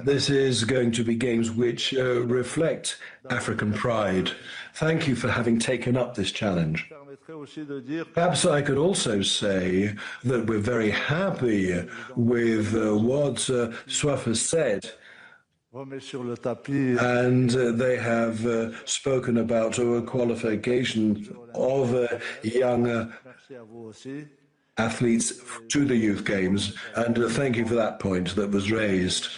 O: This is going to be games which reflect African pride. Thank you for having taken up this challenge. Perhaps I could also say that we're very happy with what SWAF has said. And they have spoken about a qualification of young athletes to the youth games. And thank you for that point that was raised.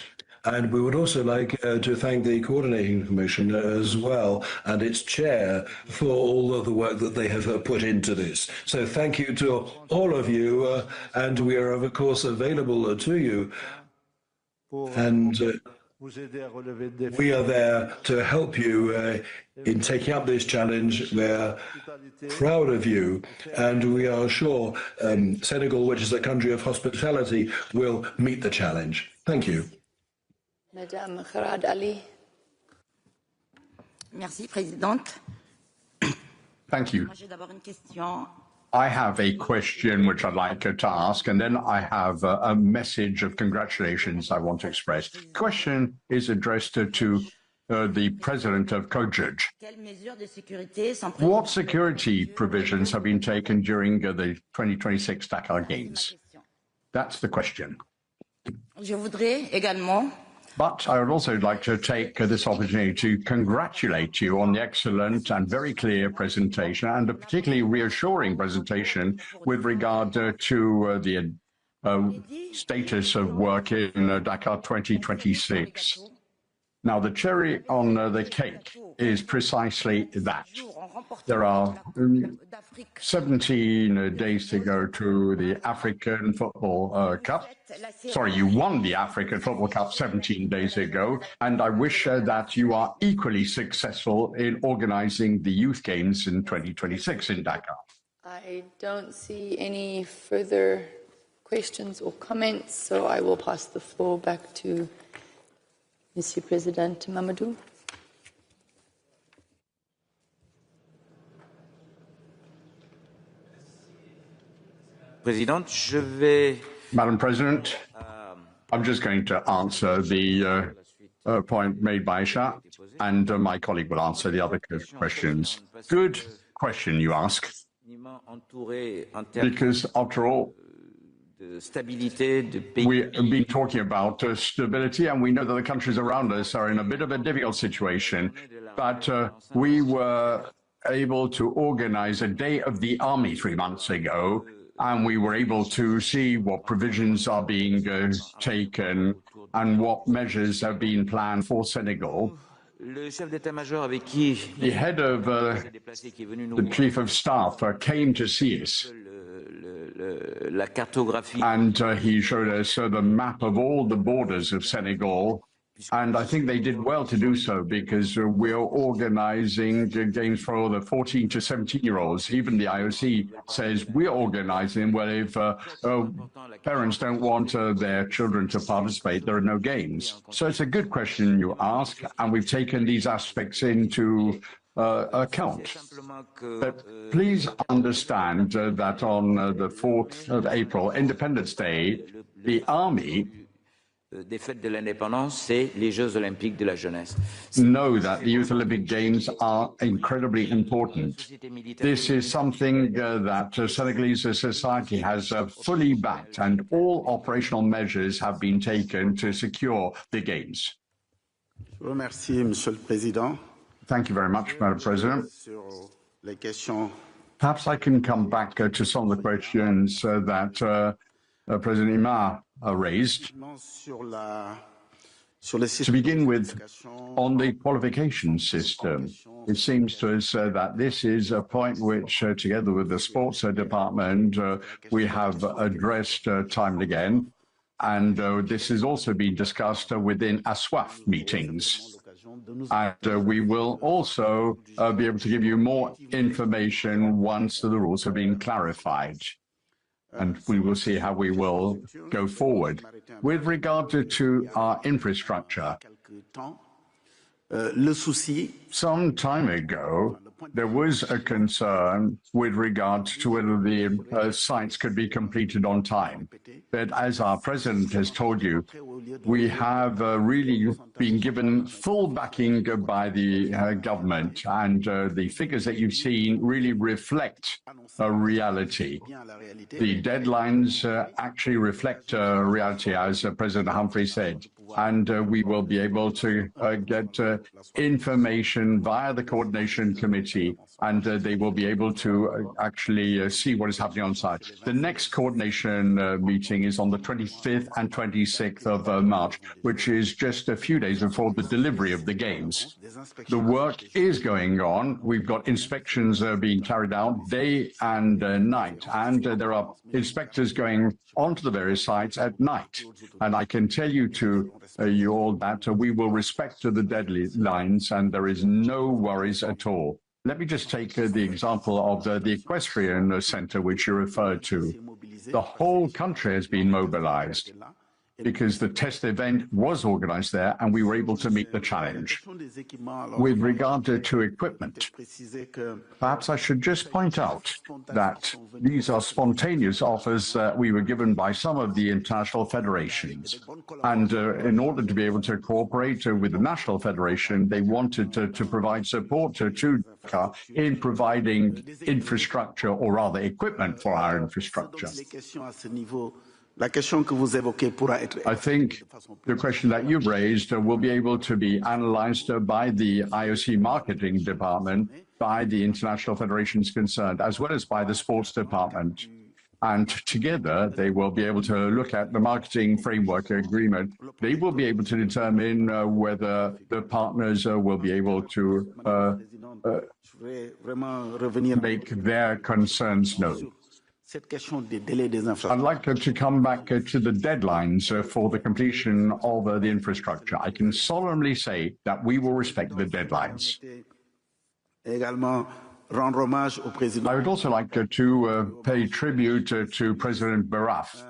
O: And we would also like to thank the Coordinating Commission as well and its chair for all of the work that they have put into this. So thank you to all of you, and we are, of course, available to you. And we are there to help you in taking up this challenge. We're proud of you, and we are sure Senegal, which is a country of hospitality, will meet the challenge. Thank you.
A: Madame Kharad Ali.
I: Merci, Présidente.
P: Thank you. I have a question which I'd like to ask, and then I have a message of congratulations I want to express. The question is addressed to the President of COJUJ. What security provisions have been taken during the 2026 Dakar Games? That's the question.
I: Je voudrais également
P: But I would also like to take this opportunity to congratulate you on the excellent and very clear presentation, and a particularly reassuring presentation with regard to the status of work in Dakar 2026. Now, the cherry on the cake is precisely that. There are 17 days to go to the African Football Cup. Sorry, you won the African Football Cup 17 days ago, and I wish that you are equally successful in organizing the Youth Games in 2026 in Dakar.
A: I don't see any further questions or comments, so I will pass the floor back to Monsieur President Mamadou.
P: Madam President, I'm just going to answer the point made by Isha, and my colleague will answer the other questions. Good question you ask, because after all, we have been talking about stability, and we know that the countries around us are in a bit of a difficult situation, but we were able to organize a Day of the Army 3 months ago, and we were able to see what provisions are being taken and what measures have been planned for Senegal. The head of the chief of staff came to see us, and he showed us the map of all the borders of Senegal. And I think they did well to do so, because we're organizing games for the 14 to 17-year-olds. Even the IOC says we're organizing, well, if parents don't want their children to participate, there are no games. So it's a good question you ask, and we've taken these aspects into account. But please understand that on the 4th of April, Independence Day, the Army
N: des fêtes de l'indépendance, c'est les Jeux olympiques de la jeunesse.
P: Know that the Youth Olympic Games are incredibly important. This is something that Senegalese society has fully backed, and all operational measures have been taken to secure the Games.
C: Merci, Monsieur le Président.
P: Thank you very much, Madam President. Perhaps I can come back to some of the questions that President Imar raised. To begin with, on the qualification system, it seems to us that this is a point which, together with the sports department, we have addressed time and again. And this has also been discussed within ASWAF meetings. And we will also be able to give you more information once the rules have been clarified. And we will see how we will go forward. With regard to our infrastructure, some time ago, there was a concern with regard to whether the sites could be completed on time. But as our president has told you, we have really been given full backing by the government, and the figures that you've seen really reflect a reality. The deadlines actually reflect reality, as President Humphrey said. And we will be able to get information via the coordination committee, and they will be able to actually see what is happening on site. The next coordination meeting is on the 25th and 26th of March, which is just a few days before the delivery of the Games. The work is going on. We've got inspections being carried out day and night, and there are inspectors going onto the various sites at night. And I can tell you you all that we will respect the deadlines, and there is no worries at all. Let me just take the example of the equestrian center, which you referred to. The whole country has been mobilized because the test event was organized there, and we were able to meet the challenge. With regard to equipment, perhaps I should just point out that these are spontaneous offers that we were given by some of the international federations. And in order to be able to cooperate with the national federation, they wanted to provide support to Dakar in providing infrastructure, or rather equipment for our infrastructure. I think the question that you've raised will be able to be analyzed by the IOC marketing department, by the international federations concerned, as well as by the sports department. And together, they will be able to look at the marketing framework agreement. They will be able to determine whether the partners will be able to make their concerns known. I'd like to come back to the deadlines for the completion of the infrastructure. I can solemnly say that we will respect the deadlines. I would also like to pay tribute to President Baraf.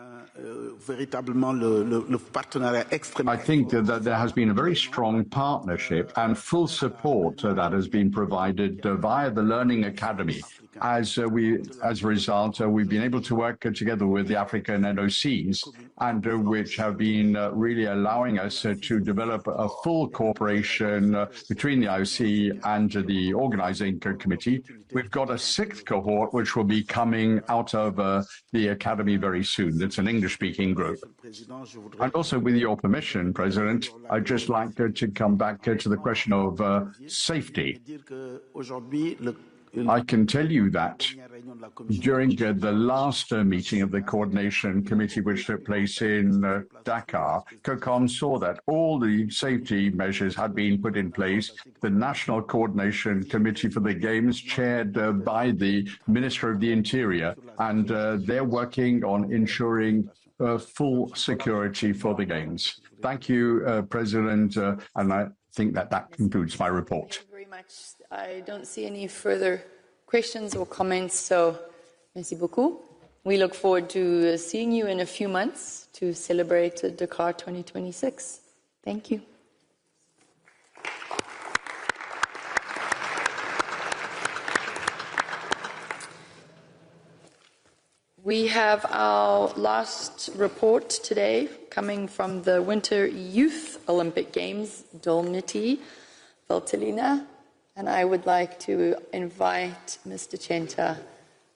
P: I think that there has been a very strong partnership and full support that has been provided via the Learning Academy. As a result, we've been able to work together with the African NOCs, and which have been really allowing us to develop a full cooperation between the IOC and the organizing committee. We've got a 6th cohort, which will be coming out of the academy very soon. It's an English-speaking group. And also, with your permission, President, I'd just like to come back to the question of safety. I can tell you that during the last meeting of the Coordination Committee, which took place in Dakar, COCOM saw that all the safety measures had been put in place. The National Coordination Committee for the Games, chaired by the Minister of the Interior, and they're working on ensuring full security for the Games. Thank you, President, and I think that concludes my report.
A: Thank you very much. I don't see any further questions or comments, so merci beaucoup. We look forward to seeing you in a few months to celebrate Dakar 2026. Thank you. We have our last report today coming from the Winter Youth Olympic Games, Dolmiti, Valtellina, and I would like to invite Mr. Chenta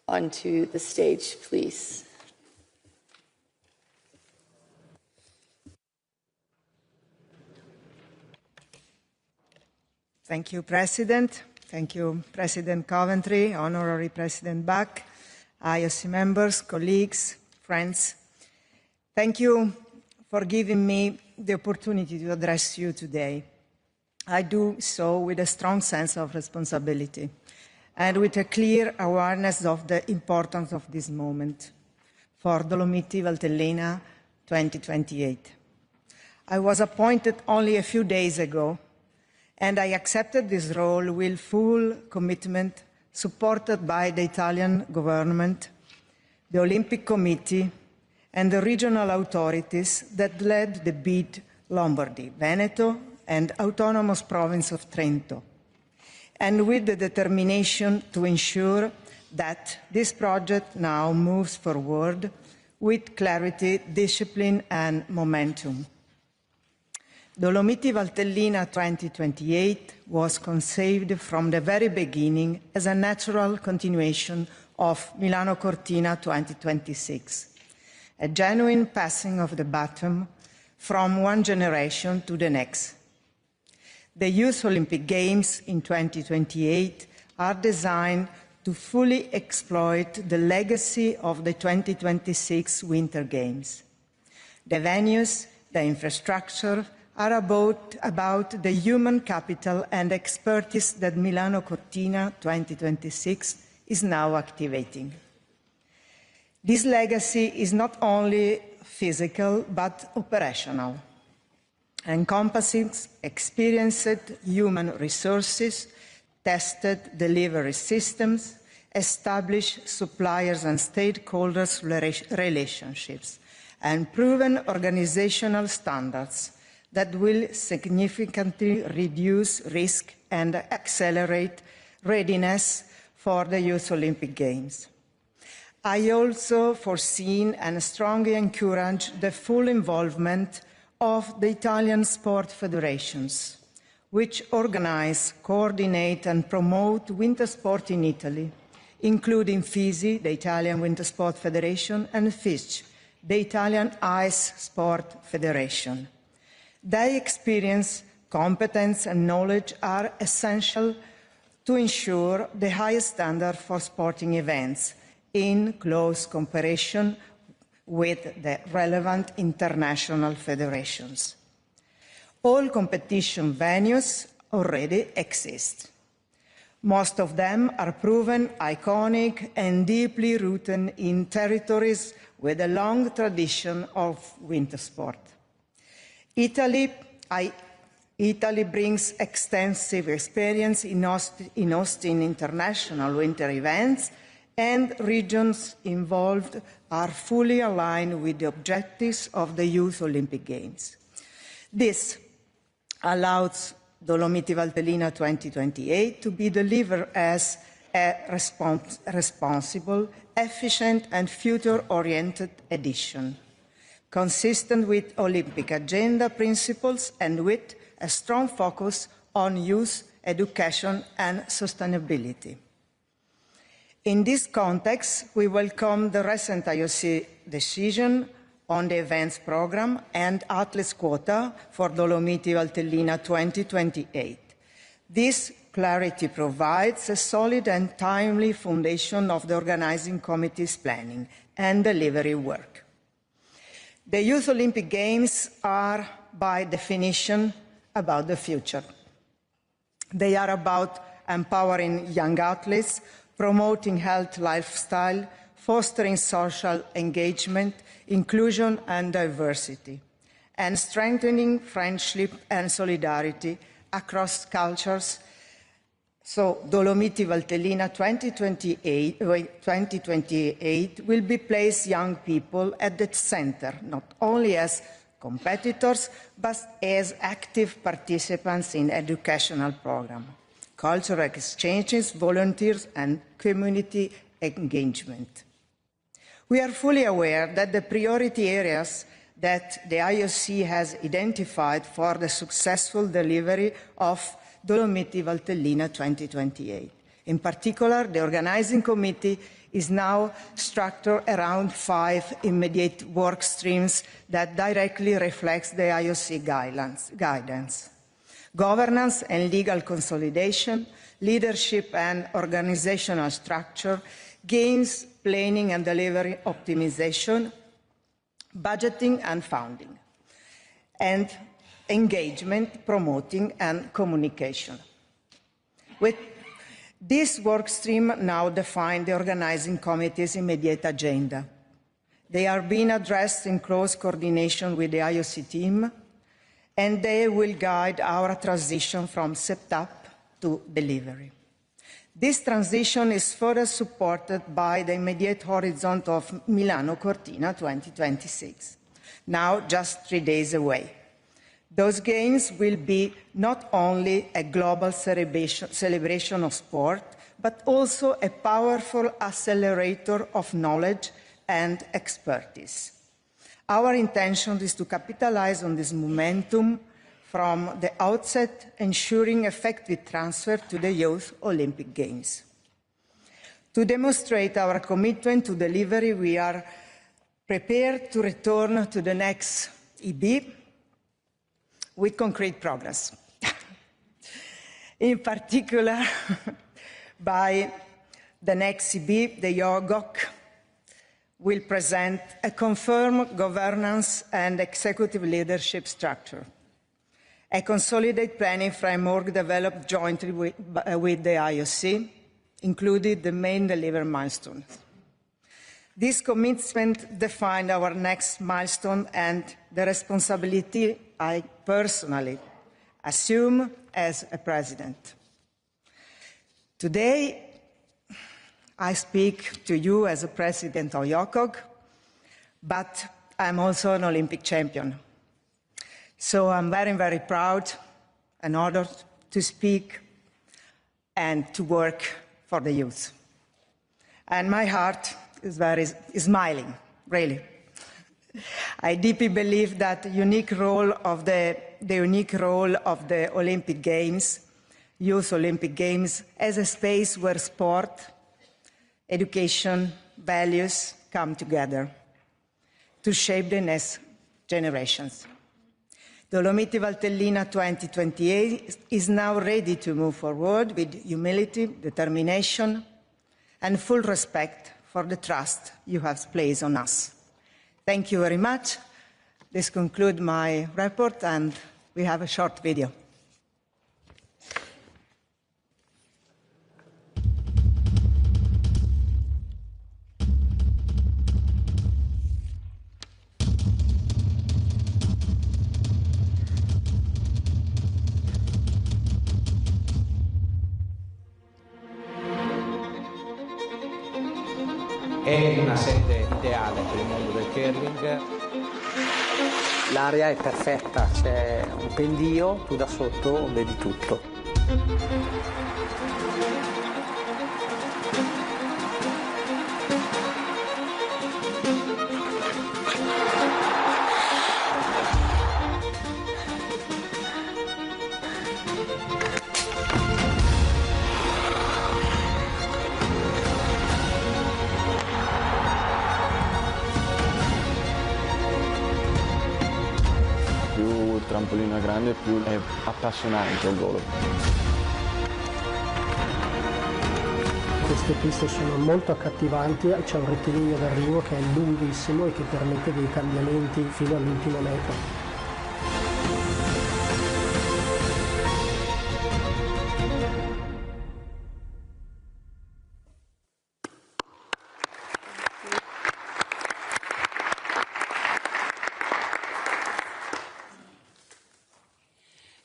A: onto the stage, please.
H: Thank you, President. Thank you, President Coventry, Honorary President Bach, IOC members, colleagues, friends. Thank you for giving me the opportunity to address you today. I do so with a strong sense of responsibility and with a clear awareness of the importance of this moment for Dolomiti Valtellina 2028. I was appointed only a few days ago, and I accepted this role with full commitment, supported by the Italian government, the Olympic Committee, and the regional authorities that led the bid Lombardy, Veneto, and Autonomous Province of Trento, and with the determination to ensure that this project now moves forward with clarity, discipline, and momentum. Dolomiti Valtellina 2028 was conceived from the very beginning as a natural continuation of Milano Cortina 2026, a genuine passing of the baton from one generation to the next. The Youth Olympic Games in 2028 are designed to fully exploit the legacy of the 2026 Winter Games. The venues, the infrastructure, are about the human capital and expertise that Milano Cortina 2026 is now activating. This legacy is not only physical but operational, encompassing experienced human resources, tested delivery systems, established suppliers and stakeholders relationships, and proven organizational standards that will significantly reduce risk and accelerate readiness for the Youth Olympic Games. I also foresee and strongly encourage the full involvement of the Italian sport federations, which organize, coordinate, and promote winter sport in Italy, including FISI, the Italian Winter Sport Federation, and FISC, the Italian Ice Sport Federation. Their experience, competence, and knowledge are essential to ensure the highest standard for sporting events in close cooperation with the relevant international federations. All competition venues already exist. Most of them are proven, iconic, and deeply rooted in territories with a long tradition of winter sport. Italy brings extensive experience in hosting international winter events, and regions involved are fully aligned with the objectives of the Youth Olympic Games. This allows Dolomiti Valtellina 2028 to be delivered as a responsible, efficient, and future-oriented edition, consistent with Olympic agenda principles and with a strong focus on youth education and sustainability. In this context, we welcome the recent IOC decision on the events program and athletes quota for Dolomiti Valtellina 2028. This clarity provides a solid and timely foundation of the organizing committee's planning and delivery work. The Youth Olympic Games are, by definition, about the future. They are about empowering young athletes, promoting healthy lifestyle, fostering social engagement, inclusion and diversity, and strengthening friendship and solidarity across cultures. So Dolomiti Valtellina 2028 will be place young people at the center, not only as competitors, but as active participants in educational programs, cultural exchanges, volunteers, and community engagement. We are fully aware that the priority areas that the IOC has identified for the successful delivery of Dolomiti Valtellina 2028. In particular, the organizing committee is now structured around 5 immediate work streams that directly reflects the IOC guidance. Governance and legal consolidation, leadership and organizational structure, games, planning and delivery optimization, budgeting and funding, and engagement, promoting and communication. With this work stream now define the organizing committee's immediate agenda. They are being addressed in close coordination with the IOC team, and they will guide our transition from setup to delivery. This transition is further supported by the immediate horizon of Milano Cortina 2026, now just 3 days away. Those games will be not only a global celebration of sport, but also a powerful accelerator of knowledge and expertise. Our intention is to capitalize on this momentum from the outset, ensuring effective transfer to the Youth Olympic Games. To demonstrate our commitment to delivery, we are prepared to return to the next EB with concrete progress. In particular, by the next EB, the YOGOC will present a confirmed governance and executive leadership structure, a consolidated planning framework developed jointly with the IOC, including the main delivery milestones. This commitment defined our next milestone and the responsibility I personally assume as a president. Today, I speak to you as a president of YOCOG, but I'm also an Olympic champion. So I'm very, very proud and honored to speak and to work for the youth. And my heart is smiling, really. I deeply believe that the unique role of the Olympic Games, Youth Olympic Games, as a space where sport, education, values come together to shape the next generations. Dolomiti Valtellina 2028 is now ready to move forward with humility, determination, and full respect for the trust you have placed on us. Thank you very much. This concludes my report, and we have a short video.
S: È una sede ideale per il mondo del curling. L'area è perfetta, c'è un pendio, tu da sotto vedi tutto.
T: Più il trampolino è grande, più è appassionante il volo.
Q: queste piste sono molto accattivanti, c'è un rettilineo d'arrivo che è lunghissimo e che permette dei cambiamenti fino all'ultimo metro.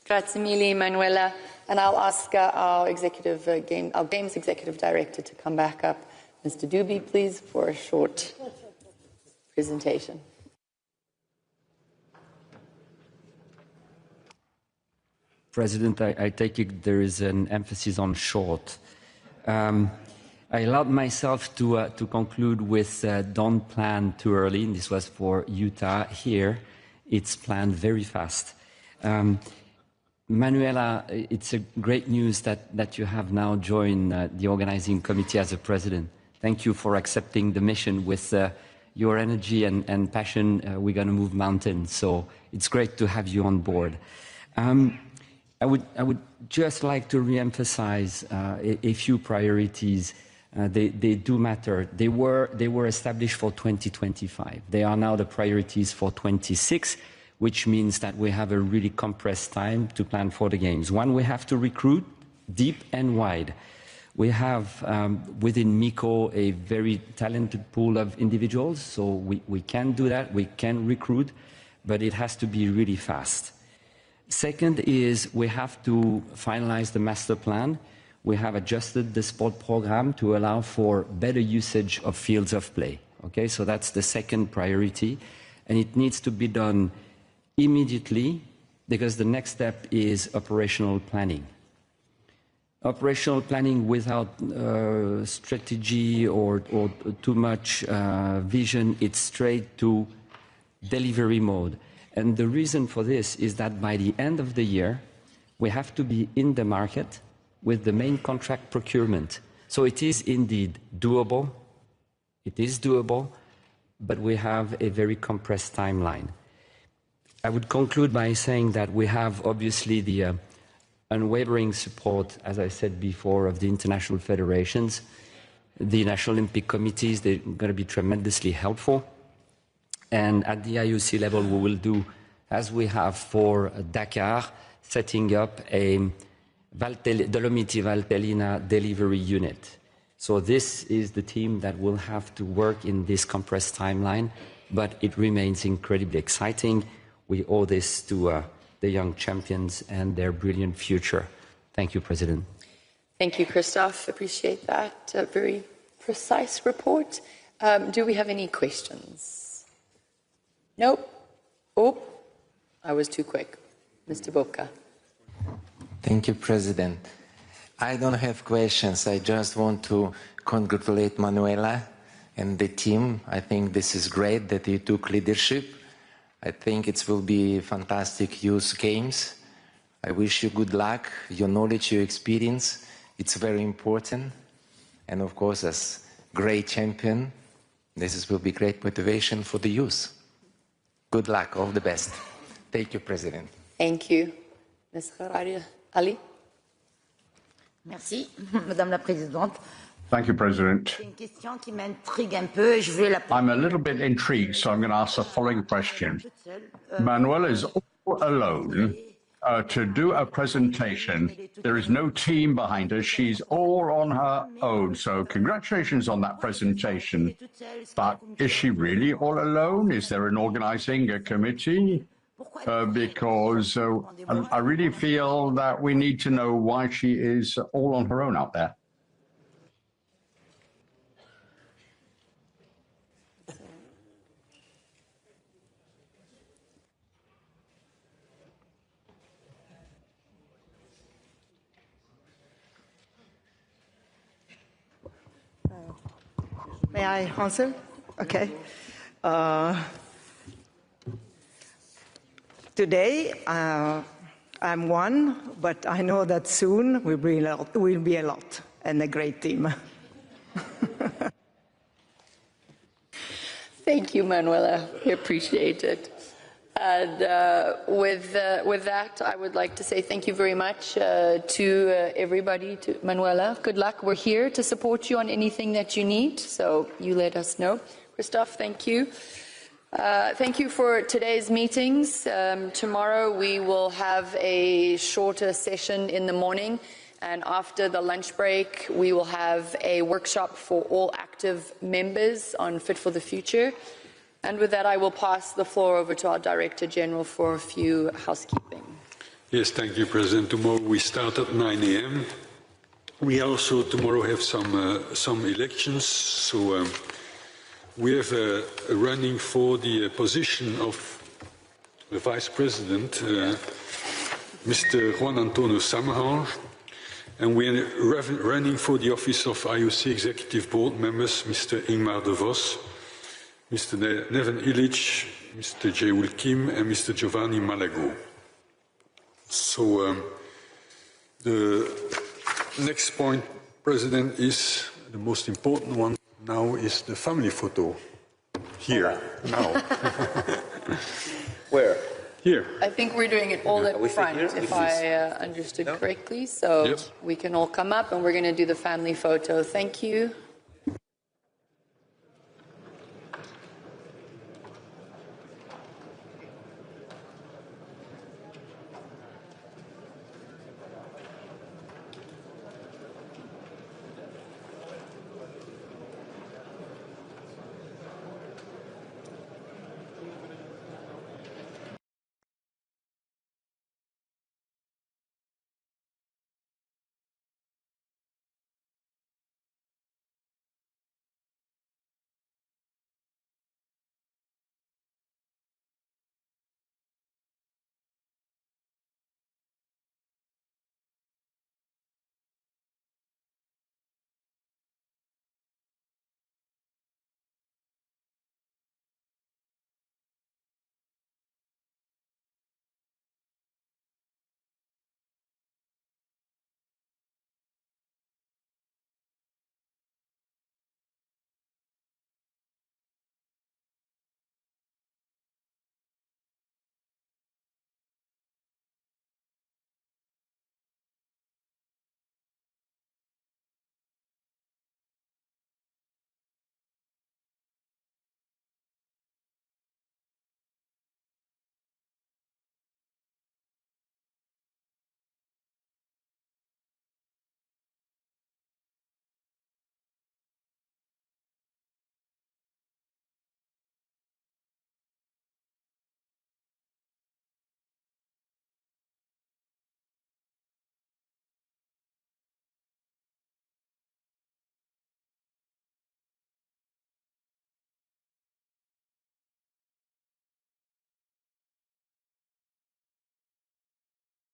A: Grazie mille, Manuela. And I'll ask our Games Executive Director to come back up. Mr. Dube, please, for a short presentation.
D: President, I take it there is an emphasis on short. I allowed myself to conclude with don't plan too early, and this was for Utah. Here, it's planned very fast. Manuela, it's a great news that you have now joined the organizing committee as a president. Thank you for accepting the mission. With your energy and passion, we're going to move mountains. So it's great to have you on board. I would just like to reemphasize a few priorities. They do matter. They were established for 2025. They are now the priorities for 26. Which means that we have a really compressed time to plan for the Games. One, we have to recruit deep and wide. We have within MICO a very talented pool of individuals, so we can do that, we can recruit, but it has to be really fast. Second is we have to finalize the master plan. We have adjusted the sport program to allow for better usage of fields of play. Okay, so that's the second priority, and it needs to be done immediately, because the next step is operational planning. Operational planning without strategy or too much vision, it's straight to delivery mode. And the reason for this is that by the end of the year, we have to be in the market with the main contract procurement. So it is indeed doable. It is doable, but we have a very compressed timeline. I would conclude by saying that we have obviously the unwavering support, as I said before, of the international federations. The National Olympic Committees, they're going to be tremendously helpful. And at the IOC level, we will do, as we have for Dakar, setting up a Dolomiti Valtellina delivery unit. So this is the team that will have to work in this compressed timeline, but it remains incredibly exciting. We owe this to the young champions and their brilliant future. Thank you, President.
A: Thank you, Christophe. Appreciate that. A very precise report. Do we have any questions? Nope. Oh, I was too quick. Mr. Boca.
T: Thank you, President. I don't have questions. I just want to congratulate Manuela and the team. I think this is great that you took leadership. I think it will be fantastic youth games. I wish you good luck, your knowledge, your experience. It's very important. And of course, as great champion, this will be great motivation for the youth. Good luck, all the best. Thank you, President.
A: Thank you. Ms. Harari Ali.
I: Merci, Madame la Présidente.
P: Thank you, President. I'm a little bit intrigued, so I'm going to ask the following question. Manuela is all alone to do a presentation. There is no team behind her. She's all on her own. So congratulations on that presentation. But is she really all alone? Is there an organizing committee? Because I really feel that we need to know why she is all on her own out there.
H: May I answer? Okay. Today, I'm one, but I know that soon we'll be a lot and a great team.
A: Thank you, Manuela. We appreciate it. And with that, I would like to say thank you very much to everybody, to Manuela. Good luck. We're here to support you on anything that you need, so you let us know. Christophe, thank you. Thank you for today's meetings. Tomorrow we will have a shorter session in the morning, and after the lunch break we will have a workshop for all active members on Fit for the Future. And with that, I will pass the floor over to our Director General for a few housekeeping.
U: Yes, thank you, President. Tomorrow we start at 9 a.m. We also tomorrow have some elections. So we have running for the position of the Vice President, Mr. Juan Antonio Samaranch, and we are running for the office of IOC Executive Board members, Mr. Ingmar de Vos, Mr. Neven Illich, Mr. Jaewul Kim, and Mr. Giovanni Malago. So the next point, President, is the most important one now is the family photo. Here, now.
V: Where?
U: Here.
A: I think we're doing it all at front, if I understood correctly. So we can all come up and we're going to do the family photo. Thank you.